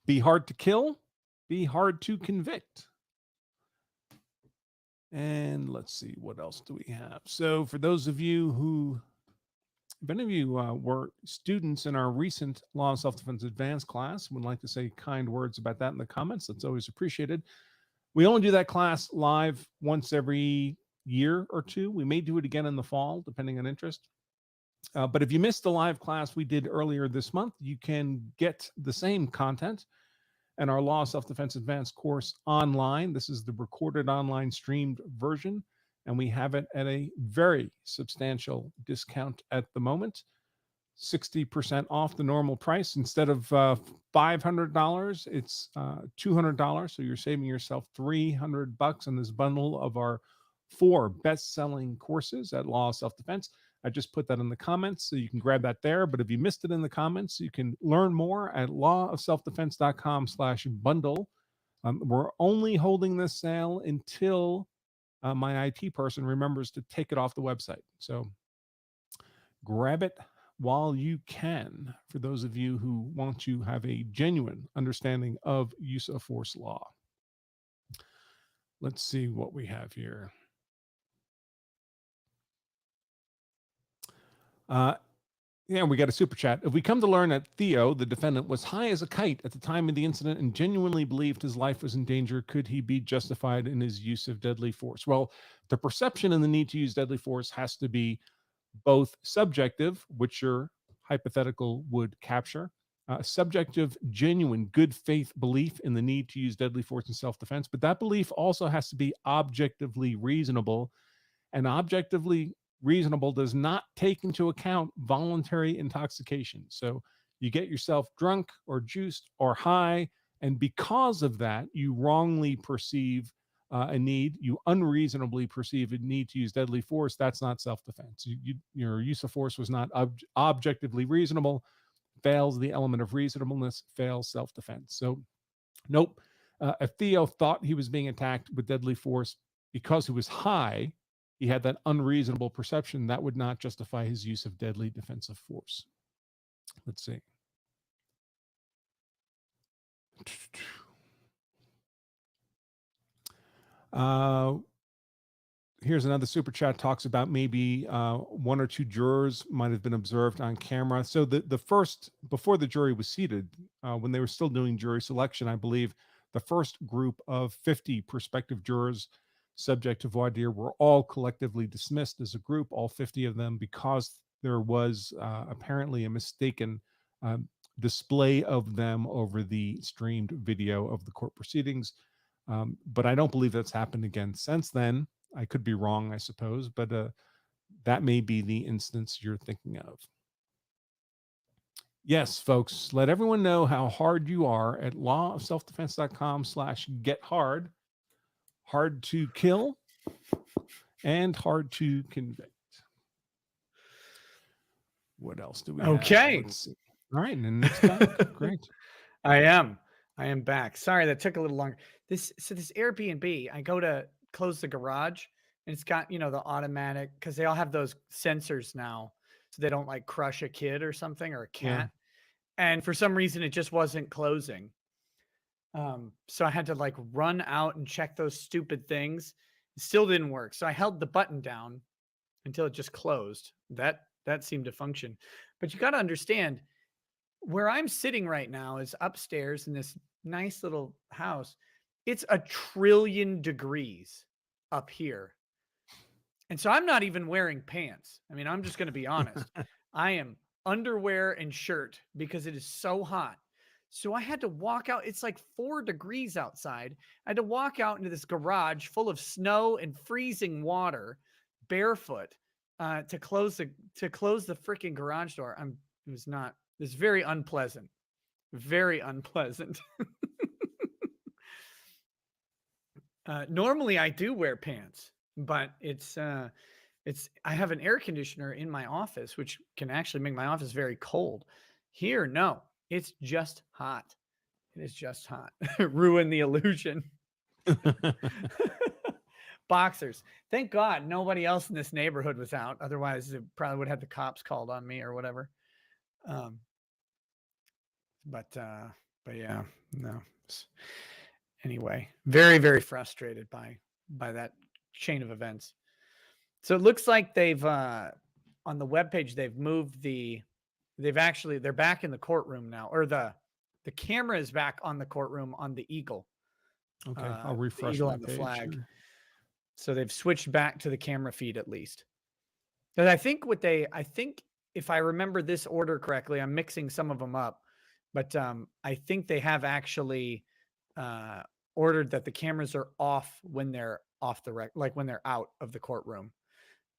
Be hard to kill, be hard to convict. And let's see, what else do we have? So for those of you who, if any of you were students in our recent Law of Self-Defense Advanced class, would like to say kind words about that in the comments, that's always appreciated. We only do that class live once every year or two. We may do it again in the fall, depending on interest. But if you missed the live class we did earlier this month, you can get the same content and our Law of Self-Defense Advanced course online. This is the recorded online streamed version, and we have it at a very substantial discount at the moment. 60% off the normal price. Instead of $500, it's $200. So you're saving yourself $300 on this bundle of our 4 best-selling courses at Law of Self-Defense. I just put that in the comments, so you can grab that there. But if you missed it in the comments, you can learn more at lawofselfdefense.com/bundle. We're only holding this sale until my IT person remembers to take it off the website. So grab it while you can, for those of you who want to have a genuine understanding of use of force law. Let's see what we have here. Yeah, we got a super chat. If we come to learn that Theo, the defendant, was high as a kite at the time of the incident and genuinely believed his life was in danger, could he be justified in his use of deadly force? Well, the perception and the need to use deadly force has to be both subjective, which your hypothetical would capture, subjective, genuine, good faith belief in the need to use deadly force in self-defense. But that belief also has to be objectively reasonable, and objectively reasonable does not take into account voluntary intoxication. So you get yourself drunk or juiced or high, and because of that, you wrongly perceive a need, you unreasonably perceive a need to use deadly force. That's not self-defense. Your use of force was not objectively reasonable, fails the element of reasonableness, fails self-defense. So nope. If Theo thought he was being attacked with deadly force because he was high, he had that unreasonable perception, that would not justify his use of deadly defensive force. Let's see. Here's another super chat, talks about maybe 1 or 2 jurors might have been observed on camera. So the first, before the jury was seated, when they were still doing jury selection, I believe the first group of 50 prospective jurors subject to voir dire were all collectively dismissed as a group, all 50 of them, because there was apparently a mistaken display of them over the streamed video of the court proceedings. But I don't believe that's happened again since then. I could be wrong, I suppose, but that may be the instance you're thinking of. Yes, folks, let everyone know how hard you are at lawofselfdefense.com/gethard. Hard to kill and hard to convict. What else do we have? Okay. Let's see. All right, and next back. Great. I am back. Sorry, that took a little longer. This Airbnb, I go to close the garage and it's got, the automatic, because they all have those sensors now, so they don't like crush a kid or something or a cat. And for some reason, it just wasn't closing. So I had to like run out and check those stupid things. It still didn't work. So I held the button down until it just closed. That seemed to function. But you got to understand, where I'm sitting right now is upstairs in this nice little house. It's 1 trillion degrees up here. And so I'm not even wearing pants. I mean, I'm just going to be honest. I am underwear and shirt because it is so hot. So I had to walk out. It's like 4 degrees outside. I had to walk out into this garage full of snow and freezing water, barefoot, to close the freaking garage door. It was very unpleasant. Very unpleasant. Normally I do wear pants, but I have an air conditioner in my office, which can actually make my office very cold. Here, no. It's just hot. It is just hot. Ruin the illusion. boxers. Thank God nobody else in this neighborhood was out. Otherwise, it probably would have had the cops called on me or whatever. But yeah, no. Anyway, very, very frustrated by that chain of events. So it looks like they've on the webpage they've moved they're back in the courtroom now, or the camera is back on the courtroom on the eagle. Okay, I'll The refresh eagle my on the page flag. here. So they've switched back to the camera feed at least. Because I think if I remember this order correctly, I'm mixing some of them up, but I think they have actually ordered that the cameras are off when they're off the like when they're out of the courtroom.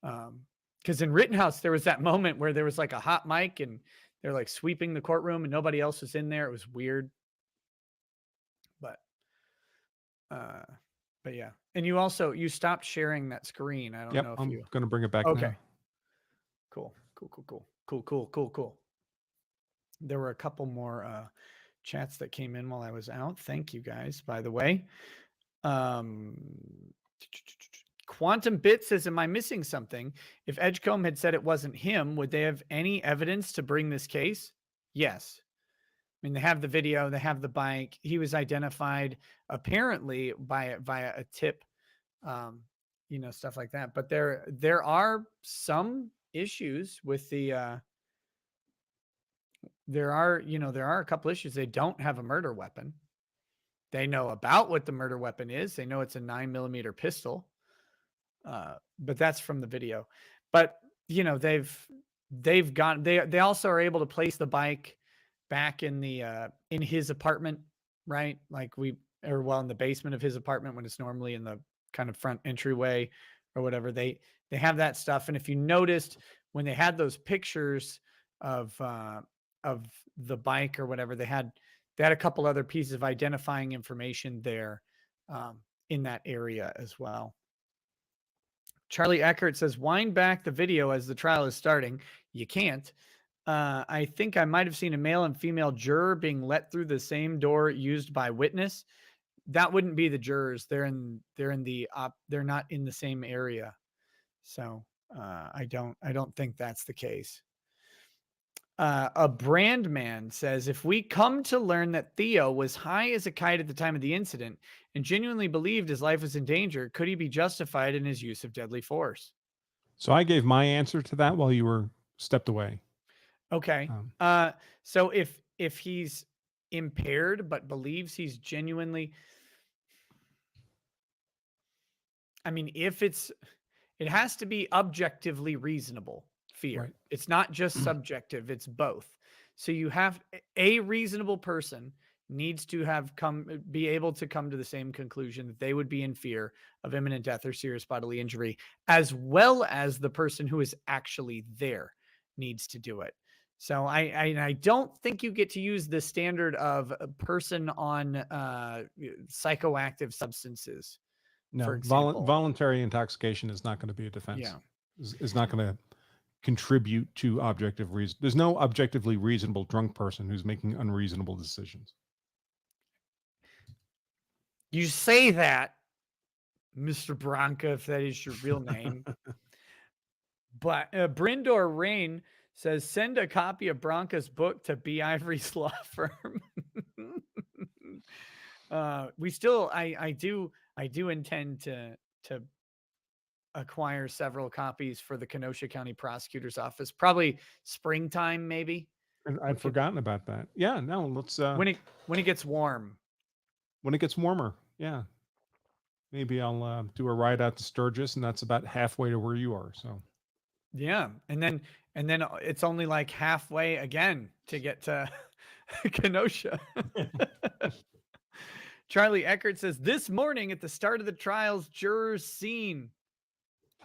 Because in Rittenhouse, there was that moment where there was like a hot mic and they're like sweeping the courtroom and nobody else was in there. It was weird. But yeah. And you stopped sharing that screen. I don't know if I'm you. going to bring it back Okay. now. Cool. There were a couple more chats that came in while I was out. Thank you guys, by the way. Quantum Bit says, am I missing something? If Edgecomb had said it wasn't him, would they have any evidence to bring this case? Yes. I mean, they have the video, they have the bike. He was identified apparently via a tip, stuff like that. But there are some issues with the there are a couple issues. They don't have a murder weapon. They know about what the murder weapon is. They know it's a 9mm pistol. But that's from the video. But they also are able to place the bike back in the in his apartment, right? Like in the basement of his apartment when it's normally in the kind of front entryway or whatever. They have that stuff. And if you noticed when they had those pictures of the bike or whatever, they had a couple other pieces of identifying information there in that area as well. Charlie Eckert says, wind back the video as the trial is starting. You can't. I think I might have seen a male and female juror being let through the same door used by witness. That wouldn't be the jurors. They're not in the same area. So I don't think that's the case. A brand man says, if we come to learn that Theo was high as a kite at the time of the incident and genuinely believed his life was in danger, could he be justified in his use of deadly force? So I gave my answer to that while you were stepped away. Okay. So if he's impaired but believes he's genuinely, I mean, it has to be objectively reasonable fear. Right. It's not just subjective, it's both. So you have a reasonable person needs to be able to come to the same conclusion that they would be in fear of imminent death or serious bodily injury, as well as the person who is actually there needs to do it. So I don't think you get to use the standard of a person on psychoactive substances. No, voluntary intoxication is not going to be a defense. Yeah. Is not going to contribute to objective reason. There's no objectively reasonable drunk person who's making unreasonable decisions. You say that, Mr. Bronca, if that is your real name. But Brindor Rain says, send a copy of Bronca's book to B. Ivory's law firm. I do intend to acquire several copies for the Kenosha County Prosecutor's Office, probably springtime, maybe. And I'd forgotten about that. Yeah, no, let's when it gets warm. When it gets warmer, yeah. Maybe I'll do a ride out to Sturgis, and that's about halfway to where you are. So yeah, and then it's only like halfway again to get to Kenosha. Charlie Eckert says, this morning at the start of the trials, jurors seen.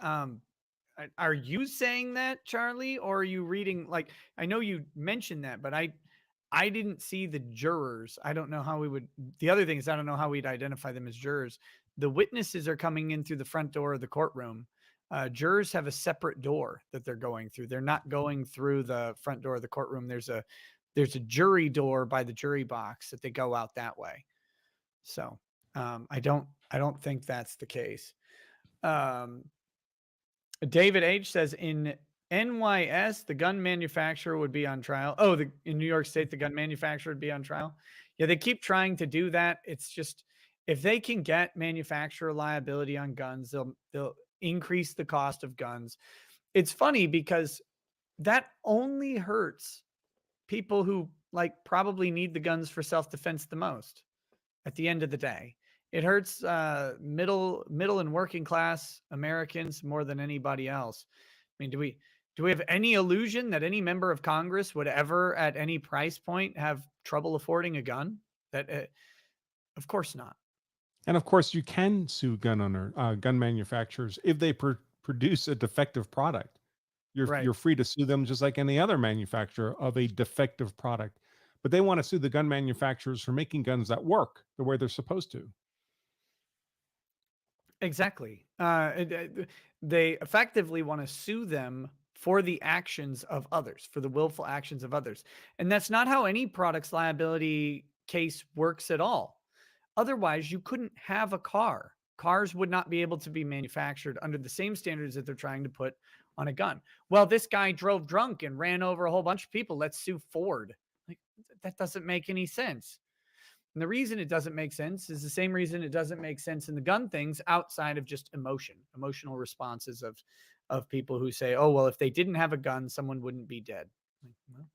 Are you saying that, Charlie, or are you reading? Like, I know you mentioned that, but I didn't see the jurors. I don't know how we would. The other thing is, I don't know how we'd identify them as jurors. The witnesses are coming in through the front door of the courtroom. Jurors have a separate door that they're going through. They're not going through the front door of the courtroom. There's a jury door by the jury box that they go out that way. So I don't think that's the case. David H says in NYS, the gun manufacturer would be on trial. Oh, in New York State, the gun manufacturer would be on trial. Yeah, they keep trying to do that. It's just, if they can get manufacturer liability on guns, they'll increase the cost of guns. It's funny because that only hurts people who probably need the guns for self-defense the most at the end of the day. It hurts middle and working class Americans more than anybody else. I mean, do we have any illusion that any member of Congress would ever at any price point have trouble affording a gun? Of course not. And of course, you can sue gun manufacturers if they produce a defective product. You're free to sue them just like any other manufacturer of a defective product. But they want to sue the gun manufacturers for making guns that work the way they're supposed to. Exactly. They effectively want to sue them for the actions of others, for the willful actions of others. And that's not how any product's liability case works at all. Otherwise, you couldn't have a car. Cars would not be able to be manufactured under the same standards that they're trying to put on a gun. Well, this guy drove drunk and ran over a whole bunch of people. Let's sue Ford. That doesn't make any sense. And the reason it doesn't make sense is the same reason it doesn't make sense in the gun things outside of just emotional responses of people who say, oh, well, if they didn't have a gun, someone wouldn't be dead. Well,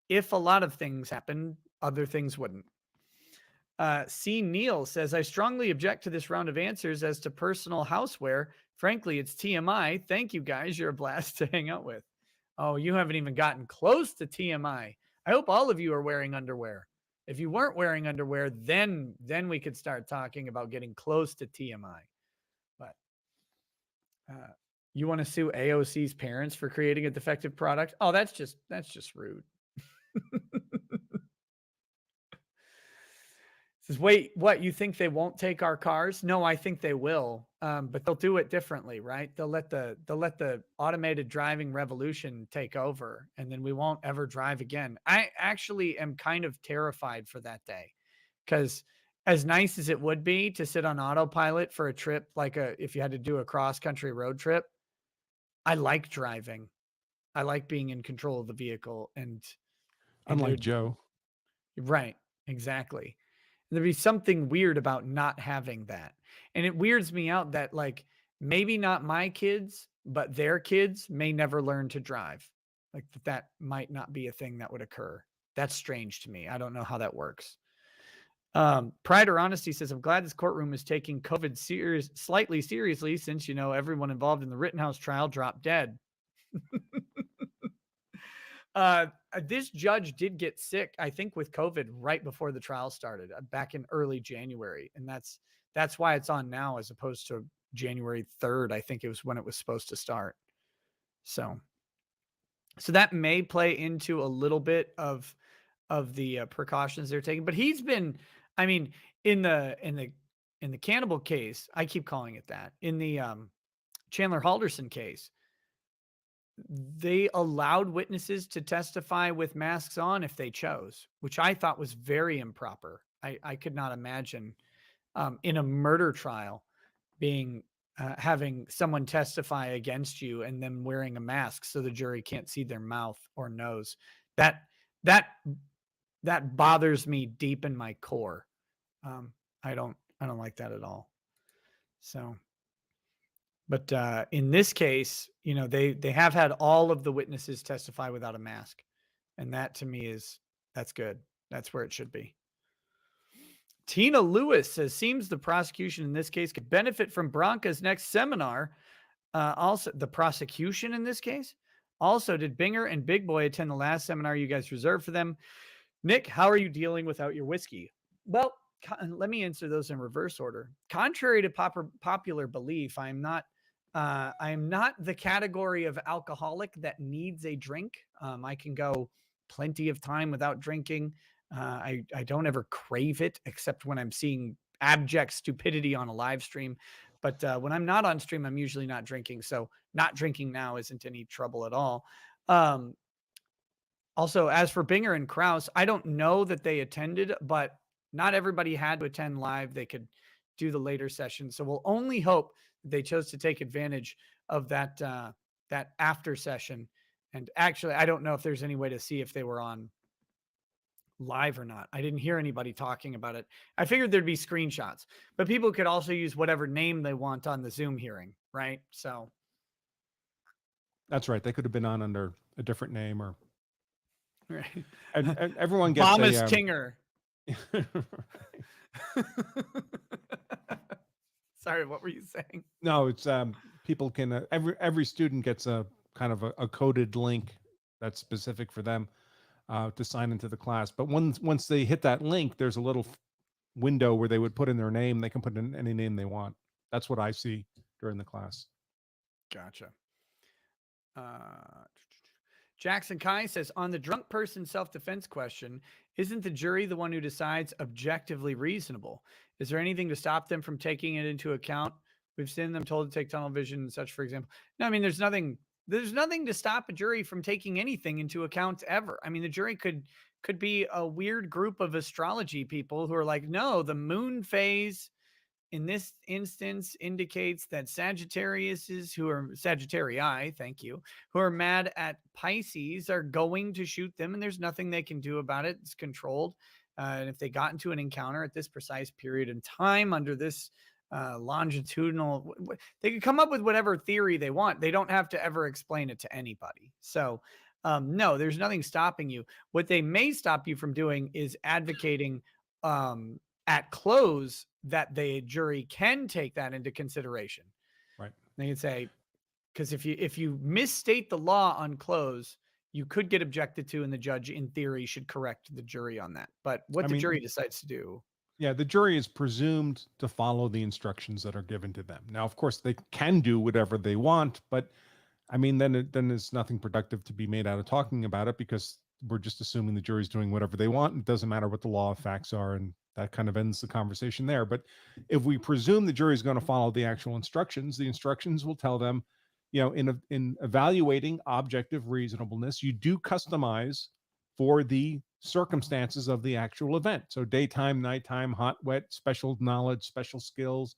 if a lot of things happened, other things wouldn't. C. Neil says, I strongly object to this round of answers as to personal houseware. Frankly, it's TMI. Thank you, guys. You're a blast to hang out with. Oh, you haven't even gotten close to TMI. I hope all of you are wearing underwear. If you weren't wearing underwear, then we could start talking about getting close to TMI. But you want to sue AOC's parents for creating a defective product? Oh, that's just rude. Says, wait, what? You think they won't take our cars? No, I think they will, but they'll do it differently, right? They'll let the automated driving revolution take over, and then we won't ever drive again. I actually am kind of terrified for that day, because as nice as it would be to sit on autopilot for a trip, if you had to do a cross-country road trip, I like driving. I like being in control of the vehicle, and unlike Joe, right? Exactly. There'd be something weird about not having that. And it weirds me out that maybe not my kids, but their kids may never learn to drive. That might not be a thing that would occur. That's strange to me. I don't know how that works. Pride or Honesty says, I'm glad this courtroom is taking COVID slightly seriously since, everyone involved in the Rittenhouse trial dropped dead. This judge did get sick, I think, with COVID right before the trial started, back in early January. And that's why it's on now as opposed to January 3rd. I think it was when it was supposed to start. So that may play into a little bit of the precautions they're taking. But he's been, I mean, in the cannibal case, I keep calling it that, in the Chandler Halderson case, they allowed witnesses to testify with masks on if they chose, which I thought was very improper. I could not imagine in a murder trial having someone testify against you and them wearing a mask so the jury can't see their mouth or nose. That bothers me deep in my core. I don't like that at all. So. But in this case, they have had all of the witnesses testify without a mask. And that to me that's good. That's where it should be. Tina Lewis says, seems the prosecution in this case could benefit from Branca's next seminar. Also, the prosecution in this case. Also, did Binger and Big Boy attend the last seminar you guys reserved for them? Nick, how are you dealing without your whiskey? Well, let me answer those in reverse order. Contrary to popular belief, I am not the category of alcoholic that needs a drink. I can go plenty of time without drinking. I don't ever crave it except when I'm seeing abject stupidity on a live stream. But when I'm not on stream, I'm usually not drinking. So not drinking now isn't any trouble at all. Also, as for Binger and Krause, I don't know that they attended, but not everybody had to attend live. They could do the later session. So we'll only hope that they chose to take advantage of that that after session. And actually, I don't know if there's any way to see if they were on live or not. I didn't hear anybody talking about it. I figured there'd be screenshots, but people could also use whatever name they want on the Zoom hearing, right? So That's right. They could have been on under a different name, or right. and everyone gets Thomas a Kinger. Sorry, what were you saying? No, it's people can every student gets a kind of a coded link that's specific for them to sign into the class. But once they hit that link, there's a little window where they would put in their name. They can put in any name they want. That's what I see during the class. Gotcha. Jackson Kai says, on the drunk person self-defense question, isn't the jury the one who decides objectively reasonable? Is there anything to stop them from taking it into account? We've seen them told to take tunnel vision and such, for example. No, I mean, there's nothing to stop a jury from taking anything into account ever. I mean, the jury could be a weird group of astrology people who are like, no, the moon phase in this instance indicates that Sagittariuses who are Sagittarii, thank you, who are mad at Pisces are going to shoot them, and there's nothing they can do about it. It's controlled. And if they got into an encounter at this precise period in time under this longitudinal, they could come up with whatever theory they want. They don't have to ever explain it to anybody. So no, there's nothing stopping you. What they may stop you from doing is advocating at close that the jury can take that into consideration. Right. They can say, because if you misstate the law on close, you could get objected to, and the judge, in theory, should correct the jury on that. But what the jury decides to do. Yeah, the jury is presumed to follow the instructions that are given to them. Now, of course, they can do whatever they want, but I mean, then there's nothing productive to be made out of talking about it, because we're just assuming the jury's doing whatever they want. It doesn't matter what the law of facts are, and that kind of ends the conversation there. But if we presume the jury is going to follow the actual instructions, the instructions will tell them, in evaluating objective reasonableness, you do customize for the circumstances of the actual event. So daytime, nighttime, hot, wet, special knowledge, special skills.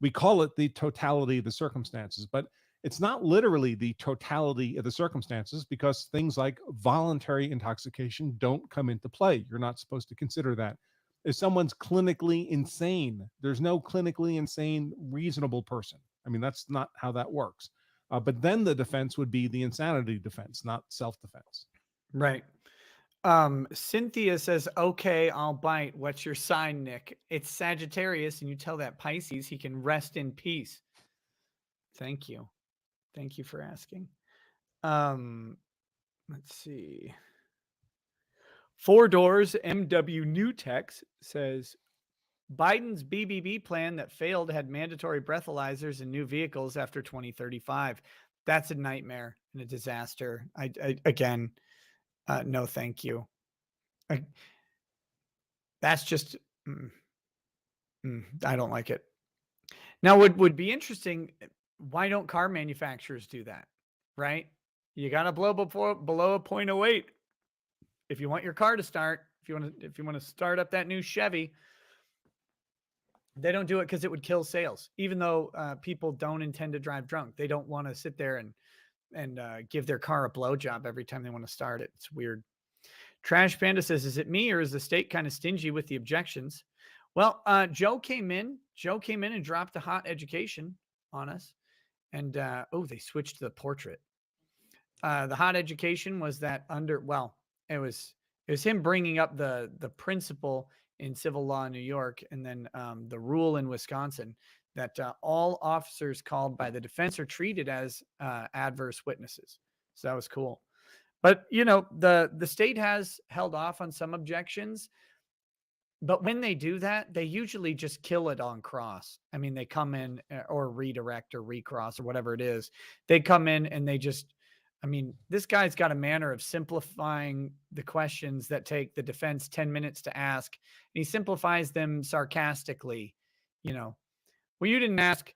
We call it the totality of the circumstances, but it's not literally the totality of the circumstances, because things like voluntary intoxication don't come into play. You're not supposed to consider that. If someone's clinically insane, there's no clinically insane reasonable person. I mean, that's not how that works. But then the defense would be the insanity defense, not self-defense. Right. Cynthia says, okay, I'll bite. What's your sign, Nick? It's Sagittarius, and you tell that Pisces he can rest in peace. Thank you. Thank you for asking. Let's see. Four Doors MW Newtex says, Biden's BBB plan that failed had mandatory breathalyzers in new vehicles after 2035. That's a nightmare and a disaster. Again, no, thank you. That's just, I don't like it. Now, what would be interesting, why don't car manufacturers do that, right? You got to blow below a 0.08 if you want your car to start. If you want to start up that new Chevy, they don't do it because it would kill sales. Even though people don't intend to drive drunk, they don't want to sit there and give their car a blowjob every time they want to start it. It's weird. Trash Panda says, is it me or is the state kind of stingy with the objections? Well, Joe came in and dropped a hot education on us. And, they switched to the portrait. The hot education was that it was him bringing up the principle in civil law in New York, and then the rule in Wisconsin that all officers called by the defense are treated as adverse witnesses. So that was cool. But, the state has held off on some objections. But when they do that, they usually just kill it on cross. I mean, they come in or redirect or recross or whatever it is. They come in and this guy's got a manner of simplifying the questions that take the defense 10 minutes to ask. And he simplifies them sarcastically. Well, you didn't ask,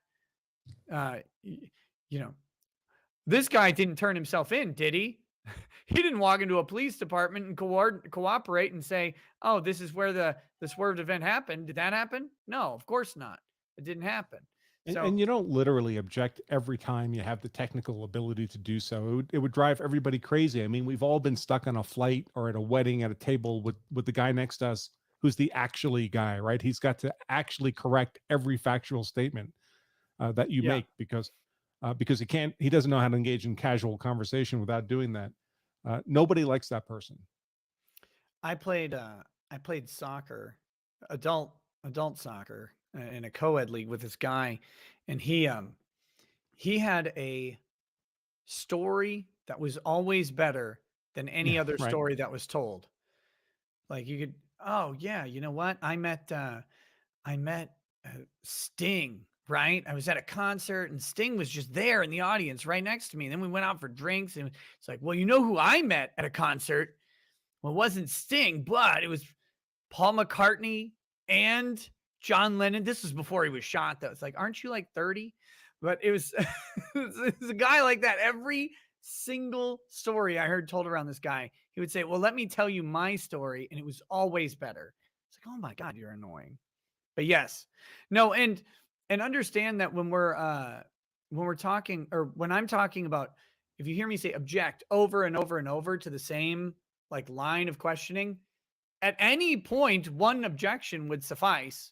this guy didn't turn himself in, did he? He didn't walk into a police department and cooperate and say, "Oh, this is where the swerved event happened." Did that happen? No, of course not. It didn't happen. And you don't literally object every time you have the technical ability to do so. It would drive everybody crazy. I mean, we've all been stuck on a flight or at a wedding at a table with the guy next to us who's the actually guy, right? He's got to actually correct every factual statement that you make because he doesn't know how to engage in casual conversation without doing that. Nobody likes that person. I played soccer, adult soccer in a co-ed league with this guy, and he had a story that was always better than any other right. story that was told. Like you could, oh yeah, you know what? I met Sting, right? I was at a concert and Sting was just there in the audience right next to me. And then we went out for drinks and it's like, well, you know who I met at a concert? Well, it wasn't Sting, but it was Paul McCartney and John Lennon. This was before he was shot, though. It's like, aren't you like 30? But it was, it was a guy like that. Every single story I heard told around this guy, he would say, well, let me tell you my story. And it was always better. It's like, oh my God, you're annoying. But yes, no. And understand that when we're talking, or when I'm talking about, if you hear me say object over and over and over to the same like line of questioning, at any point, one objection would suffice.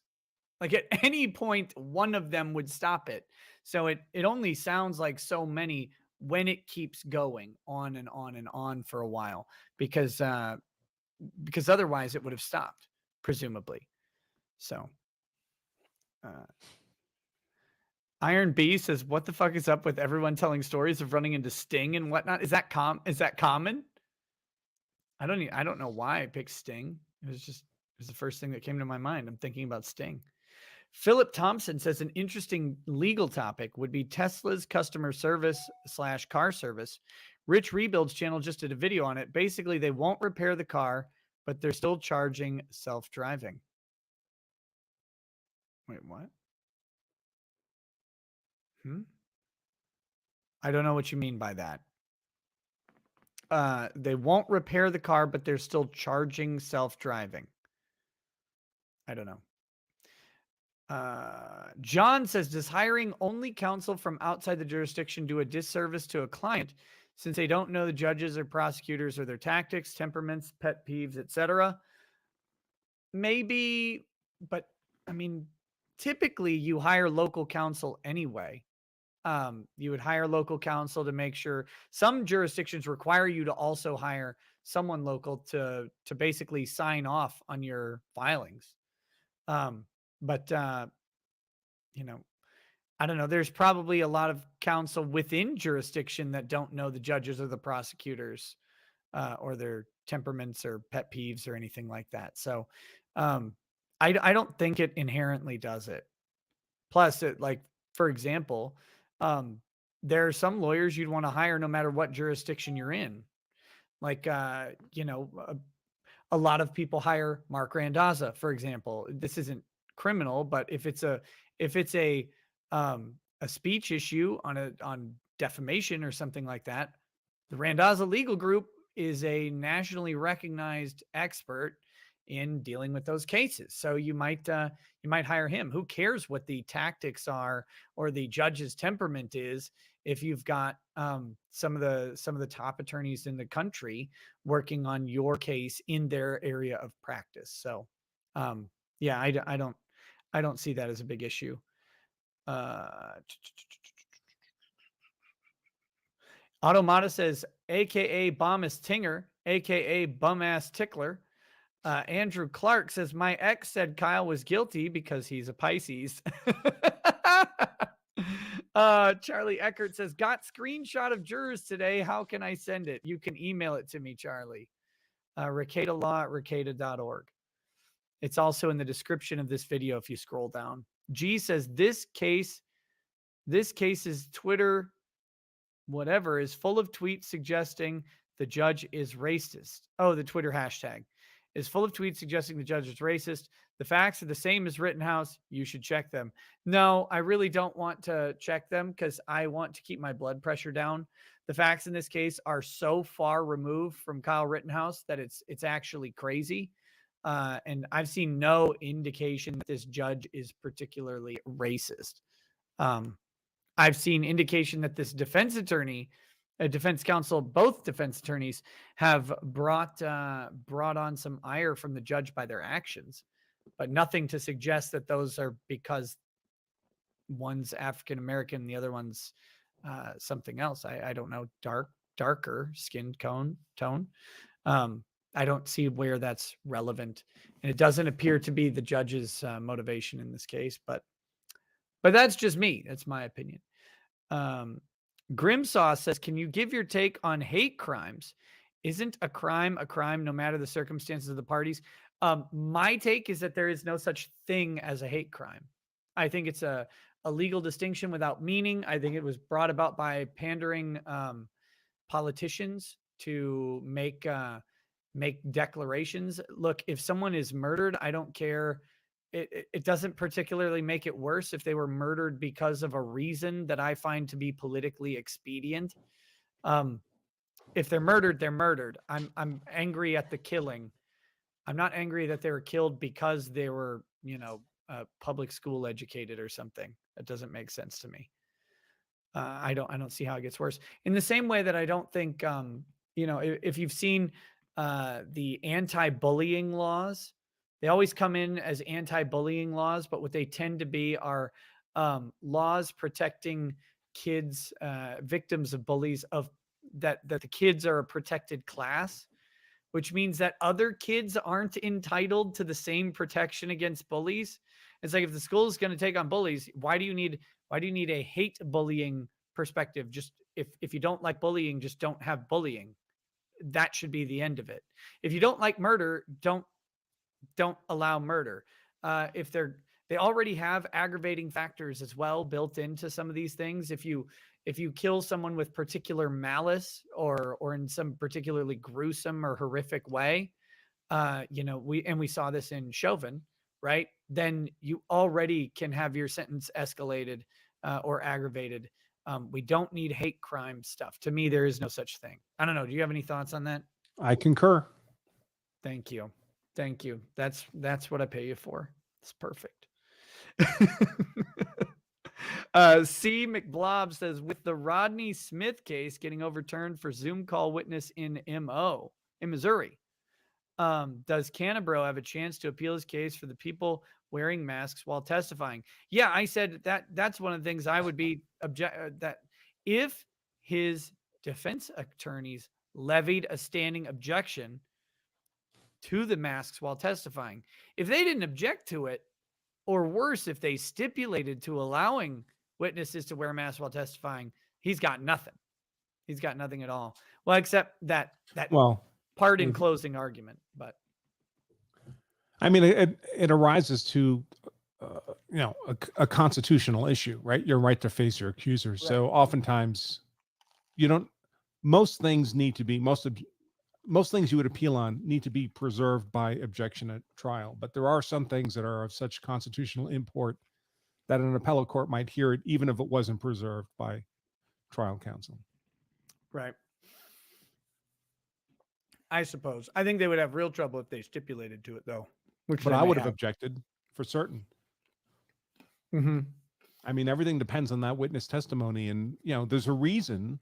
Like at any point, one of them would stop it. So it only sounds like so many when it keeps going on and on and on for a while, because otherwise it would have stopped, presumably. So Iron B says, what the fuck is up with everyone telling stories of running into Sting and whatnot? Is that common? I don't know why I picked Sting. It was the first thing that came to my mind. I'm thinking about Sting. Philip Thompson says an interesting legal topic would be Tesla's customer service / car service. Rich Rebuild's channel just did a video on it. Basically, they won't repair the car, but they're still charging self-driving. Wait, what? I don't know what you mean by that. They won't repair the car, but they're still charging self-driving. I don't know. John says, does hiring only counsel from outside the jurisdiction do a disservice to a client since they don't know the judges or prosecutors or their tactics, temperaments, pet peeves, etc.? Maybe, but I mean, typically you hire local counsel anyway. You would hire local counsel to make sure. Some jurisdictions require you to also hire someone local to basically sign off on your filings. But you know, I don't know. There's probably a lot of counsel within jurisdiction that don't know the judges or the prosecutors or their temperaments or pet peeves or anything like that. So I don't think it inherently does it. Plus, like, for example, there are some lawyers you'd want to hire no matter what jurisdiction you're in. Like, you know, a lot of people hire Mark Randazza, for example. This isn't criminal, but if it's a speech issue on defamation or something like that, the Randazza Legal Group is a nationally recognized expert in dealing with those cases. So you might hire him. Who cares what the tactics are or the judge's temperament is if you've got some of the top attorneys in the country working on your case in their area of practice. So yeah, I don't see that as a big issue. Automata says, AKA Bomb is Tinger, AKA Bum Ass Tickler. Andrew Clark says, my ex said Kyle was guilty because he's a Pisces. Charlie Eckert says, got screenshot of jurors today. How can I send it? You can email it to me, Charlie. Rekietalaw@rekieta.org. It's also in the description of this video if you scroll down. G says, this case's Twitter, whatever, is full of tweets suggesting the judge is racist. Oh, the Twitter hashtag is full of tweets suggesting the judge is racist. The facts are the same as Rittenhouse. You should check them. No, I really don't want to check them because I want to keep my blood pressure down. the facts in this case are so far removed from Kyle Rittenhouse that it's actually crazy. And I've seen no indication that this judge is particularly racist. I've seen indication that this defense attorney, a defense counsel, both defense attorneys have brought on some ire from the judge by their actions, but nothing to suggest that those are because one's African American, the other one's something else. I don't know, darker skin tone. I don't see where that's relevant, and it doesn't appear to be the judge's motivation in this case. But that's just me. That's my opinion. Grimsaw says, "Can you give your take on hate crimes? Isn't a crime no matter the circumstances of the parties?" My take is that there is no such thing as a hate crime. I think it's a legal distinction without meaning. I think it was brought about by pandering politicians to make declarations. Look, if someone is murdered, I don't care. It doesn't particularly make it worse if they were murdered because of a reason that I find to be politically expedient. If they're murdered, they're murdered. I'm angry at the killing. I'm not angry that they were killed because they were, public school educated or something. That doesn't make sense to me. I don't see how it gets worse. In the same way that I don't think, if you've seen the anti-bullying laws, they always come in as anti-bullying laws, but what they tend to be are laws protecting kids, victims of bullies, that the kids are a protected class, which means that other kids aren't entitled to the same protection against bullies. It's like, if the school is going to take on bullies, why do you need a hate bullying perspective? Just if you don't like bullying, just don't have bullying. That should be the end of it. If you don't like murder, don't allow murder. If they already have aggravating factors as well built into some of these things. If you kill someone with particular malice or in some particularly gruesome or horrific way, we saw this in Chauvin, right? Then you already can have your sentence escalated or aggravated. We don't need hate crime stuff. To me, there is no such thing. I don't know. Do you have any thoughts on that? I concur. Thank you. That's what I pay you for. It's perfect. C. McBlob says, with the Rodney Smith case getting overturned for Zoom call witness in Missouri, does Canabro have a chance to appeal his case for the people wearing masks while testifying? Yeah, I said that's one of the things I would be that if his defense attorneys levied a standing objection to the masks while testifying, if they didn't object to it, or worse, if they stipulated to allowing witnesses to wear masks while testifying, he's got nothing. He's got nothing at all. Well, except that part in closing argument. But I mean, it arises to, a constitutional issue, right? Your right to face your accuser. Right. So oftentimes, most things you would appeal on need to be preserved by objection at trial. But there are some things that are of such constitutional import that an appellate court might hear it, even if it wasn't preserved by trial counsel. Right. I suppose. I think they would have real trouble if they stipulated to it, though. But I would have objected for certain. Mm-hmm. I mean, everything depends on that witness testimony. And, there's a reason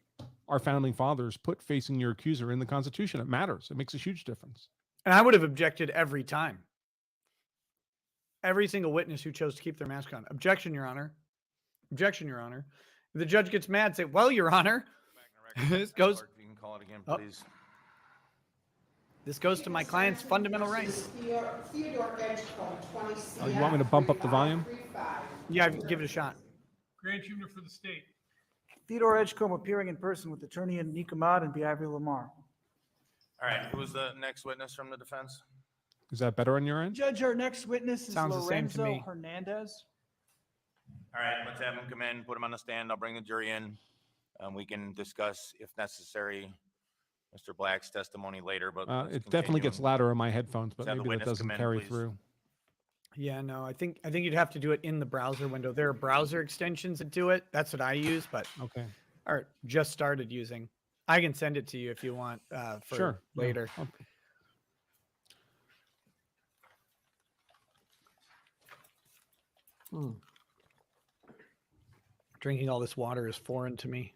our founding fathers put facing your accuser in the Constitution. It matters. It makes a huge difference. And I would have objected every time. Every single witness who chose to keep their mask on. Objection, Your Honor. Objection, Your Honor. If the judge gets mad, say, well, Your Honor. This goes. You can call it again, please. This goes to my client's fundamental rights. Theodore Edgecomb, 20 Oh, you want me to bump up the volume? Yeah, give it a shot. Grant Jr. for the state. Theodore Edgecomb appearing in person with attorney Nick Ahmad and Biavri Lamar. All right, who was the next witness from the defense? Is that better on your end? Judge, our next witness is Sounds the same to Lorenzo me. Hernandez. All right, let's have him come in, put him on the stand. I'll bring the jury in. We can discuss, if necessary, Mr. Black's testimony later. But it definitely gets louder in my headphones, but maybe that doesn't carry through. Yeah, no, I think you'd have to do it in the browser window. There are browser extensions that do it. That's what I use, but okay. or just started using. I can send it to you if you want for Sure. later. Yeah. Drinking all this water is foreign to me.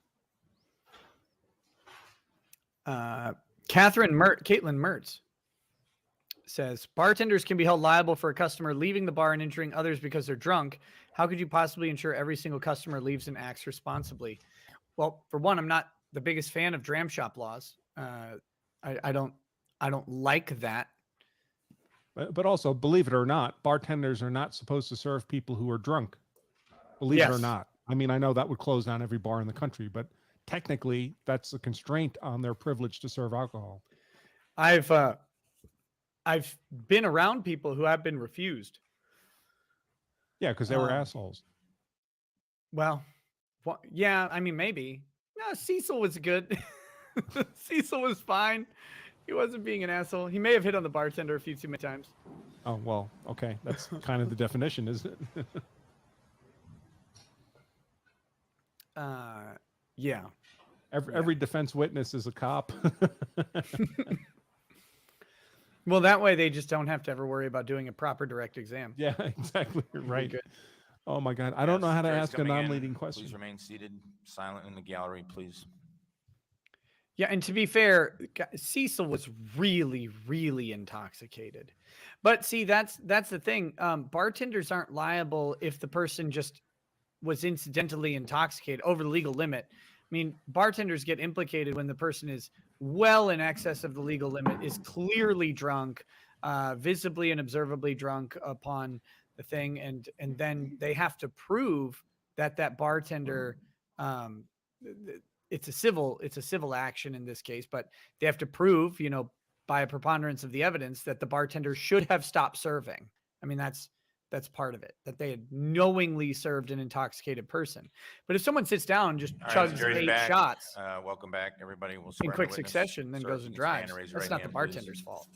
Caitlin Mertz says, bartenders can be held liable for a customer leaving the bar and injuring others because they're drunk. How could you possibly ensure every single customer leaves and acts responsibly? Well, for one, I'm not the biggest fan of dram shop laws. I don't like that. But also, believe it or not, bartenders are not supposed to serve people who are drunk. Believe it or Yes. not. I mean, I know that would close down every bar in the country, but technically that's a constraint on their privilege to serve alcohol. I've been around people who have been refused. Yeah, because they were assholes. Well, yeah, I mean, maybe. No, Cecil was good. Cecil was fine. He wasn't being an asshole. He may have hit on the bartender a few too many times. Oh, well, okay. That's kind of the definition, isn't it? Yeah. Every defense witness is a cop. Well, that way they just don't have to ever worry about doing a proper direct exam. Yeah, exactly. Right. Good. Oh my God. I don't know how to Jury's ask a coming in. non-leading question. Please remain seated, silent in the gallery, please. Yeah, and to be fair, Cecil was really, really intoxicated. But see, that's the thing. Bartenders aren't liable if the person just was incidentally intoxicated over the legal limit. I mean, bartenders get implicated when the person is well in excess of the legal limit, is clearly drunk, visibly and observably drunk upon the thing, and then they have to prove that bartender it's a civil action in this case, but they have to prove, by a preponderance of the evidence that the bartender should have stopped serving. I mean, that's part of it, that they had knowingly served an intoxicated person. But if someone sits down and just All right, chugs jury's 8 back. shots Welcome back, everybody. We'll in swear quick the witness. succession, then Sir, goes if and you can stand drives, raise your that's right not the hand, please. bartender's fault.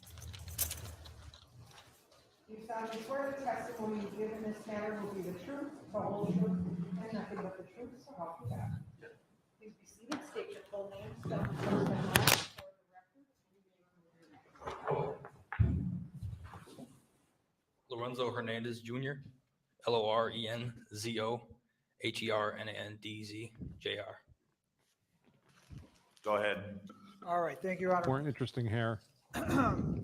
You solemnly swear the testimony you give in this matter will be the truth, the whole truth, and nothing but the truth, so help you God. Please be seated, state your full name, spell your first and last for the record. Lorenzo Hernandez Jr., Lorenzo Hernandez Jr. Go ahead. All right, thank you, Your Honor. More interesting hair.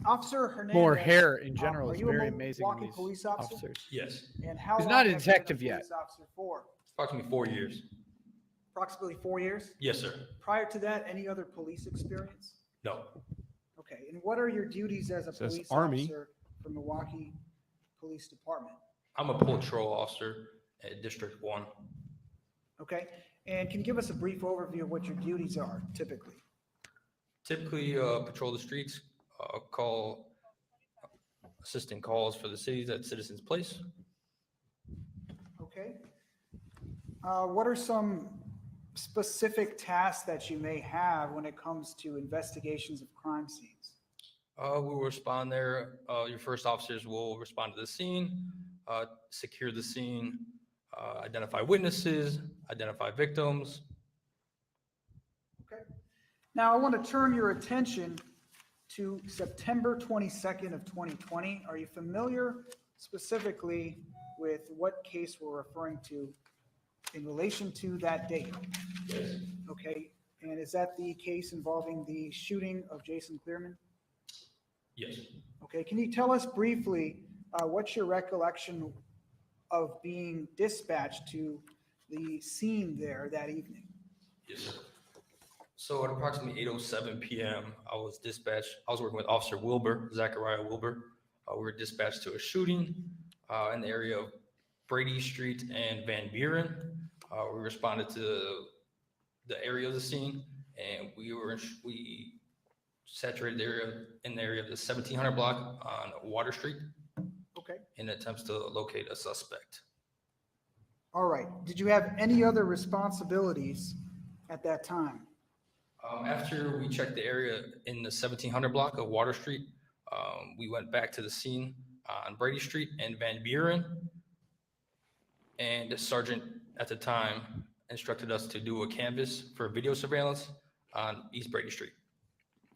Officer Hernandez. More hair in general are is you a very amazing in Milwaukee these police officer? officers. Yes. And how He's long not a have you been detective yet. police officer for? Approximately 4 years. Approximately 4 years? Yes, sir. Prior to that, any other police experience? No. Okay, and what are your duties as a Says police Army. officer for Milwaukee Police Department? I'm a patrol officer at District 1. Okay, and can you give us a brief overview of what your duties are typically? Typically, patrol the streets, assisting calls for the cities at Citizens Place. Okay. What are some specific tasks that you may have when it comes to investigations of crime scenes? We'll respond there. Your first officers will respond to the scene, secure the scene, identify witnesses, identify victims. Okay. Now I want to turn your attention to September 22nd of 2020. Are you familiar specifically with what case we're referring to in relation to that date? Yes. Okay, and is that the case involving the shooting of Jason Clearman? Yes. Okay, can you tell us briefly what's your recollection of being dispatched to the scene there that evening? Yes, sir. So at approximately 8:07 p.m., I was dispatched. I was working with Officer Wilbur, Zachariah Wilbur. We were dispatched to a shooting in the area of Brady Street and Van Buren. We responded to the area of the scene, and we saturated the area in the area of the 1700 block on Water Street. Okay. In attempts to locate a suspect. All right. Did you have any other responsibilities at that time? After we checked the area in the 1700 block of Water Street, we went back to the scene on Brady Street and Van Buren. And the sergeant at the time instructed us to do a canvas for video surveillance on East Brady Street.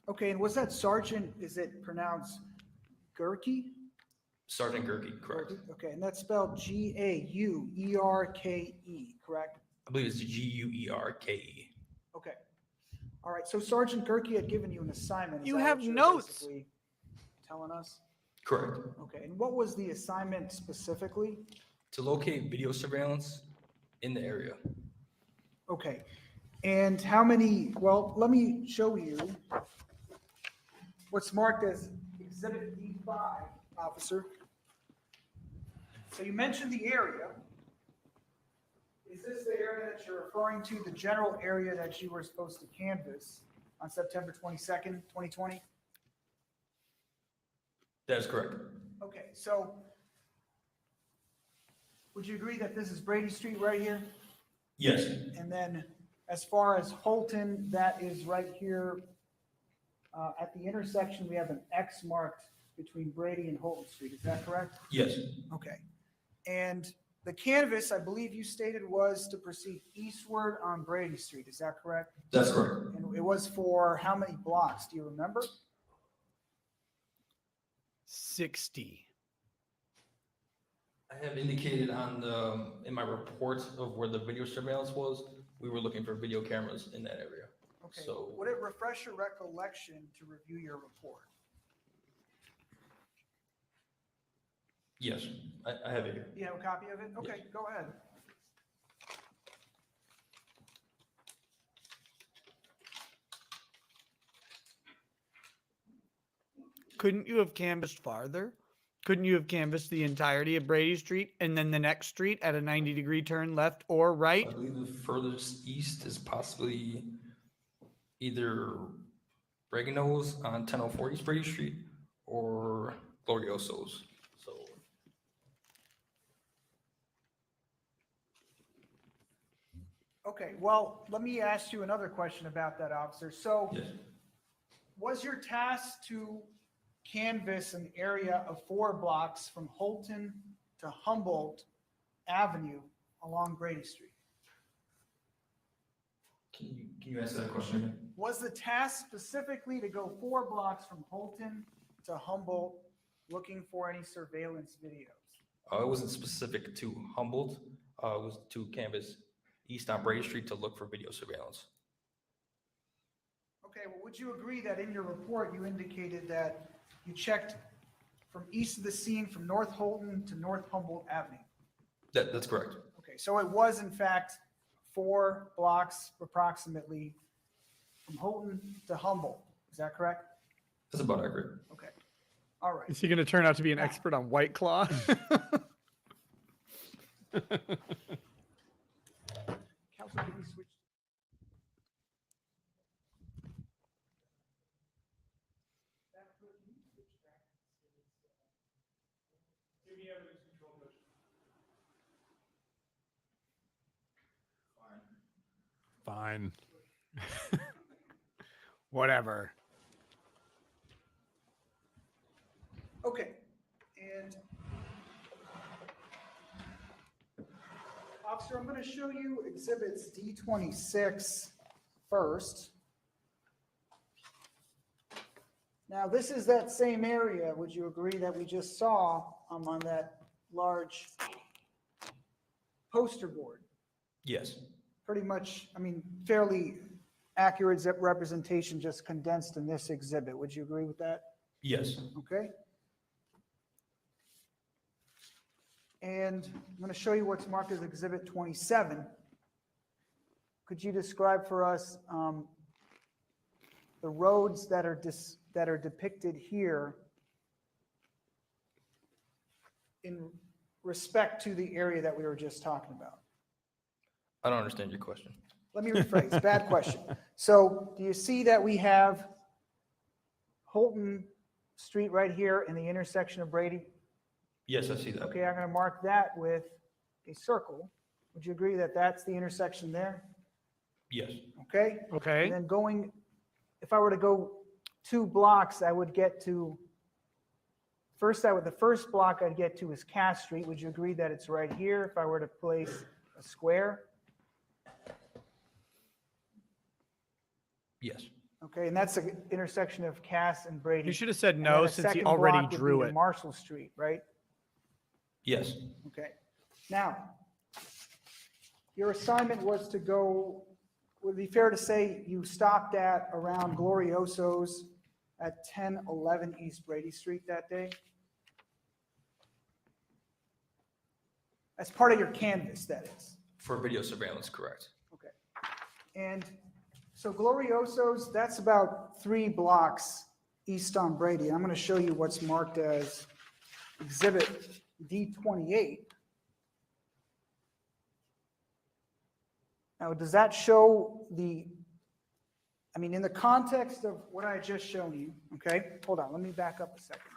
Okay, and was that Sergeant, is it pronounced Gerke? Sergeant Gerke, correct. Okay, and that's spelled G-A-U-E-R-K-E, correct? I believe it's G-U-E-R-K-E. Okay. All right, so Sergeant Gerke had given you an assignment. Is You that have what you're notes. basically telling us? Correct. Okay, and what was the assignment specifically? To locate video surveillance in the area. Okay, and how many, well, let me show you what's marked as Exhibit D5, officer. So you mentioned the area. Is this the area that you're referring to, the general area that you were supposed to canvass on September 22nd, 2020? That is correct. Okay, so would you agree that this is Brady Street right here? Yes. And then as far as Holton, that is right here at the intersection, we have an X marked between Brady and Holton Street. Is that correct? Yes. Okay. And the canvas, I believe you stated, was to proceed eastward on Brady Street. Is that correct? That's correct. And it was for how many blocks? Do you remember? 60. I have indicated on the, in my report of where the video surveillance was, we were looking for video cameras in that area. Okay. So Would it refresh your recollection to review your report? yes, I have it here. You have a copy of it? Okay, go ahead. Couldn't you have canvassed farther? Couldn't you have canvassed the entirety of Brady Street and then the next street at a 90-degree turn left or right? I believe the furthest east is possibly either Regano's on 1004 East Brady Street or Glorioso's. So Okay, well, let me ask you another question about that, officer. So yes, was your task to canvass an area of 4 blocks from Holton to Humboldt Avenue along Brady Street? can you answer that question again? Was the task specifically to go 4 blocks from Holton to Humboldt looking for any surveillance videos? It wasn't specific to Humboldt. It was to canvas east on Brady Street to look for video surveillance. Okay, well, would you agree that in your report you indicated that you checked from east of the scene from North Holton to North Humboldt Avenue? That's correct. Okay, so it was in fact 4 blocks approximately from Holton to Humboldt. Is that correct? That's about accurate. Okay. All right. Is he going to turn out to be an expert on White Claw? Council, can we switch? Fine. Whatever. Okay, and officer, I'm going to show you exhibits D26 first. Now, this is that same area, would you agree, that we just saw on that large poster board? Yes. Pretty much, I mean, fairly accurate representation, just condensed in this exhibit. Would you agree with that? Yes. Okay. And I'm going to show you what's marked as Exhibit 27. Could you describe for us the roads that are depicted here in respect to the area that we were just talking about? I don't understand your question. Let me rephrase, bad question. So do you see that we have Holton Street right here in the intersection of Brady? Yes, I see that. Okay, I'm going to mark that with a circle. Would you agree that that's the intersection there? Yes. Okay? Okay. And then going, if I were to go 2 blocks, I would get to, the first block I'd get to is Cass Street. Would you agree that it's right here if I were to place a square? Yes. Okay, and that's the intersection of Cass and Brady. You should have said And no then a since he second already block would be drew to it. Marshall Street, right? Yes. Okay. Now, your assignment was to go, would it be fair to say you stopped at around Glorioso's at 1011 East Brady Street that day? As part of your canvas, that is. For video surveillance, correct. Okay. And so Glorioso's, that's about 3 blocks east on Brady. I'm going to show you what's marked as Exhibit D28. Now, does that show in the context of what I just shown you, okay? Hold on, let me back up a second.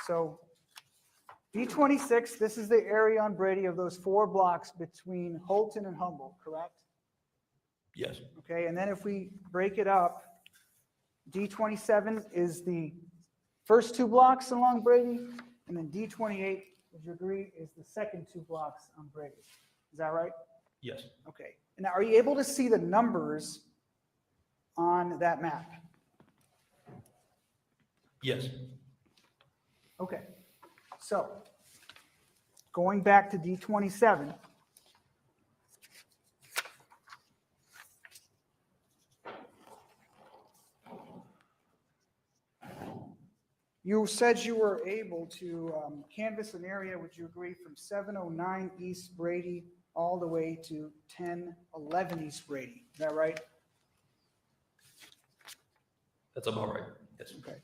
So D26, this is the area on Brady of those 4 blocks between Holton and Humboldt, correct? Yes. Okay, and then if we break it up, D27 is the first 2 blocks along Brady, and then D28, would you agree, is the second 2 blocks on Brady. Is that right? Yes. Okay. And now, are you able to see the numbers on that map? Yes. Okay. So, going back to D27, you said you were able to canvass an area, would you agree, from 709 East Brady all the way to 1011 East Brady. Is that right? That's about right. Yes. Okay.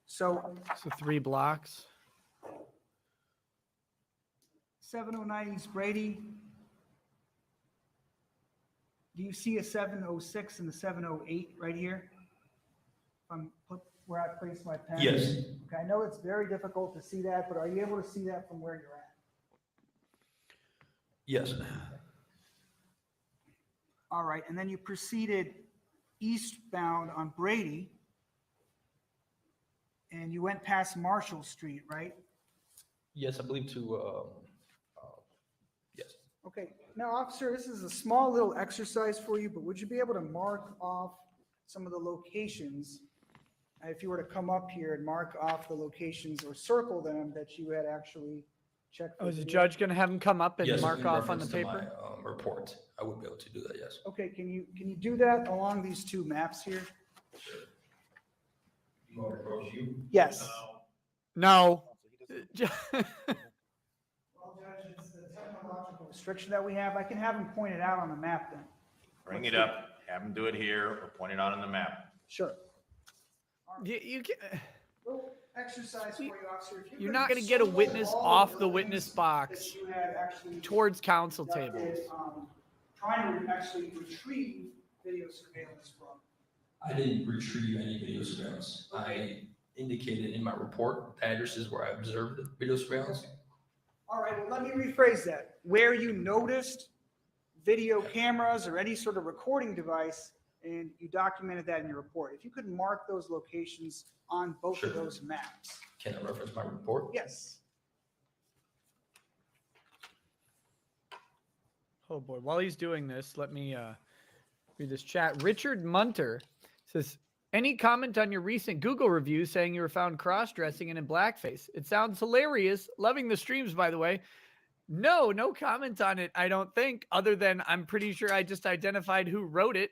So 3 blocks. 709 East Brady. Do you see a 706 and a 708 right here? Where I placed my pen? Yes. Okay, I know it's very difficult to see that, but are you able to see that from where you're at? Yes. All right, and then you proceeded eastbound on Brady, and you went past Marshall Street, right? Yes, I believe to, yes. Okay, now, officer, this is a small little exercise for you, but would you be able to mark off some of the locations? If you were to come up here and mark off the locations or circle them that you had actually checked. Oh, is the judge going to have him come up and Yes, mark in off on the reference to paper? my, report. I would be able to do that, yes. Okay, can you do that along these 2 maps here? You want to approach you? Yes. No. Well, Judge, it's the technological restriction that we have. I can have him point it out on the map then. Bring it up, have them do it here, or point it out on the map. Sure. You can, Little exercise for you, officer. If you you're could not going to get a circle witness all off the the buildings witness box that you had actually towards council conducted, tables. Trying to actually retrieve video surveillance from. I didn't retrieve any video surveillance. I indicated in my report the addresses where I observed video surveillance. All right, well, let me rephrase that. Where you noticed video cameras or any sort of recording device, and you documented that in your report. If you could mark those locations on both of those maps. Can I reference my report? Yes. Oh boy, while he's doing this, let me read this chat. Richard Munter says, any comment on your recent Google review saying you were found cross-dressing and in blackface? It sounds hilarious. Loving the streams, by the way. No comment on it, I don't think, other than I'm pretty sure I just identified who wrote it.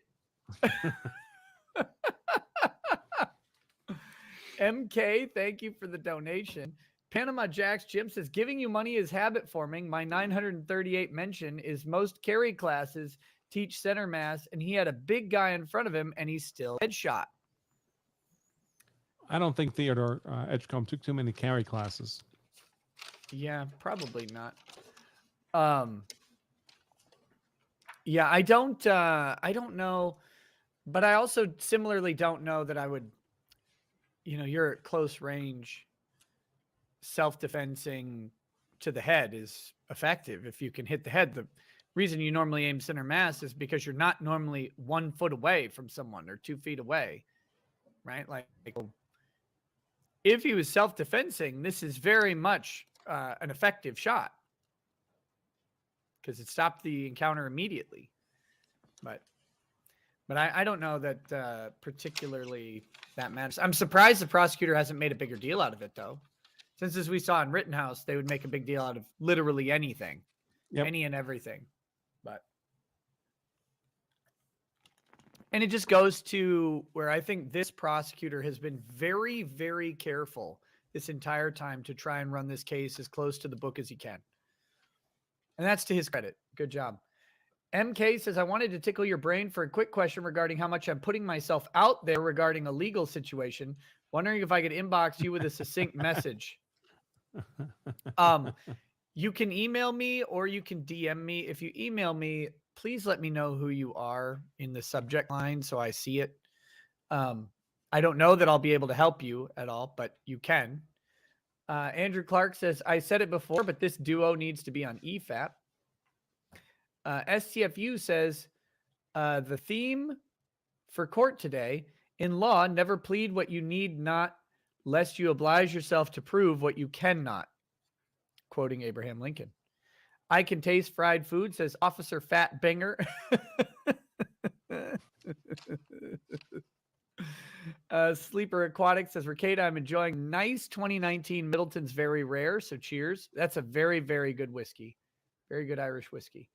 MK, thank you for the donation. Panama Jack's Jim says, giving you money is habit forming. My 938 mention is most carry classes teach center mass, and he had a big guy in front of him, and he's still headshot. I don't think Theodore Edgecomb took too many carry classes. Yeah, probably not. Yeah, I don't know, but I also similarly don't know that I would, you're at close range. Self-defensing to the head is effective if you can hit the head. The reason you normally aim center mass is because you're not normally 1 foot away from someone or 2 feet away, right? Like if he was self-defensing, this is very much an effective shot because it stopped the encounter immediately. But But I don't know that particularly that matters. I'm surprised the prosecutor hasn't made a bigger deal out of it, though. Since, as we saw in Rittenhouse, they would make a big deal out of literally anything, any and everything. And it just goes to where I think this prosecutor has been very, very careful this entire time to try and run this case as close to the book as he can. And that's to his credit. Good job. MK says, I wanted to tickle your brain for a quick question regarding how much I'm putting myself out there regarding a legal situation. Wondering if I could inbox you with a succinct message. You can email me or you can DM me. If you email me, please let me know who you are in the subject line so I see it. I don't know that I'll be able to help you at all, but you can. Andrew Clark says, I said it before, but this duo needs to be on EFAP. STFU says, the theme for court today, in law, never plead what you need not, lest you oblige yourself to prove what you cannot. Quoting Abraham Lincoln. I can taste fried food, says Officer Fat Banger. Sleeper Aquatic says, Ricada, I'm enjoying nice 2019 Middleton's very rare, so cheers. That's a very, very good whiskey. Very good Irish whiskey.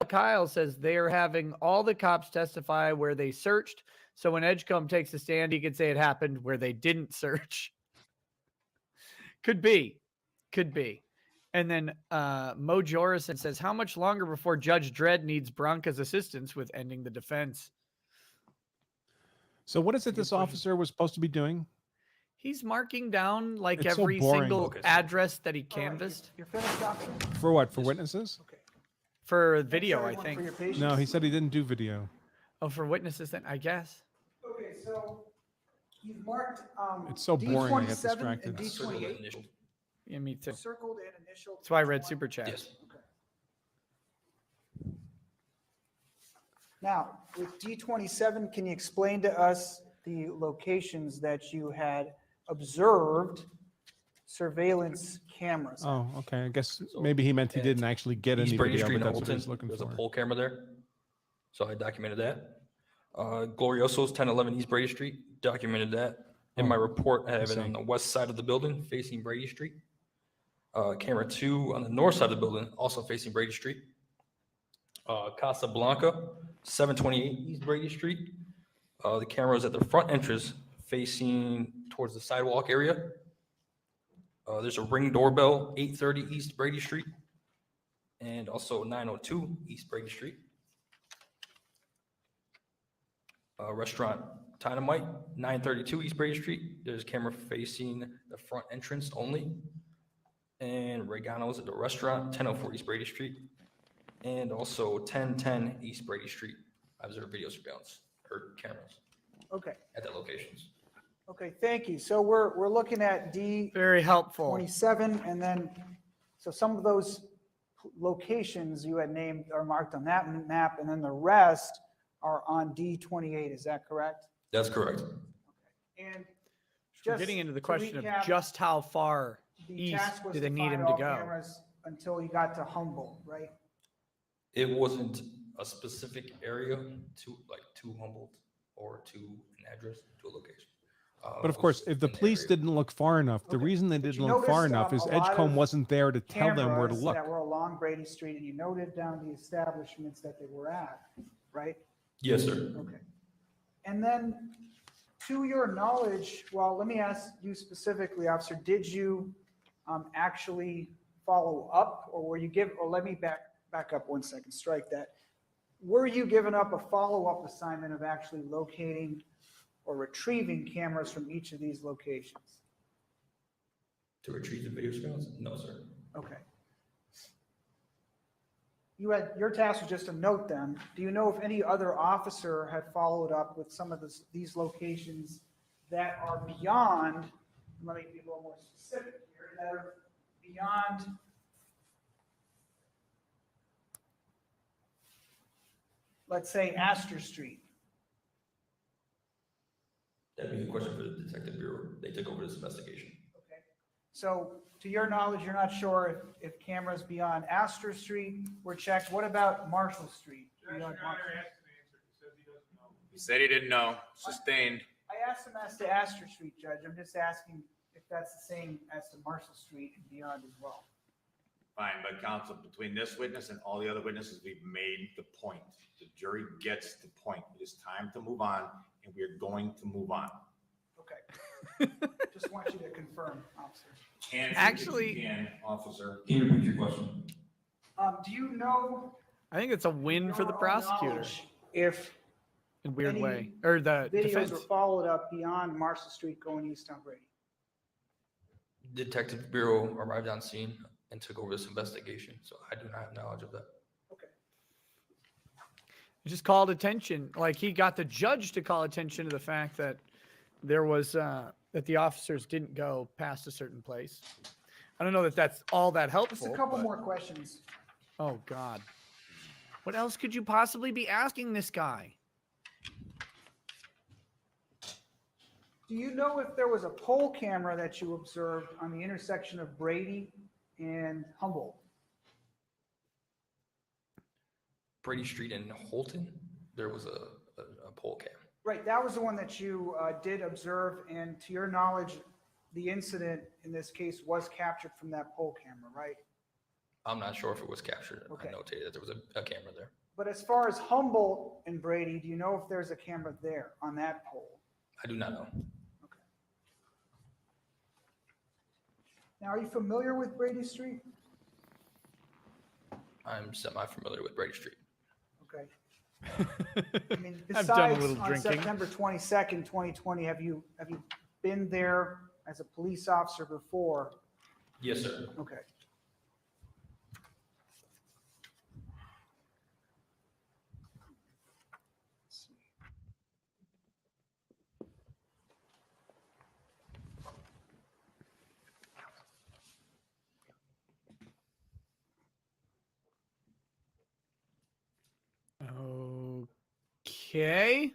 Kyle says they are having all the cops testify where they searched, so when Edgecomb takes a stand, he can say it happened where they didn't search. Could be. And then Mo Jorison says, how much longer before Judge Dredd needs Bronca's assistance with ending the defense? So what is it this officer was supposed to be doing? He's marking down like It's so every boring. single address that he canvassed. You're finished, Doctor? For what? For witnesses? Okay. For video, I everyone think. for your patience. No, he said he didn't do video. Oh, for witnesses then, I guess. Okay, so you've marked It's so boring, I get D27 and distracted. D28. Yeah, me too. Circled and initialed. That's why I read Super Chat. Yes. Now, with D27, can you explain to us the locations that you had observed surveillance cameras? Oh, okay. I guess maybe he meant he didn't actually get any East Brady video, Street but in that's what he's Hamilton, looking there's for. a pole camera there. So I documented that. Glorioso's 1011 East Brady Street, documented that. In my report, I have it on the west side of the building facing Brady Street. Camera 2 on the north side of the building, also facing Brady Street. Casablanca, 728 East Brady Street. The camera is at the front entrance facing towards the sidewalk area. There's a Ring doorbell, 830 East Brady Street. And also 902 East Brady Street. Restaurant Dynamite, 932 East Brady Street. There's a camera facing the front entrance only. And Regano's at the restaurant, 1004 East Brady Street. And also 1010 East Brady Street. I observed video surveillance or cameras. Okay. At the locations. Okay, thank you. So we're looking at D. Very helpful. 27, and then, so some of those locations you had named are marked on that map, and then the rest are on D28. Is that correct? That's correct. And We're getting into the to question of recap, just how far the east task was do they need find him to all go? cameras until you got to Humboldt, right? It wasn't a specific area to Humboldt or to an address, to a location. But of course, if the police didn't look far enough, the reason they didn't look far enough is Edgecomb wasn't there to tell them where to Cameras look. that were along Brady Street, and you noted down the establishments that they were at, right? Yes, sir. Okay. And then, to your knowledge, well, let me ask you specifically, officer, did you actually follow up, or were you or let me back up 1 second, strike that. Were you given up a follow-up assignment of actually locating or retrieving cameras from each of these locations? To retrieve the video surveillance? No, sir. Okay. Your task was just to note them. Do you know if any other officer had followed up with some of these locations that are beyond, let me be a little more specific here, that are beyond let's say Astor Street? That'd be a question for the detective bureau. They took over this investigation. Okay. So to your knowledge, you're not sure if cameras beyond Astor Street were checked. What about Marshall Street? Your Beyond Honor asked an answer. He says he doesn't know. He said he didn't know. Sustained. I asked him as to Astor Street, Judge. I'm just asking if that's the same as to Marshall Street and beyond as well. Fine, but counsel, between this witness and all the other witnesses, we've made the point. The jury gets the point. It is time to move on, and we are going to move on. Okay. Just want you to confirm, officer. Actually, officer. Can you repeat your question? Do you know? I think it's a win for the prosecutor. If in a weird any way, or the videos defense. were followed up beyond Marshall Street going east on Brady. Detective Bureau arrived on scene and took over this investigation, so I do not have knowledge of that. He just called attention, like he got the judge to call attention to the fact that there was that the officers didn't go past a certain place. I don't know that that's all that helpful. Just a couple but- more questions. Oh God, what else could you possibly be asking this guy? Do you know if there was a poll camera that you observed on the intersection of Brady and Humboldt? Brady Street in Holton, there was a pole cam. Right, that was the one that you did observe, and to your knowledge, the incident in this case was captured from that poll camera, right? I'm not sure if it was captured. Okay. I notated that there was a camera there. But as far as Humboldt and Brady, do you know if there's a camera there on that pole? I do not know. Now, are you familiar with Brady Street? I'm semi-familiar with Brady Street. Okay. I mean, I've done a besides little on drinking. September 22nd, 2020, have you been there as a police officer before? Yes, sir. Okay. Okay.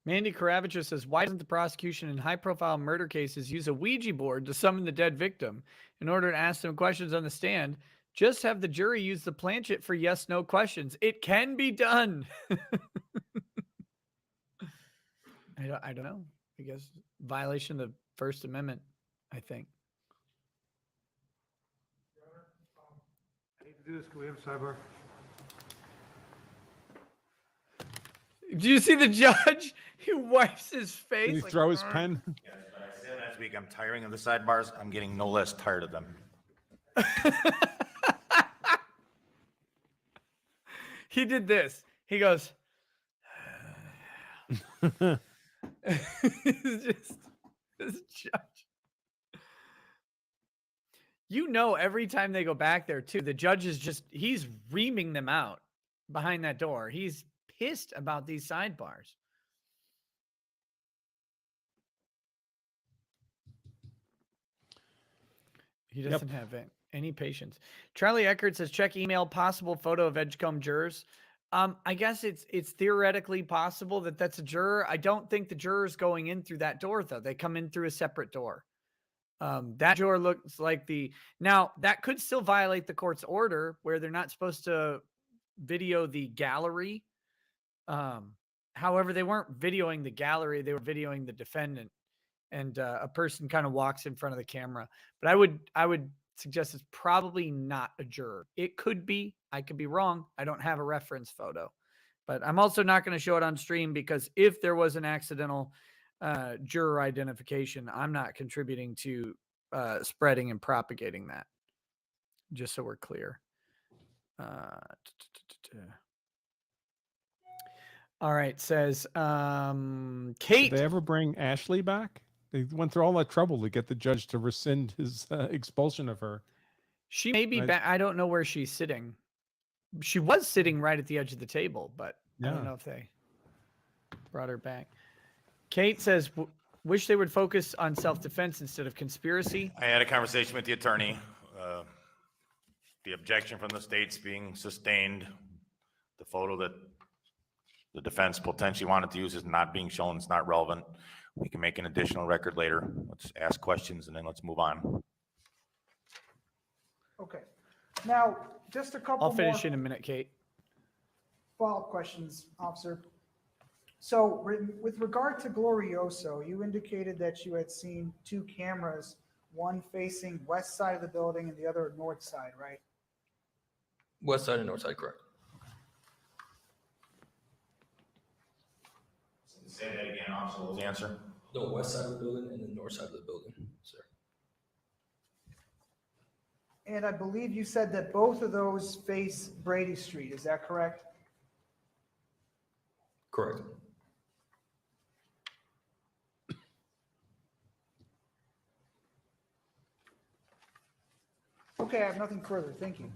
Mandy Karavich says, why doesn't the prosecution in high-profile murder cases use a Ouija board to summon the dead victim in order to ask them questions on the stand? Just have the jury use the planchette for yes/no questions. It can be done. I don't know. I guess violation of the First Amendment, I think. I hate to do this. Can we have a sidebar? Do you see the judge? He wipes his face. Did he like, throw his "Arr." pen? Yes, but I said last week, I'm tiring of the sidebars. I'm getting no less tired of them. He did this. He goes. It's just this judge. You know, every time they go back there, too, the judge is he's reaming them out behind that door. He's pissed about these sidebars. He doesn't have any patience. Charlie Eckert says, check email, possible photo of Edgecomb jurors. I guess it's theoretically possible that that's a juror. I don't think the juror's going in through that door, though. They come in through a separate door. That juror looks like now that could still violate the court's order where they're not supposed to video the gallery. However, they weren't videoing the gallery. They were videoing the defendant, and a person kind of walks in front of the camera. But I would suggest it's probably not a juror. It could be. I could be wrong. I don't have a reference photo, but I'm also not going to show it on stream because if there was an accidental juror identification, I'm not contributing to spreading and propagating that. Just so we're clear. All right, says Kate. Did they ever bring Ashley back? They went through all that trouble to get the judge to rescind his expulsion of her. She may be back. I don't know where she's sitting. She was sitting right at the edge of the table, but I don't know if they brought her back. Kate says, wish they would focus on self-defense instead of conspiracy. I had a conversation with the attorney. The objection from the state's being sustained. The photo that the defense potentially wanted to use is not being shown. It's not relevant. We can make an additional record later. Let's ask questions and then let's move on. Okay. Now, just a couple I'll finish more in a minute, Kate. follow-up questions, officer. So with regard to Glorioso, you indicated that you had seen two cameras, one facing west side of the building and the other north side, right? West side and north side, correct. Say that again, officer. What was the answer? The west side of the building and the north side of the building, sir. And I believe you said that both of those face Brady Street, is that correct? Correct. Okay, I have nothing further. Thank you.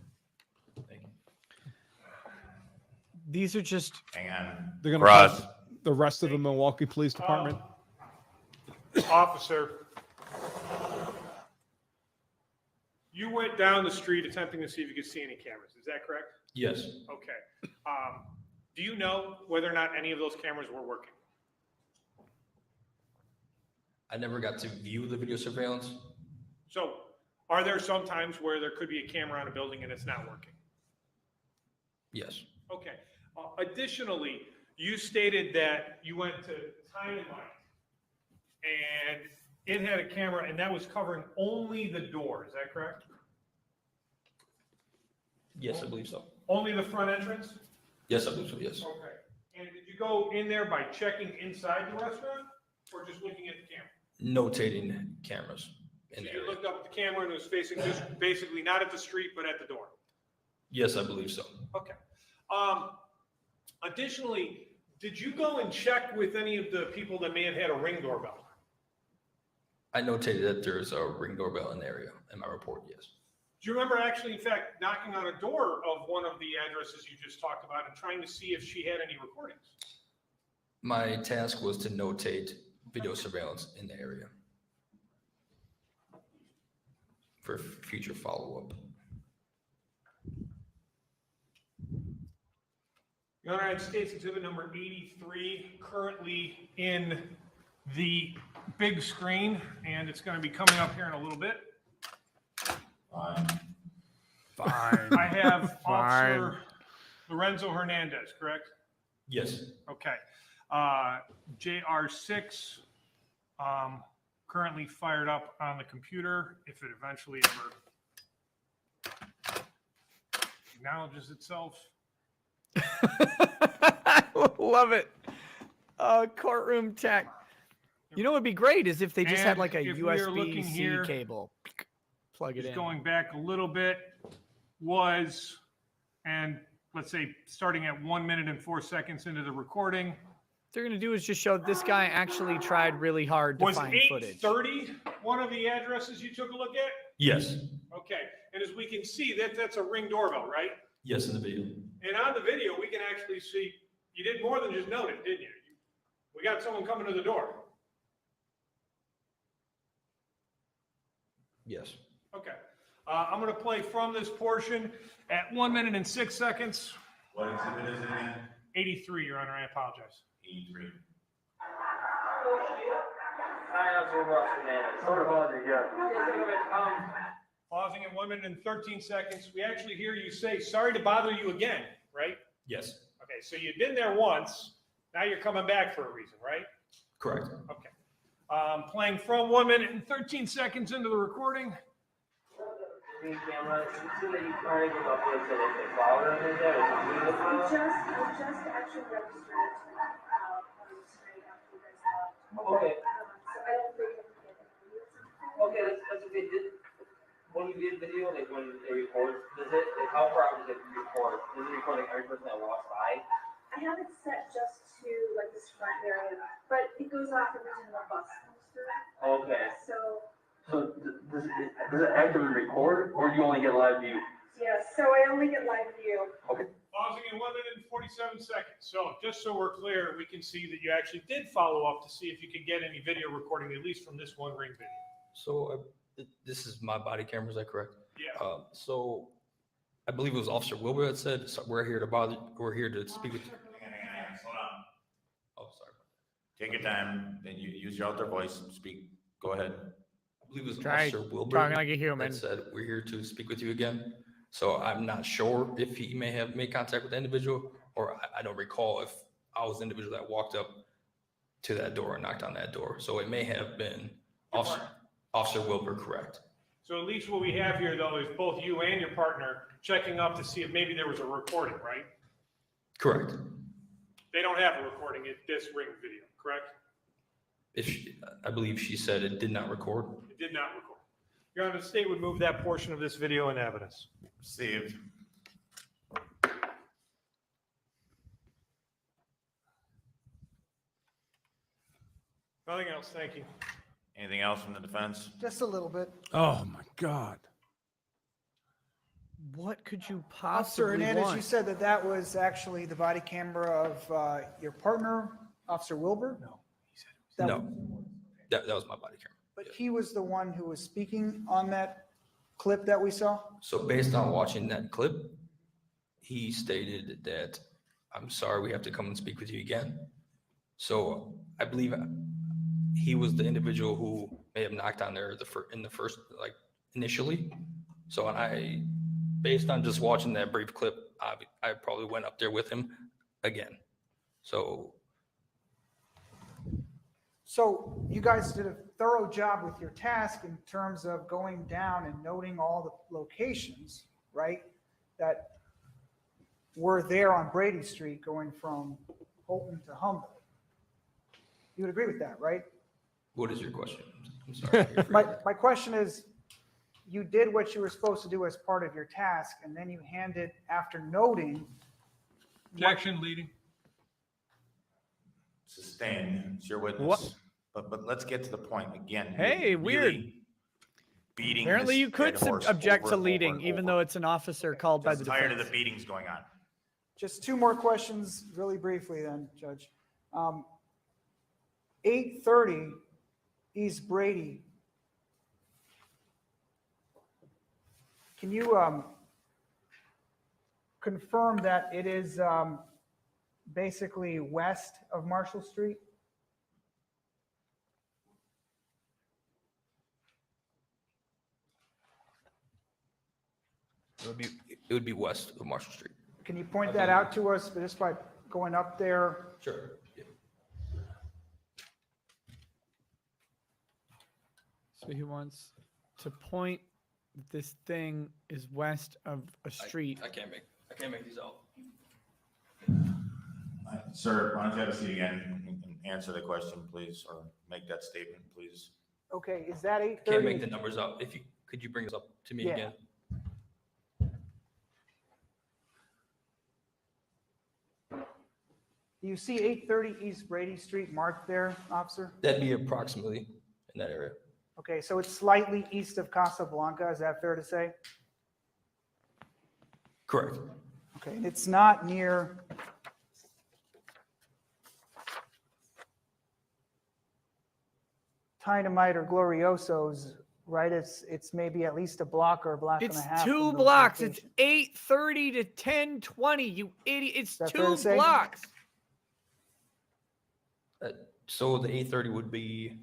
These are just. Hang on. They're going to Ross. the rest of the Milwaukee Police Department. Officer, you went down the street attempting to see if you could see any cameras. Is that correct? Yes. Okay. Do you know whether or not any of those cameras were working? I never got to view the video surveillance. So are there some times where there could be a camera on a building and it's not working? Yes. Okay. Additionally, you stated that you went to Time and Light and it had a camera and that was covering only the door. Is that correct? Yes, I believe so. Only the front entrance? Yes, I believe so, yes. Okay. And did you go in there by checking inside the restaurant or just looking at the camera? Notating cameras in So the you area. looked up at the camera and it was facing just basically not at the street, but at the door. Yes, I believe so. Okay. Additionally, did you go and check with any of the people that may have had a Ring doorbell? I notated that there's a Ring doorbell in the area in my report, yes. Do you remember actually, in fact, knocking on a door of one of the addresses you just talked about and trying to see if she had any recordings? My task was to notate video surveillance in the area for future follow-up. United States Exhibit number 83, currently in the big screen, and it's going to be coming up here in a little bit. Fine. I have Officer Lorenzo Hernandez, correct? Yes. Okay. JR6, currently fired up on the computer. If it eventually ever acknowledges itself. I love it. Courtroom tech. You know what would be great is if they just had And like a if we are looking USB-C here, cable. Plug it Just in. going back a little bit was, and let's say starting at 1 minute and 4 seconds into the recording. What they're going to do is just show this guy actually tried really hard to Was find footage. 8:30 one of the addresses you took a look at? Yes. Okay, and as we can see, that's a Ring doorbell, right? Yes, in the video. And on the video, we can actually see, you did more than just note it, didn't you? We got someone coming to the door. Yes. Okay. I'm going to play from this portion at 1 minute and 6 seconds. What exhibit is it in? 83, Your Honor, I apologize. 83. Pausing at 1 minute and 13 seconds. We actually hear you say, sorry to bother you again, right? Yes. Okay, so you've been there once. Now you're coming back for a reason, right? Correct. Okay. Playing from 1 minute and 13 seconds into the recording. Okay. Okay, that's okay. When you did video, like when it records, does it, like how far out does it record? Does it record like every person that walks by? I have it set just to like this front area, but it goes off every time the bus comes through. Okay. So, Does it actively record or do you only get live view? yeah, so I only get live view. Okay. Pausing at 1 minute and 47 seconds. So just so we're clear, we can see that you actually did follow up to see if you could get any video recording, at least from this one Ring video. So this is my body camera, is that correct? Yeah. So I believe it was Officer Wilbur that said, so we're here to speak with you. Hang on. Hold on. Oh, sorry. Take your time, then you use your outdoor voice, speak, go ahead. I believe it was Try Officer Wilbur. talking like a human. That said, we're here to speak with you again. So I'm not sure if he may have made contact with the individual, or I don't recall if I was the individual that walked up to that door and knocked on that door. So it may have been Officer Wilbur, correct? So at least what we have here, though, is both you and your partner checking up to see if maybe there was a recording, right? Correct. They don't have a recording at this ring video, correct? I believe she said it did not record. It did not record. Your Honor, the state would move that portion of this video in evidence. Received. Nothing else, thank you. Anything else from the defense? Just a little bit. Oh my God. What could you Officer possibly Hernandez, want? you said that that was actually the body camera of your partner, Officer Wilbur? No. No, that was my body camera. But he was the one who was speaking on that clip that we saw? So based on watching that clip, he stated that, I'm sorry, we have to come and speak with you again. So I believe he was the individual who may have knocked on there in the first, like initially. So based on just watching that brief clip, I probably went up there with him again. So you guys did a thorough job with your task in terms of going down and noting all the locations, right? That were there on Brady Street going from Holton to Humboldt. You would agree with that, right? what is your question? I'm sorry. My question is, you did what you were supposed to do as part of your task, and then you handed, after noting. Objection, leading. Sustained, it's your witness. But let's get to the point again. Hey, weird. Beating. Apparently, this you could dead horse object over to and leading, over and even over. though it's an officer called by the Just tired defense. of the beatings going on. Just two more questions, really briefly then, Judge. 830 East Brady. Can you confirm that it is basically west of Marshall Street? It would be west of Marshall Street. Can you point that out to us just by going up there? Sure. Yeah. So he wants to point that this thing is west of a street. I can't make these out. Sir, why don't you have a seat again and answer the question, please, or make that statement, please? Okay, is that Can't 830? make the numbers out. Could you bring this up to me Yeah. again? Do you see 830 East Brady Street marked there, officer? That'd be approximately in that area. Okay, so it's slightly east of Casablanca, is that fair to say? Correct. Okay, and it's not near Dynamite or Glorioso's, right? It's maybe at least a block or a block and It's a half. 2 from those blocks. It's locations. 8:30 to 10:20. You idiot! It's that fair 2 to say? blocks. So the 830 would be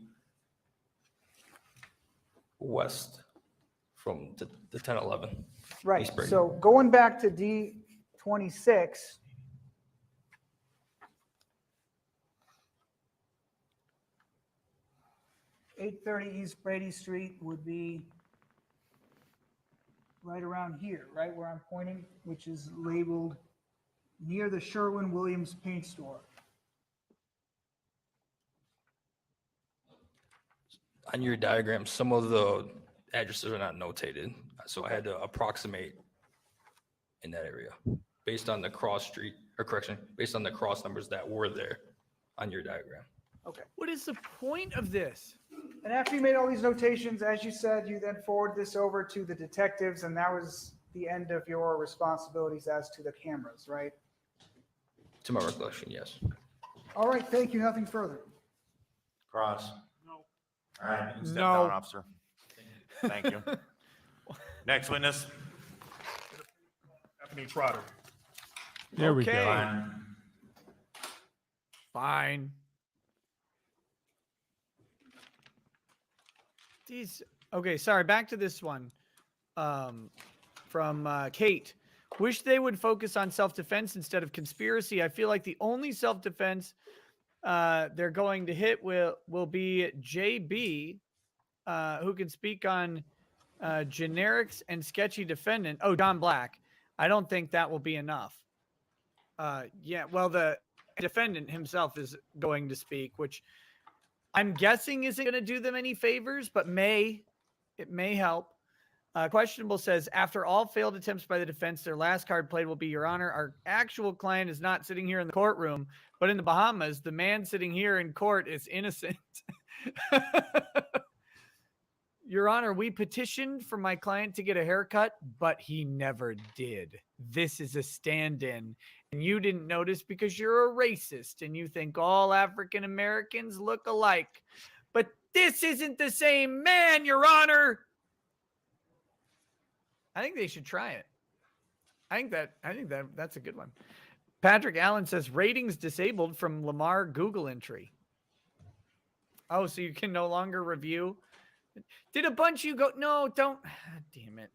west from the 1011. Right, East Brady. so going back to D26, .830 East Brady Street would be right around here, right where I'm pointing, which is labeled near the Sherwin-Williams paint store. On your diagram, some of the addresses are not notated, so I had to approximate in that area based on the based on the cross numbers that were there on your diagram. Okay. What is the point of this? And after you made all these notations, as you said, you then forward this over to the detectives, and that was the end of your responsibilities as to the cameras, right? To my recollection, yes. All right, thank you, nothing further. Cross. No. All right, you can step No. down, officer. Thank you. Next witness. Anthony Trotter. There we Okay. go. Fine. Fine. These. Okay, sorry. Back to this one. From Kate. Wish they would focus on self-defense instead of conspiracy. I feel like the only self-defense they're going to hit will be JB, who can speak on generics and sketchy defendant. Oh, Don Black. I don't think that will be enough. Yeah, well, the defendant himself is going to speak, which I'm guessing isn't going to do them any favors, but it may help. Questionable says, after all failed attempts by the defense, their last card played will be, Your Honor, our actual client is not sitting here in the courtroom, but in the Bahamas. The man sitting here in court is innocent. Your Honor, we petitioned for my client to get a haircut, but he never did. This is a stand-in, and you didn't notice because you're a racist and you think all African Americans look alike. But this isn't the same man, Your Honor. I think they should try it. I think that's a good one. Patrick Allen says ratings disabled from Lamar Google entry. Oh, so you can no longer review. Did a bunch of you go? No, don't. Damn it.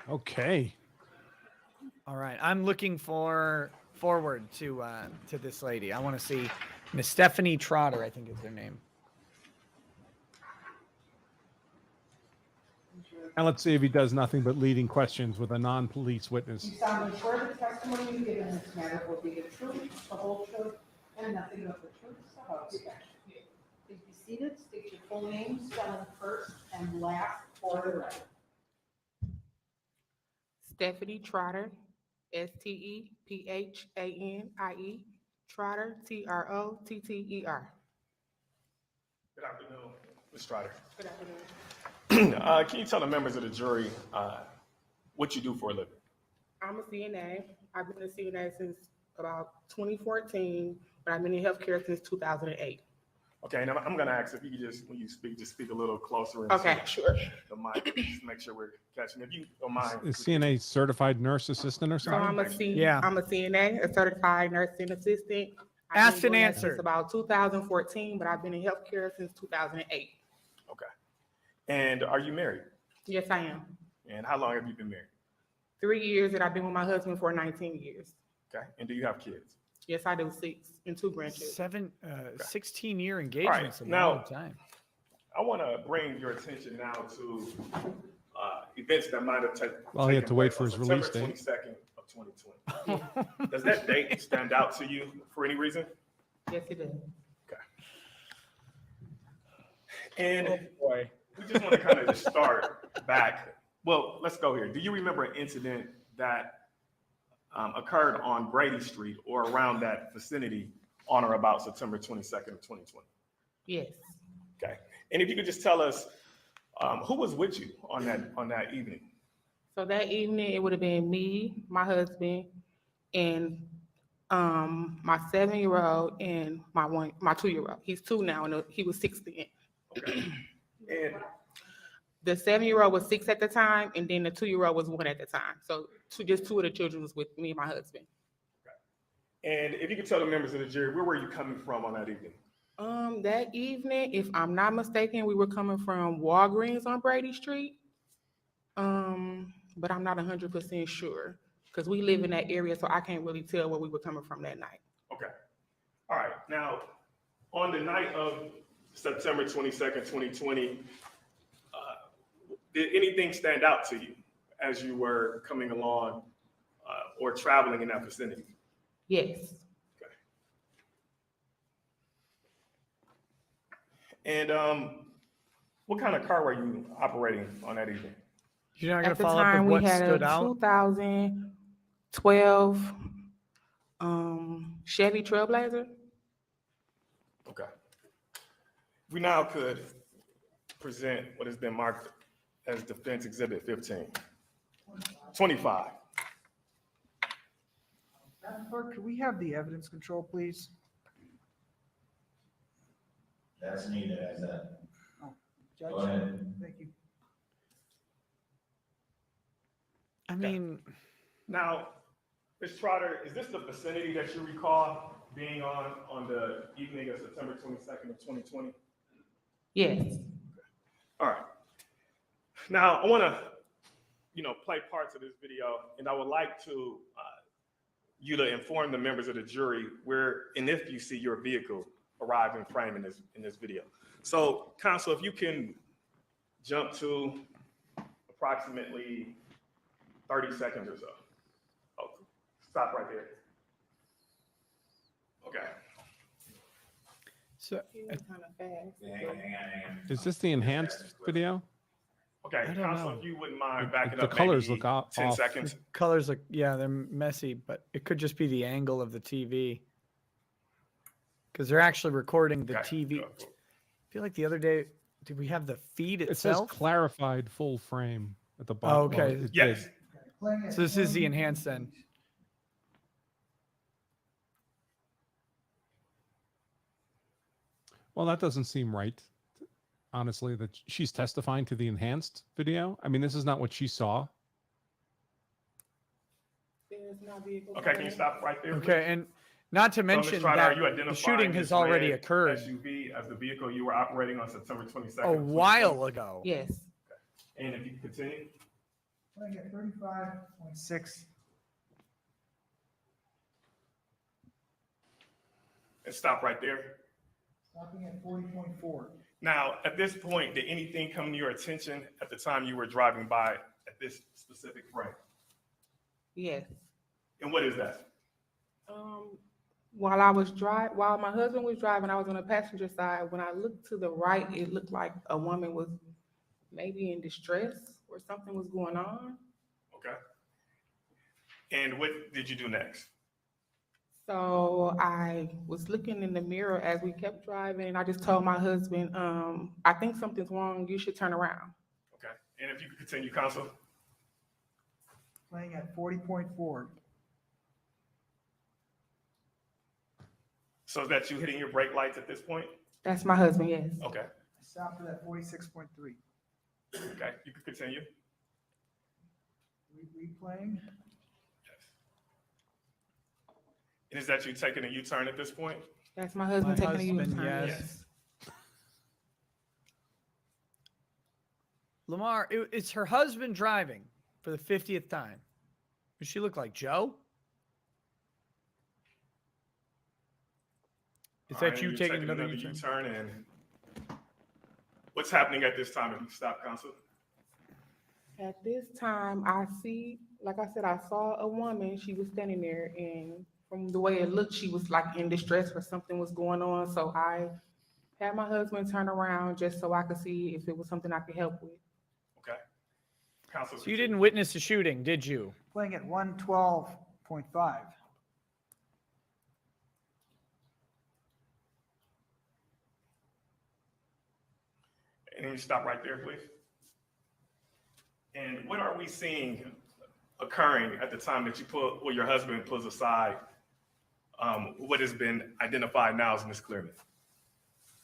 Okay. All right. I'm looking forward to this lady. I want to see Miss Stephanie Trotter, I think is her name. And let's see if he does nothing but leading questions with a non-police witness. You solemnly swear the testimony you give in this matter will be the truth, the whole truth, and nothing but the truth, so help you God. Please be seated, state your full name, spelling first and last for the record. Stephanie Trotter, Stephanie, Trotter, Trotter. Good afternoon, Ms. Trotter. Good afternoon. Can you tell the members of the jury what you do for a living? I'm a CNA. I've been a CNA since about 2014, but I've been in healthcare since 2008. Okay, and I'm going to ask if you could when you speak, just speak a little closer. Okay, sure. The mic, just make sure we're catching. If you don't mind. Is CNA certified nurse assistant or So something? I'm a CNA, a certified nursing assistant. Asked and that answered. Since about 2014, but I've been in healthcare since 2008. Okay. And are you married? Yes, I am. And how long have you been married? 3 years, and I've been with my husband for 19 years. Okay. And do you have kids? Yes, I do. 6 and 2 grandchildren. 16-year All engagement. right. Is a Now, long time. I want to bring your attention now to events that might have taken Well, he had to wait for his release September date. 22nd of 2020. Does that date stand out to you for any reason? Yes, it does. And we just want to kind of just start back. Well, let's go here. Do you remember an incident that occurred on Brady Street or around that vicinity on or about September 22nd of 2020? Yes. Okay. And if you could just tell us who was with you on that evening? So that evening, it would have been me, my husband, and my 7-year-old and my 2-year-old. He's 2 now, and he was 6 then. Okay. And the 7-year-old was 6 at the time, and then the 2-year-old was 1 at the time. So just 2 of the children was with me and my husband. And if you could tell the members of the jury, where were you coming from on that evening? That evening, if I'm not mistaken, we were coming from Walgreens on Brady Street. But I'm not 100% sure because we live in that area, so I can't really tell where we were coming from that night. Okay. All right. Now, on the night of September 22nd, 2020, did anything stand out to you as you were coming along or traveling in that vicinity? Yes. And what kind of car were you operating on that evening? You're not going At to the follow up time, with we what had stood a out? 2012 Chevy Trailblazer. Okay. We now could present what has been marked as Defense Exhibit 15. 25. Madam Clerk, could we have the evidence control, please? That's me that has that. Judge, Go ahead. thank you. I mean, now, Ms. Trotter, is this the vicinity that you recall being on the evening of September 22nd of 2020? Yes. All right. Now, I want to, play parts of this video, and I would like to you to inform the members of the jury where and if you see your vehicle arrive in frame in this video. So, counsel, if you can jump to approximately 30 seconds or so. Oh, stop right there. Okay. So, Kind of fast. Is this the enhanced video? Okay, I don't counsel, know. if you wouldn't mind backing The up colors maybe look off. 10 seconds. The colors look, yeah, they're messy, but it could just be the angle of the TV. Because they're actually recording the TV. I feel like the other day, did we have the feed It says itself? clarified full frame at the Oh, bottom. okay. Well, it Yes. did. So this is the enhanced then. Well, that doesn't seem right. Honestly, that she's testifying to the enhanced video. I mean, this is not what she saw. Okay, can you stop right there? Okay, and not to So, Ms. mention Trotter, that are you the identifying shooting this has already red occurred SUV as the vehicle you were operating on September 22nd? a while ago. Yes. And if you can continue. I get 35.6. And stop right there. Stopping at 40.4. Now, at this point, did anything come to your attention at the time you were driving by at this specific frame? Yes. And what is that? While my husband was driving, I was on the passenger side. When I looked to the right, it looked like a woman was maybe in distress or something was going on. Okay. And what did you do next? So I was looking in the mirror as we kept driving, and I just told my husband, I think something's wrong. You should turn around. Okay. And if you could continue, counsel. Playing at 40.4. So is that you hitting your brake lights at this point? That's my husband, yes. Okay. I stopped it at 46.3. Okay. You can continue. Replaying. And is that you taking a U-turn at this point? That's my husband My taking a husband, U-turn. yes. Lamar, it's her husband driving for the 50th time. Does she look like Joe? Is that you taking another U-turn? U-turn? And what's happening at this time if you stop, counsel? At this time, I see, like I said, I saw a woman. She was standing there, and from the way it looked, she was like in distress or something was going on. So I had my husband turn around just so I could see if it was something I could help with. Okay. Counsel. So you didn't witness the shooting, did you? Playing at 112.5. And you stop right there, please. And what are we seeing occurring at the time that your husband pulls aside what has been identified now as Ms. Clearman?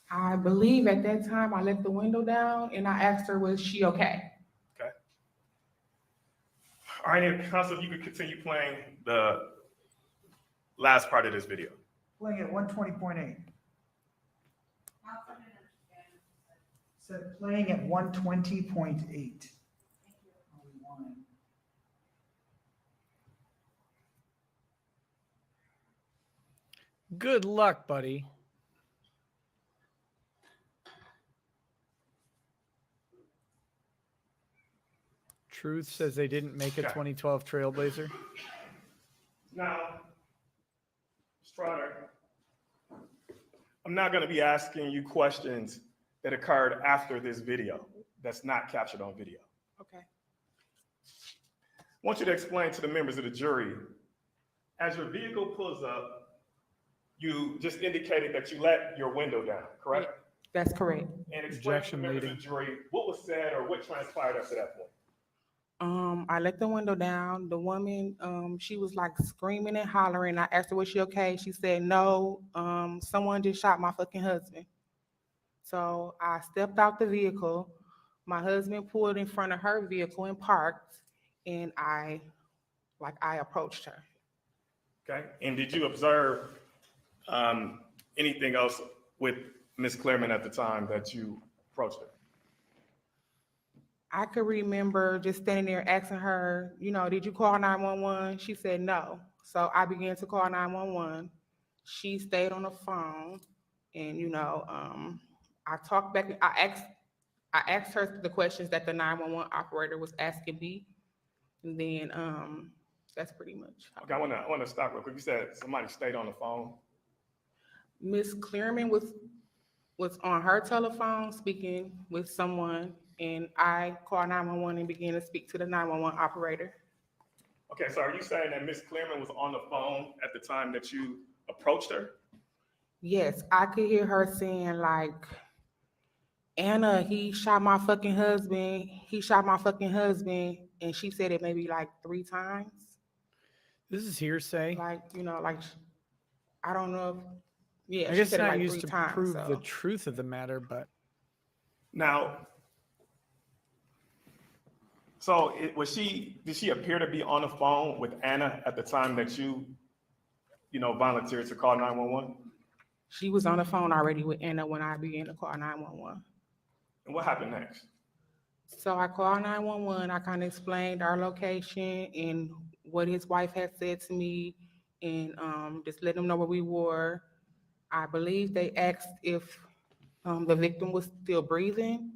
I believe at that time I let the window down and I asked her, was she okay? Okay. All right, and counsel, if you could continue playing the last part of this video. Playing at 120.8. Said playing at 120.8. Good luck, buddy. Truth says they didn't make a 2012 Trailblazer. Now, Trotter, I'm not going to be asking you questions that occurred after this video that's not captured on video. Okay. I want you to explain to the members of the jury, as your vehicle pulls up, you just indicated that you let your window down, correct? That's correct. And explain to the members of the jury what was said or what transpired up to that point. I let the window down. The woman, she was like screaming and hollering. I asked her, was she okay? She said, no, someone just shot my fucking husband. So I stepped out the vehicle. My husband pulled in front of her vehicle and parked, and I approached her. Okay, and did you observe Anything else with Ms. Clearman at the time that you approached her? I could remember just standing there asking her, did you call 911? She said no. So I began to call 911. She stayed on the phone, and I talked back. I asked her the questions that the 911 operator was asking me, and then that's pretty much. Okay, I want to stop real quick. You said somebody stayed on the phone. Miss Clearman was on her telephone speaking with someone, and I called 911 and began to speak to the 911 operator. Okay, so are you saying that Ms. Clearman was on the phone at the time that you approached her? Yes, I could hear her saying like, Anna, he shot my fucking husband. He shot my fucking husband. And she said it maybe like 3 times. This is hearsay. Like, I don't know if, yeah, I she guess said it not like used 3 to times. prove So. the truth of the matter, but Now, so did she appear to be on the phone with Anna at the time that you volunteered to call 911? She was on the phone already with Anna when I began to call 911. And what happened next? So I called 911. I kind of explained our location and what his wife had said to me, and just let them know where we were. I believe they asked if the victim was still breathing,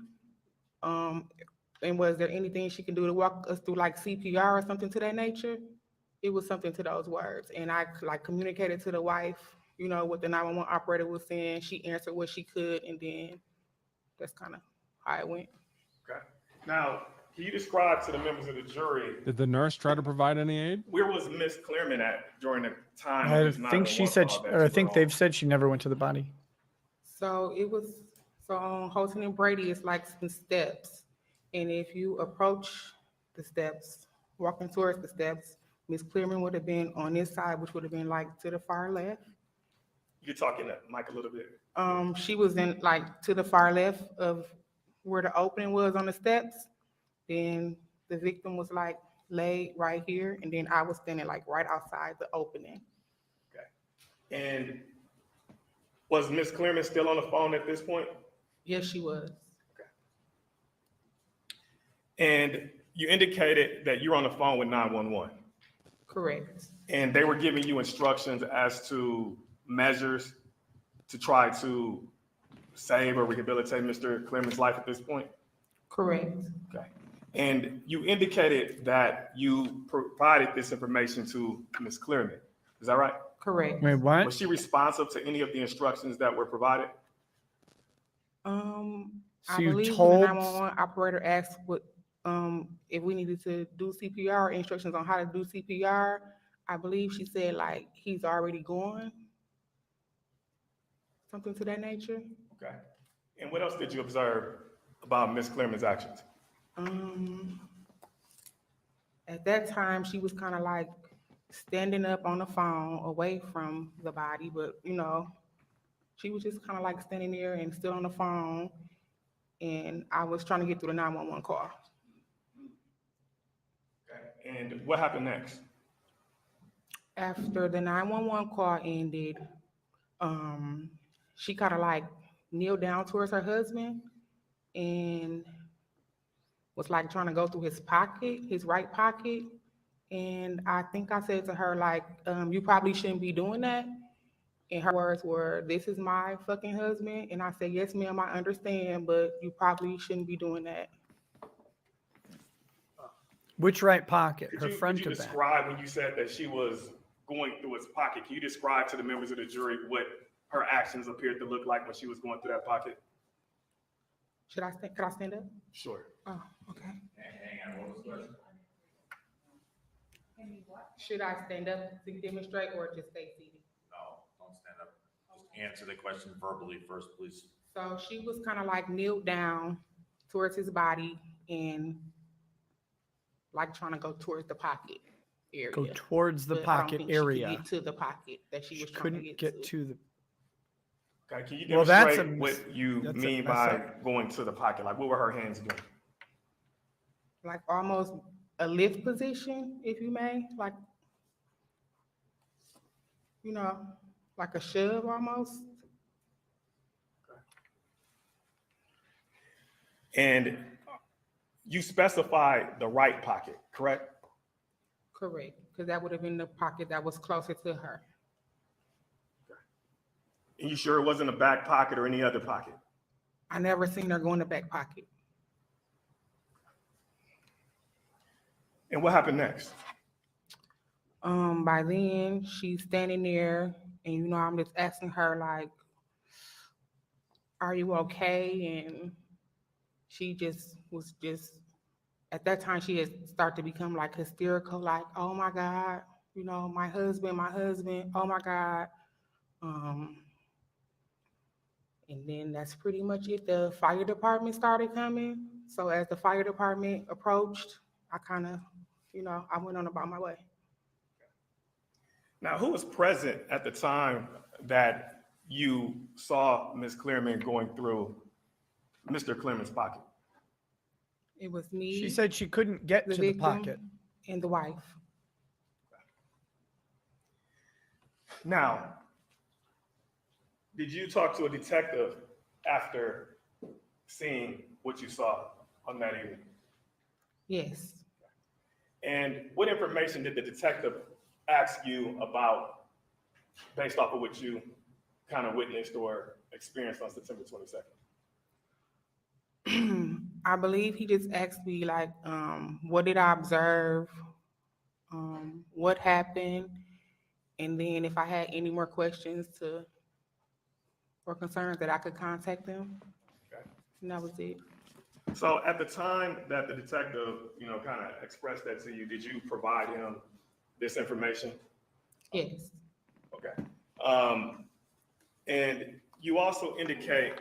and was there anything she can do to walk us through like CPR or something to that nature. It was something to those words, and I like communicated to the wife, what the 911 operator was saying. She answered what she could, and then that's kind of how it went. Okay. Now, can you describe to the members of the jury, Did the nurse try to provide any aid? where was Ms. Clearman at during the time I of this think she 911 said, call that or I you think were they've on? said she never went to the body. So on Houghton and Brady, it's like some steps. And if you approach the steps, walking towards the steps, Ms. Clearman would have been on this side, which would have been like to the far left. You're talking to Mike a little bit. She was in like to the far left of where the opening was on the steps. Then the victim was like laid right here, and then I was standing like right outside the opening. And was Ms. Clearman still on the phone at this point? Yes, she was. And you indicated that you're on the phone with 911. Correct. And they were giving you instructions as to measures to try to save or rehabilitate Mr. Clearman's life at this point? Correct. Okay. And you indicated that you provided this information to Ms. Clearman. Is that right? Correct. Wait, what? Was she responsive to any of the instructions that were provided? I you believe told- the 911 operator asked if we needed to do CPR, instructions on how to do CPR. I believe she said like he's already gone, something to that nature. Okay. And what else did you observe about Ms. Clearman's actions? At that time, she was kind of like standing up on the phone away from the body, but she was just kind of like standing there and still on the phone. And I was trying to get through the 911 call. Okay. And what happened next? After the 911 call ended, she kind of like kneeled down towards her husband and was like trying to go through his pocket, his right pocket. And I think I said to her, like, you probably shouldn't be doing that. And her words were, "This is my fucking husband." And I said, "Yes, ma'am, I understand, but you probably shouldn't be doing that." Which right pocket? Could Her you front or back? describe when you said that she was going through his pocket? Can you describe to the members of the jury what her actions appeared to look like when she was going through that pocket? Could I stand up? Sure. Oh, okay. Hang on, what was the question? Should I stand up to demonstrate or just stay seated? No, don't stand up. Just answer the question verbally first, please. So she was kind of like kneeled down towards his body and like trying to go towards the pocket area. Go towards the But I don't pocket think she could area. get to the pocket that she was trying to Couldn't get to the. Okay, can you Well, that's demonstrate a what you that's a mean mess by up. going to the pocket? Like, what were her hands doing? like almost a lift position, if you may, like, like a shove almost. And you specified the right pocket, correct? Correct, because that would have been the pocket that was closer to her. And you sure it wasn't a back pocket or any other pocket? I never seen her go in the back pocket. And what happened next? By then she's standing there and, you know, I'm just asking her like, are you okay? And she was at that time she had started to become like hysterical, like, oh my God, you know, my husband, oh my God. And then that's pretty much it. The fire department started coming. So as the fire department approached, I kind of, you know, I went on about my way. Now, who was present at the time that you saw Ms. Clearman going through Mr. Clearman's pocket? It was me. She said she couldn't get to the victim, pocket. and the wife. Now, did you talk to a detective after seeing what you saw on that evening? Yes. And what information did the detective ask you about based off of what you kind of witnessed or experienced on September 22nd? I believe he just asked me like, what did I observe? What happened? And then if I had any more questions or concerns that I could contact them. Okay. And that was it. So at the time that the detective, you know, kind of expressed that to you, did you provide him this information? Yes. Okay. And you also indicate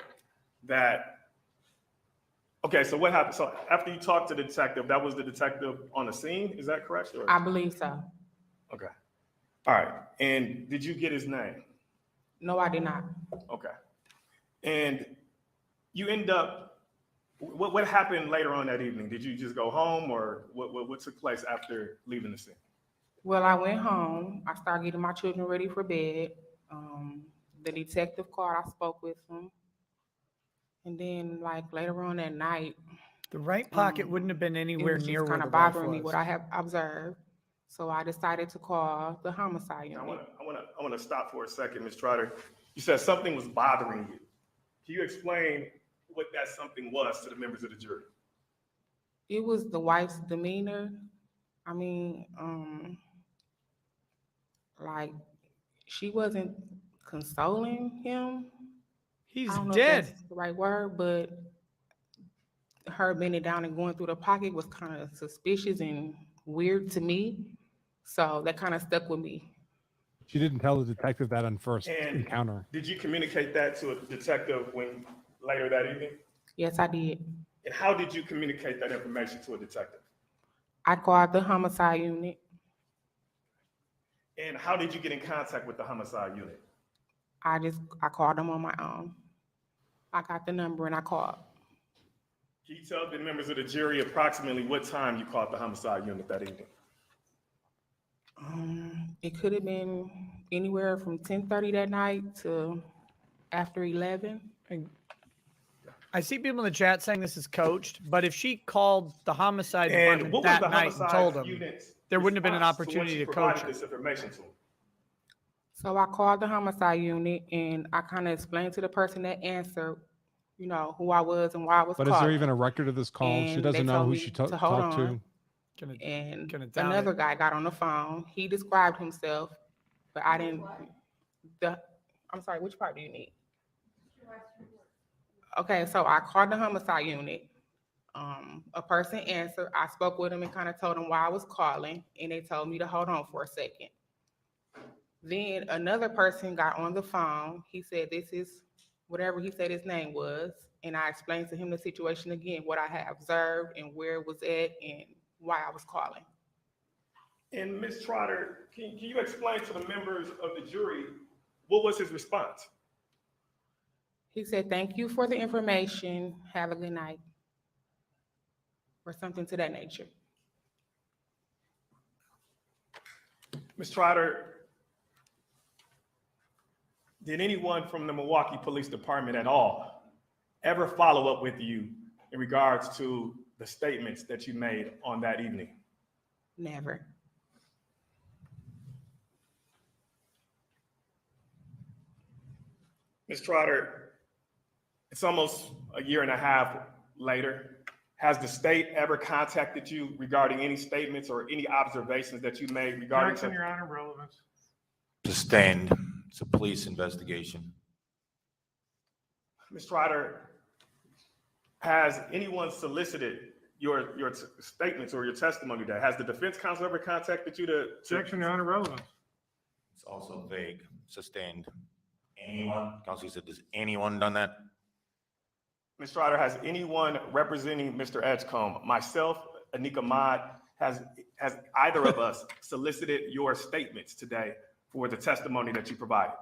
that, okay, so what happened? So after you talked to the detective, that was the detective on the scene, is that correct? Or? I believe so. Okay. All right. And did you get his name? No, I did not. Okay. And you end up, what happened later on that evening? Did you just go home or what took place after leaving the scene? Well, I went home. I started getting my children ready for bed. The detective called, I spoke with him. And then like later on that night, the right pocket wouldn't have been anywhere near where kind the of wife bothering me was. what I have observed. So I decided to call the homicide unit. I want to stop for a second, Ms. Trotter. You said something was bothering you. Can you explain what that something was to the members of the jury? It was the wife's demeanor. I mean, like she wasn't consoling him. He's I don't know dead. if that's the right word, but her bending down and going through the pocket was kind of suspicious and weird to me. So that kind of stuck with me. She didn't tell the detective that on first And encounter. did you communicate that to a detective when later that evening? Yes, I did. And how did you communicate that information to a detective? I called the homicide unit. And how did you get in contact with the homicide unit? I called them on my own. I got the number and I called. Can you tell the members of the jury approximately what time you called the homicide unit that evening? It could have been anywhere from 10:30 that night to after 11. I see people in the chat saying this is coached, but if she called the homicide And department what was that the night and told homicide them, unit's there wouldn't have been an response to what opportunity you to coach provided her. this information to them? So I called the homicide unit and I kind of explained to the person that answered, you know, who I was and why I was But calling. is there even a record of this call? She And doesn't they know told who me she to hold talked to. on. And doubt another it. guy got on the phone. He described himself, but I didn't. I'm sorry, which part do you need? Okay, so I called the homicide unit. A person answered. I spoke with him and kind of told him why I was calling, and they told me to hold on for a second. Then another person got on the phone. He said, this is whatever he said his name was. And I explained to him the situation again, what I had observed and where it was at and why I was calling. And Ms. Trotter, can you explain to the members of the jury what was his response? He said, thank you for the information. Have a good night. Or something to that nature. Ms. Trotter, did anyone from the Milwaukee Police Department at all ever follow up with you in regards to the statements that you made on that evening? Never. Ms. Trotter, it's almost a year and a half later. Has the state ever contacted you regarding any statements or any observations that you made regarding? Objection, Your Honor, relevance. Sustained. It's a police investigation. Ms. Trotter, has anyone solicited your statements or your testimony? That has the defense counsel ever contacted you to? Objection, Your Honor, relevance. It's also vague. Sustained. Anyone? Counsel said, has anyone done that? Ms. Trotter, has anyone representing Mr. Edgecomb, myself, Anika Mott, has either of us solicited your statements today for the testimony that you provided?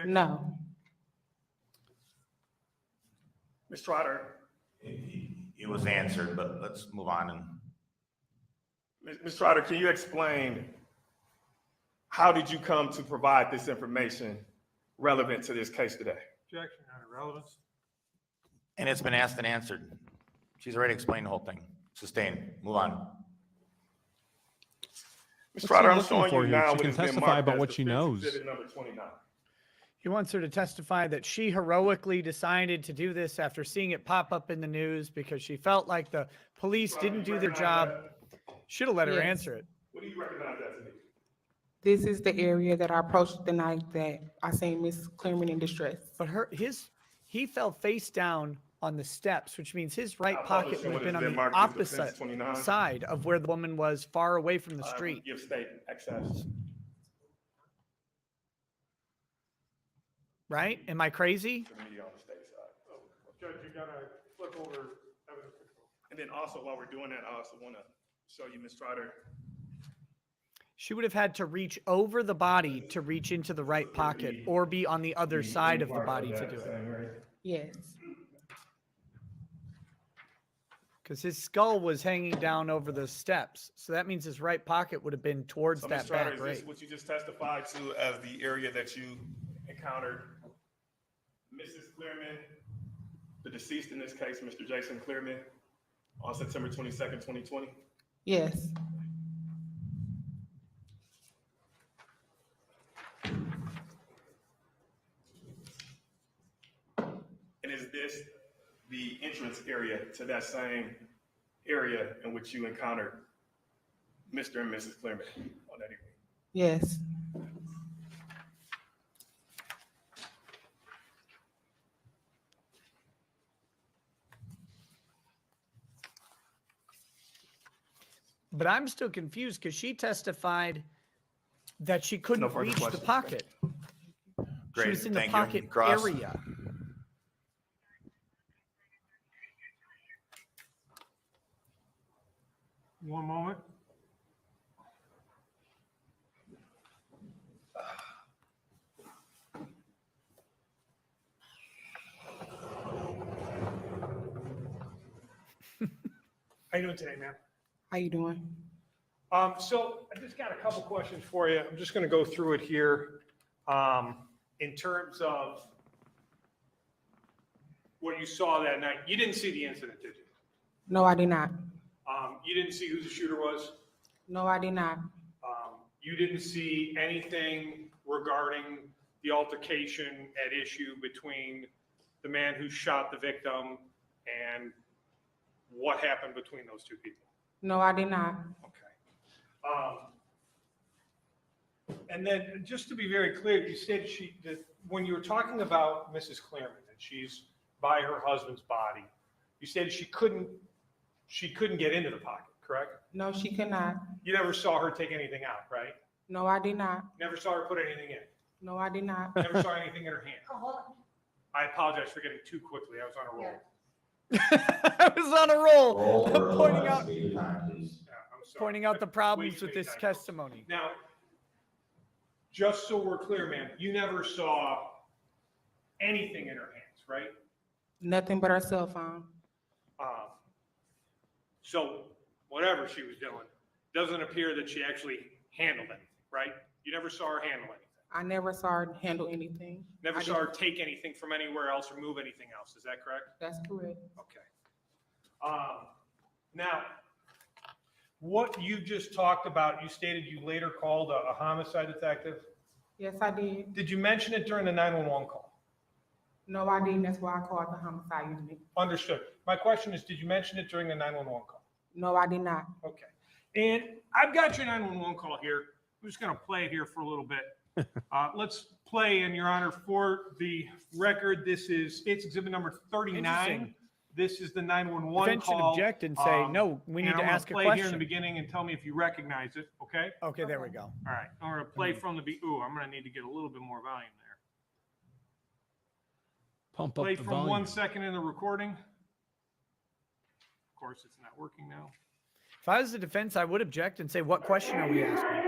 No. Ms. Trotter. It was answered, but let's move on. And Ms. Trotter, can you explain how did you come to provide this information relevant to this case today? Objection, Your Honor, relevance. And it's been asked and answered. She's already explained the whole thing. Sustained. Move on. Ms. Trotter, I'm showing you now she what can has been testify marked about as what she defense knows. exhibit number 29. He wants her to testify that she heroically decided to do this after seeing it pop up in the news because she felt like the police didn't do their job. Should have let her Yes. answer it. What do you recognize that to be? This is the area that I approached the night that I seen Miss Clearman in distress. But he fell face down on the steps, which means his right I'll pocket publish would have what been has on been the marked as defense opposite 29. side of where the woman was, far away from the street. Give state access. Right? Am I crazy? To me on the state side. Judge, you gotta flip over evidence control. And then also while we're doing that, I also want to show you Ms. Trotter. She would have had to reach over the body to reach into the right pocket or be on the other side of the body to do it. Yes. Because his skull was hanging down over the steps. So that means his right pocket would have been towards So Ms. that Trotter, back is right. this what you just testified to as the area that you encountered Mrs. Clearman, the deceased in this case, Mr. Jason Clearman, on September 22nd, 2020? Yes. And is this the entrance area to that same area in which you encountered Mr. and Mrs. Clearman on that evening? Yes. But I'm still confused because she testified that she couldn't further reach the questions. pocket. She Great, was in the thank you. pocket Cross. area. One moment. How you doing today, man? How you doing? So I just got a couple questions for you. I'm just going to go through it here. In terms of what you saw that night, you didn't see the incident, did you? No, I did not. You didn't see who the shooter was? No, I did not. You didn't see anything regarding the altercation at issue between the man who shot the victim and what happened between those two people? No, I did not. And then, just to be very clear, you said that when you were talking about Mrs. Clearman and she's by her husband's body, you said she couldn't get into the pocket, correct? No, she could not. You never saw her take anything out, right? No, I did not. Never saw her put anything in. No, I did not. Never saw anything in her hand. I apologize for getting too quickly. I was on a roll. I was on a roll. Roll pointing or, out, speed of time, pointing out the problems with this testimony. Now, just so we're clear, ma'am, you never saw anything in her hands, right? Nothing but her cell phone. So whatever she was doing, doesn't appear that she actually handled anything, right? You never saw her handle anything. I never saw her handle anything. Never I saw her didn't- take anything from anywhere else or move anything else. Is that correct? That's correct. Okay. Now, what you just talked about, you stated you later called a homicide detective. Yes, I did. Did you mention it during the 911 call? No, I didn't. That's why I called the homicide unit. Understood. My question is, did you mention it during the 911 call? No, I did not. Okay. And I've got your 911 call here. I'm just going to play it here for a little bit. Let's play, in your honor, for the record. This is State's Exhibit number 39. Interesting. This is the 911 Defense should call. object and say, no, we need and to I'm gonna ask a play here in question. the beginning and tell me if you recognize it, okay? Okay, there we go. All right, I'm going to play from the ooh, I'm going to need to get a little bit more volume there. Pump up Play the from volume. 1 second in the recording. Of course, it's not working now. If I was the defense, I would object and say, what question are we asking?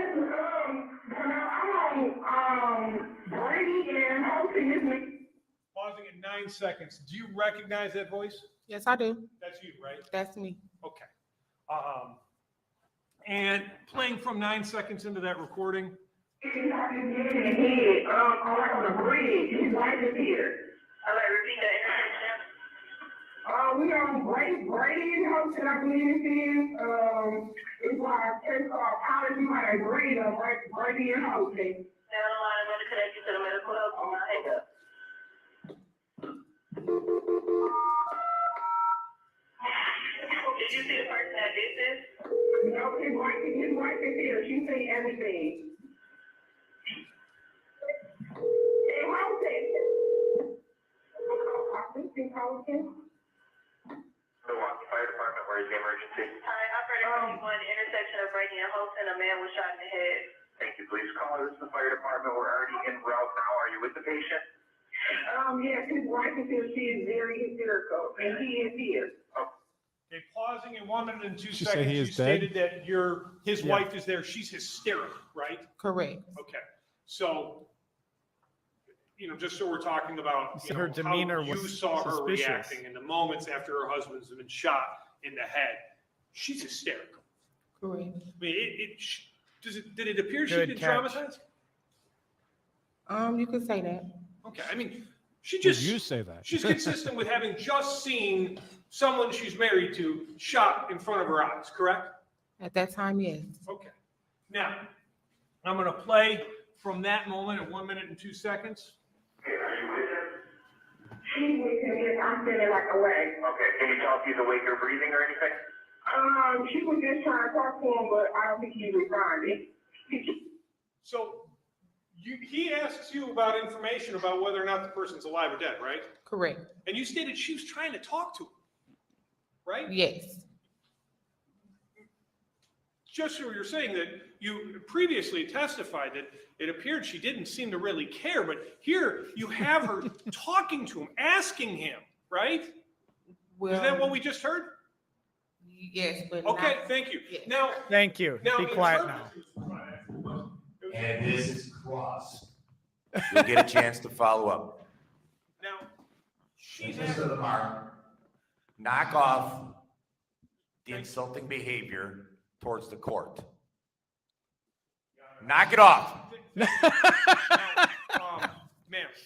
Pausing at 9 seconds. Do you recognize that voice? Yes, I do. That's you, right? That's me. Okay. And playing from 9 seconds into that recording. On the bridge. His wife is here. All right, repeat that intersection. We on Brady and Houston, I believe it is. It's like it's called College Might Brady and Houston. Stay on the line. I'm going to connect you to the medical help. Hang up. Did you see the person that did this? No, his wife is here. She seen everything. Hey, Houston. Milwaukee Fire Department, where is the emergency? Hi, operator 51, intersection of Brady and Holton, a man was shot in the head. Thank you, police caller. This is the fire department. We're already en route now. Are you with the patient? Yes, his wife is here. She is very hysterical, and he is here. Okay, pausing in 1 minute and 2 Did you say seconds. he You is dead? stated that his Yeah. wife is there. She's hysterical, right? Correct. Okay. So, just so we're talking about So her demeanor how you was saw her suspicious. reacting in the moments after her husband's been shot in the head. She's hysterical. Correct. I mean, did it appear she Good did catch. traumatize? You could say that. Okay, I mean, she Did just you say that? she's consistent with having just seen someone she's married to shot in front of her eyes, correct? At that time, yes. Okay. Now, I'm going to play from that moment at 1 minute and 2 seconds. She's with him. Yes, I'm standing like away. Okay, can you tell if he's awake or breathing or anything? She was just trying to talk to him, but I don't think he responded. So he asks you about information about whether or not the person's alive or dead, right? Correct. And you stated she was trying to talk to him, right? Yes. Just so you're saying that you previously testified that it appeared she didn't seem to really care, but here you have her talking to him, asking him, right? Well, Is that what we just heard? Yes, but Okay, not- thank you. yes. Now, Thank you. now Be in quiet terms- now. And this is cross. You'll get a chance to follow up. Now, she's Mr. asking, Lamar, knock off the insulting behavior towards the court. Knock it off. ma'am,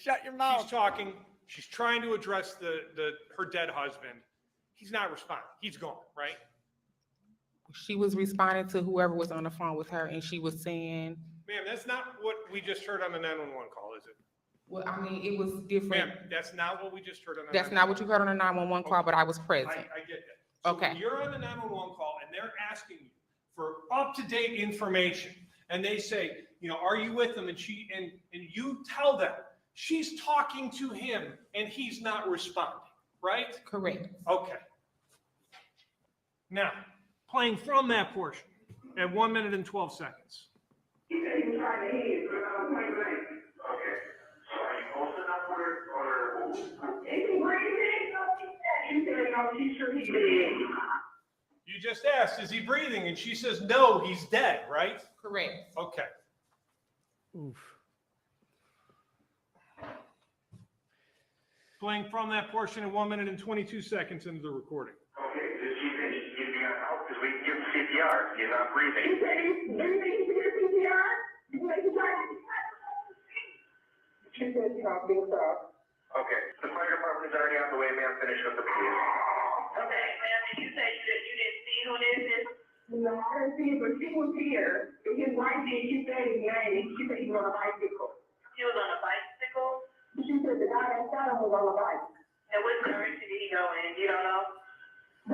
Shut your mouth. she's talking, she's trying to address her dead husband. He's not responding. He's gone, right? She was responding to whoever was on the phone with her, and she was saying, Ma'am, that's not what we just heard on the 911 call, is it? well, I mean, it was different. Ma'am, that's not what we just heard on the That's not what you heard on the 911 call, but I was present. I get that. So Okay. when you're on the 911 call and they're asking you for up-to-date information, and they say, are you with them? And you tell them she's talking to him and he's not responding, right? Correct. Okay. Now, playing from that portion at 1 minute and 12 seconds. He said he was trying to hit, point blank. Okay. So are you close enough or? Is he breathing? She said, no, she's sure he's dead. You just asked, is he breathing? And she says, no, he's dead, right? Correct. Okay. Oof. Playing from that portion at 1 minute and 22 seconds into the recording. Okay, did she say she's giving you help? Because we can give CPR. He's not breathing. He said he's breathing. He did CPR. She said she don't think so. Okay, the fire department is already on the way, ma'am. Finish with the police. Okay, ma'am, did you say you didn't see who this is? No, I didn't see it, but she was here. His wife did. She said his name. She said he was on a bicycle. He was on a bicycle? She said the guy that shot him was on a bike. And what direction did he go in? You don't know?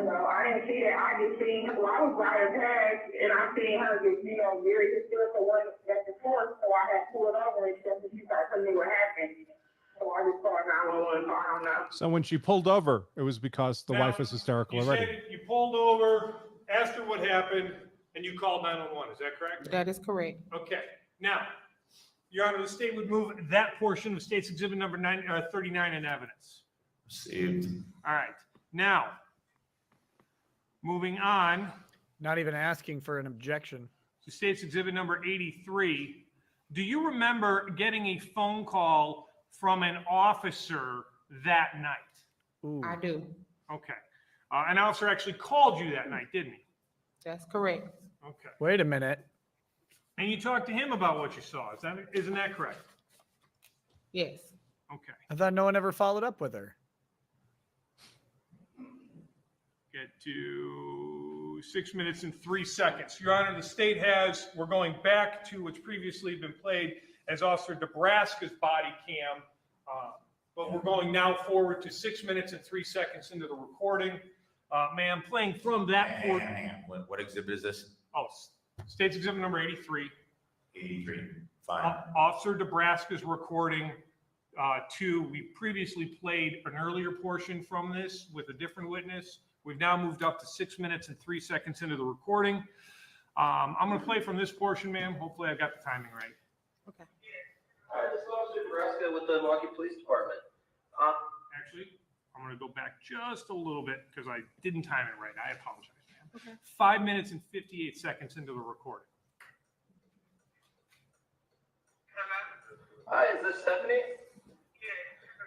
No, I didn't see that. I just seen, well, I was riding past and I seen her just, very hysterical running back and forth. So I had pulled over and stuff and she started telling me what happened. So I just called 911. So I don't know. So when she pulled over, it was because the Now, wife was hysterical You already. said you pulled over, asked her what happened, and you called 911. Is that correct? That is correct. Okay. Now, Your Honor, the state would move that portion of State's Exhibit number 39 in evidence. Received. All right. Now, moving on. Not even asking for an objection. To State's Exhibit number 83. Do you remember getting a phone call from an officer that night? Ooh. I do. Okay. An officer actually called you that night, didn't he? That's correct. Okay. Wait a minute. And you talked to him about what you saw. Isn't that correct? Yes. Okay. I thought no one ever followed up with her. Get to 6 minutes and 3 seconds. Your Honor, the state we're going back to what's previously been played as Officer Nebraska's body cam, but we're going now forward to 6 minutes and 3 seconds into the recording. Ma'am, playing from that Hang on. What exhibit is this? Oh, State's Exhibit number 83. 83. Fine. Officer Nebraska's recording. We previously played an earlier portion from this with a different witness. We've now moved up to 6 minutes and 3 seconds into the recording. I'm going to play from this portion, ma'am. Hopefully I got the timing right. Okay. All right, this is Officer Nebraska with the Milwaukee Police Department. Actually, I'm going to go back just a little bit because I didn't time it right. I apologize, ma'am. Okay. 5 minutes and 58 seconds into the recording. Hi, is this Stephanie?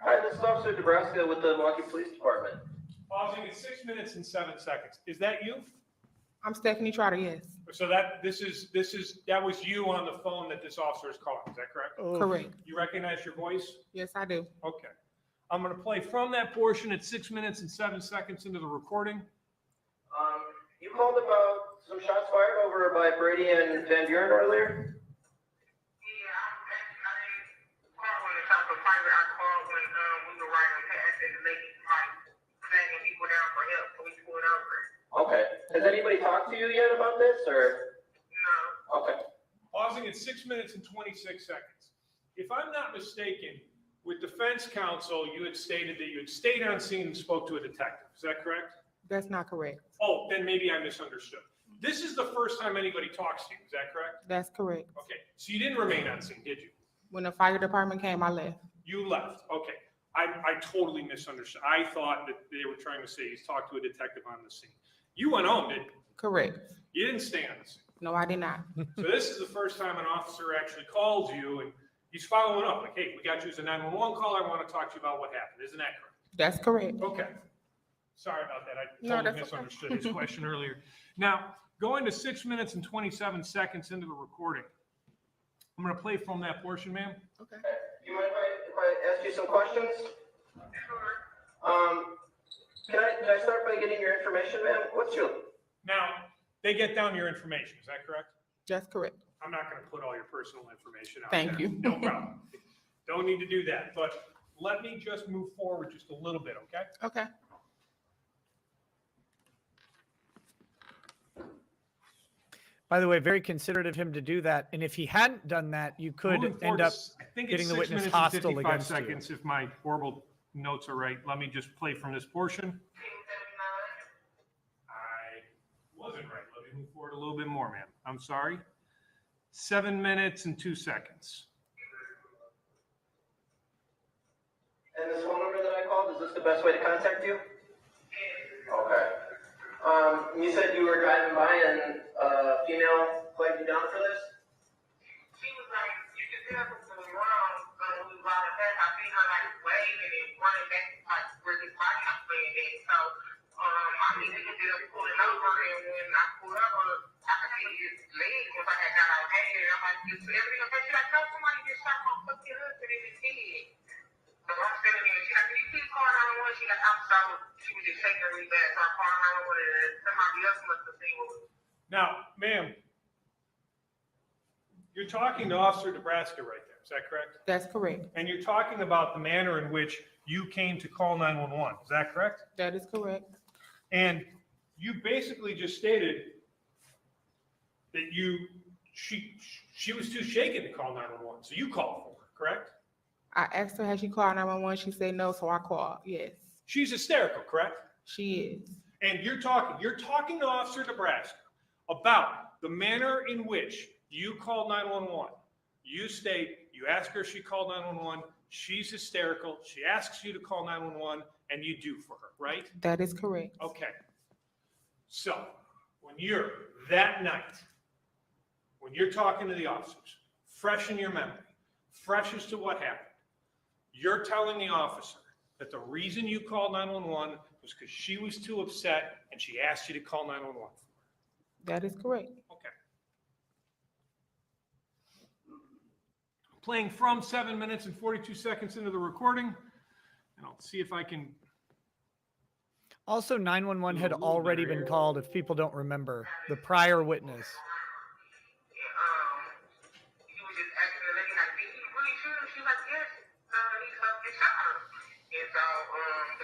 Hi, this is Officer Nebraska with the Milwaukee Police Department. Pausing at 6 minutes and 7 seconds. Is that you? I'm Stephanie Trotter, yes. So that was you on the phone that this officer is calling. Is that correct? Correct. You recognize your voice? Yes, I do. Okay. I'm going to play from that portion at 6 minutes and 7 seconds into the recording. You called about some shots fired over by Brady and Van Buren earlier? Okay. Has anybody talked to you yet about this, or? No. Okay. Pausing at 6 minutes and 26 seconds. If I'm not mistaken, with defense counsel, you had stated that you had stayed on scene and spoke to a detective. Is that correct? That's not correct. Oh, then maybe I misunderstood. This is the first time anybody talks to you. Is that correct? That's correct. Okay. So you didn't remain on scene, did you? When the fire department came, I left. You left. Okay. I totally misunderstood. I thought that they were trying to say he's talked to a detective on the scene. You went home, didn't you? Correct. You didn't stay on the scene. No, I did not. So this is the first time an officer actually calls you and he's following up. Like, hey, we got you as a 911 call. I want to talk to you about what happened. Isn't that correct? That's correct. Okay. Sorry about that. I No, totally that's okay. misunderstood his question earlier. Now, going to 6 minutes and 27 seconds into the recording. I'm going to play from that portion, ma'am. Okay. You mind if I ask you some questions? Can I start by getting your information, ma'am? What's your? Now, they get down your information. Is that correct? That's correct. I'm not going to put all your personal information out Thank there. you. No problem. Don't need to do that. But let me just move forward just a little bit, okay? Okay. By the way, very considerate of him to do that. And if he hadn't done that, you could Moving forward end up I think getting it's the 6 witness minutes and hostile 55 against seconds if my horrible notes are right. Let me just play from this portion. I wasn't right. Let me move forward a little bit more, ma'am. I'm sorry. 7 minutes and 2 seconds. And this phone number that I called, is this the best way to contact you? Okay. You said you were driving by and a female flagged you down for this? She was like, you can tell something was wrong, but when we was riding back, I seen her like waving and running back to like where his body was laying at. So, I immediately ended up pulling over, and when I pulled over, I could see his legs once I had got out of hand. I'm like, is everything okay? She's like, no, somebody just shot my fucking husband in his head. So I'm standing there. She's like, "Did you please call 911?" She like, "I'm sorry." She was just shaking really bad. So I called 911 and somebody else must have seen what was. Now, ma'am, you're talking to Officer Nebraska right there. Is that correct? That's correct. And you're talking about the manner in which you came to call 911. Is that correct? That is correct. And you basically just stated that she was too shaken to call 911. So you called for her, correct? I asked her, has she called 911? She said no, so I called. Yes. She's hysterical, correct? She is. And you're talking to Officer Nebraska about the manner in which you called 911. You state, you ask her if she called 911, she's hysterical, she asks you to call 911, and you do for her, right? That is correct. Okay. So, when you're that night, when you're talking to the officers, fresh in your memory, fresh as to what happened, you're telling the officer that the reason you called 911 was because she was too upset and she asked you to call 911. That is correct. Okay. Playing from 7 minutes and 42 seconds into the recording, and I'll see if I can. Also, 911 had already been called, if people don't remember, the prior witness. He was just asking the lady, like, "Did he really shoot him?" She's like, "Yes, he fucking shot her." And so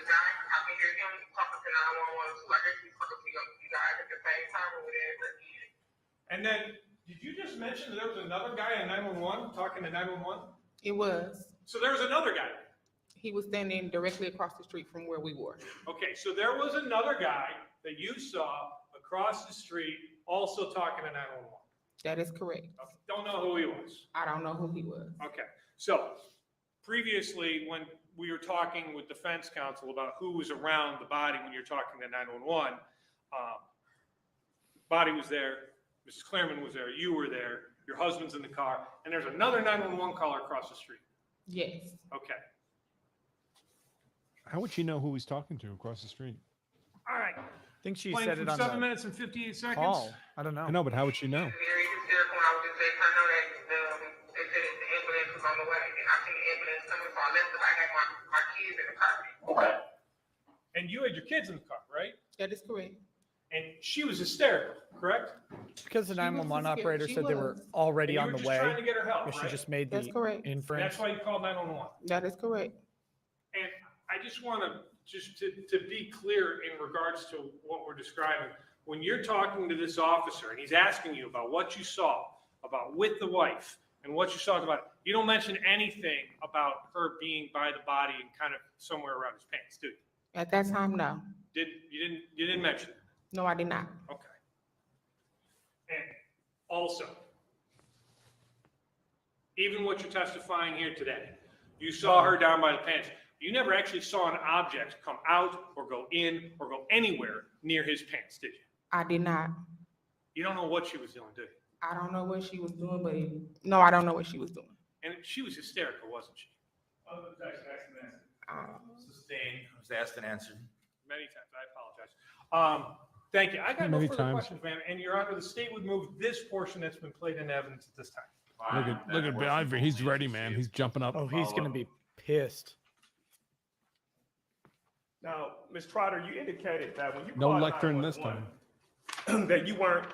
the guy, I can hear him talking to 911 too. I guess he's talking to you guys at the same time or whatever. And then, did you just mention that there was another guy on 911 talking to 911? It was. So there was another guy. He was standing directly across the street from where we were. Okay, so there was another guy that you saw across the street also talking to 911. That is correct. Okay, don't know who he was. I don't know who he was. Okay, so previously when we were talking with defense counsel about who was around the body when you're talking to 911, body was there, Mrs. Claremont was there, you were there, your husband's in the car, and there's another 911 caller across the street. Yes. Okay. How would she know who he's talking to across the street? All right. I think she Playing said from it on 7 the minutes and 58 seconds. call. I don't know. I know, but how would she know? Very hysterical. I was just saying, I know that they said that the ambulance was on the way, and I seen the ambulance coming, so I left because I had my kids in the car. Okay. And you had your kids in the car, right? That is correct. And she was hysterical, correct? Because the She was 911 scared. operator She said they were was. already And you on were the just way. trying to get her help, But she right? just made That's the correct. And inference. that's why you called 911. That is correct. And I just want to to be clear in regards to what we're describing. When you're talking to this officer and he's asking you about what you saw about with the wife and what you saw about it, you don't mention anything about her being by the body and kind of somewhere around his pants, do you? At that time, no. You didn't mention it? No, I did not. Okay. And also, even what you're testifying here today, you saw her down by the pants. You never actually saw an object come out or go in or go anywhere near his pants, did you? I did not. You don't know what she was doing, do you? I don't know what she was doing, but no, I don't know what she was doing. And she was hysterical, wasn't she? Sustained, was asked and answered. Many times. I apologize. Thank you. I got no Many further times. questions, ma'am. And Your Honor, the state would move this portion that's been played in evidence at this time. Look at Ivory. He's ready, man. He's jumping up. Oh, he's going to be pissed. Now, Ms. Trotter, you indicated that when you No called lectern this 911, that you weren't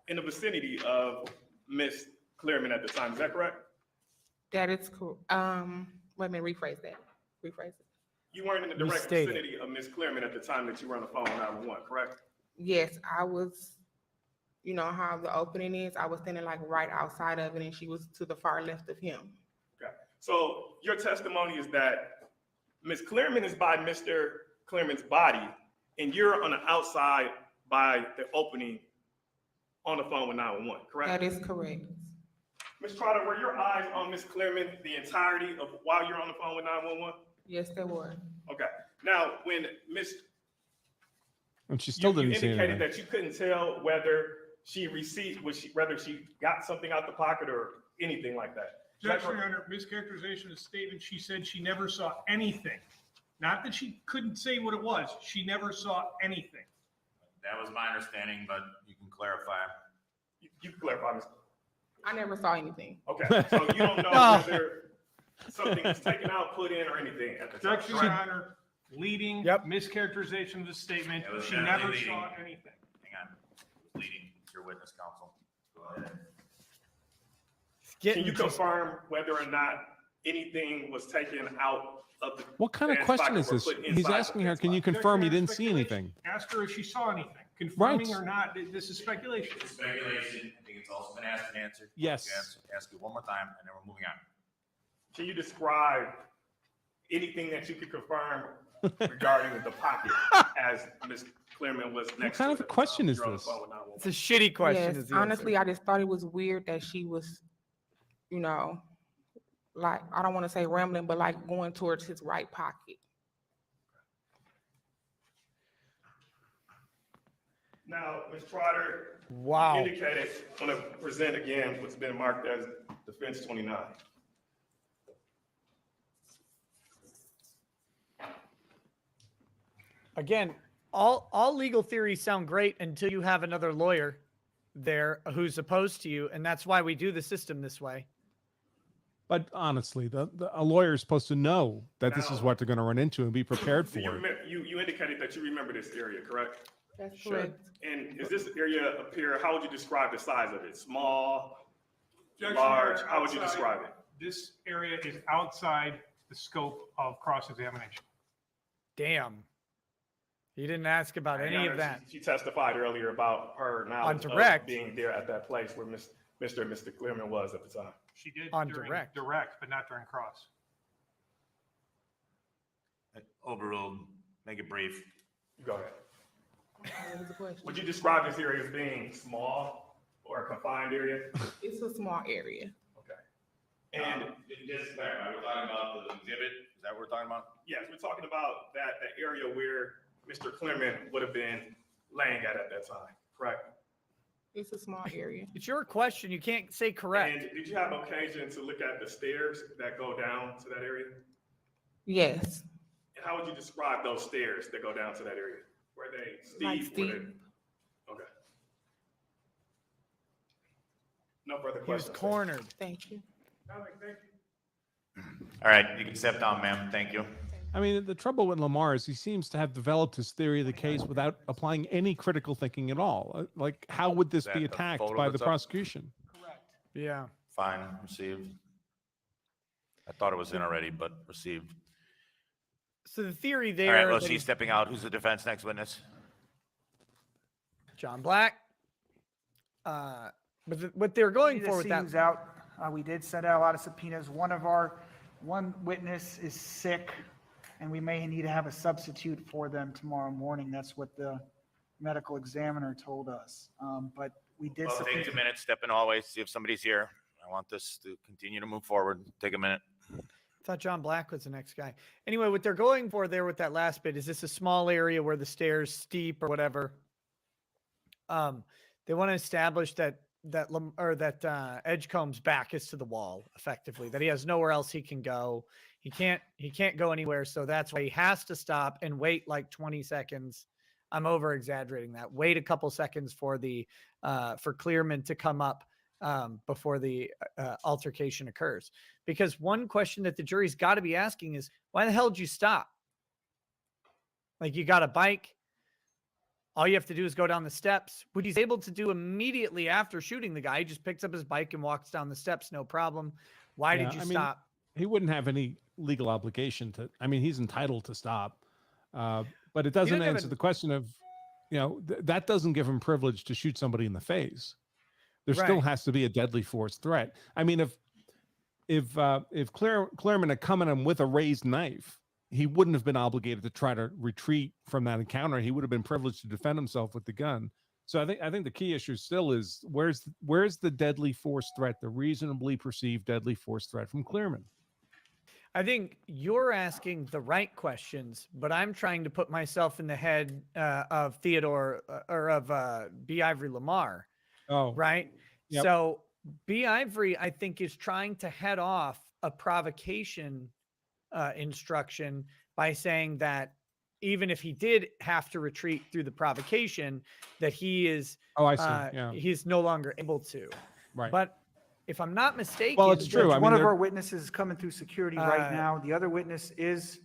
in the vicinity of Ms. Clearman at the time. Is that correct? That is cool. Wait a minute, rephrase that. Rephrase it. You weren't in the direct Restate it. vicinity of Ms. Clearman at the time that you were on the phone with 911, correct? Yes, I was, you know how the opening is? I was standing like right outside of it and she was to the far left of him. Okay. So your testimony is that Ms. Clearman is by Mr. Clearman's body and you're on the outside by the opening on the phone with 911, correct? That is correct. Ms. Trotter, were your eyes on Ms. Clearman the entirety of while you're on the phone with 911? Yes, they were. Okay. Now, when Ms. And she still you didn't say indicated anything. that you couldn't tell whether she received, whether she got something out the pocket or anything like that. Is that Judge, Your correct? Honor, mischaracterization of the statement. She said she never saw anything. Not that she couldn't say what it was. She never saw anything. That was my understanding, but you can clarify. You can clarify, Ms. I never saw anything. Okay, so you don't know No. whether something was taken out, put in, or anything at the time. Objection, Your Honor. Leading, mischaracterization of the statement. It was She definitely never leading. saw anything. Hang on. It was leading your witness counsel. Go ahead. Can you confirm whether or not anything was taken out of the? What kind of fence question pocket is or this? put He's inside the asking her, fence can you pocket? confirm you didn't see anything? Ask her if she saw anything. Confirming Right. or not, this is speculation. It's speculation. I think it's also been asked and answered. Yes. Ask you one more time, and then we're moving on. Can you describe anything that you could confirm regarding the pocket as Ms. Clearman was What next kind to of a it? question is You're on the this? phone with 911. It's a shitty question. Yes, is the honestly, answer. I just thought it was weird that she was, you know, like, I don't want to say rambling, but like going towards his right pocket. Now, Ms. Trotter, Wow. you indicated, want to present again what's been marked as defense 29. Again, all legal theories sound great until you have another lawyer there who's opposed to you, and that's why we do the system this way. But honestly, a lawyer is supposed to know that this is what they're going to run into and be prepared for You, it. you indicated that you remember this area, correct? That's correct. And is this area appear, how would you describe the size of it? Small, Objection, large, Your Honor, how would you outside. describe it? This area is outside the scope of cross-examination. Damn. You didn't ask about Your any Honor, of that. She testified earlier about her knowledge On direct. of being there at that place where Mr. and Mr. Clearman was at the time. She did On during direct. direct, but not during cross. Overruled. Make it brief. Go ahead. What was the question? Would you describe this area as being small or a confined area? It's a small area. And Just to clarify, we're talking about the exhibit. Is that what we're talking about? yes, we're talking about that area where Mr. Clearman would have been laying at that time, correct? It's a small area. It's your question. You can't say correct. And did you have occasion to look at the stairs that go down to that area? Yes. And how would you describe those stairs that go down to that area? Were they steep? Like Were steep. they- Okay. No further He was questions. cornered. Thank you. All right, you can step down, ma'am. Thank you. I mean, the trouble with Lamar is he seems to have developed his theory of the case without applying any critical thinking at all. Like, how would this Is be that the attacked photo by the that's up? prosecution? Yeah. Fine, received. I thought it was in already, but received. So the theory All there. right, well, that she's stepping out. Who's the defense next witness? John Black. But what they're going The for with that. scene's out. We did send out a lot of subpoenas. One witness is sick, and we may need to have a substitute for them tomorrow morning. That's what the medical examiner told us. But we did. Well, take 2 minutes, step in the hallway, see if somebody's here. I want this to continue to move forward. Take a minute. I thought John Black was the next guy. Anyway, what they're going for there with that last bit is this a small area where the stairs steep or whatever. They want to establish that Edgecomb's back is to the wall effectively, that he has nowhere else he can go. He can't go anywhere. So that's why he has to stop and wait like 20 seconds. I'm over exaggerating that. Wait a couple seconds for Clearman to come up before the altercation occurs. Because one question that the jury's got to be asking is, why the hell did you stop? Like, you got a bike. All you have to do is go down the steps, which he's able to do immediately after shooting the guy. He just picks up his bike and walks down the steps, no problem. Why did you stop? He wouldn't have any legal obligation to. I mean, he's entitled to stop, but it doesn't answer the question of, that doesn't give him privilege to shoot somebody in the face. There still Right. has to be a deadly force threat. I mean, if Clearman had come at him with a raised knife, he wouldn't have been obligated to try to retreat from that encounter. He would have been privileged to defend himself with the gun. So I think the key issue still is where's the deadly force threat, the reasonably perceived deadly force threat from Clearman? I think you're asking the right questions, but I'm trying to put myself in the head of Theodore or of B. Ivory Lamar. Oh, right. Yep. So B. Ivory, I think, is trying to head off a provocation instruction by saying that even if he did have to retreat through the provocation, that he is, Oh, I see. Yeah. he's no longer able to. Right. But if I'm not mistaken, Well, it's true. Judge, I mean, one of they're- our witnesses is coming through security right now. The other witness is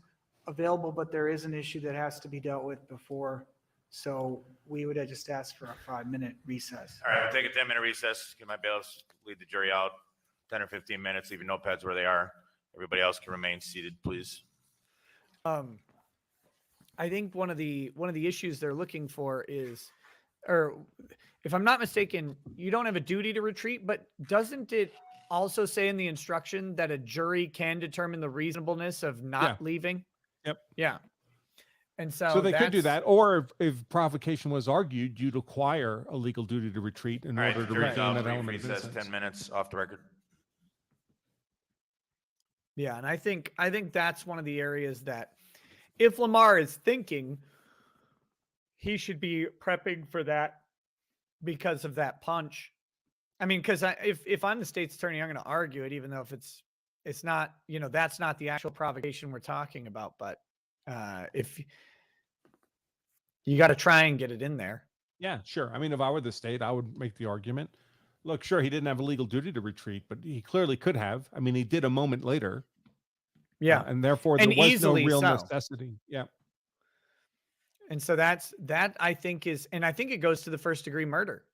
available, but there is an issue that has to be dealt with before. So we would have just asked for a 5-minute recess. All right, we'll take a 10-minute recess. Get my bailiffs, lead the jury out, 10 or 15 minutes, leave your notepads where they are. Everybody else can remain seated, please. I think one of the issues they're looking for is, or if I'm not mistaken, you don't have a duty to retreat, but doesn't it also say in the instruction that a jury can determine the reasonableness of not leaving? Yep. Yeah. And so, So they could do that's- that, or if provocation was argued, you'd acquire a legal duty to retreat in All right, order to jury's retain out. that Brief element of recess, innocence. 10 minutes off the record. Yeah, and I think that's one of the areas that if Lamar is thinking, he should be prepping for that because of that punch. I mean, because if I'm the state's attorney, I'm going to argue it, even though if it's not, that's not the actual provocation we're talking about. But if you got to try and get it in there. Yeah, sure. I mean, if I were the state, I would make the argument. Look, sure, he didn't have a legal duty to retreat, but he clearly could have. I mean, he did a moment later. Yeah. And therefore, And there was no easily real so. necessity. Yeah. And so that I think is, and I think it goes to the first degree murder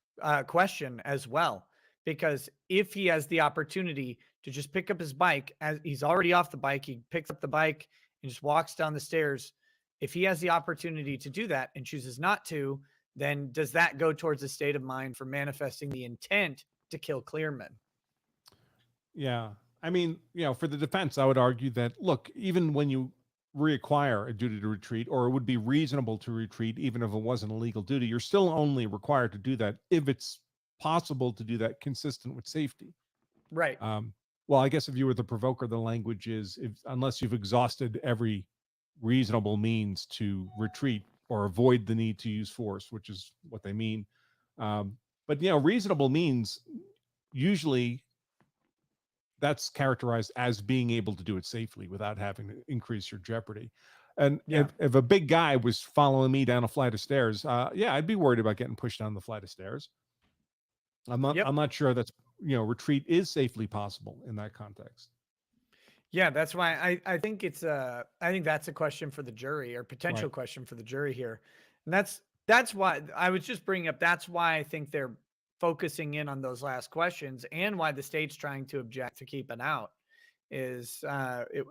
question as well, because if he has the opportunity to just pick up his bike, as he's already off the bike, he picks up the bike and just walks down the stairs. If he has the opportunity to do that and chooses not to, then does that go towards a state of mind for manifesting the intent to kill Clearman? Yeah. I mean, for the defense, I would argue that, look, even when you reacquire a duty to retreat, or it would be reasonable to retreat, even if it wasn't a legal duty, you're still only required to do that if it's possible to do that consistent with safety. Right. Well, I guess if you were the provoker, the language is, unless you've exhausted every reasonable means to retreat or avoid the need to use force, which is what they mean. But reasonable means usually that's characterized as being able to do it safely without having to increase your jeopardy. And if a big guy was following me down a flight of stairs, I'd be worried about getting pushed down the flight of stairs. I'm not sure that's, retreat is safely possible in that context. Yeah, that's why I think I think that's a question for the jury, or potential question for the jury here. And that's why I was just bringing up, that's why I think they're focusing in on those last questions, and why the state's trying to object to keep it out is the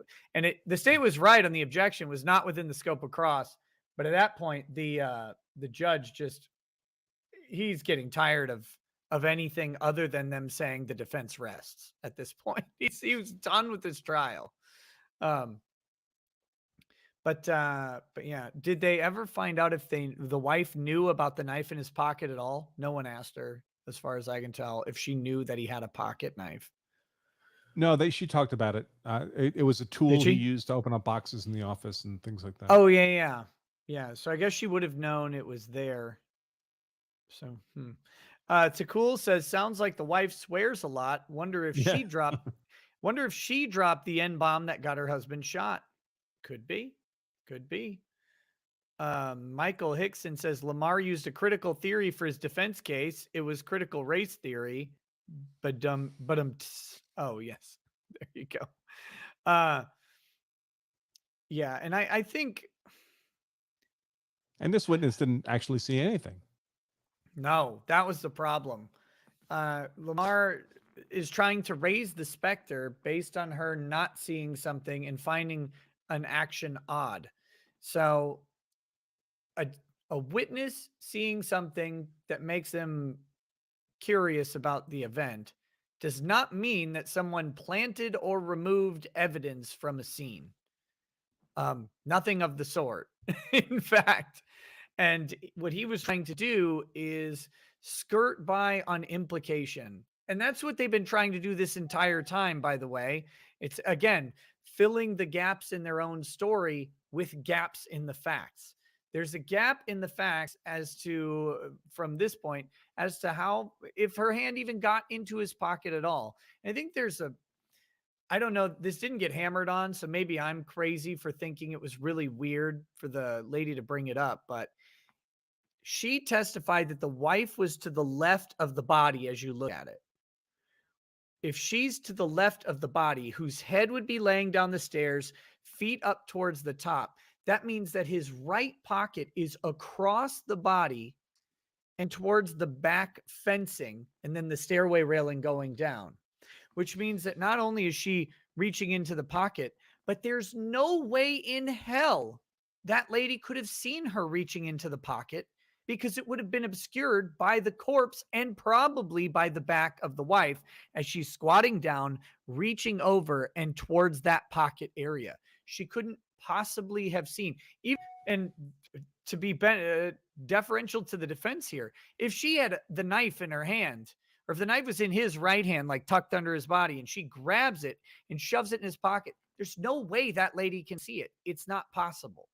state was right on the objection was not within the scope of cross. But at that point, the judge he's getting tired of anything other than them saying the defense rests at this point. He was done with this trial. But yeah, did they ever find out if the wife knew about the knife in his pocket at all? No one asked her, as far as I can tell, if she knew that he had a pocket knife. No, she talked about it. It was a tool she? he used to open up boxes in the office and things like that. Oh, yeah. So I guess she would have known it was there. So, Takul says, sounds like the wife swears a lot. Wonder if she dropped the N-bomb that got her husband shot. Could be. Michael Hickson says Lamar used a critical theory for his defense case. It was critical race theory. Oh yes, there you go. Yeah, and I think. And this witness didn't actually see anything. No, that was the problem. Lamar is trying to raise the specter based on her not seeing something and finding an action odd. So a witness seeing something that makes them curious about the event does not mean that someone planted or removed evidence from a scene. Nothing of the sort, in fact. And what he was trying to do is skirt by on implication. And that's what they've been trying to do this entire time, by the way. It's, again, filling the gaps in their own story with gaps in the facts. There's a gap in the facts as to, from this point, as to how, if her hand even got into his pocket at all. And I think I don't know, this didn't get hammered on, so maybe I'm crazy for thinking it was really weird for the lady to bring it up, but she testified that the wife was to the left of the body as you look at it. if she's to the left of the body, whose head would be laying down the stairs, feet up towards the top, that means that his right pocket is across the body and towards the back fencing, and then the stairway railing going down, which means that not only is she reaching into the pocket, but there's no way in hell that lady could have seen her reaching into the pocket, because it would have been obscured by the corpse and probably by the back of the wife as she's squatting down, reaching over and towards that pocket area. She couldn't possibly have seen. And to be deferential to the defense here, if she had the knife in her hand, or if the knife was in his right hand, like tucked under his body, and she grabs it and shoves it in his pocket, there's no way that lady can see it. It's not possible.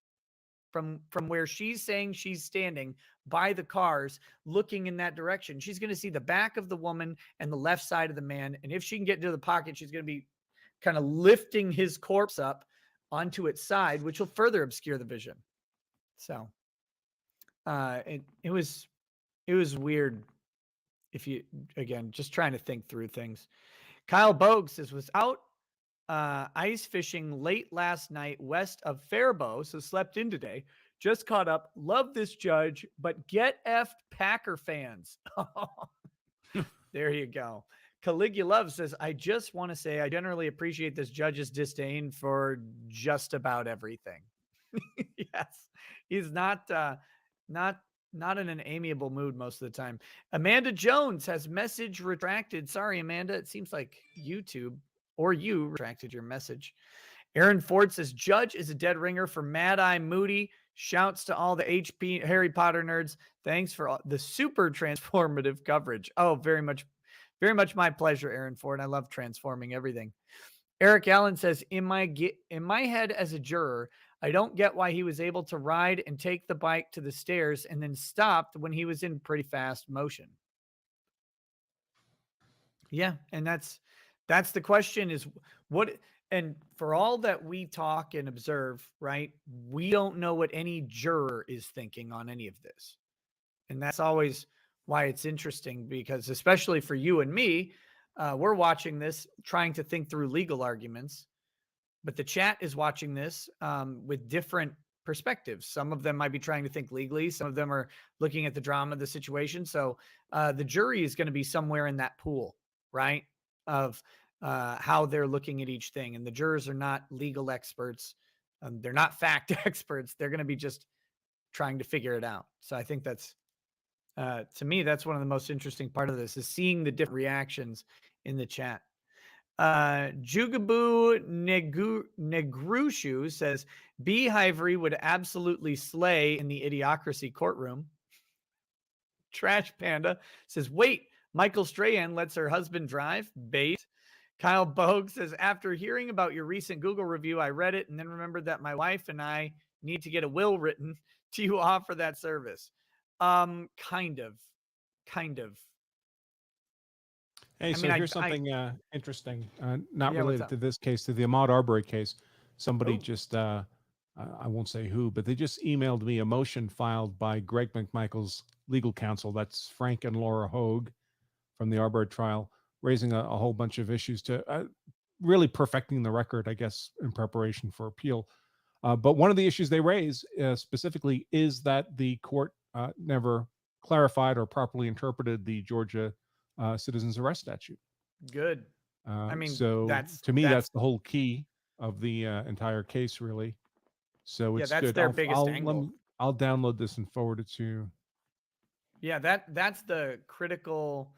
From where she's saying she's standing by the cars looking in that direction, she's going to see the back of the woman and the left side of the man. And if she can get into the pocket, she's going to be kind of lifting his corpse up onto its side, which will further obscure the vision. So it was weird. If you, again, just trying to think through things. Kyle Bogue says, was out ice fishing late last night west of Faribault, so slept in today. Just caught up. Love this judge, but get effed Packer fans. There you go. Caligula says, I just want to say I generally appreciate this judge's disdain for just about everything. Yes, he's not in an amiable mood most of the time. Amanda Jones has message retracted. Sorry, Amanda. It seems like YouTube or you retracted your message. Aaron Ford says, Judge is a dead ringer for Mad Eye Moody. Shouts to all the HP Harry Potter nerds. Thanks for all the super transformative coverage. Oh, very much my pleasure, Aaron Ford. I love transforming everything. Eric Allen says, in my head as a juror, I don't get why he was able to ride and take the bike to the stairs and then stopped when he was in pretty fast motion. Yeah, and that's the question is what, and for all that we talk and observe, right, we don't know what any juror is thinking on any of this. And that's always why it's interesting, because especially for you and me, we're watching this trying to think through legal arguments, but the chat is watching this with different perspectives. Some of them might be trying to think legally. Some of them are looking at the drama of the situation. So the jury is going to be somewhere in that pool, right, of how they're looking at each thing. And the jurors are not legal experts. They're not fact experts. They're going to be just trying to figure it out. So I think that's, to me, that's one of the most interesting part of this, is seeing the different reactions in the chat. Jugaboo Negrushu says, Beehivery would absolutely slay in the Idiocracy courtroom. Trash Panda says, wait, Michael Strahan lets her husband drive? Bait. Kyle Bogue says, after hearing about your recent Google review, I read it and then remembered that my wife and I need to get a will written. Do you offer that service? Kind of. Hey, so here's something interesting, not Yeah, related to this case, to the Ahmaud Arbery case. Somebody just, I won't say who, but they just emailed me a motion filed by Greg McMichael's legal counsel. That's Frank and Laura Hogue from the Arbery trial, raising a whole bunch of issues to really perfecting the record, I guess, in preparation for appeal. But one of the issues they raise specifically is that the court never clarified or properly interpreted the Georgia citizens arrest statute. Good. I mean, so that's the whole key of the entire case, really. So it's that's good. their biggest angle. I'll download this and forward it to you. Yeah, that's the critical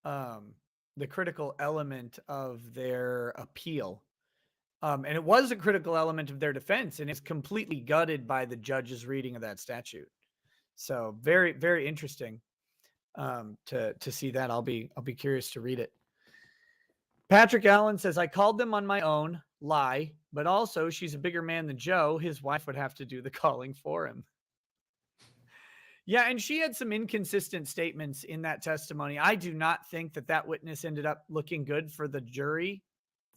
element of their appeal. And it was a critical element of their defense, and it's completely gutted by the judge's reading of that statute. So very, very interesting to see that. I'll be curious to read it. Patrick Allen says, I called them on my own, lie, but also she's a bigger man than Joe. His wife would have to do the calling for him. Yeah, and she had some inconsistent statements in that testimony. I do not think that witness ended up looking good for the jury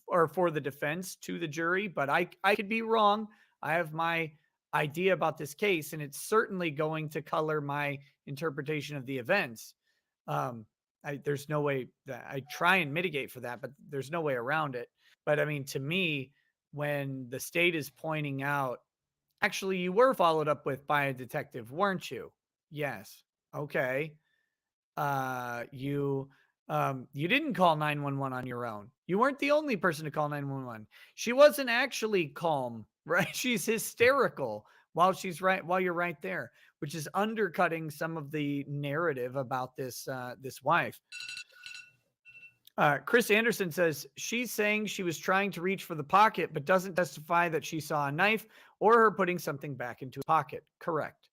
or for the defense to the jury, but I could be wrong. I have my idea about this case, and it's certainly going to color my interpretation of the events. there's no way that I try and mitigate for that, but there's no way around it. But I mean, to me, when the state is pointing out, actually, you were followed up with by a detective, weren't you? Yes. Okay. You didn't call 911 on your own. You weren't the only person to call 911. She wasn't actually calm, right? She's hysterical while you're right there, which is undercutting some of the narrative about this wife. Chris Anderson says she's saying she was trying to reach for the pocket, but doesn't testify that she saw a knife or her putting something back into a pocket. Correct.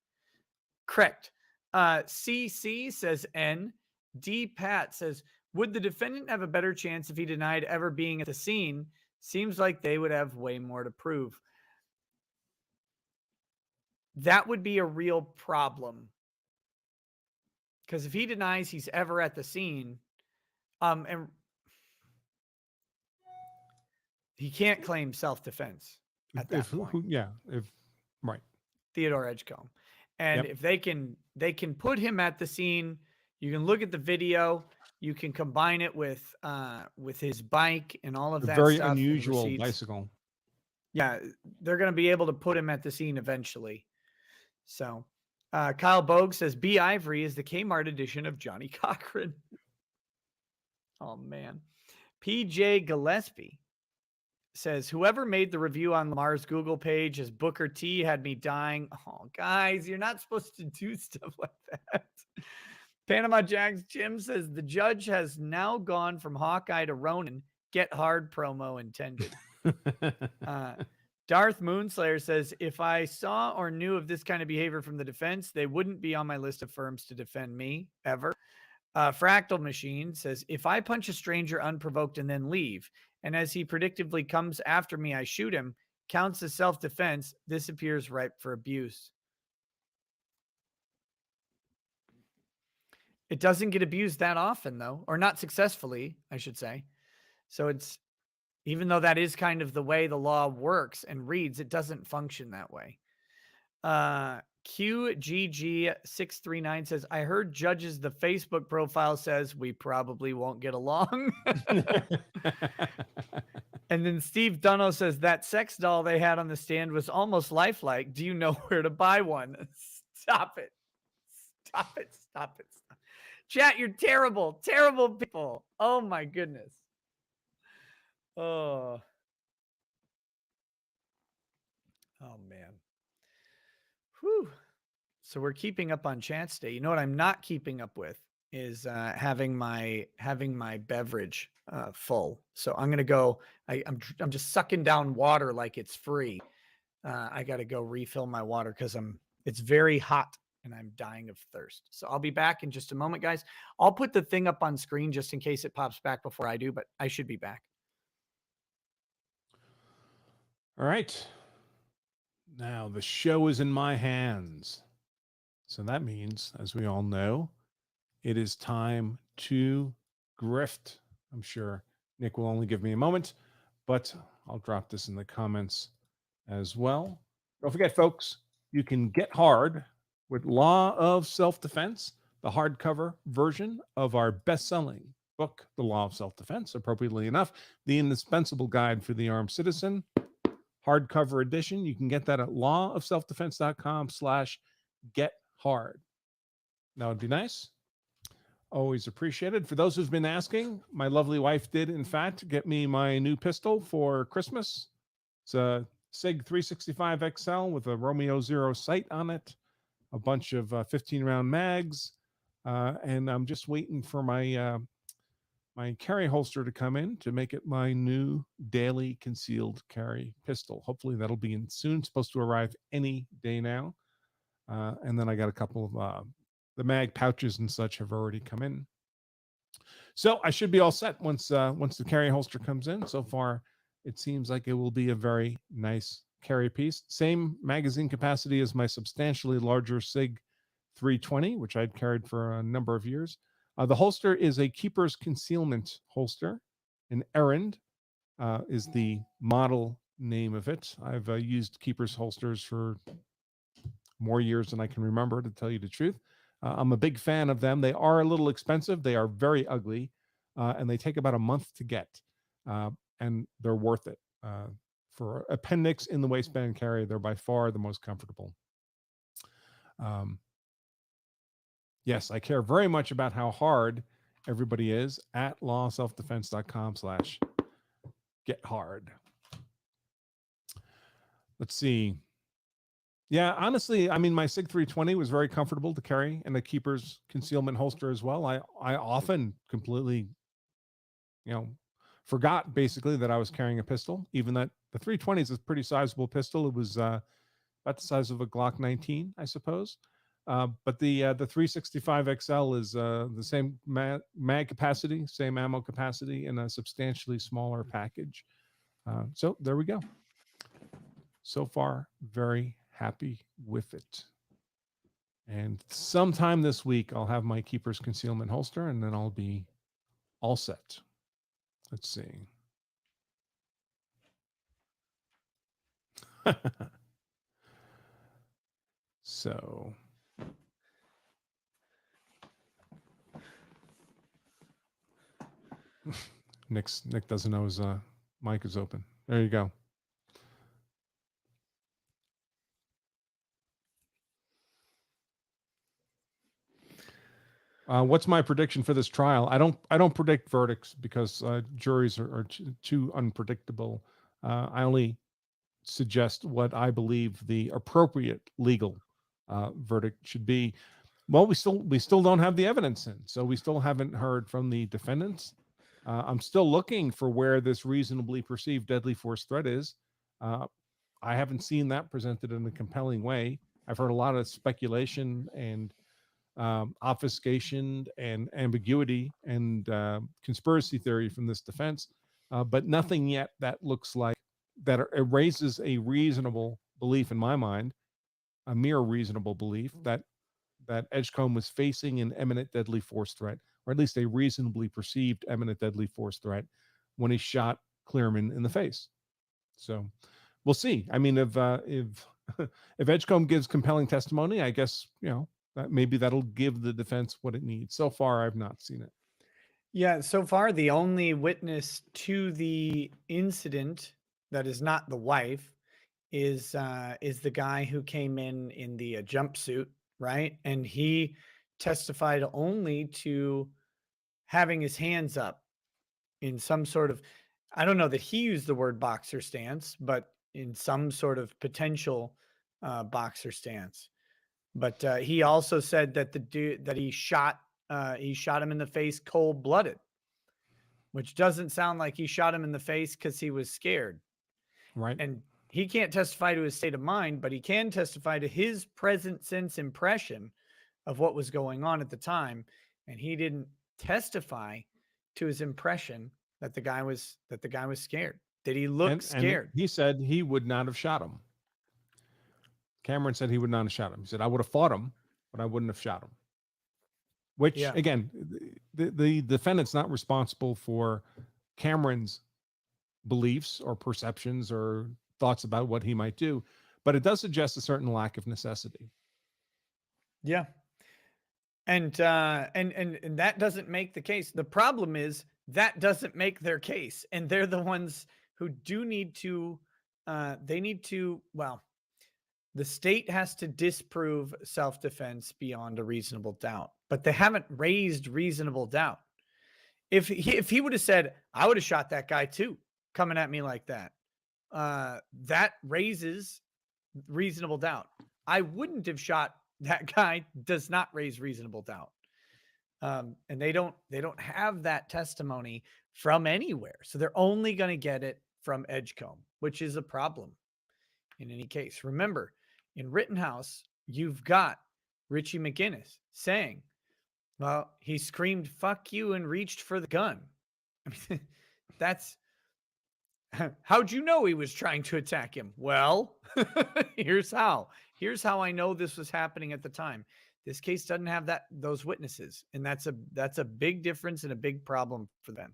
CC says N. D. Pat says, would the defendant have a better chance if he denied ever being at the scene? Seems like they would have way more to prove. That would be a real problem. Because if he denies he's ever at the scene, and he can't claim self-defense at that point. Right. Theodore Edgecomb. And if they can put him at the scene, you can look at the video, you can combine it with his bike and all of that very stuff. unusual bicycle. Yeah, they're going to be able to put him at the scene eventually. So Kyle Bogue says B. Ivory is the Kmart edition of Johnny Cochran. Oh, man. PJ Gillespie says, whoever made the review on Lamar's Google page as Booker T had me dying. Oh, guys, you're not supposed to do stuff like that. Panama Jack's Jim says, the judge has now gone from Hawkeye to Ronin. Get hard promo intended. Darth Moonslayer says, if I saw or knew of this kind of behavior from the defense, they wouldn't be on my list of firms to defend me ever. Fractal Machine says, if I punch a stranger unprovoked and then leave, and as he predictably comes after me, I shoot him, counts as self-defense, this appears ripe for abuse. It doesn't get abused that often, though, or not successfully, I should say. So it's, even though that is kind of the way the law works and reads, it doesn't function that way. QGG639 says, I heard judges, the Facebook profile says we probably won't get along. And then Steve Dunno says that sex doll they had on the stand was almost lifelike. Do you know where to buy one? Stop it. Stop it. Stop it. Stop. Chat, you're terrible. Terrible people. Oh my goodness. Oh. Oh man. Whew. So we're keeping up on chat today. You know what I'm not keeping up with is having my beverage full. So I'm gonna go. I'm just sucking down water like it's free. I got to go refill my water because it's very hot and I'm dying of thirst. So I'll be back in just a moment, guys. I'll put the thing up on screen just in case it pops back before I do, but I should be back. All right. Now the show is in my hands. So that means, as we all know, it is time to grift. I'm sure Nick will only give me a moment, but I'll drop this in the comments as well. Don't forget, folks, you can get hard with Law of Self-Defense, the hardcover version of our best-selling book, The Law of Self-Defense, appropriately enough, the indispensable guide for the armed citizen, hardcover edition. You can get that at lawofselfdefense.com/get-hard. That would be nice. Always appreciated. For those who've been asking, my lovely wife did, in fact, get me my new pistol for Christmas. It's a SIG 365 XL with a Romeo Zero sight on it, a bunch of 15-round mags, and I'm just waiting for my my carry holster to come in to make it my new daily concealed carry pistol. Hopefully that'll be in soon. It's supposed to arrive any day now. And then I got a couple of the mag pouches and such have already come in. So I should be all set once the carry holster comes in. So far, it seems like it will be a very nice carry piece. Same magazine capacity as my substantially larger SIG 320, which I'd carried for a number of years. The holster is a Keeper's Concealment holster. An Errand is the model name of it. I've used Keeper's holsters for more years than I can remember, to tell you the truth. I'm a big fan of them. They are a little expensive. They are very ugly, and they take about a month to get, and they're worth it. For appendix in the waistband carry, they're by far the most comfortable. Yes, I care very much about how hard everybody is at lawselfdefense.com/get-hard. Let's see. Yeah, honestly, I mean, my SIG 320 was very comfortable to carry, and the keeper's concealment holster as well. I often completely, forgot basically that I was carrying a pistol, even that the 320 is a pretty sizable pistol. It was about the size of a Glock 19, I suppose. But the 365 XL is the same mag capacity, same ammo capacity, in a substantially smaller package. So there we go. So far, very happy with it. And sometime this week, I'll have my keeper's concealment holster, and then I'll be all set. Let's see. So Nick doesn't know his mic is open. There you go. What's my prediction for this trial? I don't predict verdicts because juries are too unpredictable. I only suggest what I believe the appropriate legal verdict should be. Well, we still don't have the evidence in, so we still haven't heard from the defendants. I'm still looking for where this reasonably perceived deadly force threat is. I haven't seen that presented in a compelling way. I've heard a lot of speculation and obfuscation and ambiguity and conspiracy theory from this defense, but nothing yet that looks like that raises a reasonable belief in my mind, a mere reasonable belief that Edgecomb was facing an imminent deadly force threat, or at least a reasonably perceived imminent deadly force threat when he shot Clearman in the face. So we'll see. I mean, if Edgecomb gives compelling testimony, I guess, maybe that'll give the defense what it needs. So far, I've not seen it. Yeah, so far the only witness to the incident that is not the wife is the guy who came in the jumpsuit, right? And he testified only to having his hands up in some sort of, I don't know that he used the word boxer stance, but in some sort of potential boxer stance. But he also said that the dude that he shot him in the face cold-blooded, which doesn't sound like he shot him in the face because he was scared. Right. And he can't testify to his state of mind, but he can testify to his present sense impression of what was going on at the time. And he didn't testify to his impression that the guy was scared. Did he look scared? And he said he would not have shot him. Cameron said he would not have shot him. He said, I would have fought him, but I wouldn't have shot him. Which, again, the defendant's not responsible for Cameron's beliefs or perceptions or thoughts about what he might do, but it does suggest a certain lack of necessity. Yeah. And that doesn't make the case. The problem is that doesn't make their case. And they're the ones who do need to, the state has to disprove self-defense beyond a reasonable doubt, but they haven't raised reasonable doubt. If he would have said, I would have shot that guy too, coming at me like that, that raises reasonable doubt. I wouldn't have shot that guy does not raise reasonable doubt. And they don't have that testimony from anywhere. So they're only going to get it from Edgecomb, which is a problem in any case. Remember, in Rittenhouse, you've got Richie McGinnis saying, well, he screamed, fuck you, and reached for the gun. I mean, that's, how'd you know he was trying to attack him? Well, here's how I know this was happening at the time. This case doesn't have those witnesses. And that's a big difference and a big problem for them.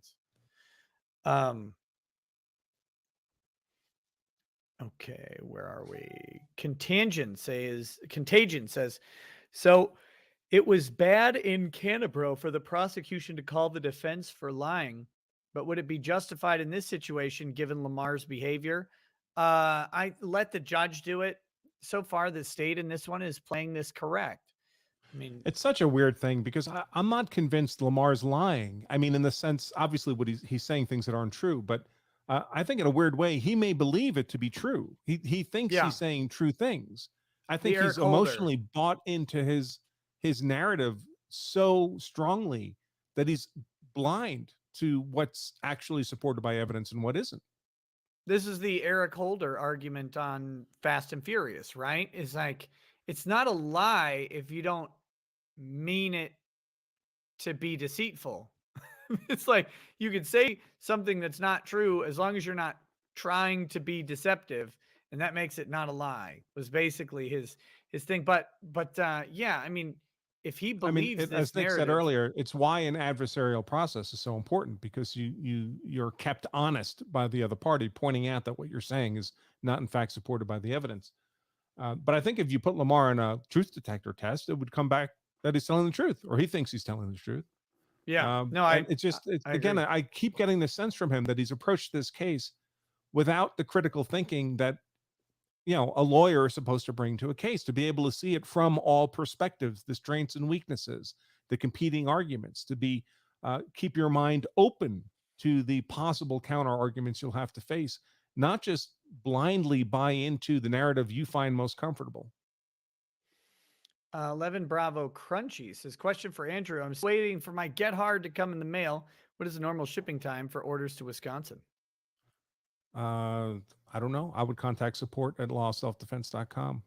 Okay, where are we? Contagion says, so It was bad in Canterbury for the prosecution to call the defense for lying, but would it be justified in this situation given Lamar's behavior? I let the judge do it. So far, the state in this one is playing this correct. I mean, It's such a weird thing because I'm not convinced Lamar's lying. I mean, in the sense, obviously, what he's saying things that aren't true, but I think in a weird way, he may believe it to be true. He thinks Yeah. he's saying true things. I The think Eric he's Holder. emotionally bought into his narrative so strongly that he's blind to what's actually supported by evidence and what isn't. this is the Eric Holder argument on Fast and Furious, right? It's like, it's not a lie if you don't mean it to be deceitful. It's like you could say something that's not true as long as you're not trying to be deceptive, and that makes it not a lie. Was basically his thing. But yeah, I mean, if he I mean, believes as this Nick said narrative, earlier, it's why an adversarial process is so important, because you're kept honest by the other party, pointing out that what you're saying is not in fact supported by the evidence. But I think if you put Lamar in a truth detector test, it would come back that he's telling the truth, or he thinks he's telling the truth. yeah, no, And it's just, I again, agree. I keep getting the sense from him that he's approached this case without the critical thinking that, you know, a lawyer is supposed to bring to a case, to be able to see it from all perspectives, the strengths and weaknesses, the competing arguments, to be keep your mind open to the possible counter arguments you'll have to face, not just blindly buy into the narrative you find most comfortable. 11 Bravo Crunchy says, question for Andrew. I'm waiting for my Get Hard to come in the mail. What is the normal shipping time for orders to Wisconsin? I don't know. I would contact support at lawselfdefense.com.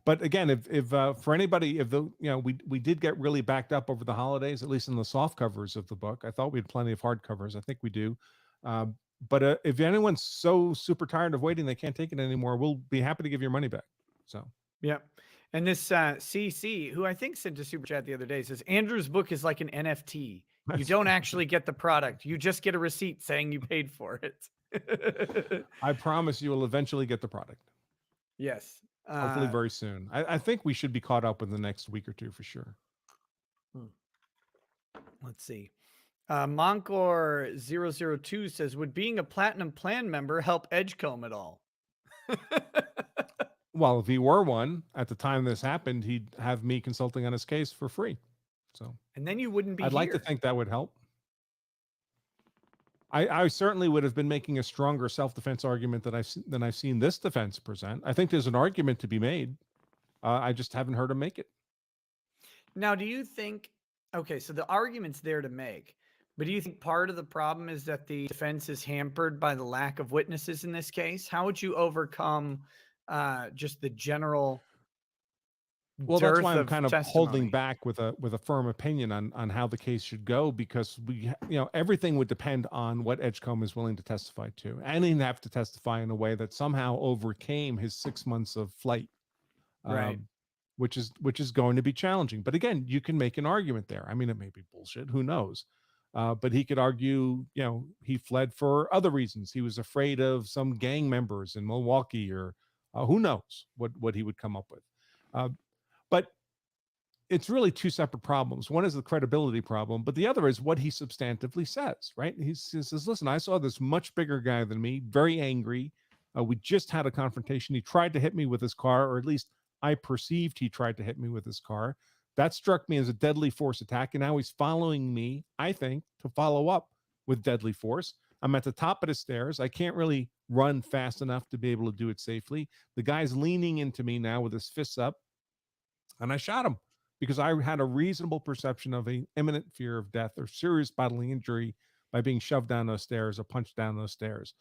But again, if for anybody, if the, you know, we did get really backed up over the holidays, at least in the soft covers of the book. I thought we had plenty of hard covers. I think we do. But if anyone's so super tired of waiting they can't take it anymore, we'll be happy to give your money back. So Yep. And this CC, who I think sent a super chat the other day, says Andrew's book is like an NFT. You don't actually get the product. You just get a receipt saying you paid for it. I promise you will eventually get the product. Yes. Hopefully very soon. I think we should be caught up in the next week or two for sure. Let's see. Moncor002 says, would being a Platinum Plan member help Edgecomb at all? Well, if he were one at the time this happened, he'd have me consulting on his case for free. So, and then you wouldn't be I'd like to here. think that would help. I certainly would have been making a stronger self-defense argument than I've seen this defense present. I think there's an argument to be made. I just haven't heard him make it. Now, do you think, okay, so the argument's there to make, but do you think part of the problem is that the defense is hampered by the lack of witnesses in this case? How would you overcome just the general Well, that's dearth why I'm of kind of testimony? holding back with a firm opinion on how the case should go, because everything would depend on what Edgecomb is willing to testify to, and he'd have to testify in a way that somehow overcame his 6 months of flight, Right. which is going to be challenging. But again, you can make an argument there. I mean, it may be bullshit, who knows? But he could argue, he fled for other reasons. He was afraid of some gang members in Milwaukee, or who knows what he would come up with. But it's really two separate problems. One is the credibility problem, but the other is what he substantively says, right? He says, listen, I saw this much bigger guy than me, very angry. We just had a confrontation. He tried to hit me with his car, or at least I perceived he tried to hit me with his car. That struck me as a deadly force attack. And now he's following me, I think, to follow up with deadly force. I'm at the top of the stairs. I can't really run fast enough to be able to do it safely. The guy's leaning into me now with his fists up. And I shot him because I had a reasonable perception of an imminent fear of death or serious bodily injury by being shoved down those stairs or punched down those stairs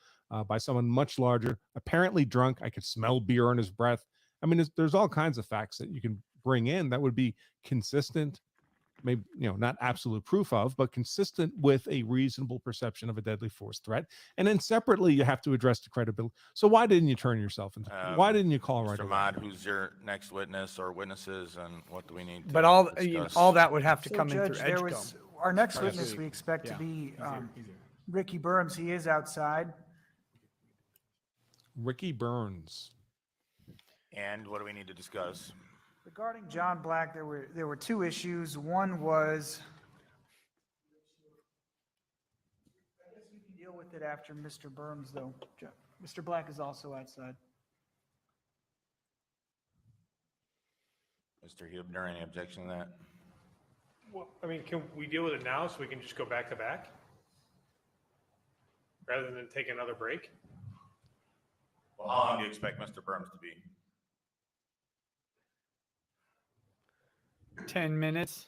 by someone much larger, apparently drunk. I could smell beer on his breath. I mean, there's all kinds of facts that you can bring in that would be consistent, maybe, not absolute proof of, but consistent with a reasonable perception of a deadly force threat. And then separately, you have to address the credibility. So why didn't you turn yourself into? Why didn't you call right Mr. away? Mott, who's your next witness or witnesses, and what do we need to But all discuss? all that would have to So, come in Judge, through there Edgecomb. was our next Yes. witness we expect to Yeah. be Ricky Burns. He is outside. Ricky Burns. And what do we need to discuss? Regarding John Black, there were two issues. One was, I guess you can deal with it after Mr. Burns, though. Mr. Black is also outside. Mr. Hubner, any objection to that? Well, I mean, can we deal with it now so we can just go back to back? Rather than take another break? Well, how long do you expect Mr. Burns to be? 10 minutes.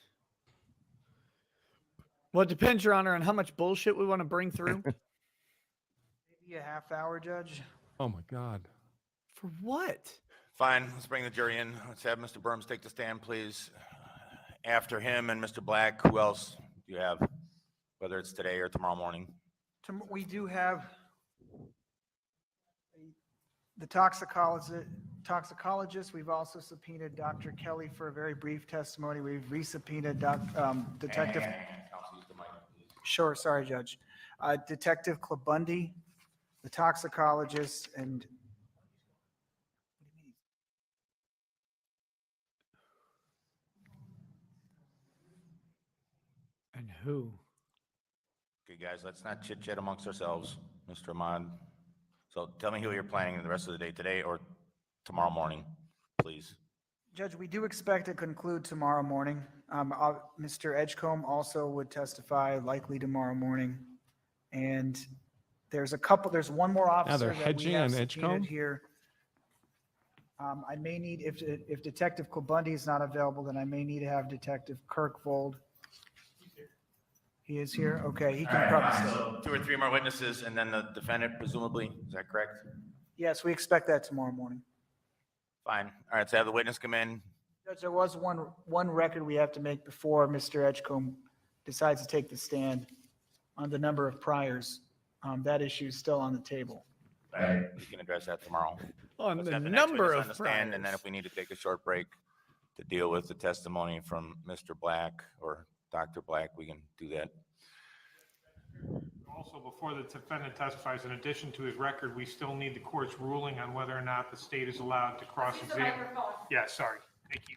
Well, it depends, Your Honor, on how much bullshit we want to bring through. Maybe a half hour, Judge. Oh my God. For what? Fine, let's bring the jury in. Let's have Mr. Burns take the stand, please. After him and Mr. Black, who else do you have? Whether it's today or tomorrow morning. We do have the toxicologist. We've also subpoenaed Dr. Kelly for a very brief testimony. We've resubpoenaed Detective. Sure, sorry, Judge. Detective Clabundi, the toxicologist, and who? Okay, guys, let's not chit chat amongst ourselves, Mr. Ahmad. So tell me who you're planning the rest of the day, today or tomorrow morning, please. Judge, we do expect to conclude tomorrow morning. Mr. Edgecomb also would testify likely tomorrow morning. And there's one more officer they're that we hedging have on subpoenaed Edgecomb? here. I may need, if Detective Clabundi is not available, then I may need to have Detective Kirkvold. He is here? Okay, he can probably stay. So 2 or 3 more witnesses and then the defendant presumably, is that correct? Yes, we expect that tomorrow morning. Fine. All right, so have the witness come in. Judge, there was one record we have to make before Mr. Edgecomb decides to take the stand on the number of priors. That issue is still on the table. Right. We can address that tomorrow. On Let's the have next number witness of on the stand, and then priors. if we need to take a short break to deal with the testimony from Mr. Black or Dr. Black, we can do that. Also, before the defendant testifies, in addition to his record, we still need the court's ruling on whether or not the state is allowed to cross-examine. Yeah, sorry. Thank you.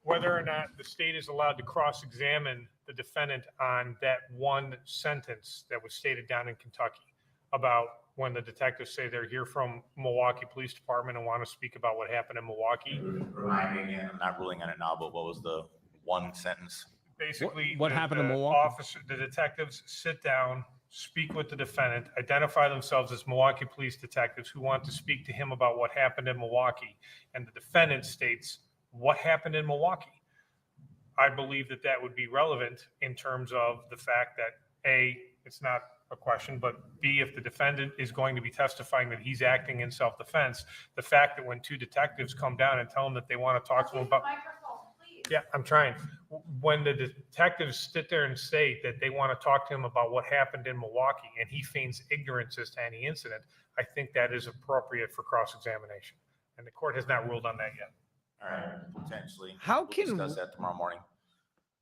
Whether or not the state is allowed to cross-examine the defendant on that one sentence that was stated down in Kentucky about when the detectives say they're here from Milwaukee Police Department and want to speak about what happened in Milwaukee. Remind me again, I'm not ruling on it now, but what was the one sentence? Basically, What happened in Milwaukee? The detectives sit down, speak with the defendant, identify themselves as Milwaukee police detectives who want to speak to him about what happened in Milwaukee. And the defendant states, what happened in Milwaukee? I believe that that would be relevant in terms of the fact that A, it's not a question, but B, if the defendant is going to be testifying that he's acting in self-defense, the fact that when 2 detectives come down and tell him that they want to talk to him about. Yeah, I'm trying. When the detectives sit there and say that they want to talk to him about what happened in Milwaukee and he feigns ignorance as to any incident, I think that is appropriate for cross-examination. And the court has not ruled on that yet. All right, potentially. How We'll can- discuss that tomorrow morning.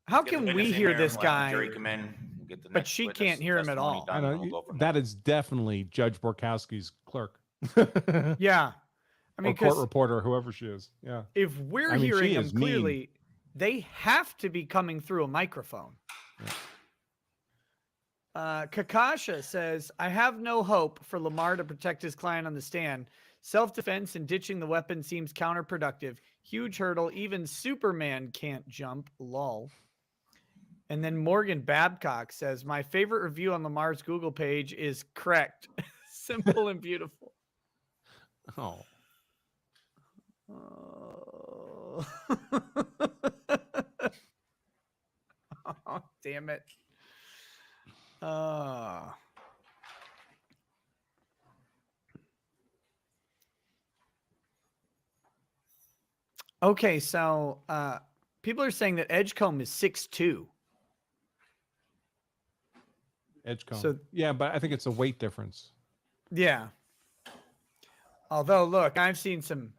How Get the can witness we in hear here, this we'll have the guy? jury come in, we'll get the But next she witness can't hear him at testimony all. done, I know, and we'll go from that there. is definitely Judge Borkowski's clerk. Yeah. I mean, or court 'cause reporter, whoever she is. Yeah. if we're I mean, hearing she him is mean. clearly, they have to be coming through a microphone. Kakasha says, I have no hope for Lamar to protect his client on the stand. Self-defense and ditching the weapon seems counterproductive. Huge hurdle. Even Superman can't jump. Lol. And then Morgan Babcock says, my favorite review on Lamar's Google page is correct. Simple and beautiful. Oh. Oh, damn it. Okay, so people are saying that Edgecomb is 6'2". Edgecomb. So- yeah, but I think it's a weight difference. Yeah. Although, look, I've seen some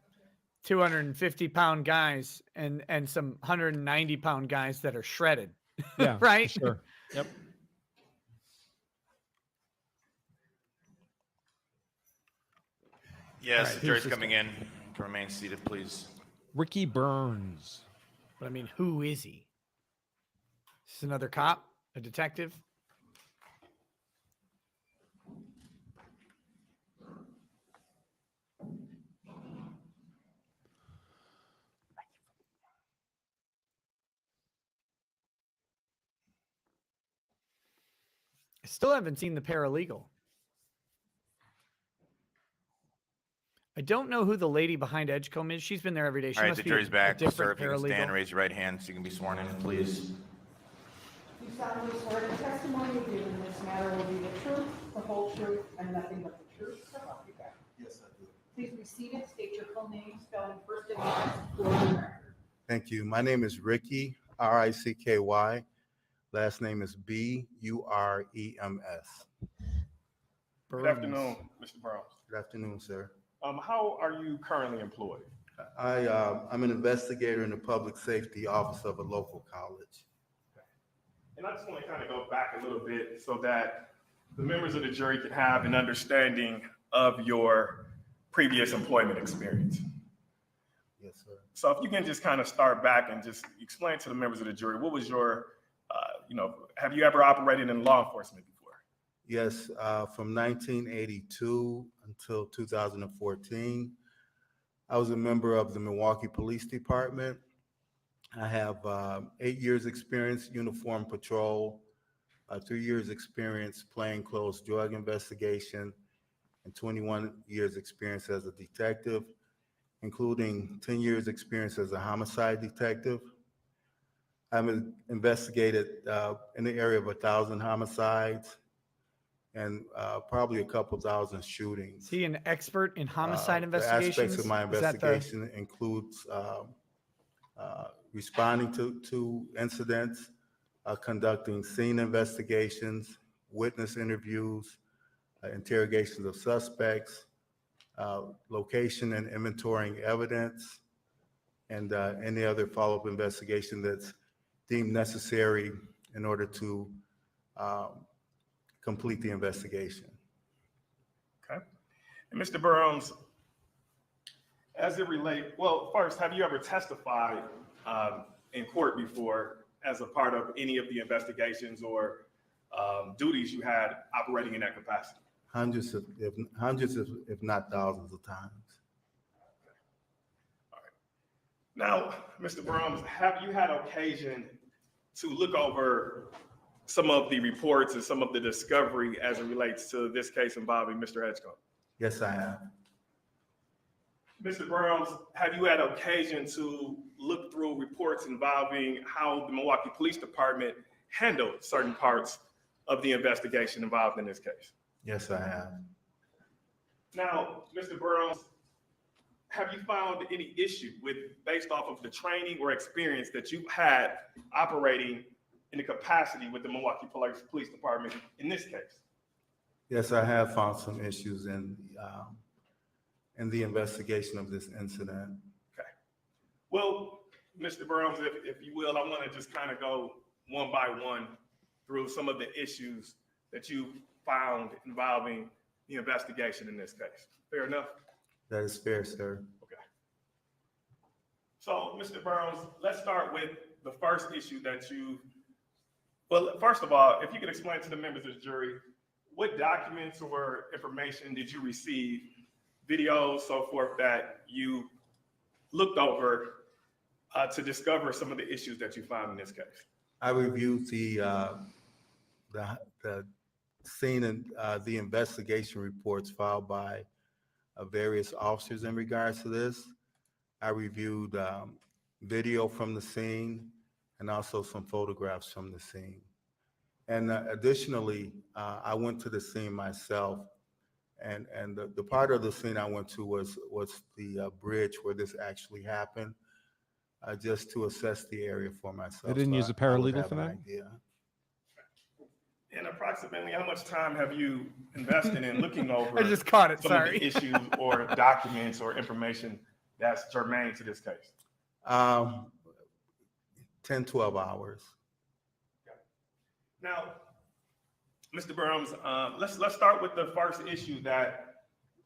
250-pound guys and some 190-pound guys that are shredded. Yeah, right? Sure. Yep. Yes, All right, the jury's who's coming in. You can remain seated, please. Ricky Burns. But I mean, who is he? Is this another cop? A detective? I still haven't seen the paralegal. I don't know who the lady behind Edgecomb is. She's been there every day. She All right, must the be jury's a back. Sir, different if you can stand and paralegal. raise your right hand so you can be sworn in, please. You solemnly swear the testimony you give in this matter will be the truth, the whole truth, and nothing but the truth, so help you God. Yes, I do. Please be seated, state your full name, spelling first and last for the record. Thank you. My name is Ricky, R-I-C-K-Y. Last name is B-U-R-E-M-S. Good afternoon, Mr. Burns. Good afternoon, sir. How are you currently employed? I'm an investigator in the public safety office of a local college. And I just want to kind of go back a little bit so that the members of the jury can have an understanding of your previous employment experience. Yes, sir. So if you can just kind of start back and just explain to the members of the jury, what was your, have you ever operated in law enforcement before? Yes, from 1982 until 2014, I was a member of the Milwaukee Police Department. I have 8 years experience uniform patrol, 3 years experience plainclothes drug investigation, and 21 years experience as a detective, including 10 years experience as a homicide detective. I've investigated in the area of 1,000 homicides and probably a couple thousand shootings. Is he an expert in homicide The investigations? aspects of my Is that the- investigation includes responding to incidents, conducting scene investigations, witness interviews, interrogations of suspects, location and inventorying evidence, and any other follow-up investigation that's deemed necessary in order to complete the investigation. Okay. And Mr. Burns, as it relates, well, first, have you ever testified in court before as a part of any of the investigations or duties you had operating in that capacity? Hundreds, if not thousands of times. Now, Mr. Burns, have you had occasion to look over some of the reports and some of the discovery as it relates to this case involving Mr. Edgecomb? Yes, I have. Mr. Burns, have you had occasion to look through reports involving how the Milwaukee Police Department handled certain parts of the investigation involved in this case? Yes, I have. Now, Mr. Burns, have you found any issue with, based off of the training or experience that you had operating in the capacity with the Milwaukee Police Department in this case? Yes, I have found some issues in the investigation of this incident. Okay. Well, Mr. Burns, if you will, I want to just kind of go one by one through some of the issues that you found involving the investigation in this case. Fair enough? That is fair, sir. Okay. So, Mr. Burns, let's start with the first issue that well, first of all, if you could explain to the members of the jury, what documents or information did you receive, videos, so forth, that you looked over to discover some of the issues that you found in this case? I reviewed the scene and the investigation reports filed by various officers in regards to this. I reviewed video from the scene and also some photographs from the scene. And additionally, I went to the scene myself, and the part of the scene I went to was the bridge where this actually happened, just to assess the area for myself. They didn't use a paralegal for that? And approximately how much time have you invested in looking over I just caught it, some sorry. of the issues or documents or information that's germane to this case? 10, 12 hours. Now, Mr. Burns, let's start with the first issue that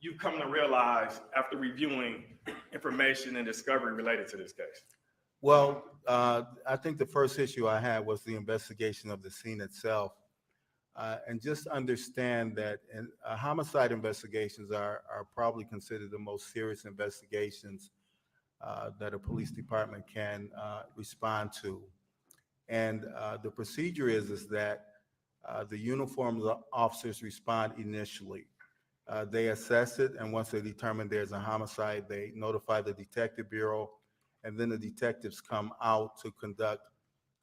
you've come to realize after reviewing information and discovery related to this case? Well, I think the first issue I had was the investigation of the scene itself. And just understand that homicide investigations are probably considered the most serious investigations that a police department can respond to. And the procedure is that the uniformed officers respond initially. They assess it, and once they determine there's a homicide, they notify the detective bureau, and then the detectives come out to conduct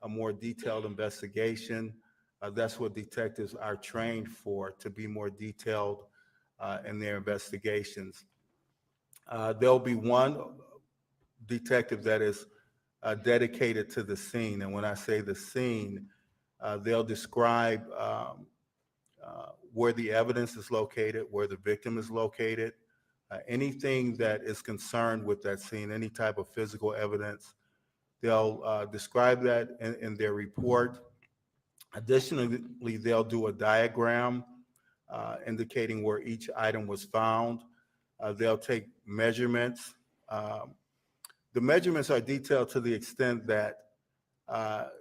a more detailed investigation. That's what detectives are trained for, to be more detailed in their investigations. There'll be one detective that is dedicated to the scene, and when I say the scene, they'll describe where the evidence is located, where the victim is located, anything that is concerned with that scene, any type of physical evidence. They'll describe that in their report. Additionally, they'll do a diagram indicating where each item was found. They'll take measurements. The measurements are detailed to the extent that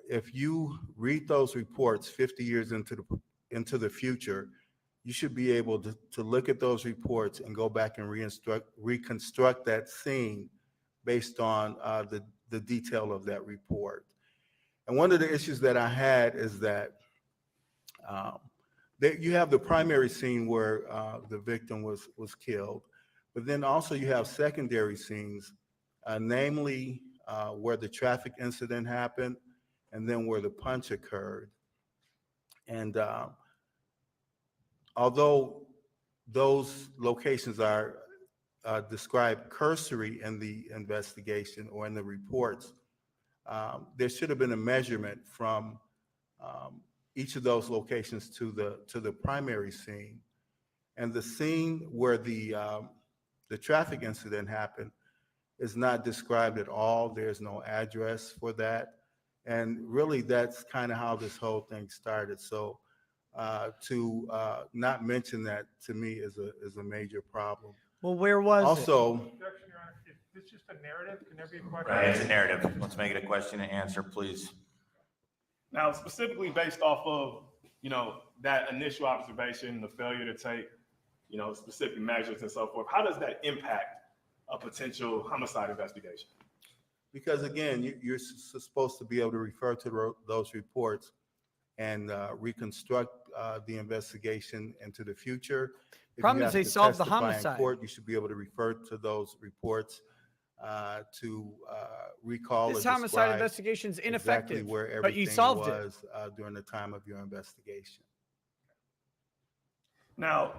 if you read those reports 50 years into the future, you should be able to look at those reports and go back and reconstruct that scene based on the detail of that report. And one of the issues that I had is that you have the primary scene where the victim was killed, but then also you have secondary scenes, namely where the traffic incident happened and then where the punch occurred. And although those locations are described cursory in the investigation or in the reports, there should have been a measurement from each of those locations to the primary scene. And the scene where the traffic incident happened is not described at all. There's no address for that. And really, that's kind of how this whole thing started. So to not mention that, to me, is a major problem. Well, where was also, Objection, Your Honor. Is this just a narrative? Can there be a question? Right, it's a narrative. Let's make it a question and answer, please. Now, specifically based off of, that initial observation, the failure to take, specific measures and so forth, how does that impact a potential homicide investigation? Because again, you're supposed to be able to refer to those reports and reconstruct the investigation into the future. If Problem you is have they to solved the testify in homicide. court, you should be able to refer to those reports to recall This or homicide describe investigation is exactly ineffective, where but you everything solved it. was during the time of your investigation. Now,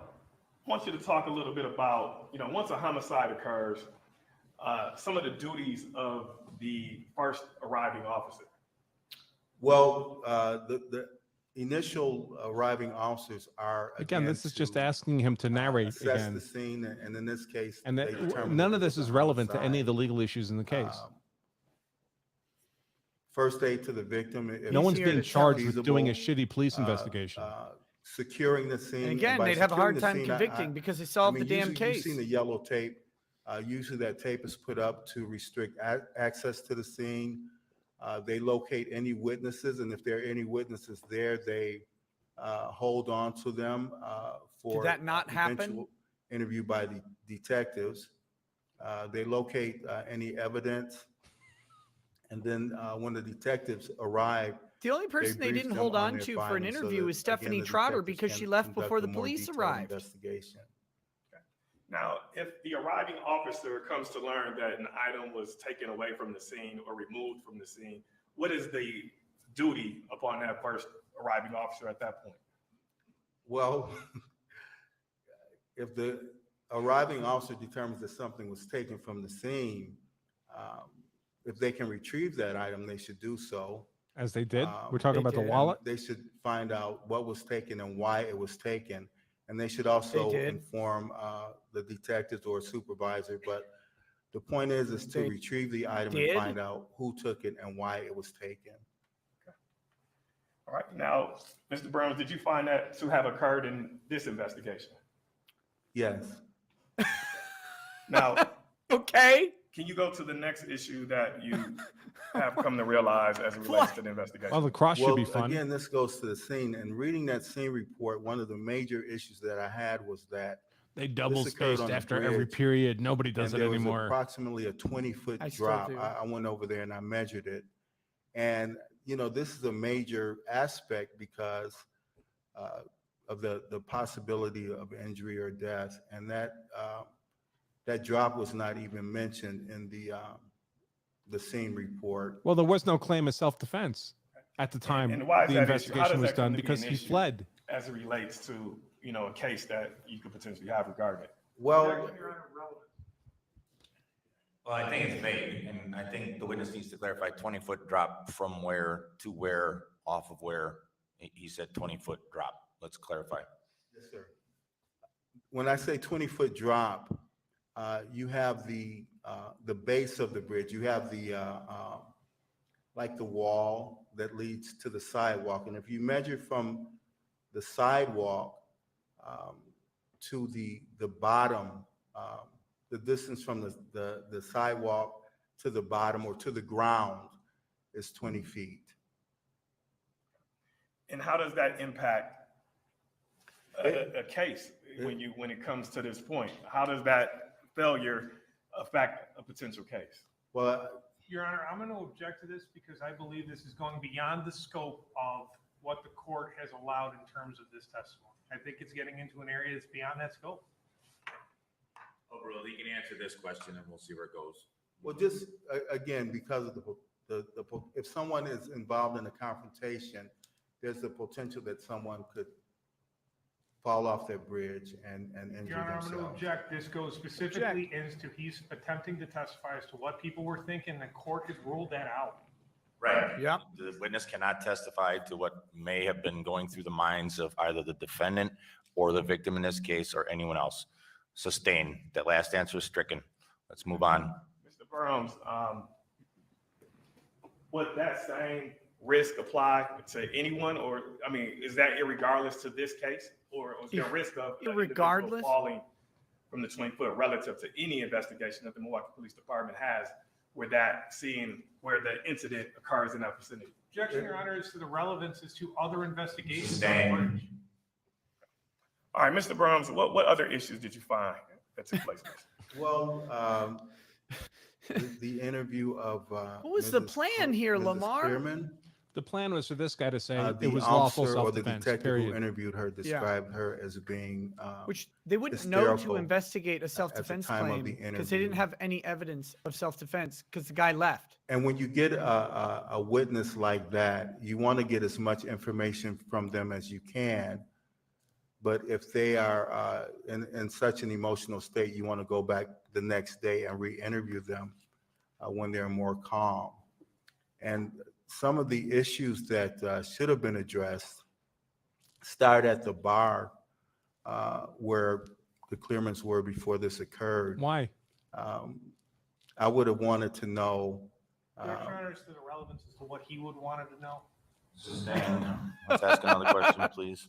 I want you to talk a little bit about, once a homicide occurs, some of the duties of the first arriving officer. Well, the initial arriving officers are Again, this is just asking him to narrate assess again. the scene, and in this case, And they that, determine none that of this it was is a relevant to any of the homicide. legal issues in the case. First aid to the victim. If No one's it's being charged with doing a feasible, shitty police investigation. Securing the scene. And again, by they'd have a hard securing the time scene, convicting because they solved the damn usually case. You've seen the yellow tape. Usually that tape is put up to restrict access to the scene. They locate any witnesses, and if there are any witnesses there, they hold on to them for Did that not happen? eventual interview by the detectives. They locate any evidence, and then when the detectives arrive, The only person they brief didn't them hold on their to for an findings so interview that, was Stephanie again, the Trotter detectives because can she left conduct before a the more police detailed arrived. investigation. Now, if the arriving officer comes to learn that an item was taken away from the scene or removed from the scene, what is the duty upon that first arriving officer at that point? Well, if the arriving officer determines that something was taken from the scene, if they can retrieve that item, they should do so. As they did? We're talking about the wallet? They should find out what was taken and why it was taken. And they should also inform the detectives or supervisor. But the point is to They retrieve the item did? and find out who took it and why it was taken. All right. Now, Mr. Burns, did you find that to have occurred in this investigation? Yes. Now, okay. Can you go to the next issue that you have come to realize as it relates to the investigation? Well, the cross should be fun. Again, this goes to the scene, and reading that scene report, one of the major issues that I had was that They double this occurred spaced on the after every bridge, period. Nobody does and it there was anymore. approximately a 20-foot I still drop. do. I went over there and I measured it. And, you know, this is a major aspect because of the possibility of injury or death. And that drop was not even mentioned in the scene report. Well, there was no claim of self-defense at the time And why is the that issue? How investigation does was that come done to be because an he issue fled. as it relates to, you know, a case that you could potentially have regarding it? Well, Well, I think it's vague, and I think the witness needs to clarify 20-foot drop from where to where, off of where. He said 20-foot drop. Let's clarify. Yes, sir. When I say 20-foot drop, you have the base of the bridge. You have the like the wall that leads to the sidewalk. And if you measure from the sidewalk to the bottom, the distance from the sidewalk to the bottom or to the ground is 20 feet. And how does that impact a case when it comes to this point? How does that failure affect a potential case? Well, Your Honor, I'm going to object to this because I believe this is going beyond the scope of what the court has allowed in terms of this testimony. I think it's getting into an area that's beyond that scope. Overall, he can answer this question and we'll see where it goes. Well, just again, because of if someone is involved in a confrontation, there's the potential that someone could fall off that bridge and injure Your Honor, I'm going to themselves. object. This goes specifically as to he's attempting to testify as to what people were thinking. The court has ruled that out. Right. Yeah. The witness cannot testify to what may have been going through the minds of either the defendant or the victim in this case or anyone else. Sustained. That last answer is stricken. Let's move on. Mr. Burns, would that same risk apply to anyone, or, I mean, is that irregardless to this case? Or is there a risk of an individual Irregardless? falling from the 20-foot relative to any investigation that the Milwaukee Police Department has where the incident occurs in that vicinity? Objection, Your Honor, is to the relevance as to other investigations. Sustained. All right, Mr. Burns, what other issues did you find that took place? Well, the interview of What was the plan here, Mrs. Lamar? Spearman, The plan was for this guy to say the it was lawful officer or the self-defense, detective who period. interviewed her described her as being Which they wouldn't know to hysterical investigate a self-defense time of claim the because they didn't interview. have any evidence of self-defense because the guy left. And when you get a witness like that, you want to get as much information from them as you can. But if they are in such an emotional state, you want to go back the next day and re-interview them when they're more calm. And some of the issues that should have been addressed start at the bar where the Clearmans were before this occurred. Why? I would have wanted to know. Your Honor, is to the relevance as to what he would wanted to know. Sustained. Let's ask another question, please.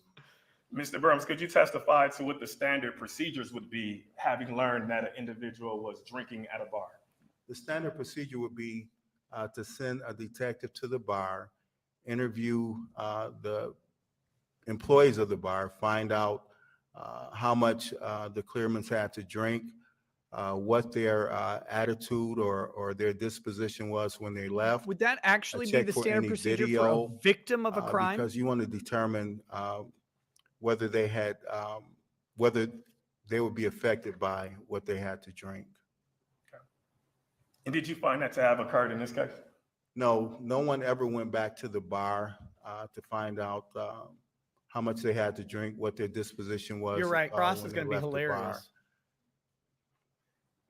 Mr. Burns, could you testify to what the standard procedures would be having learned that an individual was drinking at a bar? The standard procedure would be to send a detective to the bar, interview the employees of the bar, find out how much the Clearmans had to drink, what their attitude or their disposition was when they left. Would that actually be check the for standard any procedure video, for a victim of a crime? Because you want to determine whether they had, whether they would be affected by what they had to drink. And did you find that to have occurred in this case? No, no one ever went back to the bar to find out how much they had to drink, what their disposition was. You're right. Ross when is they going to be left the bar. hilarious.